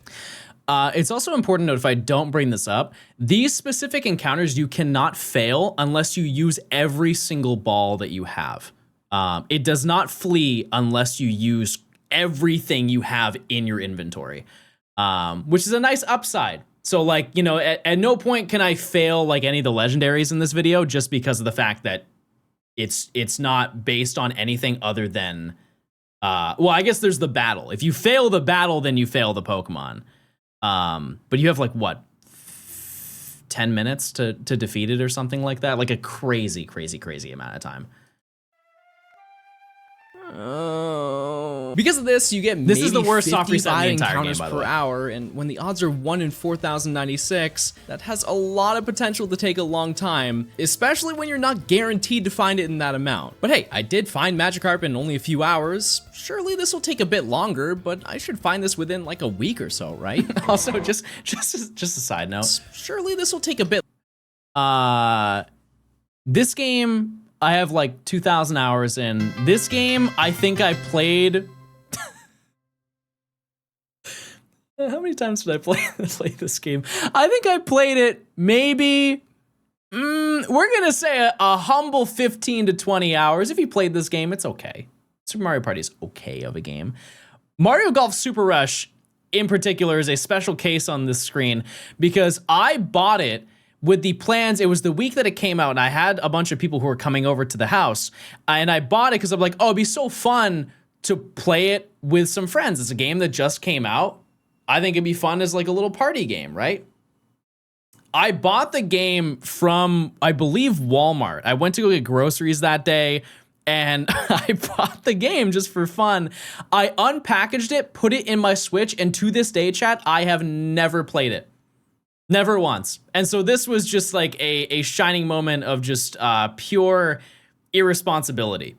It's also important to note, if I don't bring this up, these specific encounters you cannot fail unless you use every single ball that you have. It does not flee unless you use everything you have in your inventory, which is a nice upside. So like, you know, at no point can I fail like any of the legendaries in this video just because of the fact that it's not based on anything other than, well, I guess there's the battle. If you fail the battle, then you fail the Pokemon. But you have like what, 10 minutes to defeat it or something like that, like a crazy amount of time. Because of this, you get This is the maybe worst soft reset in the 55 entire game, encounters by the per way. hour, and when the odds are 1 in 4,096, that has a lot of potential to take a long time, especially when you're not guaranteed to find it in that amount. But hey, I did find Magikarp in only a few hours. Surely this will take a bit longer, but I should find this within like a week or so, right? Also, just a side note. Surely this will take a bit. This game, I have like 2,000 hours in. This game, I think I played. How many times did I play this game? I think I played it maybe. We're gonna say a humble 15 to 20 hours. If you played this game, it's okay. Super Mario Party is okay of a game. Mario Golf Super Rush, in particular, is a special case on this screen because I bought it with the plans. It was the week that it came out, and I had a bunch of people who were coming over to the house, and I bought it because I'm like, oh, it'd be so fun to play it with some friends. It's a game that just came out. I think it'd be fun as like a little party game, right? I bought the game from, I believe, Walmart. I went to go get groceries that day, and I bought the game just for fun. I unpackaged it, put it in my Switch, and to this day, chat, I have never played it. Never once. And so this was just like a shining moment of just pure irresponsibility.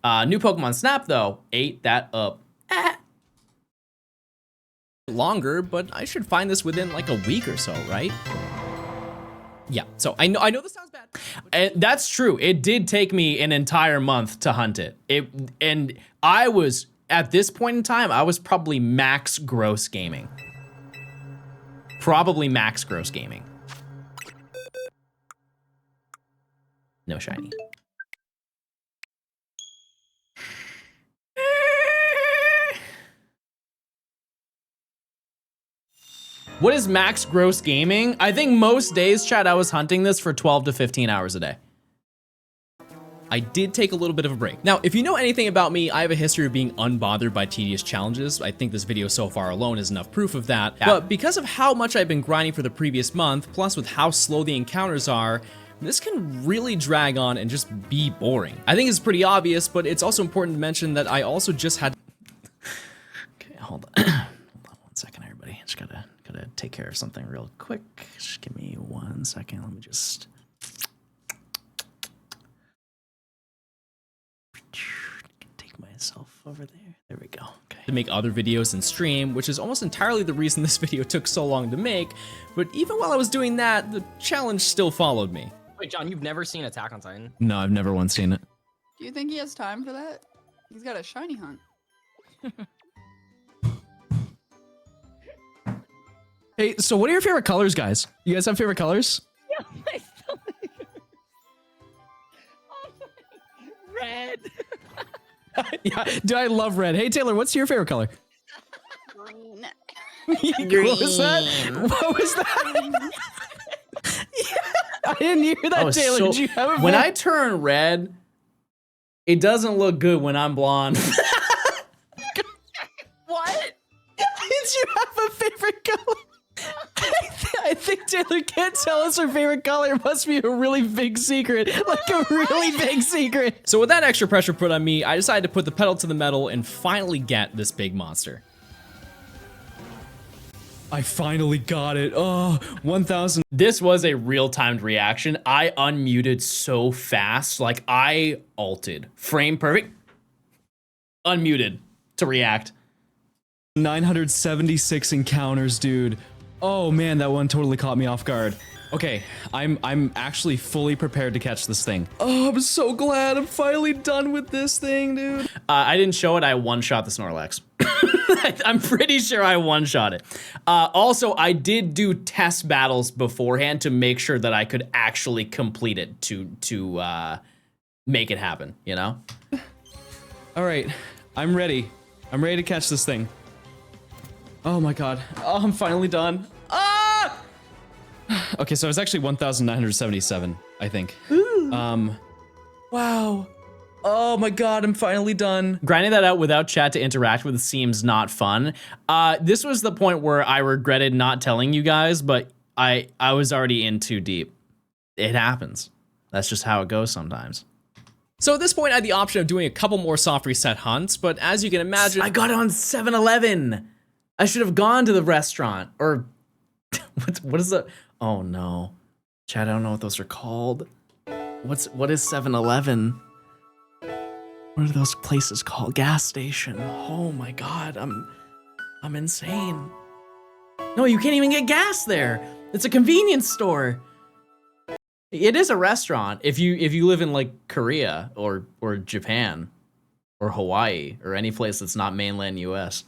New Pokemon Snap, though, ate that up. Longer, but I should find this within like a week or so, right? Yeah, so I know this sounds bad. And that's true. It did take me an entire month to hunt it. And I was, at this point in time, I was probably max gross gaming. Probably max gross gaming. No shiny. What is max gross gaming? I think most days, chat, I was hunting this for 12 to 15 hours a day. I did take a little bit of a break. Now, if you know anything about me, I have a history of being unbothered by tedious challenges. I think this video so far alone is enough proof of that. Yeah. But because of how much I've been grinding for the previous month, plus with how slow the encounters are, this can really drag on and just be boring. I think it's pretty obvious, but it's also important to mention that I also just had... Okay, hold on. Hold on 1 second, everybody. Just gotta take care of something real quick. Just give me 1 second. Let me just... take myself over there. There we go. Okay. to make other videos and stream, which is almost entirely the reason this video took so long to make. But even while I was doing that, the challenge still followed me. Wait, John, you've never seen Attack on Titan? No, I've never once seen it. Do you think he has time for that? He's got a shiny hunt. Hey, so what are your favorite colors, guys? You guys have favorite colors? Yeah, my stomach. Oh my. Red. Yeah, do I love red? Hey, Taylor, what's your favorite color? Green. What was that? What was that? Yeah, I didn't hear that, Taylor. Did you have a when I turn red, it doesn't look good when I'm blonde. What? Did you have a favorite color? I think Taylor can't tell us her favorite color. It must be a really big secret. Like a really big secret. So with that extra pressure put on me, I decided to put the pedal to the metal and finally get this big monster. I finally got it. Oh, 1,000. This was a real-timed reaction. I unmuted so fast. Like, I ulted. Frame perfect. Unmuted to react. 976 encounters, dude. Oh man, that one totally caught me off guard. Okay, I'm actually fully prepared to catch this thing. Oh, I'm so glad I'm finally done with this thing, dude. I didn't show it. I one-shot the Snorlax. I'm pretty sure I one-shot it. Also, I did do test battles beforehand to make sure that I could actually complete it to make it happen, you know? All right, I'm ready. I'm ready to catch this thing. Oh my god. Oh, I'm finally done. Ah! Okay, so it's actually 1,977, I think. Ooh. Wow. Oh my god, I'm finally done. Grinding that out without chat to interact with seems not fun. This was the point where I regretted not telling you guys, but I was already in too deep. It happens. That's just how it goes sometimes. So at this point, I had the option of doing a couple more soft reset hunts, but as you can imagine, I got it on 7-Eleven. I should have gone to the restaurant, or what is the? Oh no, Chad, I don't know what those are called. What is 7-Eleven? What are those places called? Gas station. Oh my God, I'm insane. No, you can't even get gas there. It's a convenience store. It is a restaurant if you live in like Korea or Japan or Hawaii or any place that's not mainland US.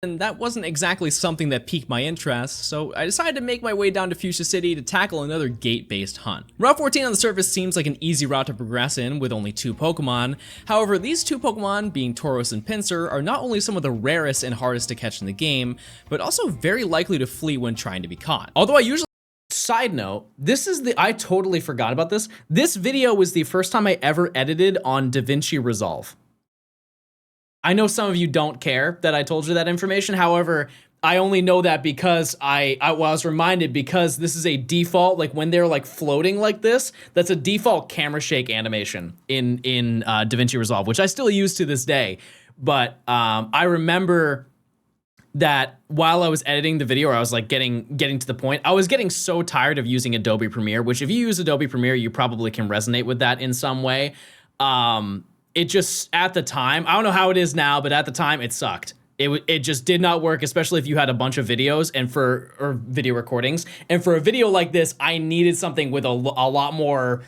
And that wasn't exactly something that piqued my interest, so I decided to make my way down to Fuchsia City to tackle another gate-based hunt. Route 14 on the surface seems like an easy route to progress in with only 2 Pokemon. However, these 2 Pokemon, being Tauros and Pinsir, are not only some of the rarest and hardest to catch in the game, but also very likely to flee when trying to be caught. Although I usually... Side note, I totally forgot about this. This video was the first time I ever edited on DaVinci Resolve. I know some of you don't care that I told you that information. However, I only know that because I was reminded, because this is a default, like when they're like floating like this, that's a default camera shake animation in DaVinci Resolve, which I still use to this day. But I remember that while I was editing the video, or I was like getting to the point, I was getting so tired of using Adobe Premiere, which if you use Adobe Premiere, you probably can resonate with that in some way. It just, at the time, I don't know how it is now, but at the time it sucked. It just did not work, especially if you had a bunch of videos or video recordings. And for a video like this, I needed something with a lot more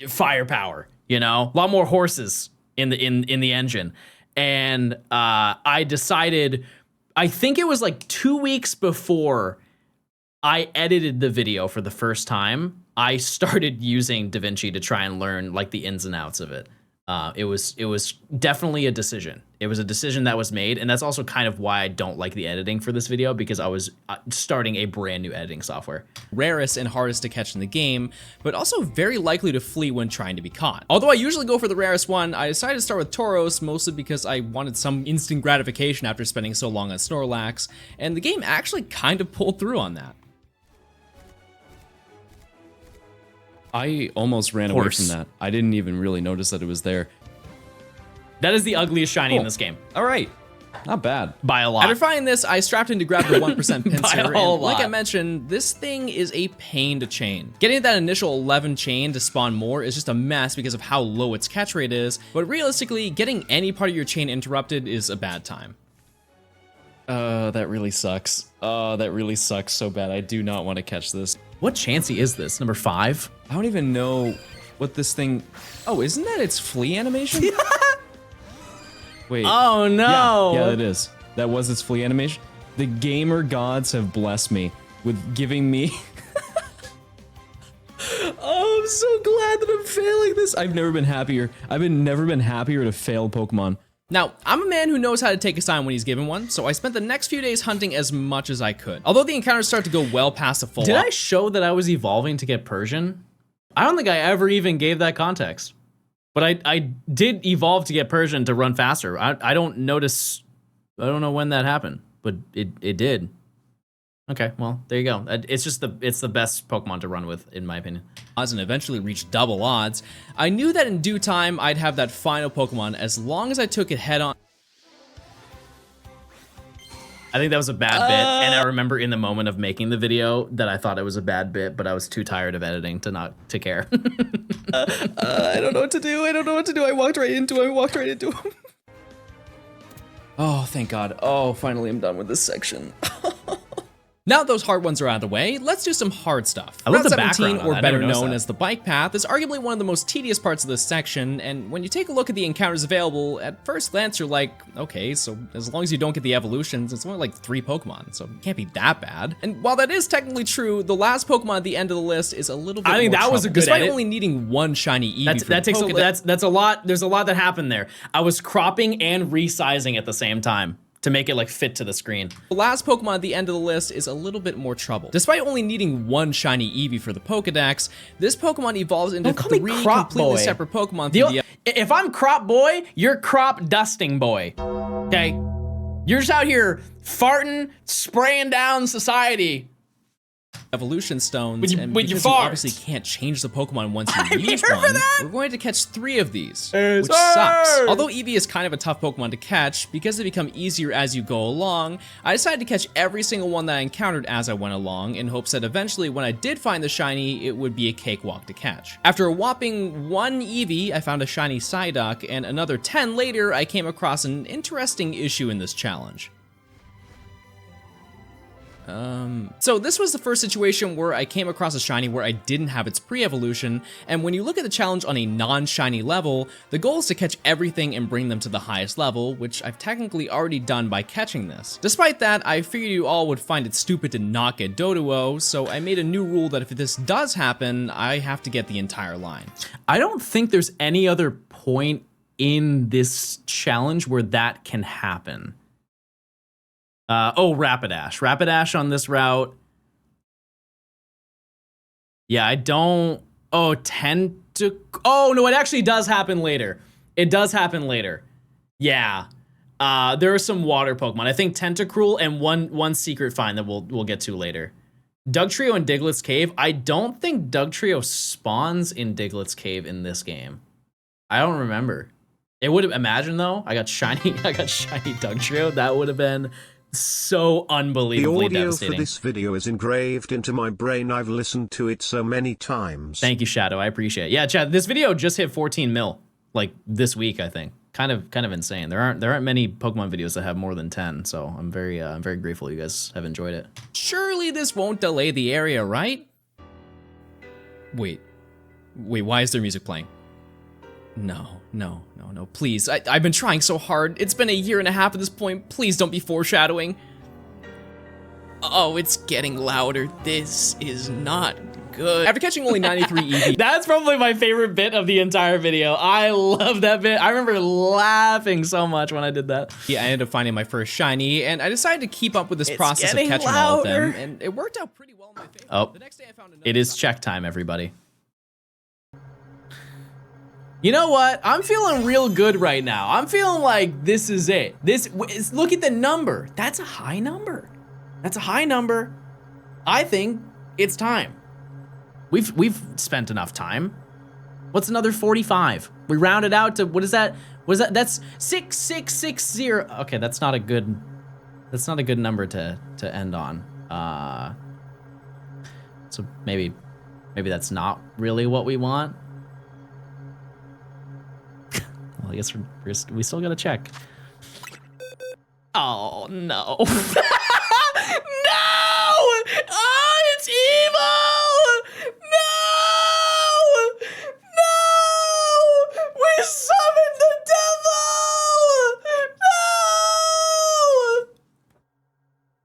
firepower, you know, a lot more horses in the engine. And I decided, I think it was like 2 weeks before I edited the video for the first time, I started using DaVinci to try and learn like the ins and outs of it. It was definitely a decision. It was a decision that was made, and that's also kind of why I don't like the editing for this video, because I was starting a brand new editing software. Rarest and hardest to catch in the game, but also very likely to flee when trying to be caught. Although I usually go for the rarest one, I decided to start with Tauros, mostly because I wanted some instant gratification after spending so long on Snorlax, and the game actually kind of pulled through on that. I almost ran away from that. I didn't even really notice that it was there. That is the ugliest shiny in this game. All right. Not bad. By a lot. After finding this, I strapped in to grab the 1% Pinsir, and lot. like I mentioned, this thing is a pain to chain. Getting that initial 11 chain to spawn more is just a mess because of how low its catch rate is, but realistically, getting any part of your chain interrupted is a bad time. That really sucks. That really sucks so bad. I do not want to catch this. What Chansey is this? Number 5? I don't even know what this thing... Oh, isn't that its flea animation? Wait. Oh, no. Yeah, it is. That was its flea animation. The gamer gods have blessed me with giving me... Oh, I'm so glad that I'm failing this. I've never been happier. Never been happier to fail Pokemon. Now, I'm a man who knows how to take his time when he's given one, so I spent the next few days hunting as much as I could. Although the encounters start to go well past the full. Did I show that I was evolving to get Persian? I don't think I ever even gave that context. But I did evolve to get Persian to run faster. I don't notice, I don't know when that happened, but it did. Okay, well, there you go. It's just it's the best Pokemon to run with, in my opinion. And eventually reached double odds. I knew that in due time, I'd have that final Pokemon as long as I took it head on. I think that was a bad bit, and I remember in the moment of making the video that I thought it was a bad bit, but I was too tired of editing to care. I don't know what to do. I don't know what to do. I walked right into him. Oh, thank God. Oh, finally I'm done with this section. Now that those hard ones are out of the way, let's do some hard stuff. I love Route the 17, background on or that. better known as the bike path, is arguably one of the most tedious parts of this section, and when you take a look at the encounters available, at first glance you're like, okay, so as long as you don't get the evolutions, it's only like 3 Pokemon, so it can't be that bad. And while that is technically true, the last Pokemon at the end of the list is a little bit I think more that was a trouble, good despite edit. only needing 1 shiny Eevee. That's a lot. There's a lot that happened there. I was cropping and resizing at the same time to make it like fit to the screen. The last Pokemon at the end of the list is a little bit more trouble. Despite only needing 1 shiny Eevee for the Pokedex, this Pokemon evolves into 3 completely separate Pokemon. If I'm Crop Boy, you're Crop Dusting Boy. Okay? You're just out here farting, spraying down society. evolution stones, With and your because you farts. obviously can't change the Pokemon once you I'm use here for one, that. we're going to catch 3 of these, Yes, which sucks. sir. Although Eevee is kind of a tough Pokemon to catch, because they become easier as you go along, I decided to catch every single one that I encountered as I went along, in hopes that eventually when I did find the shiny, it would be a cakewalk to catch. After a whopping 1 Eevee, I found a shiny Psyduck, and another 10 later, I came across an interesting issue in this challenge. So this was the first situation where I came across a shiny where I didn't have its pre-evolution, and when you look at the challenge on a non-shiny level, the goal is to catch everything and bring them to the highest level, which I've technically already done by catching this. Despite that, I figured you all would find it stupid to not get Doduo, so I made a new rule that if this does happen, I have to get the entire line. I don't think there's any other point in this challenge where that can happen. Oh, Rapidash. Rapidash on this route. Yeah, I don't... Oh, Oh, no, it actually does happen later. It does happen later. Yeah. There are some water Pokemon. I think Tentacruel and one secret find that we'll get to later. Dugtrio and Diglett's Cave. I don't think Dugtrio spawns in Diglett's Cave in this game. I don't remember. It would have... Imagine, though, I got shiny Dugtrio. That would have been... so unbelievably the audio devastating. For this video is engraved into my brain. I've listened to it so many times. Thank you, Shadow. I appreciate it. Yeah, Chad, this video just hit 14 mil like this week, I think. Kind of insane. There aren't many Pokemon videos that have more than 10, so I'm very grateful you guys have enjoyed it. Surely this won't delay the area, right? Wait, why is there music playing? No, please. I've been trying so hard. It's been a year and a half at this point. Please don't be foreshadowing. Oh, it's getting louder. This is not good. After catching only 93 Eevee. That's probably my favorite bit of the entire video. I love that bit. I remember laughing so much when I did that. Yeah, I ended up finding my first shiny, and I decided to keep up with this process of catching all of them, and it worked out pretty well in my favor. Oh, The next day I found it is check time, everybody. You know what? I'm feeling real good right now. I'm feeling like this is it. Look at the number. That's a high number. That's a high number. I think it's time. We've spent enough time. What's another 45? We round it out to, what is that? What is that? That's 6660. Okay, that's not a good number to end on. So maybe that's not really what we want. Well, I guess we still gotta check. Oh, no. No! Oh, it's evil! No! No! We summoned the devil!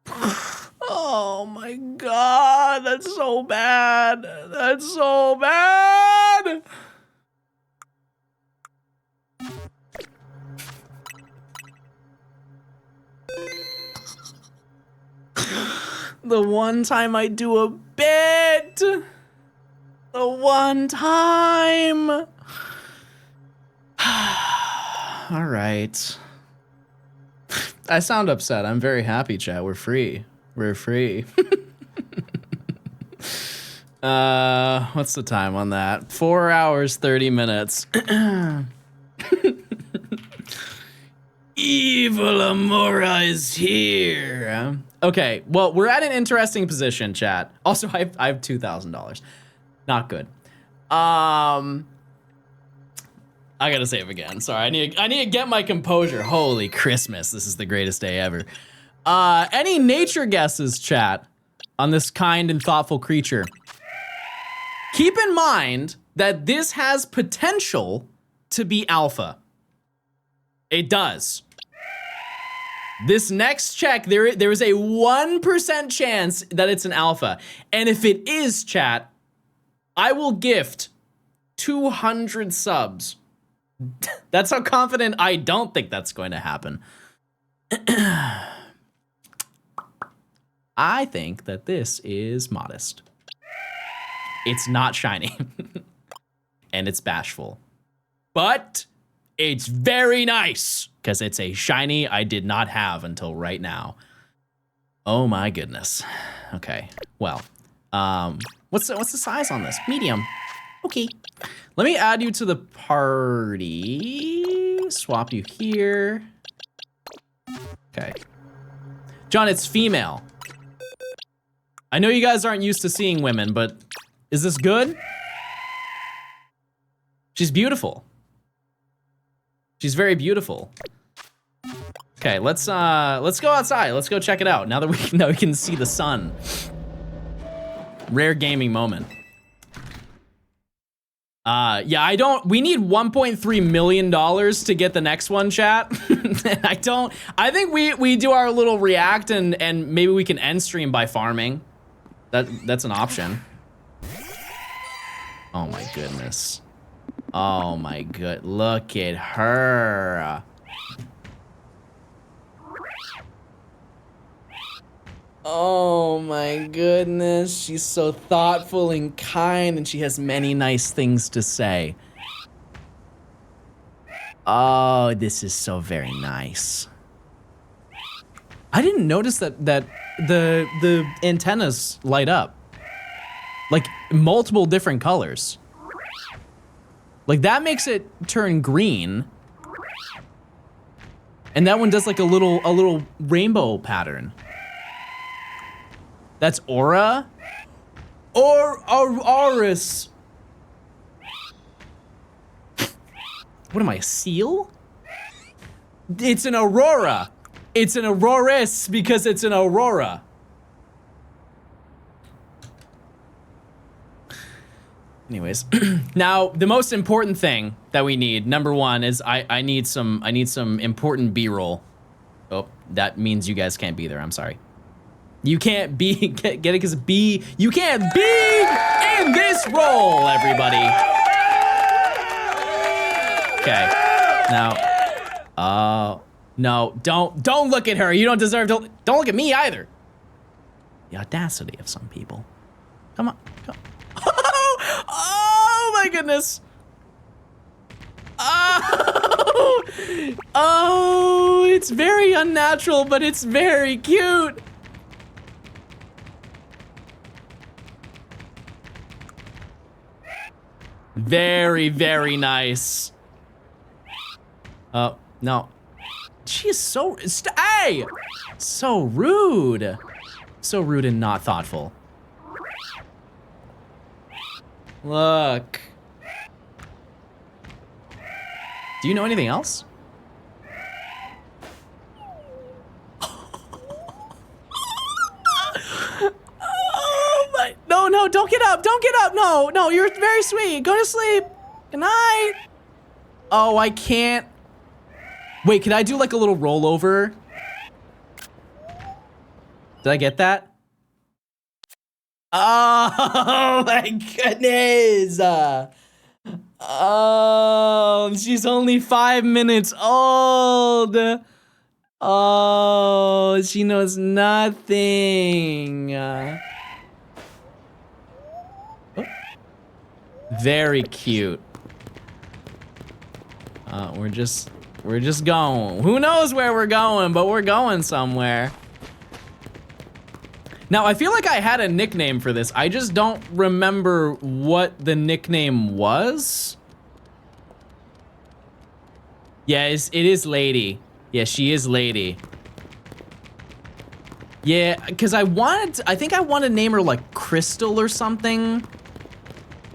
No! Oh my god, that's so bad. That's so bad! The one time I do a bit. The one time. All right. I sound upset. I'm very happy, chat. We're free. We're free. What's the time on that? 4 hours, 30 minutes. Evil AMAURA is here. Okay, well, we're at an interesting position, chat. Also, I have $2,000. Not good. I gotta save again. Sorry, I need to get my composure. Holy Christmas, this is the greatest day ever. Any nature guesses, chat, on this kind and thoughtful creature? Keep in mind that this has potential to be alpha. It does. This next check, there is a 1% chance that it's an alpha. And if it is, chat, I will gift 200 subs. That's how confident I don't think that's going to happen. I think that this is modest. It's not shiny. And it's bashful. But it's very nice, because it's a shiny I did not have until right now. Oh my goodness. Okay, well, What's the size on this? Medium. Okay. Let me add you to the party. Swap you here. Okay. John, it's female. I know you guys aren't used to seeing women, but is this good? She's beautiful. She's very beautiful. Okay, let's go outside. Let's go check it out. Now that we can see the sun. Rare gaming moment. Yeah, we need $1.3 million to get the next one, chat. I think we do our little react and maybe we can end stream by farming. That's an option. Oh my goodness. Oh my good, look at her. Oh my goodness, she's so thoughtful and kind, and she has many nice things to say. Oh, this is so very nice. I didn't notice that the antennas light up. Like multiple different colors. Like that makes it turn green. And that one does like a little rainbow pattern. That's Aura? Auris. What am I, a seal? It's an aurora. It's an auroris because it's an aurora. Anyways, now the most important thing that we need, number one, is I need some important B-roll. Oh, that means you guys can't be there. I'm sorry. You can't be get it because B. You can't be in this role, everybody. Okay. Now, no, don't look at her. You don't deserve to. Don't look at me either. The audacity of some people. Come on. Oh my goodness. Oh, it's very unnatural, but it's very cute. Very, very nice. Oh, no. She is so, hey! So rude. So rude and not thoughtful. Look. Do you know anything else? Oh my, no, don't get up, no, you're very sweet, go to sleep, good night. Oh, I can't. Wait, can I do like a little rollover? Did I get that? Oh my goodness. Oh, she's only 5 minutes old. Oh, she knows nothing. Very cute. We're just going. Who knows where we're going, but we're going somewhere. Now, I feel like I had a nickname for this. I just don't remember what the nickname was. Yes, it is Lady. Yeah, she is Lady. Yeah, because I think I want to name her like Crystal or something.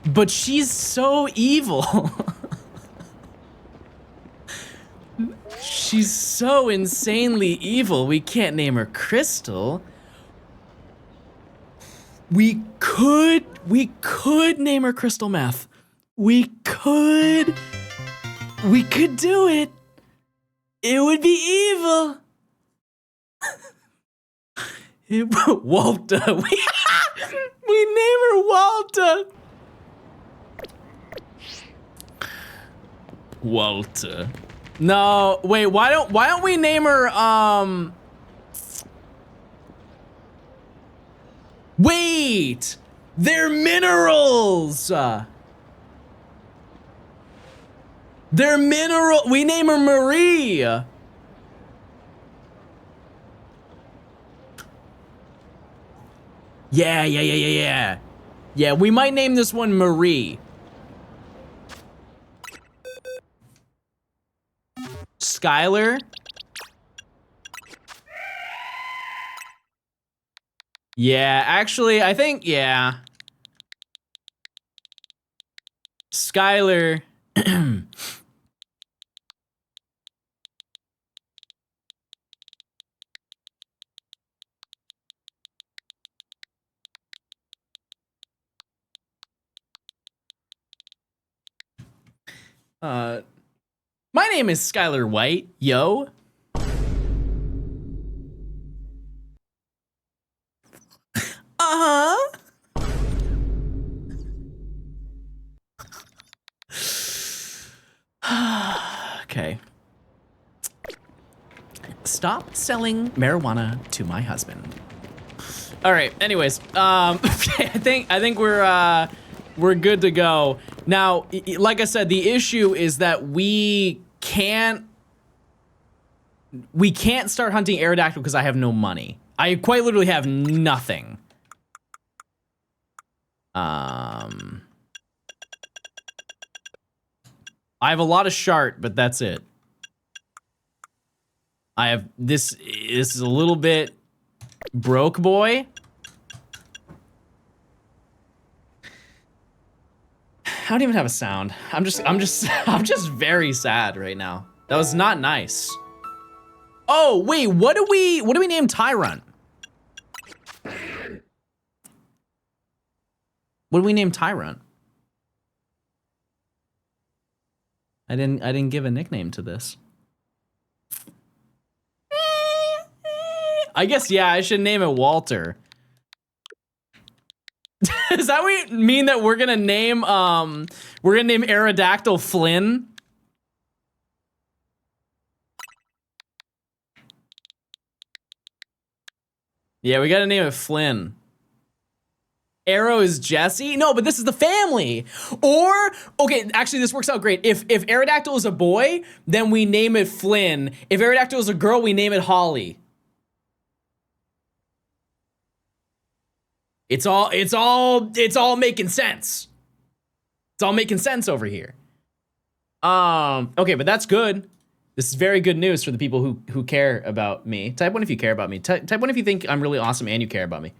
But she's so evil. She's so insanely evil. We can't name her Crystal. We could name her Crystal Meth. We could do it. It would be evil. Walter. We name her Walter. Walter. No, wait, why don't we name her wait! They're minerals! They're mineral. We name her Marie. Yeah. Yeah, we might name this one Marie. Skylar. Yeah, actually, I think, yeah. Skylar. My name is Skylar White, yo. Uh-huh. Okay. Stop selling marijuana to my husband. All right. Anyways, okay, I think we're good to go. Now, like I said, the issue is that we can't start hunting Aerodactyl because I have no money. I quite literally have nothing. I have a lot of shart, but that's it. I have this is a little bit broke boy. I don't even have a sound. I'm just very sad right now. That was not nice. Oh, wait, what do we name Tyrant? What do we name Tyrant? I didn't give a nickname to this. I guess, yeah, I should name it Walter. Does that mean that we're gonna name Aerodactyl Flynn? Yeah, we gotta name it Flynn. Arrow is Jesse? No, but this is the family. Or, okay, actually this works out great. If Aerodactyl is a boy, then we name it Flynn. If Aerodactyl is a girl, we name it Holly. It's all making sense. It's all making sense over here. Okay, but that's good. This is very good news for the people who care about me. Type 1 if you care about me. Type 1 if you think I'm really awesome and you care about me.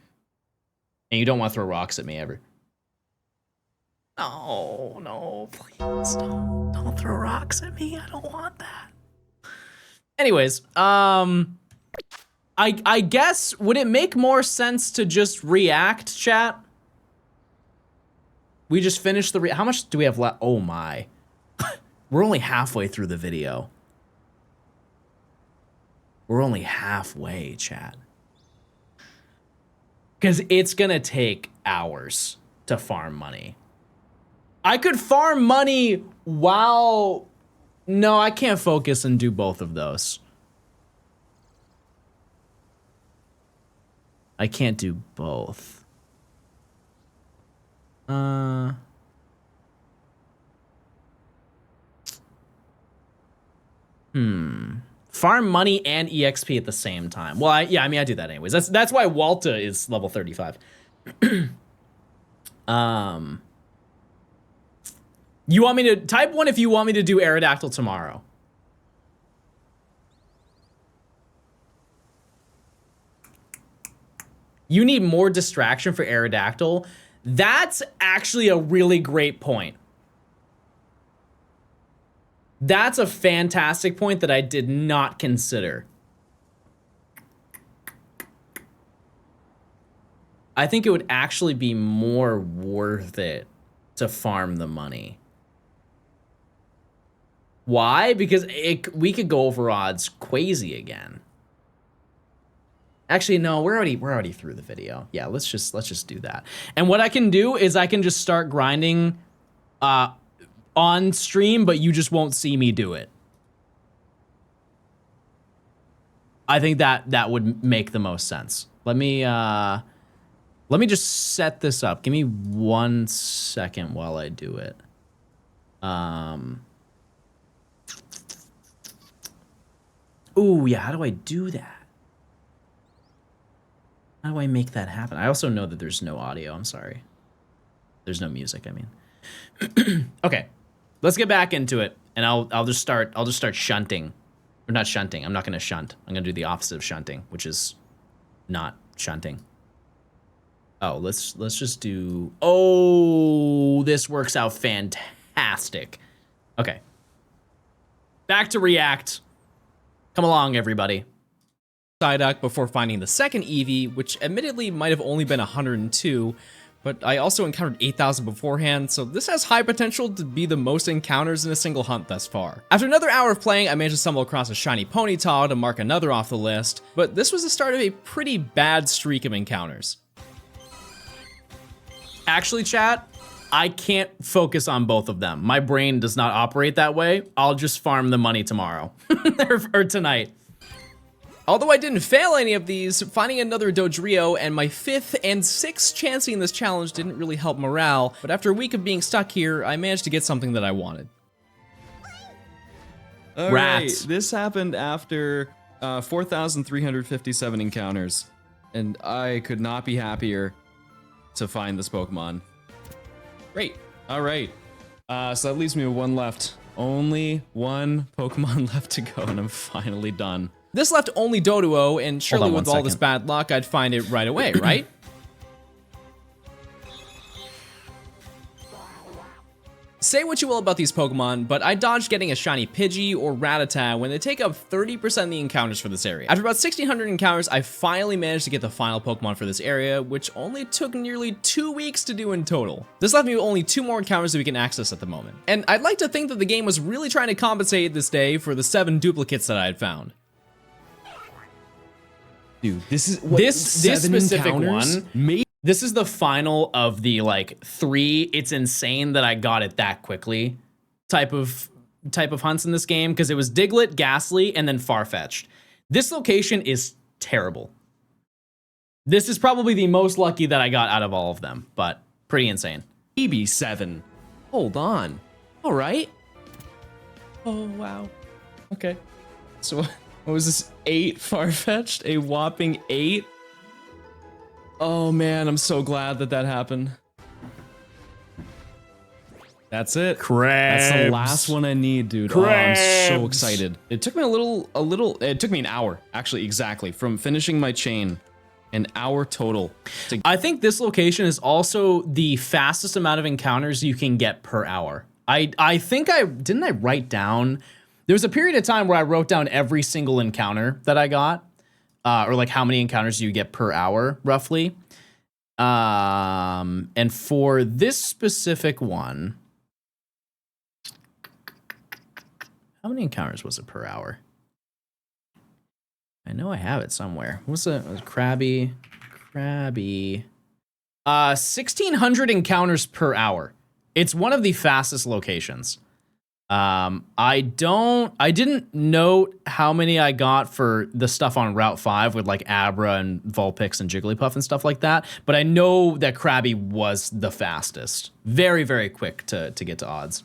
And you don't want to throw rocks at me ever. No, please don't throw rocks at me. I don't want that. Anyways, I guess, would it make more sense to just react, chat? We just finished the how much do we have left? Oh my. We're only halfway through the video. We're only halfway, chat. Because it's gonna take hours to farm money. I could farm money while... No, I can't focus and do both of those. I can't do both. Farm money and EXP at the same time. Well, I do that anyways. That's why Walta is level 35. You want me to type 1 if you want me to do Aerodactyl tomorrow. You need more distraction for Aerodactyl. That's actually a really great point. That's a fantastic point that I did not consider. I think it would actually be more worth it to farm the money. Why? Because we could go over odds crazy again. Actually, no, we're already through the video. Yeah, let's just do that. And what I can do is I can just start grinding on stream, but you just won't see me do it. I think that would make the most sense. Let me just set this up. Give me 1 second while I do it. Ooh, yeah, how do I do that? How do I make that happen? I also know that there's no audio. I'm sorry. There's no music, I mean. Okay. Let's get back into it, and I'll just start shunting. Or not shunting. I'm not going to shunt. I'm going to do the opposite of shunting, which is not shunting. Oh, let's just do... Oh, this works out fantastic. Okay. Back to React. Come along, everybody. Psyduck before finding the second Eevee, which admittedly might have only been 102, but I also encountered 8,000 beforehand, so this has high potential to be the most encounters in a single hunt thus far. After another hour of playing, I managed to stumble across a shiny Ponyta to mark another off the list, but this was the start of a pretty bad streak of encounters. Actually, chat, I can't focus on both of them. My brain does not operate that way. I'll just farm the money tomorrow or tonight. Although I didn't fail any of these, finding another Dodrio and my 5th and 6th chancing this challenge didn't really help morale, but after a week of being stuck here, I managed to get something that I wanted. Rats. This happened after 4,357 encounters, and I could not be happier to find this Pokemon. Great. All right. So that leaves me with one left. Only one Pokemon left to go, and I'm finally done. This left only Doduo, and surely on with all this bad luck, I'd find it right away, right? Say what you will about these Pokemon, but I dodged getting a shiny Pidgey or Rattata when they take up 30% of the encounters for this area. After about 1,600 encounters, I finally managed to get the final Pokemon for this area, which only took nearly 2 weeks to do in total. This left me with only 2 more encounters that we can access at the moment. And I'd like to think that the game was really trying to compensate this day for the 7 duplicates that I had found. Dude, this is this specific one. This is the final of the like 3. It's insane that I got it that quickly type of hunts in this game, because it was Diglett, Ghastly, and then Farfetch'd. This location is terrible. This is probably the most lucky that I got out of all of them, but pretty insane. EB7. Hold on. All right. Oh, wow. Okay. So what was this? 8 Farfetch'd? A whopping 8? Oh man, I'm so glad that that happened. That's it. Crabs. That's the last one I need, dude. Oh, I'm so excited. It took me it took me an hour, actually, exactly, from finishing my chain. An hour total. I think this location is also the fastest amount of encounters you can get per hour. I think didn't I write down, there was a period of time where I wrote down every single encounter that I got, or like how many encounters you get per hour, roughly. And for this specific one, how many encounters was it per hour? I know I have it somewhere. What's it? Krabby. 1,600 encounters per hour. It's one of the fastest locations. I didn't note how many I got for the stuff on Route 5 with like Abra and Vulpix and Jigglypuff and stuff like that, but I know that Krabby was the fastest. Very, very quick to get to odds.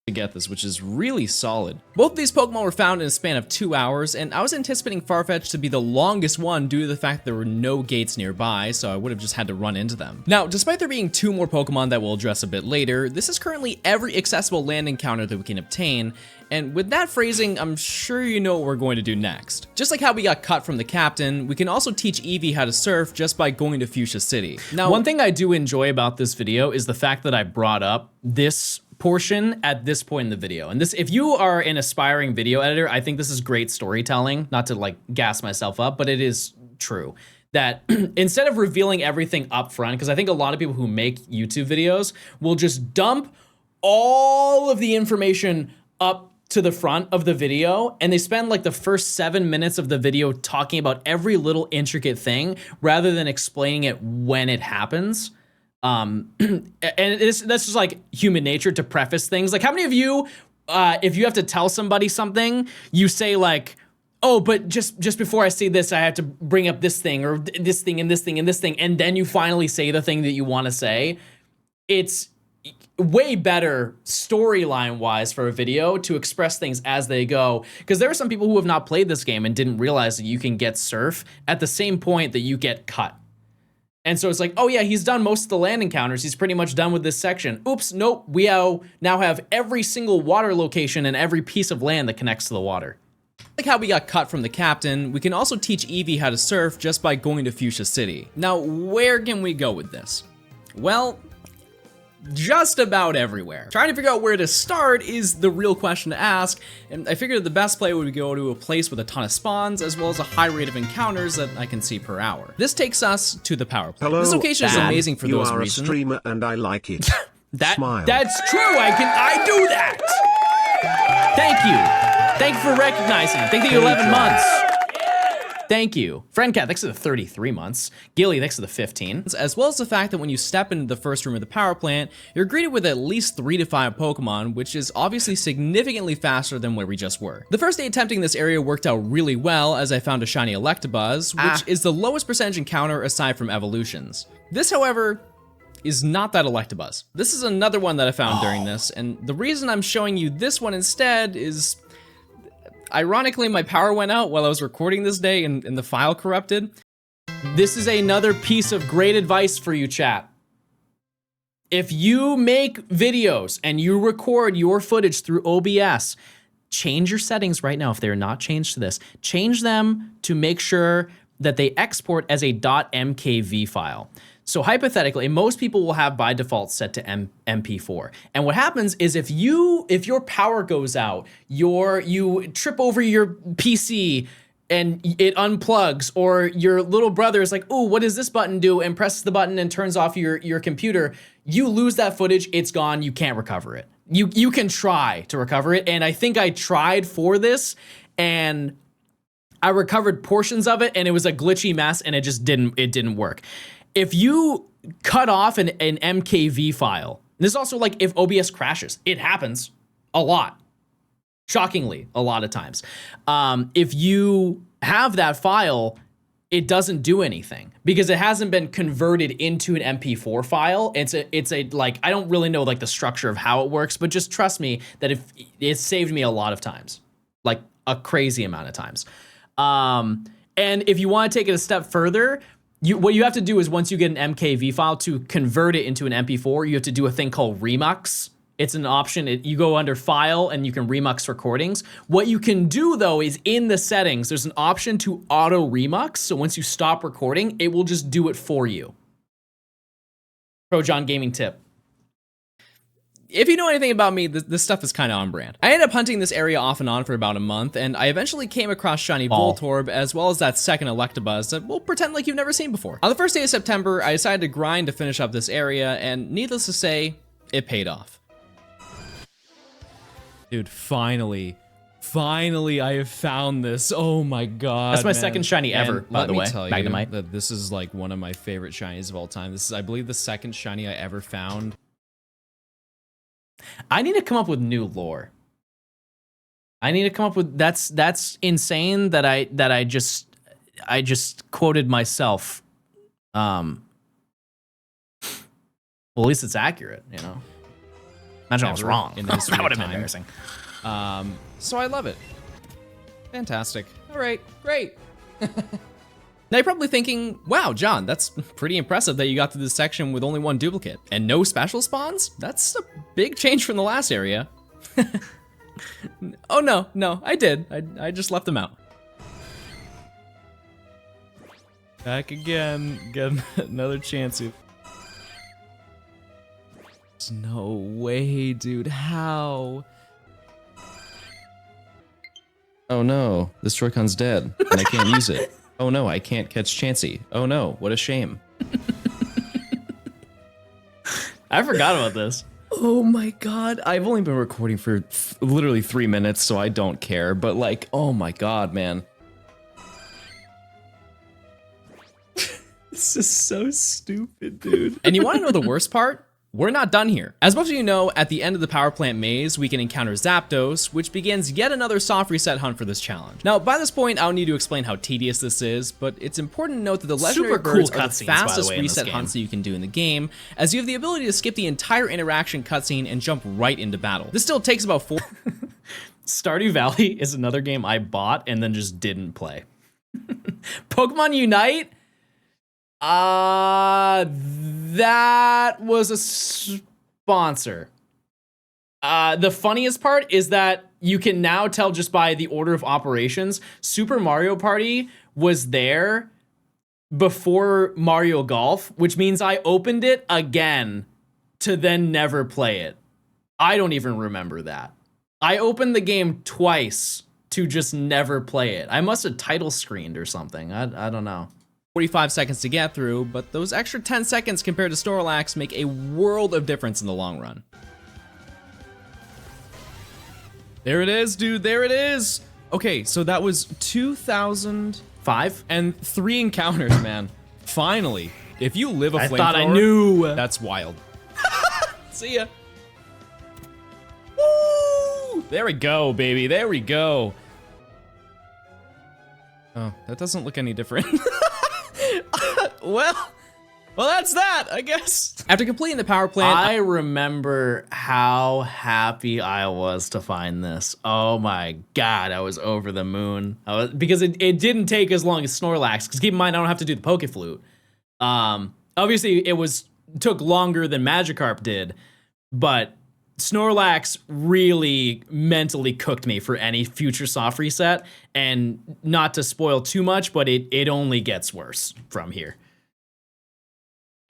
To get this, which is really solid. Both of these Pokemon were found in a span of 2 hours, and I was anticipating Farfetch'd to be the longest one due to the fact there were no gates nearby, so I would have just had to run into them. Now, despite there being 2 more Pokemon that we'll address a bit later, this is currently every accessible land encounter that we can obtain, and with that phrasing, I'm sure you know what we're going to do next. Just like how we got cut from the captain, we can also teach Eevee how to surf just by going to Fuchsia City. Now, one thing I do enjoy about this video is the fact that I brought up this portion at this point in the video. And this, if you are an aspiring video editor, I think this is great storytelling, not to like gas myself up, but it is true that instead of revealing everything up front, because I think a lot of people who make YouTube videos will just dump all of the information up to the front of the video, and they spend like the first 7 minutes of the video talking about every little intricate thing rather than explaining it when it happens. And that's just like human nature to preface things. Like, how many of you, if you have to tell somebody something, you say like, oh, but just before I say this, I have to bring up this thing or this thing and this thing and this thing, and then you finally say the thing that you want to say. way better storyline wise for a video to express things as they go, because there are some people who have not played this game and didn't realize that you can get surf at the same point that you get cut. And so it's like, oh yeah, he's done most of the land encounters, he's pretty much done with this section. Oops, nope, we now have every single water location and every piece of land that connects to the water. Like how we got cut from the captain, we can also teach Eevee how to surf just by going to Fuchsia City. Now, where can we go with this? Well, just about everywhere. Trying to figure out where to start is the real question to ask, and I figured the best play would be go to a place with a ton of spawns, as well as a high rate of encounters that I can see per hour. This takes us to the power plant. Hello, this location is amazing for those reasons. You are a streamer and I like it. Smile. That's true, I do that! Thank you. Thank you for recognizing it. Thank you 11 months. Thank you. Friendcat, thanks to the 33 months. Gilly, thanks to the 15. As well as the fact that when you step into the first room of the power plant, you're greeted with at least 3 to 5 Pokemon, which is obviously significantly faster than where we just were. The first day attempting this area worked out really well, as I found a shiny Electabuzz, which is the lowest percentage encounter aside from evolutions. This, however, is not that Electabuzz. This is another one that I found during this, and the reason I'm showing you this one instead is, ironically, my power went out while I was recording this day and the file corrupted. This is another piece of great advice for you, chat. If you make videos and you record your footage through OBS, change your settings right now if they're not changed to this. Change them to make sure that they export as a .mkv file. So hypothetically, most people will have by default set to MP4. And what happens is if your power goes out, you trip over your PC and it unplugs, or your little brother is like, oh, what does this button do? And presses the button and turns off your computer, you lose that footage, it's gone, you can't recover it. You can try to recover it, and I think I tried for this, and I recovered portions of it, and it was a glitchy mess, and it didn't work. If you cut off an MKV file, this is also like if OBS crashes, it happens a lot, shockingly, a lot of times. If you have that file, it doesn't do anything because it hasn't been converted into an MP4 file. It's a like, I don't really know like the structure of how it works, but just trust me that if it saved me a lot of times, like a crazy amount of times. And if you want to take it a step further, what you have to do is once you get an MKV file to convert it into an MP4, you have to do a thing called Remux. It's an option. You go under File and you can Remux recordings. What you can do though is in the settings, there's an option to auto Remux. So once you stop recording, it will just do it for you. Pro John Gaming tip. If you know anything about me, this stuff is kind of on brand. I ended up hunting this area off and on for about a month, and I eventually came across shiny Voltorb, as well as that second Electabuzz that we'll pretend like you've never seen before. On the first day of September, I decided to grind to finish up this area, and needless to say, it paid off. Dude, finally I have found this. Oh my god, that's my second shiny ever, by the way. Let me tell you Magnemite. that this is like one of my favorite shinies of all time. This is, I believe, the second shiny I ever found. I need to come up with new lore. I need to come up with that's insane that I just quoted myself. Well, at least it's accurate, you know. Imagine I was wrong. That would have been embarrassing. So I love it. Fantastic. All right, great. Now you're probably thinking, wow, John, that's pretty impressive that you got to this section with only one duplicate and no special spawns? That's a big change from the last area. Oh no, I did. I just left them out. Back again, get another chance. There's no way, dude, how? Oh no, this Joy-Con's dead and I can't use it. Oh no, I can't catch Chansey. Oh no, what a shame. I forgot about this. Oh my god, I've only been recording for literally 3 minutes, so I don't care, but like, oh my god, man. This is so stupid, dude. And you want to know the worst part? we're not done here. As most of you know, at the end of the power plant maze, we can encounter Zapdos, which begins yet another soft reset hunt for this challenge. Now, by this point, I don't need to explain how tedious this is, but it's important to note that the legendary Super cool birds are the cutscenes, by the fastest way, in this reset game. hunts that you can do in the game, as you have the ability to skip the entire interaction cutscene and jump right into battle. This still takes about 4... Stardew Valley is another game I bought and then just didn't play. Pokemon Unite? That was a sponsor. The funniest part is that you can now tell just by the order of operations, Super Mario Party was there before Mario Golf, which means I opened it again to then never play it. I don't even remember that. I opened the game twice to just never play it. I must have title screened or something. I don't know. 45 seconds to get through, but those extra 10 seconds compared to Snorlax make a world of difference in the long run. There it is, dude, there it is! Okay, so that was 2,005 and 3 encounters, man. Finally, if you live a flamethrower, I thought I knew. That's wild. See ya. Woo! There we go, baby, there we go. Oh, that doesn't look any different. Well, that's that, I guess. After completing the power plant, I remember how happy I was to find this. Oh my god, I was over the moon. Because it didn't take as long as Snorlax, because keep in mind I don't have to do the Poke Flute. Obviously it took longer than Magikarp did, but Snorlax really mentally cooked me for any future soft reset, and not to spoil too much, but it only gets worse from here.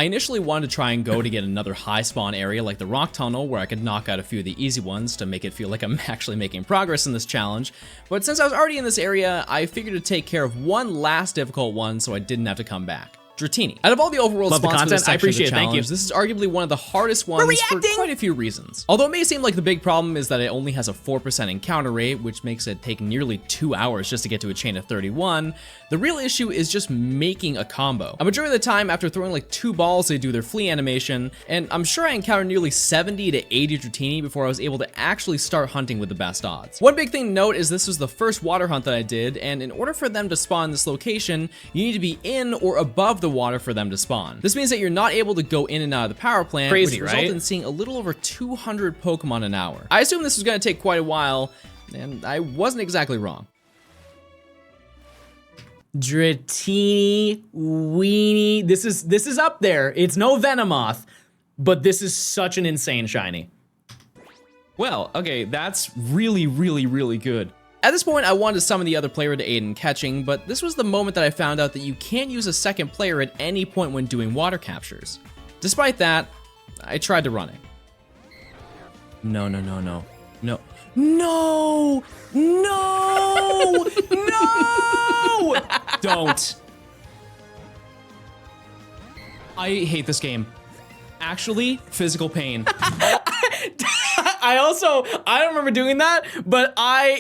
I initially wanted to try and go to get another high spawn area like the rock tunnel where I could knock out a few of the easy ones to make it feel like I'm actually making progress in this challenge, but since I was already in this area, I figured to take care of one last difficult one so I didn't have to come back. Dratini. Out of all the overworld Love the spawns for this content. I section of the appreciate it. Thank you. challenge, this is arguably one of the hardest ones for quite a few reasons. Although it may seem like the big problem is that it only has a 4% encounter rate, which makes it take nearly 2 hours just to get to a chain of 31, the real issue is just making a combo. A majority of the time, after throwing like 2 balls, they do their flee animation, and I'm sure I encountered nearly 70 to 80 Dratini before I was able to actually start hunting with the best odds. One big thing to note is this was the first water hunt that I did, and in order for them to spawn in this location, you need to be in or above the water for them to spawn. This means that you're not able to go in and out of the power plant, Crazy, which resulted right? in seeing a little over 200 Pokemon an hour. I assumed this was going to take quite a while, and I wasn't exactly wrong. Dratini, Weenie. This is up there. It's no Venomoth, but this is such an insane shiny. Well, okay, that's really, really, really good. At this point, I wanted to summon the other player to aid in catching, but this was the moment that I found out that you can't use a second player at any point when doing water captures. Despite that, I tried to run it. No, no, no, no. No. No! No! No! Don't. I hate this game. Actually, physical pain. I don't remember doing that, but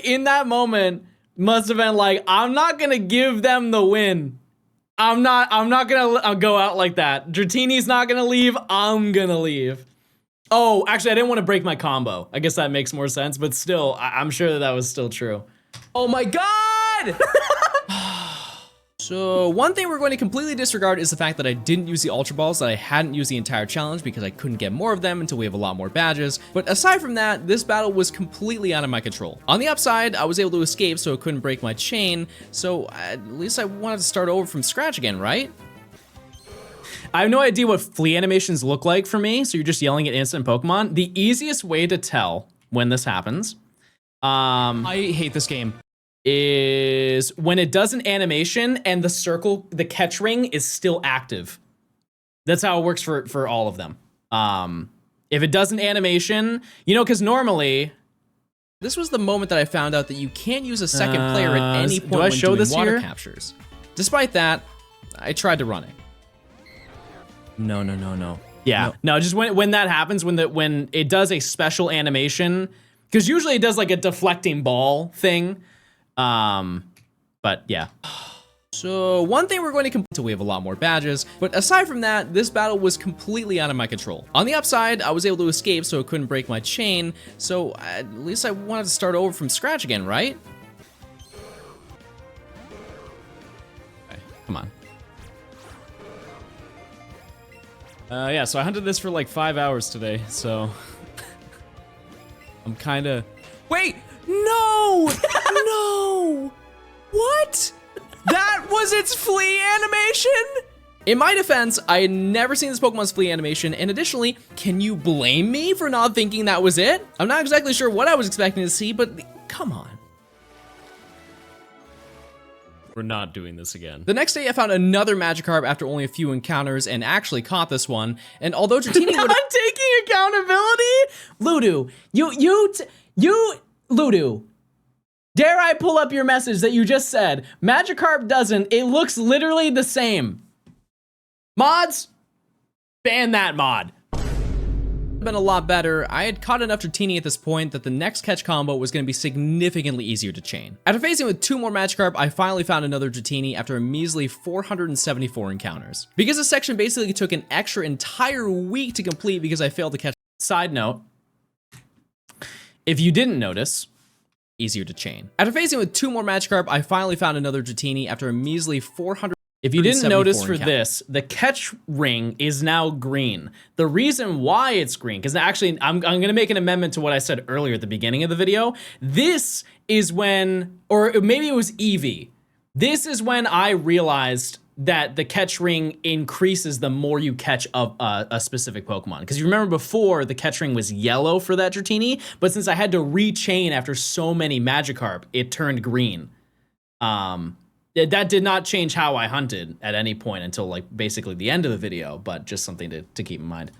in that moment, must have been like, I'm not gonna give them the win. I'm not gonna go out like that. Dratini's not gonna leave, I'm gonna leave. Oh, actually, I didn't want to break my combo. I guess that makes more sense, but still, I'm sure that was still true. Oh my god! So one thing we're going to completely disregard is the fact that I didn't use the Ultra Balls, that I hadn't used the entire challenge because I couldn't get more of them until we have a lot more badges. But aside from that, this battle was completely out of my control. On the upside, I was able to escape so it couldn't break my chain, so at least I wanted to start over from scratch again, right? I have no idea what flee animations look like for me, so you're just yelling at instant Pokemon. The easiest way to tell when this happens, I hate this game. Is when it does an animation and the circle, the catch ring is still active. That's how it works for all of them. If it does an animation, you know, because normally, this was the moment that I found out that you can't use a second player at any point when show doing this water here? captures. Despite that, I tried to run it. No, no, no, no. Yeah, no, just when that happens, when it does a special animation, because usually it does like a deflecting ball thing. But yeah. So one thing we're going to complete until we have a lot more badges, but aside from that, this battle was completely out of my control. On the upside, I was able to escape so it couldn't break my chain, so at least I wanted to start over from scratch again, right? Okay, come on. Yeah, so I hunted this for like 5 hours today, so I'm kinda... Wait! No! No! What? That was its flea animation? In my defense, I had never seen this Pokemon's flea animation, and additionally, can you blame me for not thinking that was it? I'm not exactly sure what I was expecting to see, but come on. We're not doing this again. The next day, I found another Magikarp after only a few encounters and actually caught this one. And although Dratini would- Not taking accountability? Ludo, Ludo. Dare I pull up your message that you just said? Magikarp doesn't, it looks literally the same. Mods, ban that mod. Been a lot better. I had caught enough Dratini at this point that the next catch combo was going to be significantly easier to chain. After facing with 2 more Magikarp, I finally found another Dratini after a measly 474 encounters. Because this section basically took an extra entire week to complete because I failed to catch. Side note, if you didn't notice, easier to chain. After facing with 2 more Magikarp, I finally found another Dratini after a measly 400. If you didn't notice for this, the catch ring is now green. The reason why it's green, because actually I'm gonna make an amendment to what I said earlier at the beginning of the video. This is when, or maybe it was Eevee. This is when I realized that the catch ring increases the more you catch of a specific Pokemon. Because you remember before, the catch ring was yellow for that Dratini, but since I had to rechain after so many Magikarp, it turned green. That did not change how I hunted at any point until like basically the end of the video, but just something to keep in mind.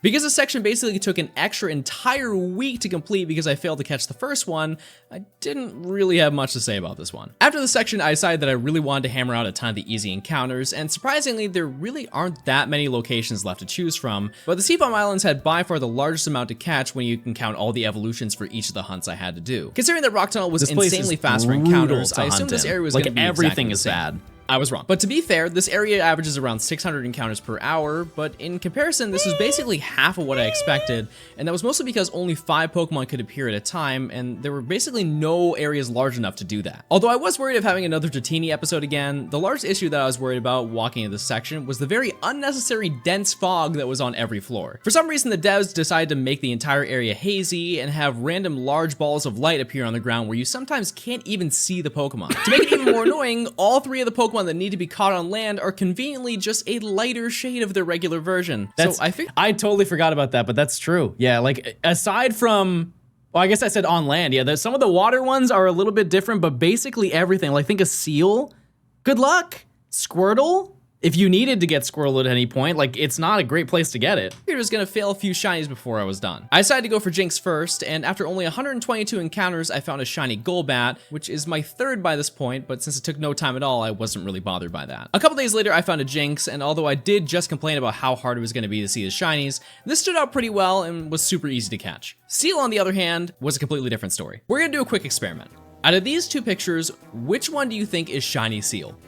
Because this section basically took an extra entire week to complete because I failed to catch the first one, I didn't really have much to say about this one. After this section, I decided that I really wanted to hammer out a ton of the easy encounters, and surprisingly, there really aren't that many locations left to choose from, but the Seafoam Islands had by far the largest amount to catch when you can count all the evolutions for each of the hunts I had to do. Considering that Rock Tunnel was insanely fast for encounters, I assumed this area was going to be everything is bad. I was wrong. But to be fair, this area averages around 600 encounters per hour, but in comparison, this was basically half of what I expected, and that was mostly because only 5 Pokemon could appear at a time, and there were basically no areas large enough to do that. Although I was worried of having another Dratini episode again, the largest issue that I was worried about walking into this section was the very unnecessary dense fog that was on every floor. For some reason, the devs decided to make the entire area hazy and have random large balls of light appear on the ground where you sometimes can't even see the Pokemon. To make it even more annoying, all 3 of the Pokemon that need to be caught on land are conveniently just a lighter shade of their regular version. So I totally forgot about that, but that's true. Yeah, like aside from, well, I guess I said on land. Yeah, some of the water ones are a little bit different, but basically everything. Like think a seal. Good luck. Squirtle. If you needed to get Squirtle at any point, like it's not a great place to get it. I was gonna fail a few shinies before I was done. I decided to go for Jinx first, and after only 122 encounters, I found a shiny Golbat, which is my 3rd by this point, but since it took no time at all, I wasn't really bothered by that. A couple days later, I found a Jinx, and although I did just complain about how hard it was gonna be to see the shinies, this stood out pretty well and was super easy to catch. Seal, on the other hand, was a completely different story. We're gonna do a quick experiment. Out of these 2 pictures, which one do you think is shiny Seal?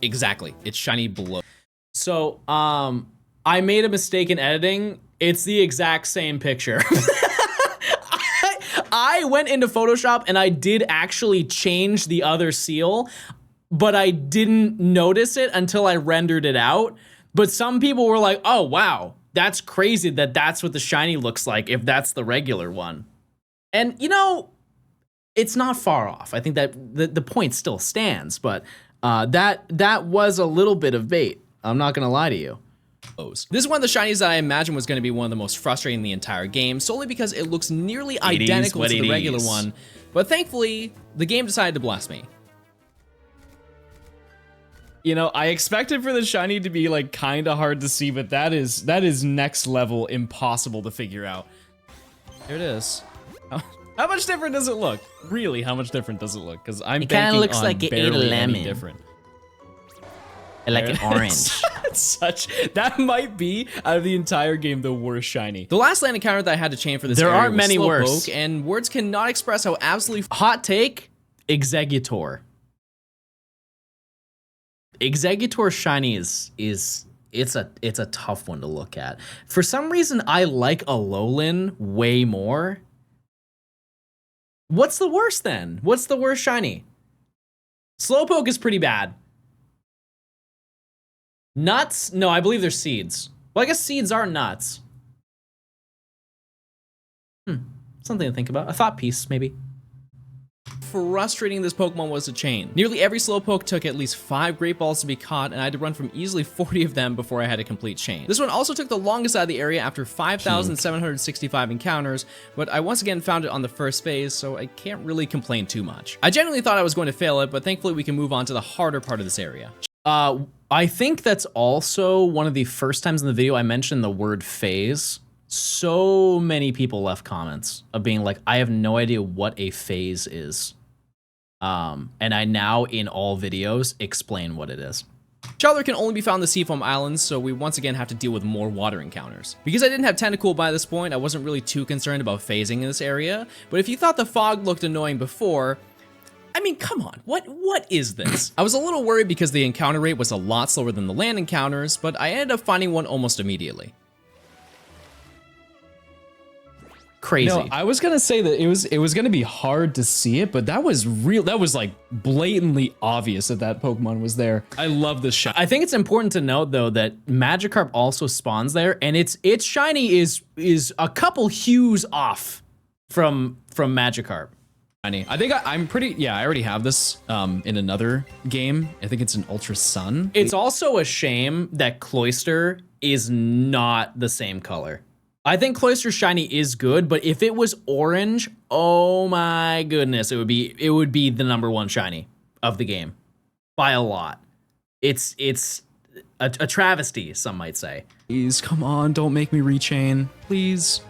Exactly, it's shiny below. So, I made a mistake in editing. It's the exact same picture. I went into Photoshop and I did actually change the other seal, but I didn't notice it until I rendered it out. But some people were like, oh wow, that's crazy that that's what the shiny looks like if that's the regular one. And you know, it's not far off. I think that the point still stands, but that was a little bit of bait. I'm not gonna lie to you. This is one of the shinies that I imagine was gonna be one of the most frustrating in the entire game, solely because it looks nearly identical to the regular one. But thankfully, the game decided to bless me. You know, I expected for the shiny to be like kinda hard to see, but that is next level impossible to figure out. Here it is. How much different does it look? Really, how much different does it look? Because I'm banking on looks like it ate a barely lemon. any different. Like an orange. That might be, out of the entire game, the worst shiny. The last land encounter that I had to chain for this area aren't was many Slowpoke, worse. and words cannot express how absolutely Hot take, Executor. Executor shiny is it's a tough one to look at. For some reason, I like Alolan way more. What's the worst then? What's the worst shiny? Slowpoke is pretty bad. Nuts? No, I believe they're seeds. Well, I guess seeds are nuts. Something to think about. A thought piece, maybe. Frustrating this Pokemon was a chain. Nearly every Slowpoke took at least 5 Great Balls to be caught, and I had to run from easily 40 of them before I had a complete chain. This one also took the longest out of the area after 5,765 encounters, but I once again found it on the first phase, so I can't really complain too much. I genuinely thought I was going to fail it, but thankfully we can move on to the harder part of this area. I think that's also one of the first times in the video I mentioned the word phase. So many people left comments of being like, I have no idea what a phase is. And I now, in all videos, explain what it is. Charlotte can only be found in the Seafoam Islands, so we once again have to deal with more water encounters. Because I didn't have Tentacool by this point, I wasn't really too concerned about phasing in this area, but if you thought the fog looked annoying before, I mean, come on, what is this? I was a little worried because the encounter rate was a lot slower than the land encounters, but I ended up finding one almost immediately. Crazy. No, I was gonna say that it was gonna be hard to see it, but that was real. That was like blatantly obvious that Pokemon was there. I love this shot. I think it's important to note though that Magikarp also spawns there, and its shiny is a couple hues off from Magikarp. I think I'm pretty. Yeah, I already have this in another game. I think it's an Ultra Sun. It's also a shame that Cloyster is not the same color. I think Cloyster shiny is good, but if it was orange, oh my goodness, it would be the #1 shiny of the game by a lot. It's a travesty, some might say. Please, come on, don't make me rechain, please.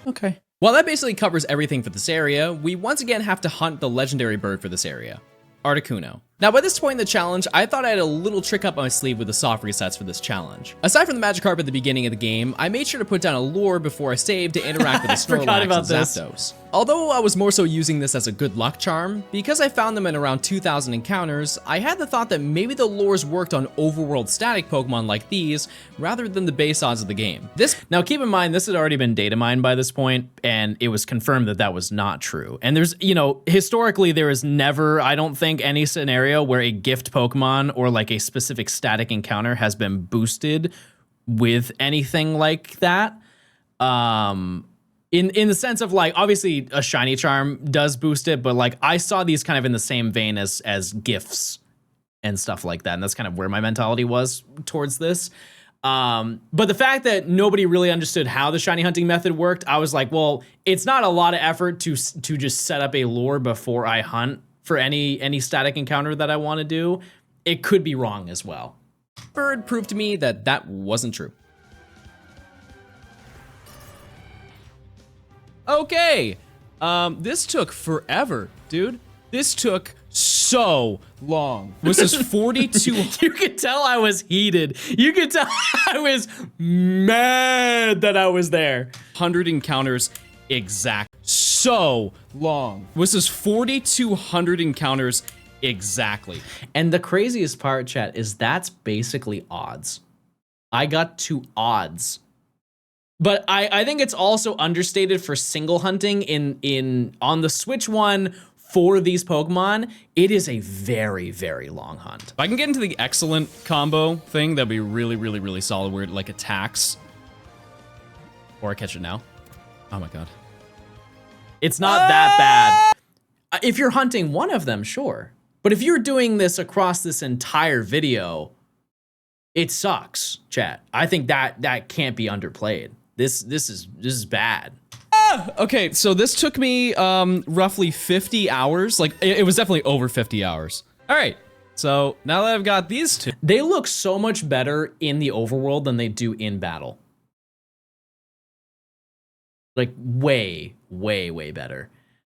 Okay. While that basically covers everything for this area, we once again have to hunt the legendary bird for this area, Articuno. Now by this point in the challenge, I thought I had a little trick up my sleeve with the soft resets for this challenge. Aside from the Magikarp at the beginning of the game, I made sure to put down a lure before I saved to interact with the Snorlax and Zapdos. Although I was more so using this as a good luck charm, because I found them in around 2,000 encounters, I had the thought that maybe the lures worked on overworld static Pokemon like these, rather than the base odds of the game. Now keep in mind, this had already been data mined by this point, and it was confirmed that that was not true. And there's, historically there is never, I don't think, any scenario where a gift Pokemon or like a specific static encounter has been boosted with anything like that. In the sense of like, obviously a shiny charm does boost it, but like I saw these kind of in the same vein as gifts and stuff like that. And that's kind of where my mentality was towards this. But the fact that nobody really understood how the shiny hunting method worked, I was like, well, it's not a lot of effort to just set up a lure before I hunt for any static encounter that I want to do. It could be wrong as well. Bird proved to me that that wasn't true. Okay, this took forever, dude. This took so long. This is 42. You could tell I was heated. You could tell I was mad that I was there. 100 encounters exact. So long. This is 4,200 encounters exactly. And the craziest part, chat, is that's basically odds. I got to odds. But I think it's also understated for single hunting on the Switch one for these Pokemon. It is a very, very long hunt. If I can get into the excellent combo thing, that'd be really, really, really solid where it like attacks. Or I catch it now. Oh my god. It's not that bad. If you're hunting one of them, sure. But if you're doing this across this entire video, it sucks, chat. I think that can't be underplayed. This is bad. Okay, so this took me roughly 50 hours. Like it was definitely over 50 hours. All right, so now that I've got these two, they look so much better in the overworld than they do in battle. Like way, way, way better.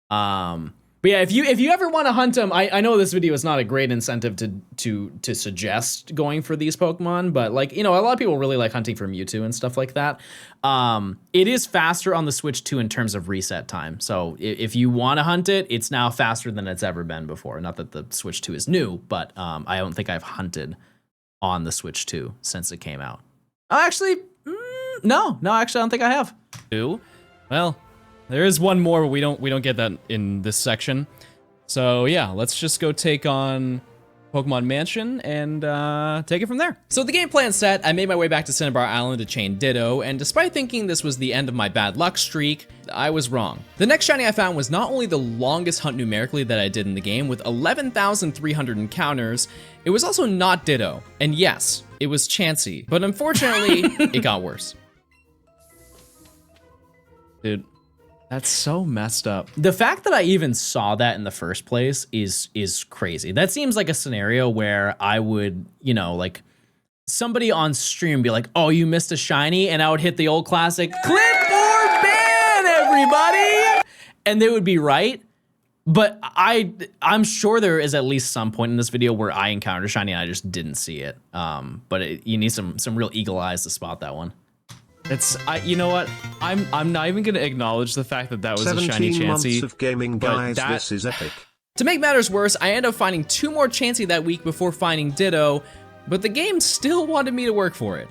But But yeah, if you ever want to hunt them, I know this video is not a great incentive to suggest going for these Pokemon, but like, you know, a lot of people really like hunting for Mewtwo and stuff like that. It is faster on the Switch 2 in terms of reset time. So if you want to hunt it, it's now faster than it's ever been before. Not that the Switch 2 is new, but I don't think I've hunted on the Switch 2 since it came out. Actually, no, actually I don't think I have. Well, there is one more, but we don't get that in this section. So yeah, let's just go take on Pokemon Mansion and take it from there. So the game plan set, I made my way back to Cinnabar Island to chain Ditto, and despite thinking this was the end of my bad luck streak, I was wrong. The next shiny I found was not only the longest hunt numerically that I did in the game with 11,300 encounters, it was also not Ditto. And yes, it was Chansey, but unfortunately, it got worse. Dude, that's so messed up. The fact that I even saw that in the first place is crazy. That seems like a scenario where I would, you know, like somebody on stream be like, oh, you missed a shiny, and I would hit the old classic clipboard ban, everybody, and they would be right. But I'm sure there is at least some point in this video where I encountered a shiny and I just didn't see it. But you need some real eagle eyes to spot that one. You know what? I'm not even gonna acknowledge the fact that was a shiny 17 months Chansey. of gaming, guys. This is epic. To make matters worse, I ended up finding 2 more Chansey that week before finding Ditto, but the game still wanted me to work for it.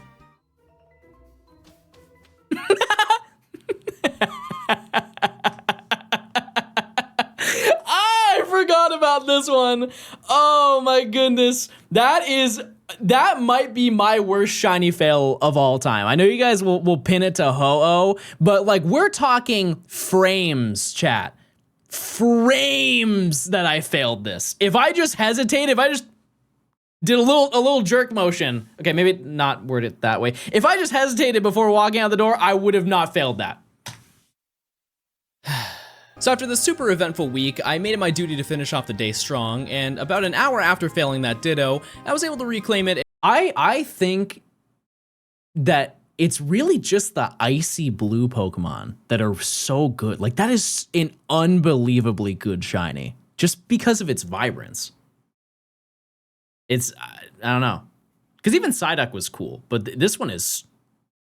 I forgot about this one. Oh my goodness. That might be my worst shiny fail of all time. I know you guys will pin it to Ho-Oh, but like we're talking frames, chat. Frames that I failed this. If I just hesitated, if I just did a little jerk motion, okay, maybe not word it that way. If I just hesitated before walking out the door, I would have not failed that. So after the super eventful week, I made it my duty to finish off the day strong, and about an hour after failing that Ditto, I was able to reclaim it. I think that it's really just the icy blue Pokemon that are so good. Like that is an unbelievably good shiny just because of its vibrance. I don't know. Because even Psyduck was cool, but this one is...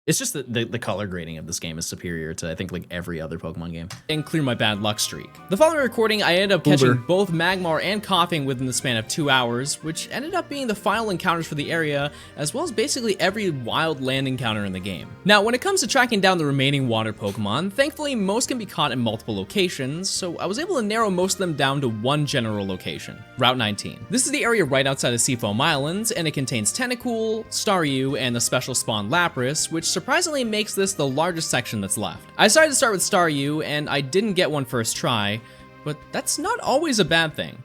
It's just that the color grading of this game is superior to, I think, like every other Pokemon game. And clear my bad luck streak. The following recording, I ended up catching both Magmar and Coughing within the span of 2 hours, which ended up being the final encounters for the area, as well as basically every wild land encounter in the game. Now, when it comes to tracking down the remaining water Pokemon, thankfully most can be caught in multiple locations, so I was able to narrow most of them down to one general location, Route 19. This is the area right outside of Seafoam Islands, and it contains Tentacool, Staryu, and the special spawn Lapras, which surprisingly makes this the largest section that's left. I decided to start with Staryu, and I didn't get one first try, but that's not always a bad thing.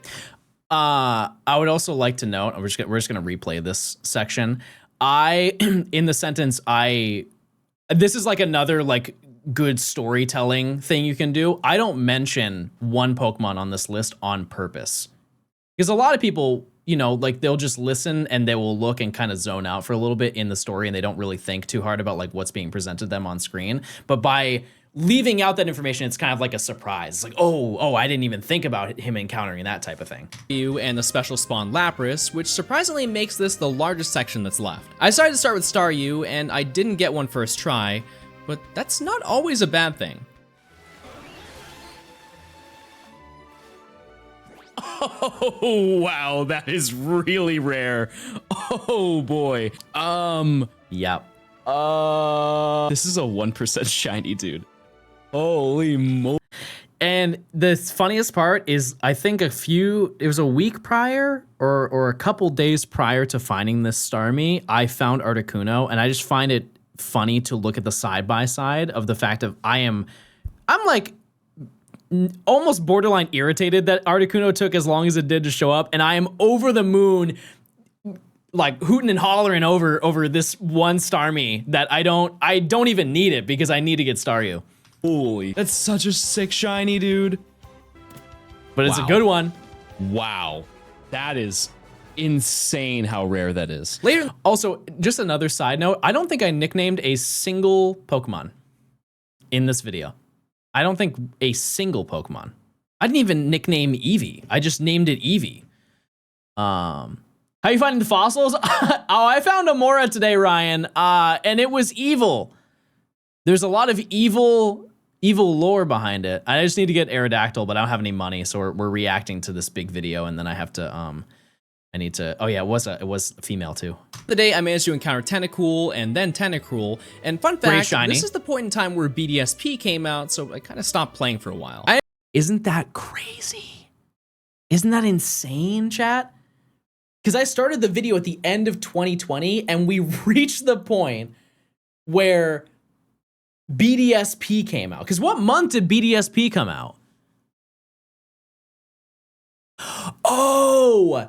I would also like to note, we're just gonna replay this section. In the sentence, this is like another like good storytelling thing you can do. I don't mention one Pokemon on this list on purpose. Because a lot of people, you know, like they'll just listen and they will look and kind of zone out for a little bit in the story and they don't really think too hard about like what's being presented to them on screen. But by leaving out that information, it's kind of like a surprise. It's like, oh, I didn't even think about him encountering that type of thing. And the special spawn Lapras, which surprisingly makes this the largest section that's left. I decided to start with Staryu, and I didn't get one first try, but that's not always a bad thing. Oh, wow, that is really rare. Oh, boy. Yep. This is a 1% shiny, dude. Holy mo. And the funniest part is, I think it was a week prior or a couple days prior to finding this Starmie, I found Articuno, and I just find it funny to look at the side-by-side of the fact of I'm like almost borderline irritated that Articuno took as long as it did to show up, and I am over the moon like hooting and hollering over this one Starmie that I don't even need it because I need to get Staryu. Holy, that's such a sick shiny, dude. But it's a good one. Wow. That is insane how rare that is. Later, also, just another side note, I don't think I nicknamed a single Pokemon in this video. I don't think a single Pokemon. I didn't even nickname Eevee. I just named it Eevee. How you finding the fossils? Oh, I found AMAURA today, Ryan, and it was evil. There's a lot of evil lore behind it. I just need to get Aerodactyl, but I don't have any money, so we're reacting to this big video, and then I have to, I need to, oh yeah, it was a female too. The day I managed to encounter Tentacool and then Tentacruel, and fun fact, this is the point in time where BDSP came out, so I kind of stopped playing for a while. Isn't that crazy? Isn't that insane, chat? Because I started the video at the end of 2020, and we reached the point where BDSP came out. Because what month did BDSP come out? Oh!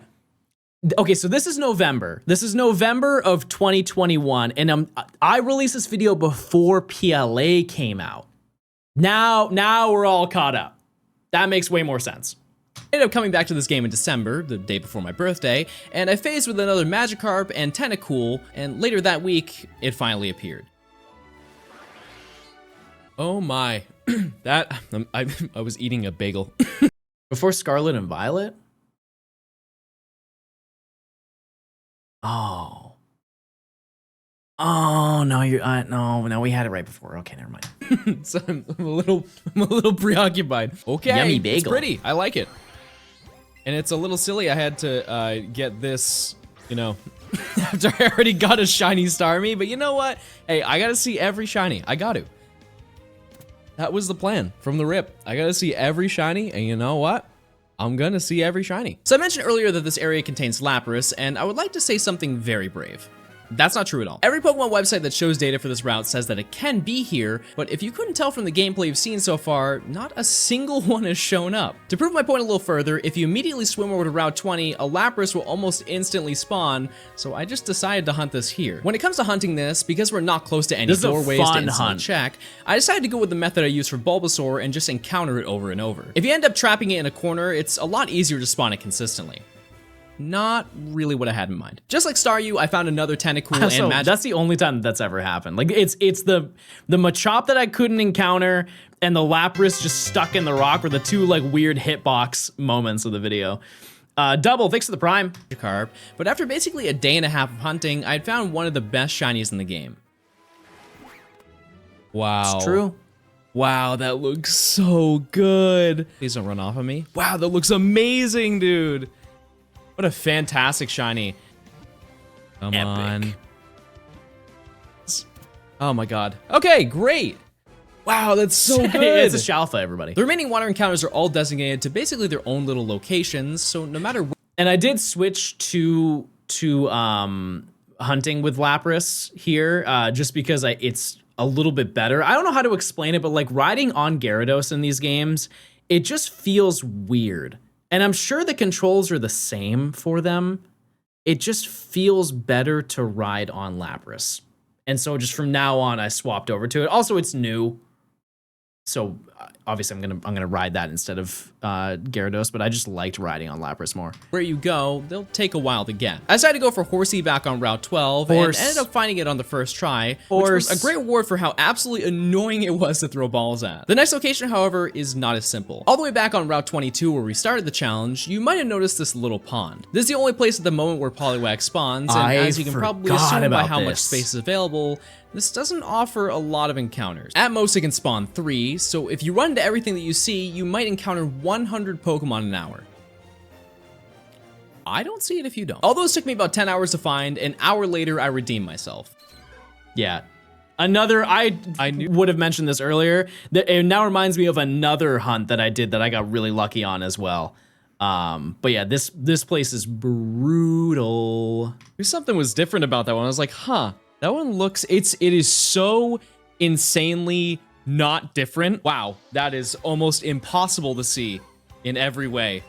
Okay, so this is November. This is November of 2021, and I released this video before PLA came out. Now we're all caught up. That makes way more sense. I ended up coming back to this game in December, the day before my birthday, and I phased with another Magikarp and Tentacool, and later that week, it finally appeared. Oh my, I was eating a bagel. Before Scarlet and Violet? Oh. Oh, no, no, we had it right before. Okay, never mind. So I'm a little preoccupied. Okay, Yummy bagel. It's pretty, I like it. And it's a little silly I had to get this, you know, after I already got a shiny Starmie, but you know what? Hey, I gotta see every shiny, I got to. That was the plan from the rip. I gotta see every shiny, and you know what? I'm gonna see every shiny. So I mentioned earlier that this area contains Lapras, and I would like to say something very brave. That's not true at all. Every Pokemon website that shows data for this route says that it can be here, but if you couldn't tell from the gameplay you've seen so far, not a single one has shown up. To prove my point a little further, if you immediately swim over to Route 20, a Lapras will almost instantly spawn, so I just decided to hunt this here. When it comes to hunting this, because we're not close to any doorways to instantly check, I decided to go with the method I use for Bulbasaur and just encounter it over and over. If you end up trapping it in a corner, it's a lot easier to spawn it consistently. Not really what I had in mind. Just like Staryu, I found another Tentacool and Magic. That's the only time that's ever happened. Like it's the Machop that I couldn't encounter and the Lapras just stuck in the rock were the two like weird hitbox moments of the video. Double, thanks to the Prime. Carp. But after basically a day and a half of hunting, I'd found one of the best shinies in the game. Wow. It's true. Wow, that looks so good. Please don't run off of me. Wow, that looks amazing, dude. What a fantastic shiny. Come on. Oh my god. Okay, great. Wow, that's so good. It's a Shalfa, everybody. The remaining water encounters are all designated to basically their own little locations, so no matter and I did switch to hunting with Lapras here, just because it's a little bit better. I don't know how to explain it, but like riding on Gyarados in these games, it just feels weird. And I'm sure the controls are the same for them. It just feels better to ride on Lapras. And so just from now on, I swapped over to it. Also, it's new. So obviously I'm gonna ride that instead of Gyarados, but I just liked riding on Lapras more. Where you go, they'll take a while to get. I decided to go for Horsey back on Route 12 and ended up finding it on the first try, which was a great reward for how absolutely annoying it was to throw balls at. The next location, however, is not as simple. All the way back on Route 22 where we started the challenge, you might have noticed this little pond. This is the only place at the moment where Poliwag spawns, and as you can probably assume by how much space is available, this doesn't offer a lot of encounters. At most, it can spawn 3, so if you run into everything that you see, you might encounter 100 Pokemon an hour. I don't see it if you don't. Although it took me about 10 hours to find, an hour later, I redeemed myself. Yeah. Another, I would have mentioned this earlier, it now reminds me of another hunt that I did that I got really lucky on as well. But yeah, this place is brutal. Something was different about that one. I was like, huh. That one looks, it is so insanely not different. Wow, that is almost impossible to see in every way.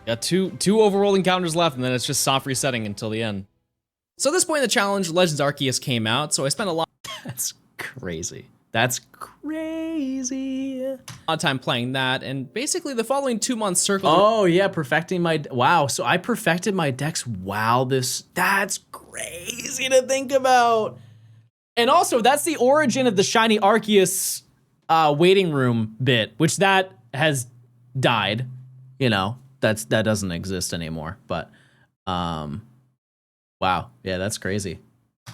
Got two overworld encounters left, and then it's just soft resetting until the end. So at this point in the challenge, Legends Arceus came out, so I spent a lot That's crazy. That's crazy. of time playing that, and basically the following 2 months circled. Oh yeah, perfecting my, wow. So I perfected my decks. Wow, that's crazy to think about. And also that's the origin of the shiny Arceus waiting room bit, which that has died. You know, that doesn't exist anymore. But wow, yeah, that's crazy.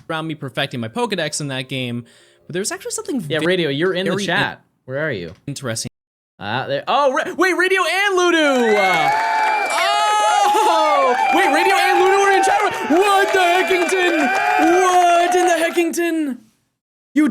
Around me perfecting my Pokedex in that game, but there's actually something. Yeah, Radio, you're in the chat. Where are you? Interesting. There. Oh, wait, Radio and Ludo. Oh, wait, Radio and Ludo are in chat. What the Heckington? What in the Heckington? You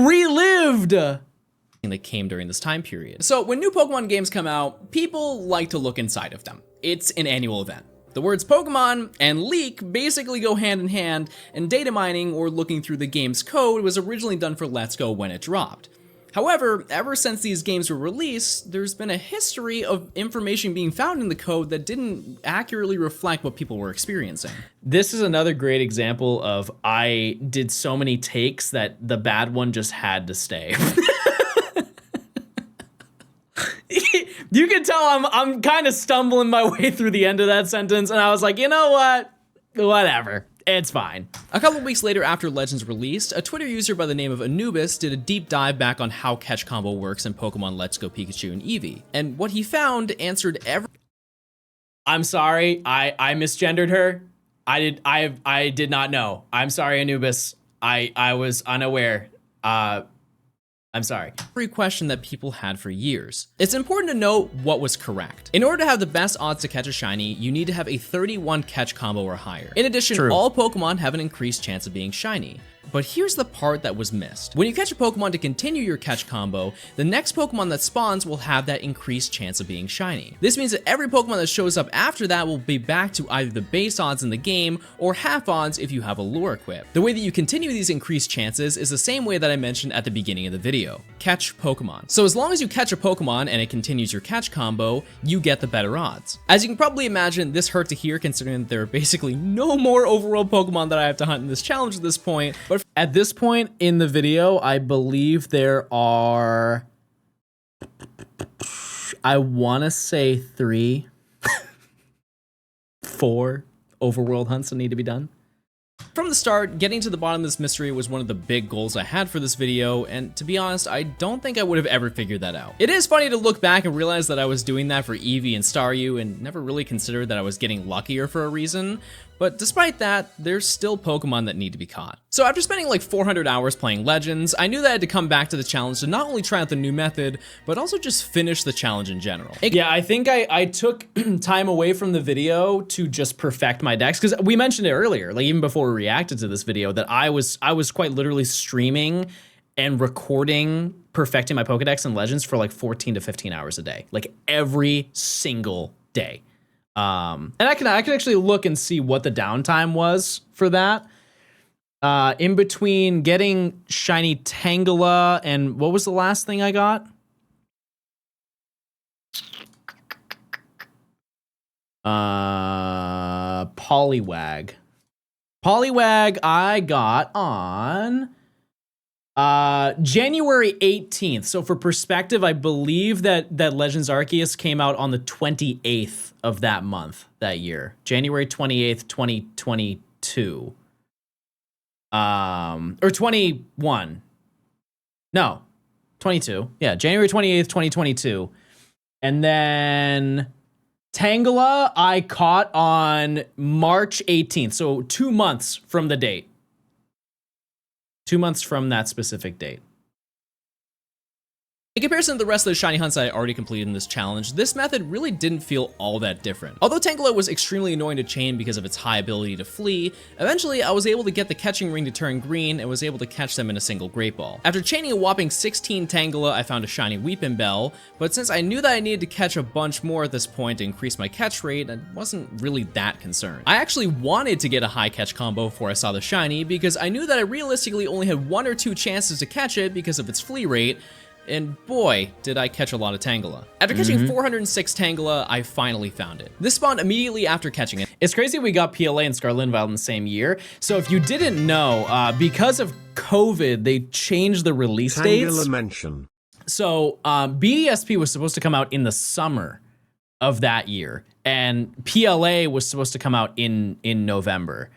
relived. That came during this time period. So when new Pokemon games come out, people like to look inside of them. It's an annual event. The words Pokemon and leak basically go hand in hand, and data mining or looking through the game's code was originally done for Let's Go when it dropped. However, ever since these games were released, there's been a history of information being found in the code that didn't accurately reflect what people were experiencing. This is another great example of I did so many takes that the bad one just had to stay. You can tell I'm kind of stumbling my way through the end of that sentence, and I was like, you know what? Whatever. It's fine. A couple of weeks later after Legends released, a Twitter user by the name of Anubis did a deep dive back on how catch combo works in Pokemon Let's Go Pikachu and Eevee. And what he found answered every— I'm sorry, I misgendered her. I did not know. I'm sorry, Anubis. I was unaware. I'm sorry. Every question that people had for years. It's important to know what was correct. In order to have the best odds to catch a shiny, you need to have a 31 catch combo or higher. In addition, all Pokemon have an increased chance of being shiny. But here's the part that was missed. When you catch a Pokemon to continue your catch combo, the next Pokemon that spawns will have that increased chance of being shiny. This means that every Pokemon that shows up after that will be back to either the base odds in the game or half odds if you have a lure equipped. The way that you continue these increased chances is the same way that I mentioned at the beginning of the video. Catch Pokemon. So as long as you catch a Pokemon and it continues your catch combo, you get the better odds. As you can probably imagine, this hurt to hear considering that there are basically no more overworld Pokemon that I have to hunt in this challenge at this point, but at this point in the video, I believe there are, I want to say 3, 4 overworld hunts that need to be done. From the start, getting to the bottom of this mystery was one of the big goals I had for this video, and to be honest, I don't think I would have ever figured that out. It is funny to look back and realize that I was doing that for Eevee and Staryu and never really considered that I was getting luckier for a reason, but despite that, there's still Pokemon that need to be caught. So after spending like 400 hours playing Legends, I knew that I had to come back to the challenge to not only try out the new method, but also just finish the challenge in general. Yeah, I think I took time away from the video to just perfect my decks, because we mentioned it earlier, like even before we reacted to this video, that I was quite literally streaming and recording perfecting my Pokedex and Legends for like 14 to 15 hours a day, like every single day. And I can actually look and see what the downtime was for that. In between getting shiny Tangela and what was the last thing I got? Poliwag. Poliwag I got on January 18th. So for perspective, I believe that Legends Arceus came out on the 28th of that month, that year. January 28th, 2022. Or 21. No, 22. Yeah, January 28th, 2022. And then Tangela I caught on March 18th. So 2 months from the date. 2 months from that specific date. In comparison to the rest of the shiny hunts I already completed in this challenge, this method really didn't feel all that different. Although Tangela was extremely annoying to chain because of its high ability to flee, eventually I was able to get the catching ring to turn green and was able to catch them in a single Great Ball. After chaining a whopping 16 Tangela, I found a shiny Weepinbell, but since I knew that I needed to catch a bunch more at this point to increase my catch rate, I wasn't really that concerned. I actually wanted to get a high catch combo before I saw the shiny because I knew that I realistically only had 1 or 2 chances to catch it because of its flee rate, and boy, did I catch a lot of Tangela. After catching 406 Tangela, I finally found it. This spawned immediately after catching it. It's crazy we got PLA and Scarlinvile in the same year. So if you didn't know, because of COVID, they changed the release dates. Mention. So BDSP was supposed to come out in the summer of that year, and PLA was supposed to come out in November.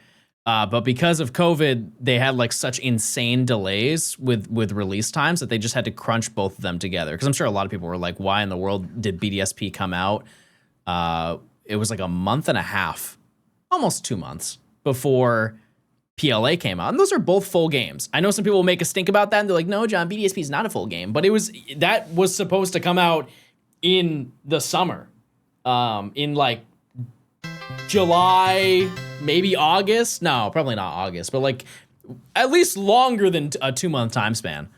But because of COVID, they had like such insane delays with release times that they just had to crunch both of them together. Because I'm sure a lot of people were like, why in the world did BDSP come out? It was like a month and a half, almost 2 months before PLA came out. And those are both full games. I know some people will make a stink about that and they're like, no, John, BDSP is not a full game. But that was supposed to come out in the summer, in like July, maybe August. No, probably not August, but like at least longer than a 2-month time span.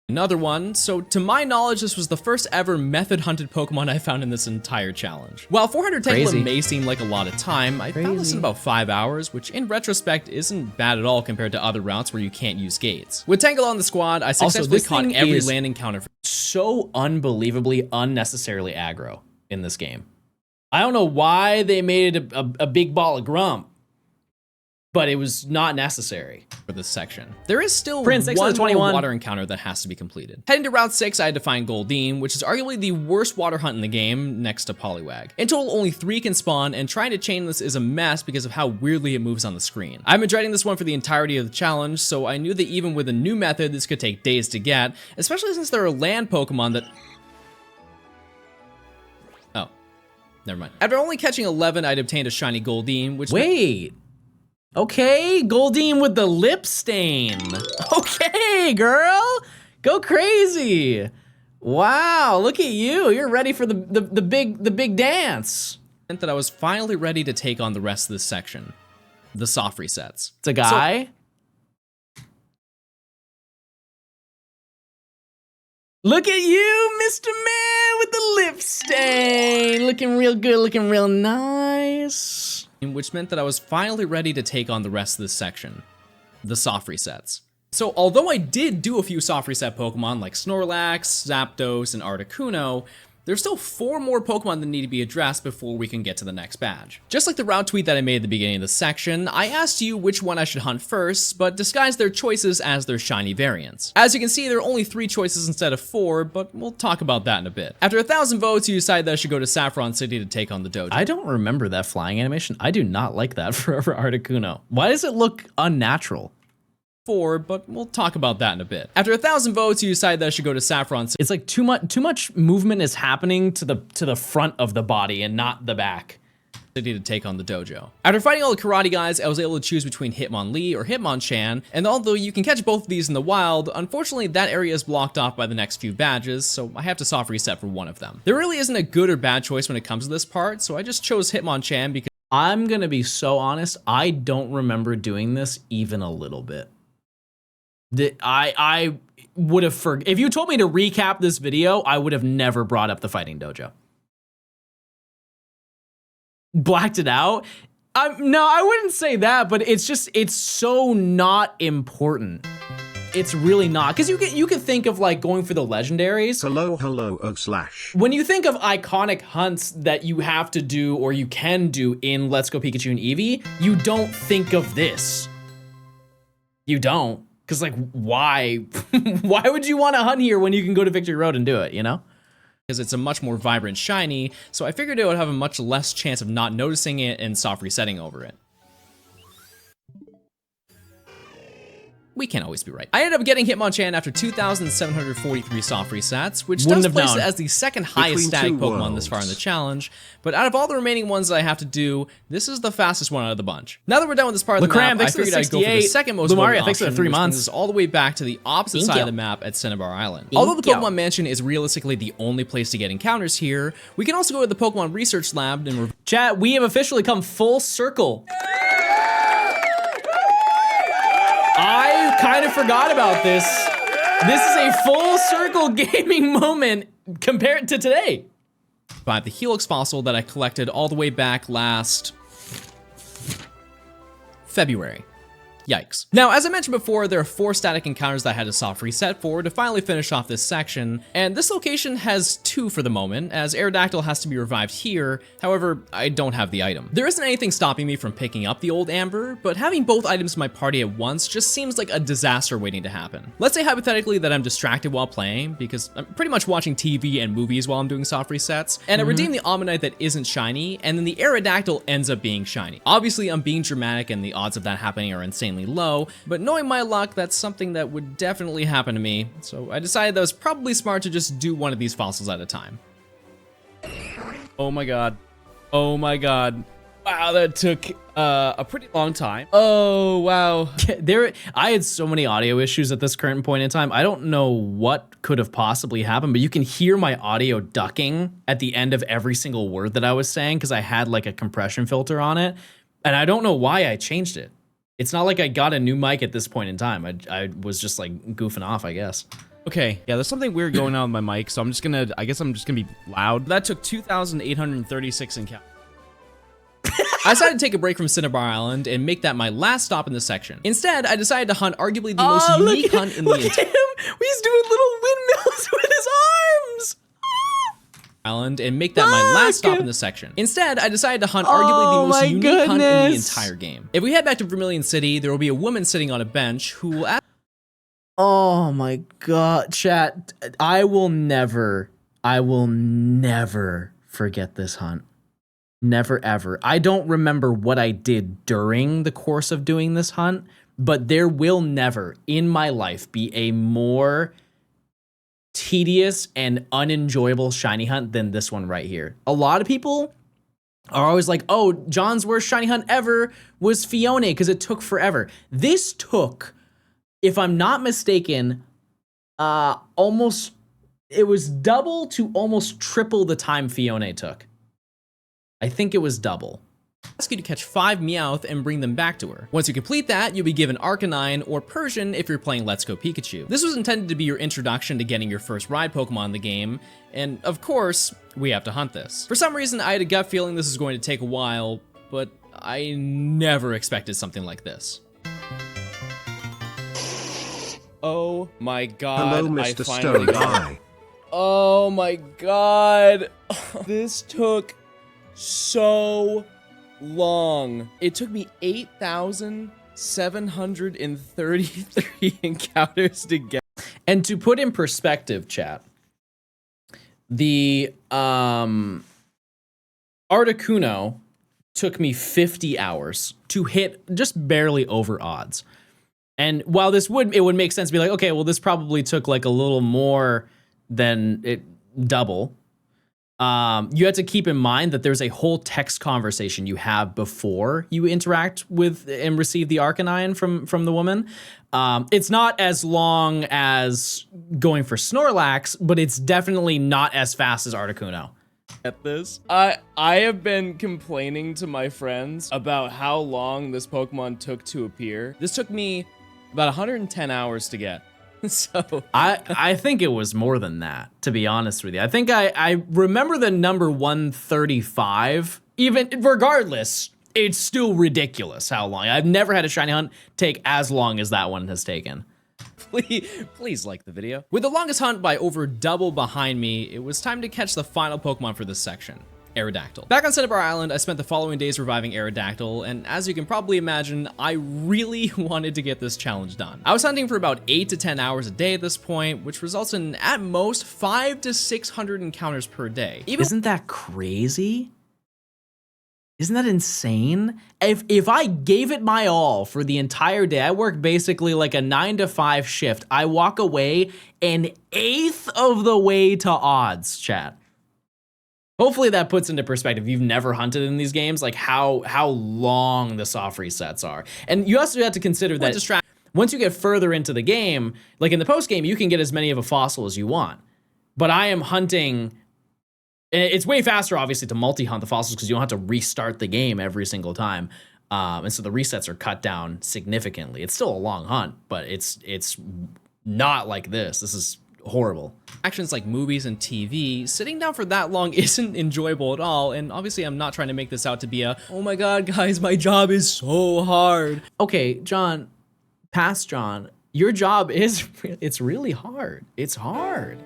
Another one, so to my knowledge, this was the first ever method hunted Pokemon I found in this entire challenge. While 400 Tangela may seem like a lot of time, I found this in about 5 hours, which in retrospect isn't bad at all compared to other routes where you can't use gates. With Tangela on the squad, I successfully caught every landing counter. So unbelievably unnecessarily aggro in this game. I don't know why they made it a big ball of grump, but it was not necessary for this section. There is still Prince, one more water encounter that has to be completed. Heading to Route 6, I had to find Goldeen, which is arguably the worst water hunt in the game next to Poliwag. In total, only 3 can spawn, and trying to chain this is a mess because of how weirdly it moves on the screen. I've been dreading this one for the entirety of the challenge, so I knew that even with a new method, this could take days to get, especially since there are land Pokemon that... Oh, never mind. After only catching 11, I'd obtained a shiny Goldeen, which... Wait! Okay, Goldeen with the lip stain. Okay, girl, go crazy. Wow, look at you. You're ready for the big dance. Meant that I was finally ready to take on the rest of this section. The soft resets. It's a guy. Look at you, Mr. Man with the lip stain. Looking real good, looking real nice. Which meant that I was finally ready to take on the rest of this section. The soft resets. So although I did do a few soft reset Pokemon like Snorlax, Zapdos, and Articuno, there's still 4 more Pokemon that need to be addressed before we can get to the next badge. Just like the route tweet that I made at the beginning of the section, I asked you which one I should hunt first, but disguised their choices as their shiny variants. As you can see, there are only 3 choices instead of 4, but we'll talk about that in a bit. After 1,000 votes, you decided that I should go to Saffron City to take on the dojo. I don't remember that flying animation. I do not like that for Articuno. Why does it look unnatural? But we'll talk about that in a bit. After 1,000 votes, you decide that I should go to Saffron City. It's like too much movement is happening to the front of the body and not the back. To take on the dojo. After fighting all the karate guys, I was able to choose between Hitmonlee or Hitmonchan, and although you can catch both of these in the wild, unfortunately that area is blocked off by the next few badges, so I have to soft reset for one of them. There really isn't a good or bad choice when it comes to this part, so I just chose Hitmonchan because I'm gonna be so honest, I don't remember doing this even a little bit. I would have if you told me to recap this video, I would have never brought up the fighting dojo. Blacked it out. No, I wouldn't say that, but it's so not important. It's really not, because you can think of like going for the legendaries. Hello, / When you think of iconic hunts that you have to do or you can do in Let's Go Pikachu and Eevee, you don't think of this. You don't. Because, like, why? Why would you want to hunt here when you can go to Victory Road and do it, you know? Because it's a much more vibrant shiny, so I figured it would have a much less chance of not noticing it and soft resetting over it. We can't always be right. I ended up getting Hitmonchan after 2,743 soft resets, which does place it as the second highest static Pokemon this far in the challenge, but out of all the remaining ones that I have to do, this is the fastest one out of the bunch. Now that we're done with this part of the map, I figured I'd go for the second most voted option, which brings us all the way back to the opposite side of the map at Cinnabar Island. Although the Pokemon Mansion is realistically the only place to get encounters here, we can also go to the Pokemon Research Lab and... Chat, we have officially come full circle. I kind of forgot about this. This is a full circle gaming moment compared to today. By the Helix fossil that I collected all the way back last February. Yikes. Now, as I mentioned before, there are 4 static encounters that I had to soft reset for to finally finish off this section, and this location has 2 for the moment, as Aerodactyl has to be revived here. However, I don't have the item. There isn't anything stopping me from picking up the old Amber, but having both items in my party at once just seems like a disaster waiting to happen. Let's say hypothetically that I'm distracted while playing, because I'm pretty much watching TV and movies while I'm doing soft resets, and I redeem the Ammonite that isn't shiny, and then the Aerodactyl ends up being shiny. Obviously, I'm being dramatic and the odds of that happening are insanely low, but knowing my luck, that's something that would definitely happen to me, so I decided that it was probably smart to just do one of these fossils at a time. Oh my god. Oh my god. Wow, that took a pretty long time. Oh, wow. I had so many audio issues at this current point in time. I don't know what could have possibly happened, but you can hear my audio ducking at the end of every single word that I was saying because I had like a compression filter on it, and I don't know why I changed it. It's not like I got a new mic at this point in time. I was just like goofing off, I guess. Okay, yeah, there's something weird going on with my mic, so I guess I'm just gonna be loud. That took 2,836 encounters. I decided to take a break from Cinnabar Island and make that my last stop in this section. Instead, I decided to hunt arguably the most unique hunt in the entire He's doing little windmills with his arms. island and make that my last stop in this section. Instead, I decided to hunt arguably the most unique hunt in the entire game. If we head back to Vermilion City, there will be a woman sitting on a bench who will ask— Oh my god, chat. I will never forget this hunt. Never ever. I don't remember what I did during the course of doing this hunt, but there will never in my life be a more tedious and unenjoyable shiny hunt than this one right here. A lot of people are always like, oh, John's worst shiny hunt ever was Fiona because it took forever. This took, if I'm not mistaken, almost, it was double to almost triple the time Fiona took. I think it was double. Ask you to catch 5 Meowth and bring them back to her. Once you complete that, you'll be given Arcanine or Persian if you're playing Let's Go Pikachu. This was intended to be your introduction to getting your first ride Pokemon in the game, and of course, we have to hunt this. For some reason, I had a gut feeling this is going to take a while, but I never expected something like this. Oh my god. Hello, Mr. Stone Eye. Oh my god. This took so long. It took me 8,733 encounters to get. And to put in perspective, chat, the Articuno took me 50 hours to hit just barely over odds. And while it would make sense to be like, okay, well, this probably took like a little more than double. You have to keep in mind that there's a whole text conversation you have before you interact with and receive the Arcanine from the woman. It's not as long as going for Snorlax, but it's definitely not as fast as Articuno. At this, I have been complaining to my friends about how long this Pokemon took to appear. This took me about 110 hours to get. So I think it was more than that, to be honest with you. I think I remember the number 135. Even regardless, it's still ridiculous how long. I've never had a shiny hunt take as long as that one has taken. Please like the video. With the longest hunt by over double behind me, it was time to catch the final Pokemon for this section. Aerodactyl. Back on Cinnabar Island, I spent the following days reviving Aerodactyl, and as you can probably imagine, I really wanted to get this challenge done. I was hunting for about 8 to 10 hours a day at this point, which results in, at most, 500 to 600 encounters per day. Isn't that crazy? Isn't that insane? If I gave it my all for the entire day, I work basically like a 9 to 5 shift, I walk away an eighth of the way to odds, chat. Hopefully that puts into perspective, you've never hunted in these games, like how long the soft resets are. And you also have to consider that once you get further into the game, like in the post game, you can get as many of a fossil as you want. But I am hunting, it's way faster obviously to multi-hunt the fossils because you don't have to restart the game every single time. And so the resets are cut down significantly. It's still a long hunt, but it's not like this. This is horrible. Actions like movies and TV, sitting down for that long isn't enjoyable at all, and obviously I'm not trying to make this out to be a, oh my god guys, my job is so hard. Okay, John, Pass, John. Your job is, it's really hard. It's hard.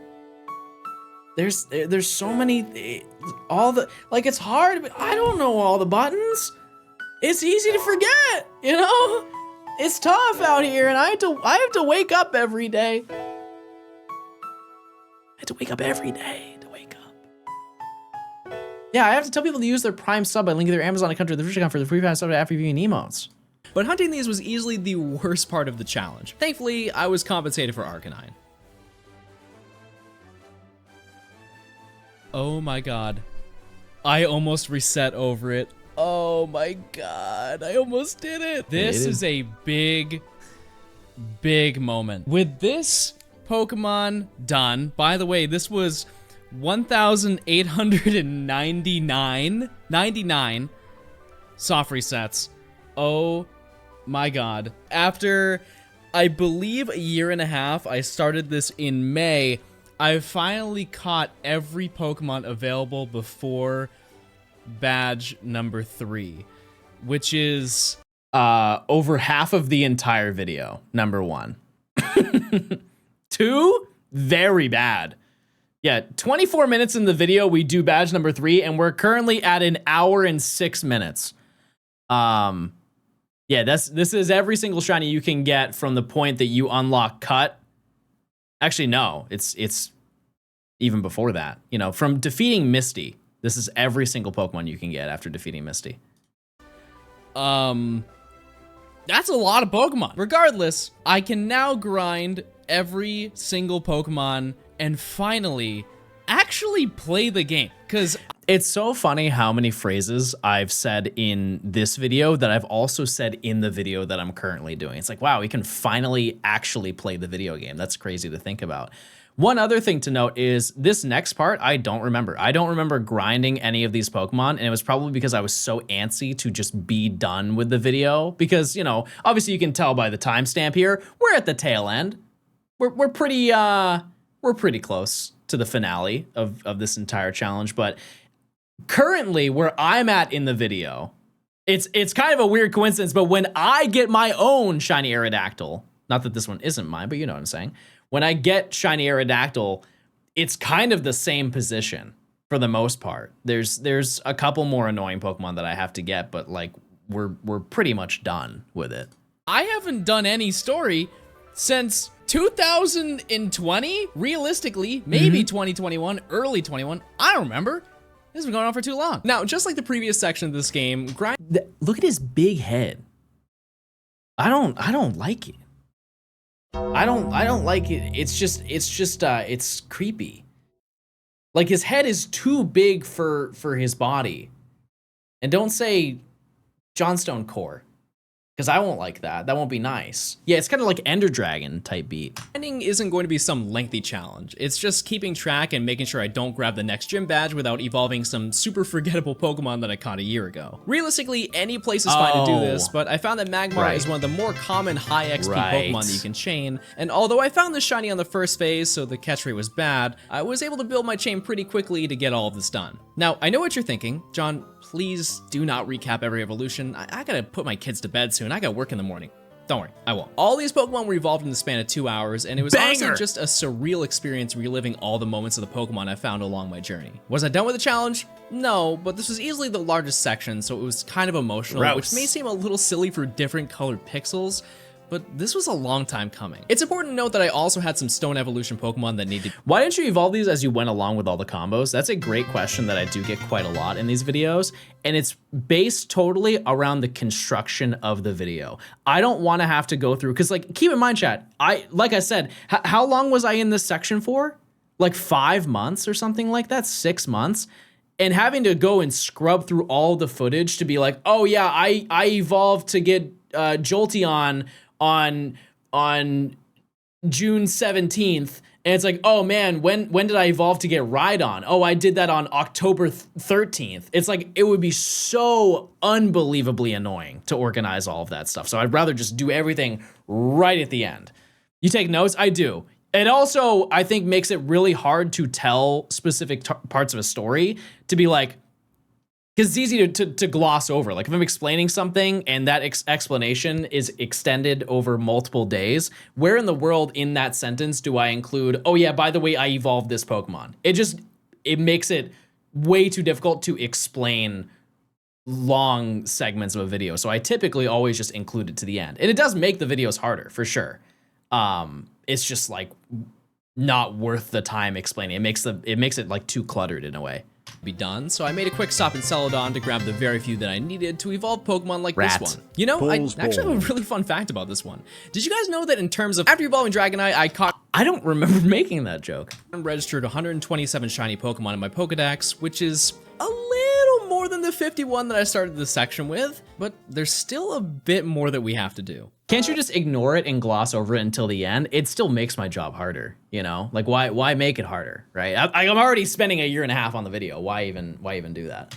There's so many, it's hard, but I don't know all the buttons. It's easy to forget, you know? It's tough out here, and I have to wake up every day. I have to wake up every day to wake up. Yeah, I have to tell people to use their Prime sub by linking their Amazon account to the account for the free Prime sub after viewing emotes. But hunting these was easily the worst part of the challenge. Thankfully, I was compensated for Arcanine. Oh my god. I almost reset over it. Oh my god, I almost did it. This is a big, big moment. With this Pokemon done, by the way, this was 1,899 soft resets. Oh my god. After, I believe, a year and a half, I started this in May, I finally caught every Pokemon available before badge number 3, which is over half of the entire video, number 1. 2, very bad. Yeah, 24 minutes in the video, we do badge number 3, and we're currently at 1 hour and 6 minutes. Yeah, this is every single shiny you can get from the point that you unlock Cut. Actually, no, it's even before that. You know, from defeating Misty. This is every single Pokemon you can get after defeating Misty. That's a lot of Pokemon. Regardless, I can now grind every single Pokemon and finally actually play the game. Because it's so funny how many phrases I've said in this video that I've also said in the video that I'm currently doing. It's like, wow, we can finally actually play the video game. That's crazy to think about. One other thing to note is this next part, I don't remember. I don't remember grinding any of these Pokemon, and it was probably because I was so antsy to just be done with the video. Because, you know, obviously you can tell by the timestamp here, we're at the tail end. We're pretty close to the finale of this entire challenge. But currently, where I'm at in the video, it's kind of a weird coincidence, but when I get my own shiny Aerodactyl, not that this one isn't mine, but you know what I'm saying. When I get shiny Aerodactyl, it's kind of the same position for the most part. There's a couple more annoying Pokemon that I have to get, but like we're pretty much done with it. I haven't done any story since 2020, realistically, maybe 2021, early 21. I don't remember. This has been going on for too long. Now, just like the previous section of this game, look at his big head. I don't like it. I don't like it. It's creepy. Like his head is too big for his body. And don't say Johnstone core, because I won't like that. That won't be nice. Yeah, it's kind of like Ender Dragon type beat. Grinding isn't going to be some lengthy challenge. It's just keeping track and making sure I don't grab the next gym badge without evolving some super forgettable Pokemon that I caught a year ago. Realistically, any place is fine to do this, but I found that Magmar is one of the more common high XP Pokemon that you can chain. And although I found this shiny on the first phase, so the catch rate was bad, I was able to build my chain pretty quickly to get all of this done. Now, I know what you're thinking. John, please do not recap every evolution. I gotta put my kids to bed soon. I got work in the morning. Don't worry, I won't. All these Pokemon were evolved in the span of 2 hours, and it was honestly just a surreal experience reliving all the moments of the Pokemon I found along my journey. Was I done with the challenge? No, but this was easily the largest section, so it was kind of emotional, which may seem a little silly for different colored pixels, but this was a long time coming. It's important to note that I also had some Stone Evolution Pokemon that needed... Why didn't you evolve these as you went along with all the combos? That's a great question that I do get quite a lot in these videos, and it's based totally around the construction of the video. I don't want to have to go through, because like, keep in mind, chat, like I said, how long was I in this section for? Like 5 months or something like that, 6 months? And having to go and scrub through all the footage to be like, oh yeah, I evolved to get Jolteon on June 17th, and it's like, oh man, when did I evolve to get Rhydon? Oh, I did that on October 13th. It's like, it would be so unbelievably annoying to organize all of that stuff. So I'd rather just do everything right at the end. You take notes? I do. It also, I think, makes it really hard to tell specific parts of a story, to be like, Because it's easy to gloss over. Like if I'm explaining something and that explanation is extended over multiple days, where in the world in that sentence do I include, oh yeah, by the way, I evolved this Pokemon? It makes it way too difficult to explain long segments of a video. So I typically always just include it to the end. And it does make the videos harder, for sure. It's just like not worth the time explaining. It makes it like too cluttered in a way. Be done, so I made a quick stop in Celadon to grab the very few that I needed to evolve Pokemon like this one. You know, I actually have a really fun fact about this one. Did you guys know that in terms of after evolving Dragonite, I caught... I don't remember making that joke. Registered 127 shiny Pokemon in my Pokedex, which is a little more than the 51 that I started this section with, but there's still a bit more that we have to do. Can't you just ignore it and gloss over it until the end? It still makes my job harder, you know? Like why make it harder, right? I'm already spending a year and a half on the video. Why even do that?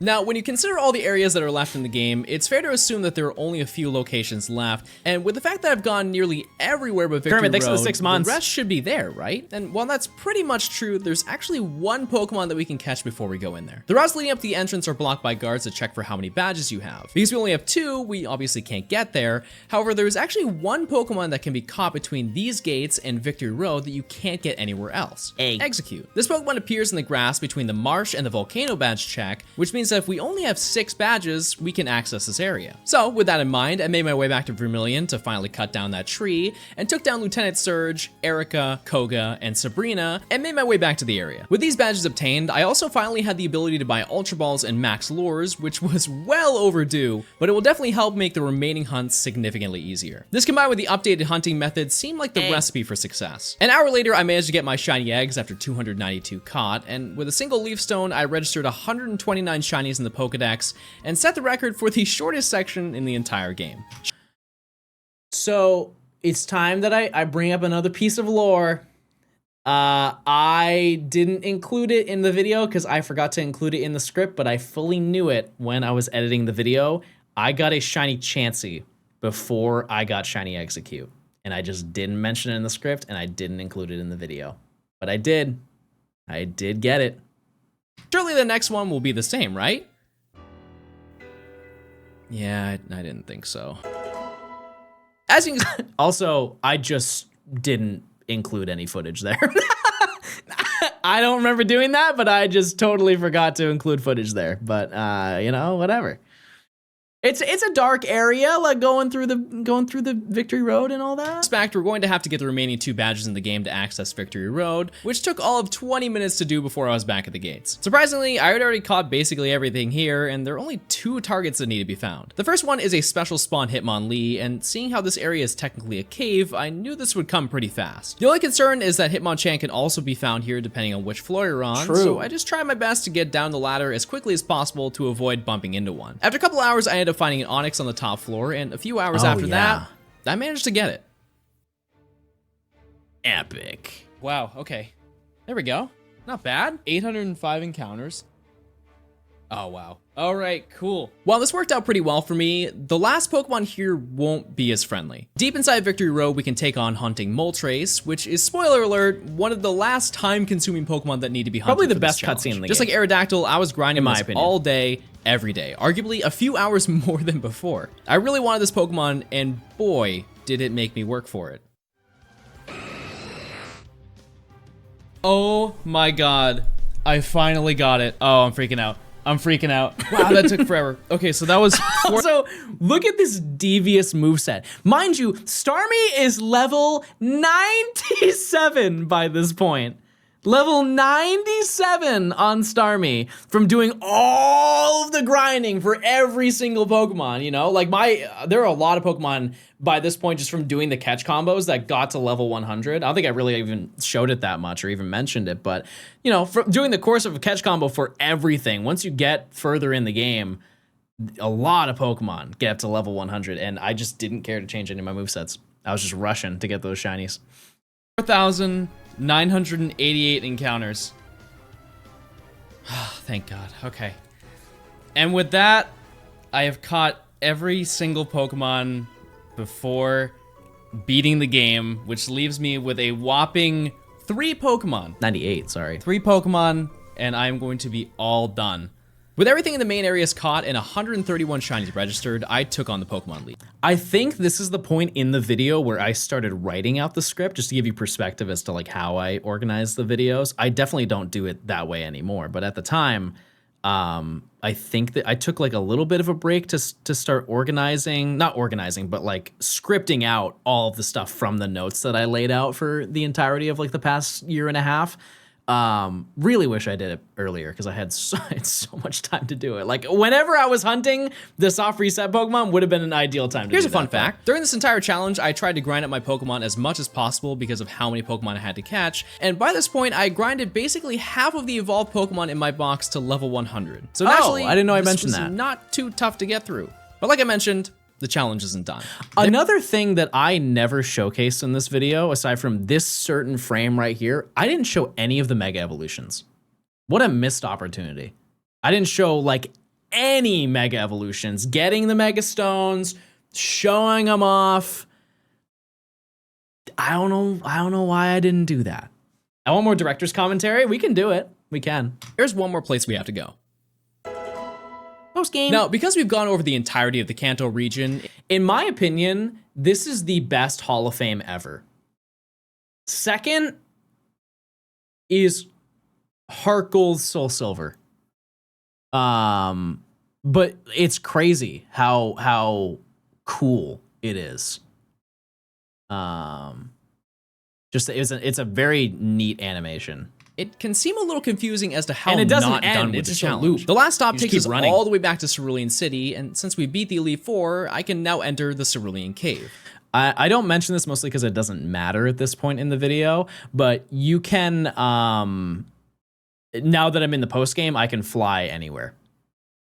Now, when you consider all the areas that are left in the game, it's fair to assume that there are only a few locations left, and with the fact that I've gone nearly everywhere but Victory Kermit, thanks Road, for the 6 months. The rest should be there, right? And while that's pretty much true, there's actually one Pokemon that we can catch before we go in there. The routes leading up to the entrance are blocked by guards to check for how many badges you have. Because we only have 2, we obviously can't get there. However, there's actually one Pokemon that can be caught between these gates and Victory Road that you can't get anywhere else. Execute. This Pokemon appears in the grass between the marsh and the volcano badge check, which means that if we only have 6 badges, we can access this area. So with that in mind, I made my way back to Vermilion to finally cut down that tree and took down Lieutenant Surge, Erica, Koga, and Sabrina and made my way back to the area. With these badges obtained, I also finally had the ability to buy Ultra Balls and Max Lures, which was well overdue, but it will definitely help make the remaining hunts significantly easier. This combined with the updated hunting methods seemed like the recipe for success. An hour later, I managed to get my shiny eggs after 292 caught, and with a single leaf stone, I registered 129 shinies in the Pokedex and set the record for the shortest section in the entire game. So it's time that I bring up another piece of lore. I didn't include it in the video because I forgot to include it in the script, but I fully knew it when I was editing the video. I got a shiny Chansey before I got shiny Execute, and I just didn't mention it in the script, and I didn't include it in the video. But I did get it. Surely the next one will be the same, right? Yeah, I didn't think so. As you can also, I just didn't include any footage there. I don't remember doing that, but I just totally forgot to include footage there. But you know, whatever. It's a dark area, like going through the Victory Road and all that. In fact, we're going to have to get the remaining 2 badges in the game to access Victory Road, which took all of 20 minutes to do before I was back at the gates. Surprisingly, I had already caught basically everything here, and there are only 2 targets that need to be found. The first one is a special spawn Hitmonlee, and seeing how this area is technically a cave, I knew this would come pretty fast. The only concern is that Hitmonchan can also be found here depending on which floor you're on, so I just tried my best to get down the ladder as quickly as possible to avoid bumping into one. After a couple hours, I ended up finding an Onyx on the top floor, and a few hours after that, I managed to get it. Epic. Wow, okay. There we go. Not bad. 805 encounters. Oh, wow. All right, cool. While this worked out pretty well for me, the last Pokemon here won't be as friendly. Deep inside Victory Road, we can take on hunting Moltres, which is, spoiler alert, one of the last time-consuming Pokemon that need to be hunted. Probably the best cutscene in the game. Just like Aerodactyl, I was grinding this all day, every day. Arguably a few hours more than before. I really wanted this Pokemon, and boy, did it make me work for it. Oh my god. I finally got it. Oh, I'm freaking out. I'm freaking out. Wow, that took forever. Okay, so that was Also, look at this devious moveset. Mind you, Starmie is level 97 by this point. Level 97 on Starmie from doing all of the grinding for every single Pokemon, you know? Like there are a lot of Pokemon by this point just from doing the catch combos that got to level 100. I don't think I really even showed it that much or even mentioned it, but you know, from doing the course of a catch combo for everything, once you get further in the game, a lot of Pokemon get up to level 100, and I just didn't care to change any of my movesets. I was just rushing to get those shinies. 4,988 encounters. Thank God. Okay. And with that, I have caught every single Pokemon before beating the game, which leaves me with a whopping 3 Pokemon. 98, sorry. 3 Pokemon, and I'm going to be all done. With everything in the main areas caught and 131 shinies registered, I took on the Pokemon League. I think this is the point in the video where I started writing out the script, just to give you perspective as to like how I organize the videos. I definitely don't do it that way anymore, but at the time, I think that I took like a little bit of a break to start organizing, not organizing, but like scripting out all of the stuff from the notes that I laid out for the entirety of like the past year and a half. Really wish I did it earlier because I had so much time to do it. Like whenever I was hunting the soft reset Pokemon would have been an ideal time to do Here's that. a fun fact. During this entire challenge, I tried to grind up my Pokemon as much as possible because of how many Pokemon I had to catch. And by this point, I grinded basically half of the evolved Pokemon in my box to level 100. So naturally, I didn't know I this mentioned was that. not too tough to get through. But like I mentioned, the challenge isn't done. Another thing that I never showcased in this video, aside from this certain frame right here, I didn't show any of the Mega Evolutions. What a missed opportunity. I didn't show like any Mega Evolutions, getting the Mega Stones, showing them off. I don't know why I didn't do that. I want more director's commentary. We can do it. We can. Here's one more place we have to go. Post-game. Now, because we've gone over the entirety of the Kanto region, in my opinion, this is the best Hall of Fame ever. Second is Heart Gold, Soul Silver. But it's crazy how cool it is. Just it's a very neat animation. it can seem a little confusing as to how And it doesn't not end, done with it's the just a challenge. loop. The last stop You just takes us keep running. all the way back to Cerulean City, and since we beat the Elite Four, I can now enter the Cerulean Cave. I don't mention this mostly because it doesn't matter at this point in the video, but you can, now that I'm in the post game, I can fly anywhere.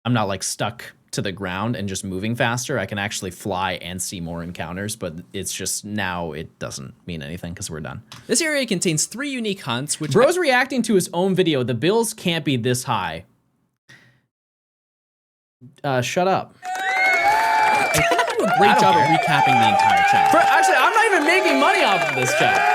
I'm not like stuck to the ground and just moving faster. I can actually fly and see more encounters, but it's just now it doesn't mean anything because we're done. This area contains 3 unique hunts, which Bro's reacting to his own video. The bills can't be this high. Shut up. do a great job of recapping the entire challenge. Actually, I'm not even making money off of this chat.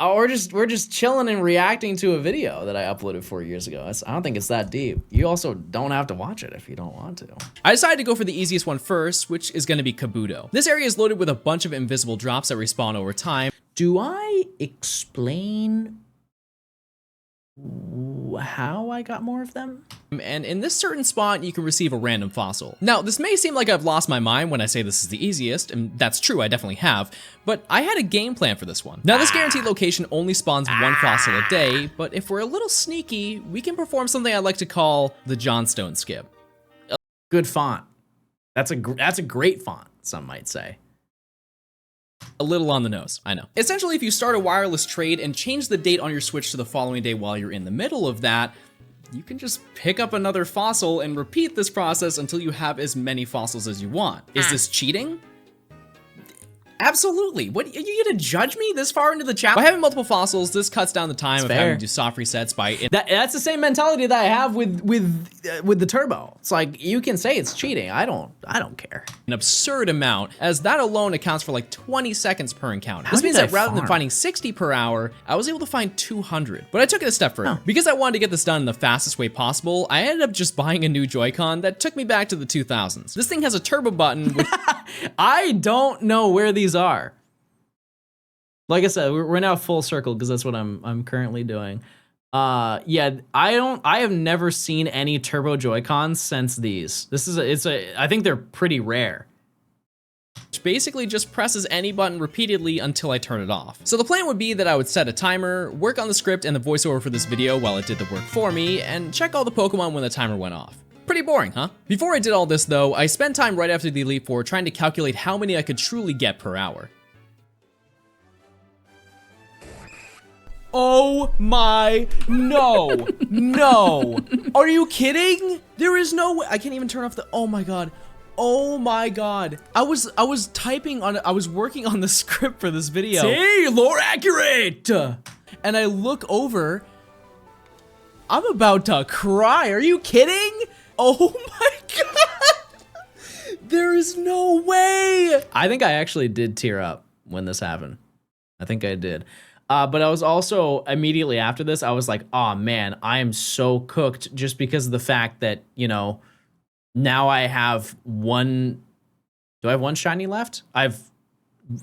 Oh, we're just chilling and reacting to a video that I uploaded 4 years ago. I don't think it's that deep. You also don't have to watch it if you don't want to. I decided to go for the easiest one first, which is going to be Kabuto. This area is loaded with a bunch of invisible drops that respawn over time. Do I explain how I got more of them? And in this certain spot, you can receive a random fossil. Now, this may seem like I've lost my mind when I say this is the easiest, and that's true, I definitely have, but I had a game plan for this one. Now, this guaranteed location only spawns 1 fossil a day, but if we're a little sneaky, we can perform something I like to call the Johnstone skip. Good font. That's a great font, some might say. A little on the nose, I know. Essentially, if you start a wireless trade and change the date on your Switch to the following day while you're in the middle of that, you can just pick up another fossil and repeat this process until you have as many fossils as you want. Is this cheating? Absolutely. What, are you gonna judge me this far into the challenge? By having multiple fossils, this cuts down the time of having to do soft resets by... That's the same mentality that I have with the turbo. It's like, you can say it's cheating. I don't care. An absurd amount, as that alone accounts for like 20 seconds per encounter. How This means did I that rather than farm? finding 60 per hour, I was able to find 200. But I took it a step further. Because I wanted to get this done in the fastest way possible, I ended up just buying a new Joy-Con that took me back to the 2000s. This thing has a turbo button, which... I don't know where these are. Like I said, we're now full circle because that's what I'm currently doing. Yeah, I have never seen any turbo Joy-Cons since these. I think they're pretty rare. Which basically just presses any button repeatedly until I turn it off. So the plan would be that I would set a timer, work on the script and the voiceover for this video while it did the work for me, and check all the Pokemon when the timer went off. Pretty boring, huh? Before I did all this though, I spent time right after the Elite Four trying to calculate how many I could truly get per hour. Oh my, no, no. Are you kidding? There is no way. I can't even turn off the, oh my God. Oh my God. I was typing on, I was working on the script for this video. Hey, lore accurate. And I look over, I'm about to cry. Are you kidding? Oh my God. There is no way. I think I actually did tear up when this happened. I think I did. But I was also immediately after this, I was like, oh man, I am so cooked just because of the fact that, you know, now I have one. Do I have one shiny left?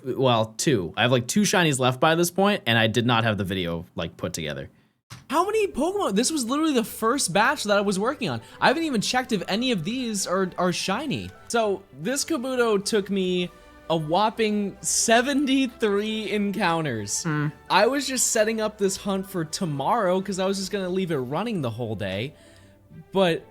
Well, two. I have like 2 shinies left by this point, and I did not have the video like put together. How many Pokemon? This was literally the first batch that I was working on. I haven't even checked if any of these are shiny. So this Kabuto took me a whopping 73 encounters. I was just setting up this hunt for tomorrow because I was just gonna leave it running the whole day. But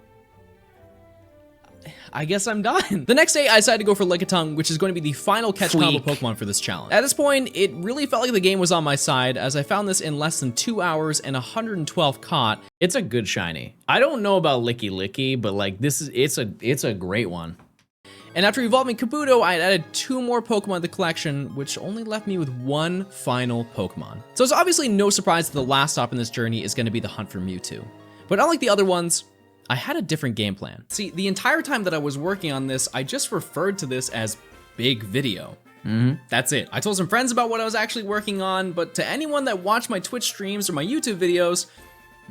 I guess I'm done. The next day, I decided to go for Lickitung, which is going to be the final catch combo Pokemon for this challenge. At this point, it really felt like the game was on my side, as I found this in less than 2 hours and 112 caught. It's a good shiny. I don't know about Licky Licky, but like it's a great one. And after evolving Kabuto, I had added 2 more Pokemon to the collection, which only left me with 1 final Pokemon. So it's obviously no surprise that the last stop in this journey is going to be the hunt for Mewtwo. But unlike the other ones, I had a different game plan. See, the entire time that I was working on this, I just referred to this as big video. That's it. I told some friends about what I was actually working on, but to anyone that watched my Twitch streams or my YouTube videos,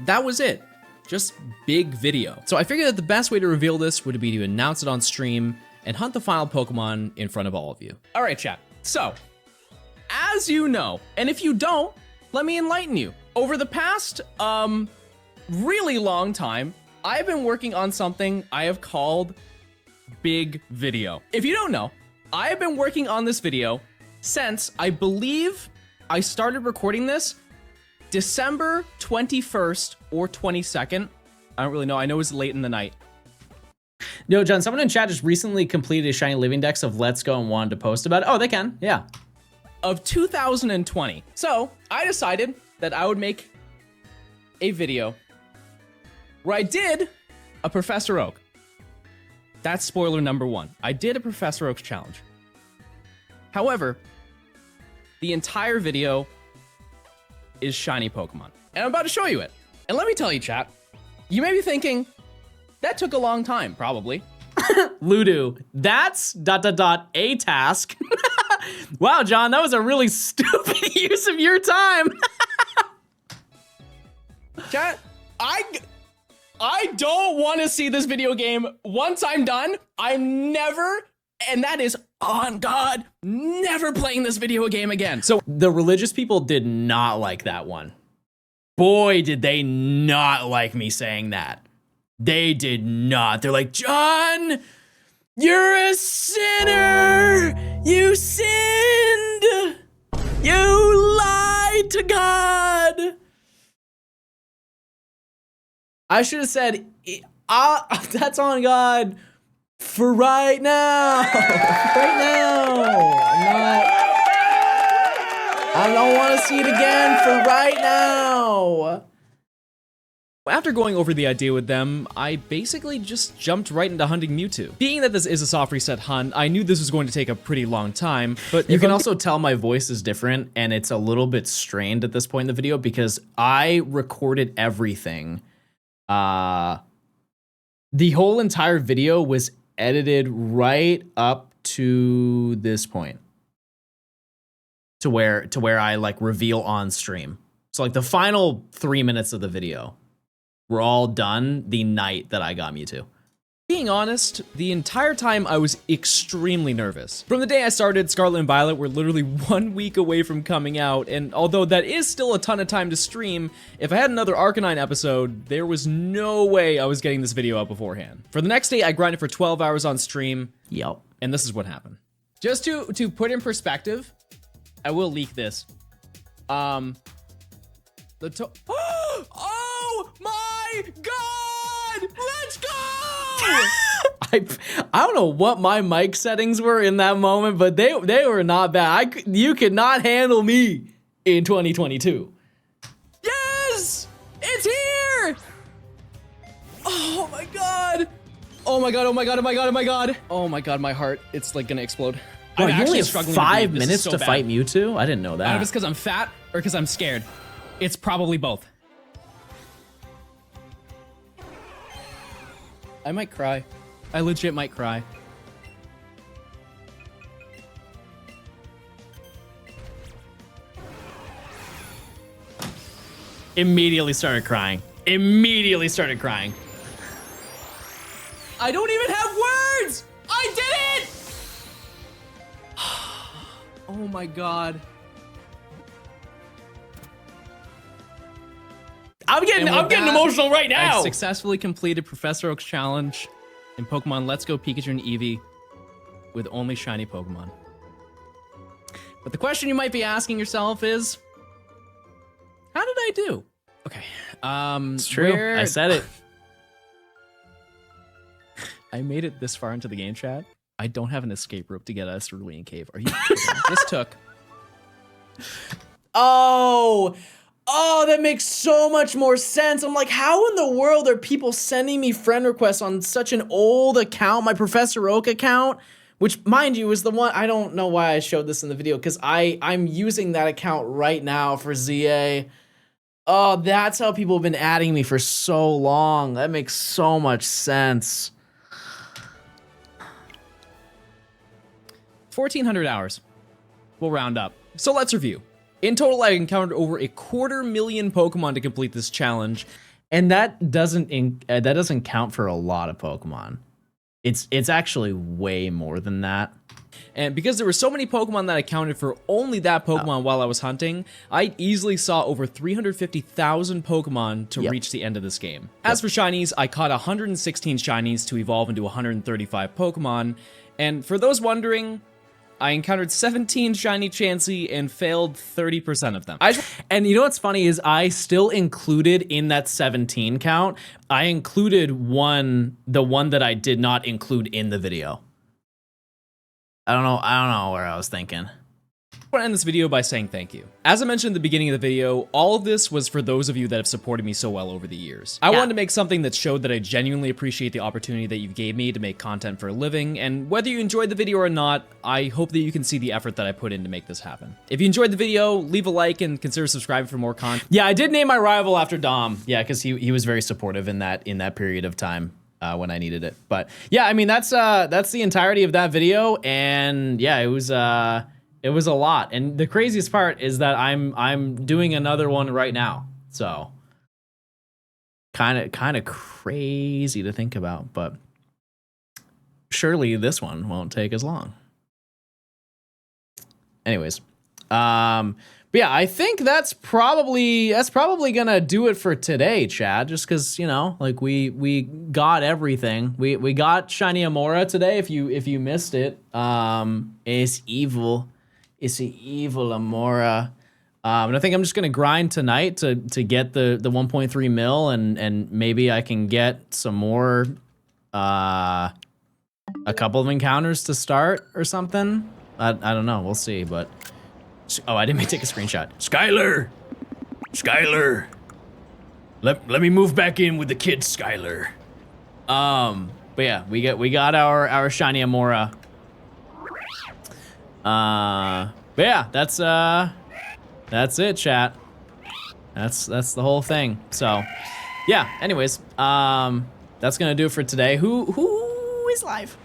that was it. Just big video. So I figured that the best way to reveal this would be to announce it on stream and hunt the final Pokemon in front of all of you. All right, chat. So, as you know, and if you don't, let me enlighten you. Over the past, really long time, I've been working on something I have called big video. If you don't know, I have been working on this video since I believe I started recording this December 21st or 22nd. I don't really know. I know it was late in the night. No, John, someone in chat just recently completed a Shiny Living Dex of Let's Go and wanted to post about it. Oh, they can. Yeah. Of 2020. So I decided that I would make a video where I did a Professor Oak. That's spoiler number 1. I did a Professor Oak challenge. However, the entire video is shiny Pokemon. And I'm about to show you it. And let me tell you, chat, you may be thinking, that took a long time, probably. Ludo, that's ... a task. Wow, John, that was a really stupid use of your time. Chat, I don't want to see this video game. Once I'm done, I'm never, and that is on God, never playing this video game again. So the religious people did not like that one. Boy, did they not like me saying that. They did not. They're like, John, you're a sinner. You sinned. You lied to God. I should have said, that's on God for right now. Right now. I don't want to see it again for right now. After going over the idea with them, I basically just jumped right into hunting Mewtwo. Being that this is a soft reset hunt, I knew this was going to take a pretty long time, but you can also tell my voice is different and it's a little bit strained at this point in the video because I recorded everything. The whole entire video was edited right up to this point. To where I like reveal on stream. So like the final 3 minutes of the video were all done the night that I got Mewtwo. Being honest, the entire time I was extremely nervous. From the day I started, Scarlet and Violet were literally 1 week away from coming out, and although that is still a ton of time to stream, if I had another Arcanine episode, there was no way I was getting this video out beforehand. For the next day, I grinded for 12 hours on stream. Yep. And this is what happened. Just to put in perspective, I will leak this. Oh my God! Let's go! I don't know what my mic settings were in that moment, but they were not bad. You could not handle me in 2022. Yes! It's here! Oh my God! Oh my God, oh my God, oh my God, oh my God. Oh my God, my heart, it's like gonna explode. Bro, I'm you only actually have struggling 5 to breathe. minutes This is so to fight Mewtwo? I didn't know I don't know if that. it's because I'm fat or because I'm scared. It's probably both. I might cry. I legit might cry. Immediately started crying. Immediately started crying. I don't even have words! I did it! Oh my god. I'm getting emotional right now. I've successfully completed Professor Oak's challenge in Pokemon Let's Go Pikachu and Eevee with only shiny Pokemon. But the question you might be asking yourself is, how did I do? Okay. It's true. I said it. I made it this far into the game chat. I don't have an escape rope to get out of Cerulean Cave. Are you kidding? This took. Oh, that makes so much more sense. I'm like, how in the world are people sending me friend requests on such an old account, my Professor Oak account, which, mind you, is the one, I don't know why I showed this in the video, because I'm using that account right now for ZA. Oh, that's how people have been adding me for so long. That makes so much sense. 1,400 hours. We'll round up. So let's review. In total, I encountered over 250,000 Pokemon to complete this challenge, and that doesn't count for a lot of Pokemon. It's actually way more than that. And because there were so many Pokemon that I counted for only that Pokemon while I was hunting, I easily saw over 350,000 Pokemon to reach the end of this game. As for shinies, I caught 116 shinies to evolve into 135 Pokemon, and for those wondering, I encountered 17 shiny Chansey and failed 30% of them. And you know what's funny is I still included in that 17 count, I included the one that I did not include in the video. I don't know where I was thinking. I want to end this video by saying thank you. As I mentioned at the beginning of the video, all of this was for those of you that have supported me so well over the years. I wanted to make something that showed that I genuinely appreciate the opportunity that you gave me to make content for a living, and whether you enjoyed the video or not, I hope that you can see the effort that I put in to make this happen. If you enjoyed the video, leave a like and consider subscribing for more content. Yeah, I did name my rival after Dom. Yeah, because he was very supportive in that period of time. When I needed it. But yeah, I mean, that's the entirety of that video, and yeah, it was a lot. And the craziest part is that I'm doing another one right now. So kind of crazy to think about, but surely this one won't take as long. Anyways, but yeah, I think that's probably gonna do it for today, Chad. Just because, you know, like we got everything. We got shiny AMAURA today. If you missed it, it's evil. It's an evil AMAURA. And I think I'm just gonna grind tonight to get the 1.3 mil, and maybe I can get some more, a couple of encounters to start or something. I don't know. We'll see, but. Oh, I didn't mean to take a screenshot. Skylar! Skylar! Let me move back in with the kids, Skylar. But yeah, we got our shiny AMAURA. But yeah, that's it, chat. That's the whole thing. So, yeah, anyways, that's gonna do it for today. Who is live?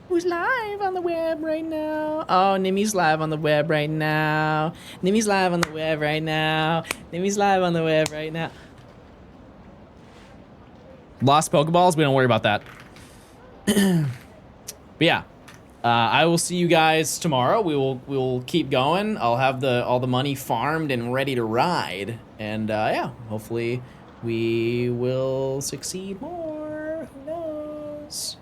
Who's live on the web right now? Oh, Nimmy's live on the web right now. Nimmy's live on the web right now. Nimmy's live on the web right now. Lost Pokeballs? We don't worry about that. But yeah, I will see you guys tomorrow. We will keep going. I'll have all the money farmed and ready to ride. And yeah, hopefully we will succeed more. Who knows?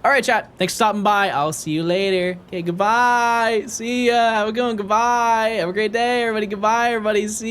All right, chat. Thanks for stopping by. I'll see you later. Okay, goodbye. See ya. Have a good one. Goodbye. Have a great day, everybody. Goodbye, everybody. See ya.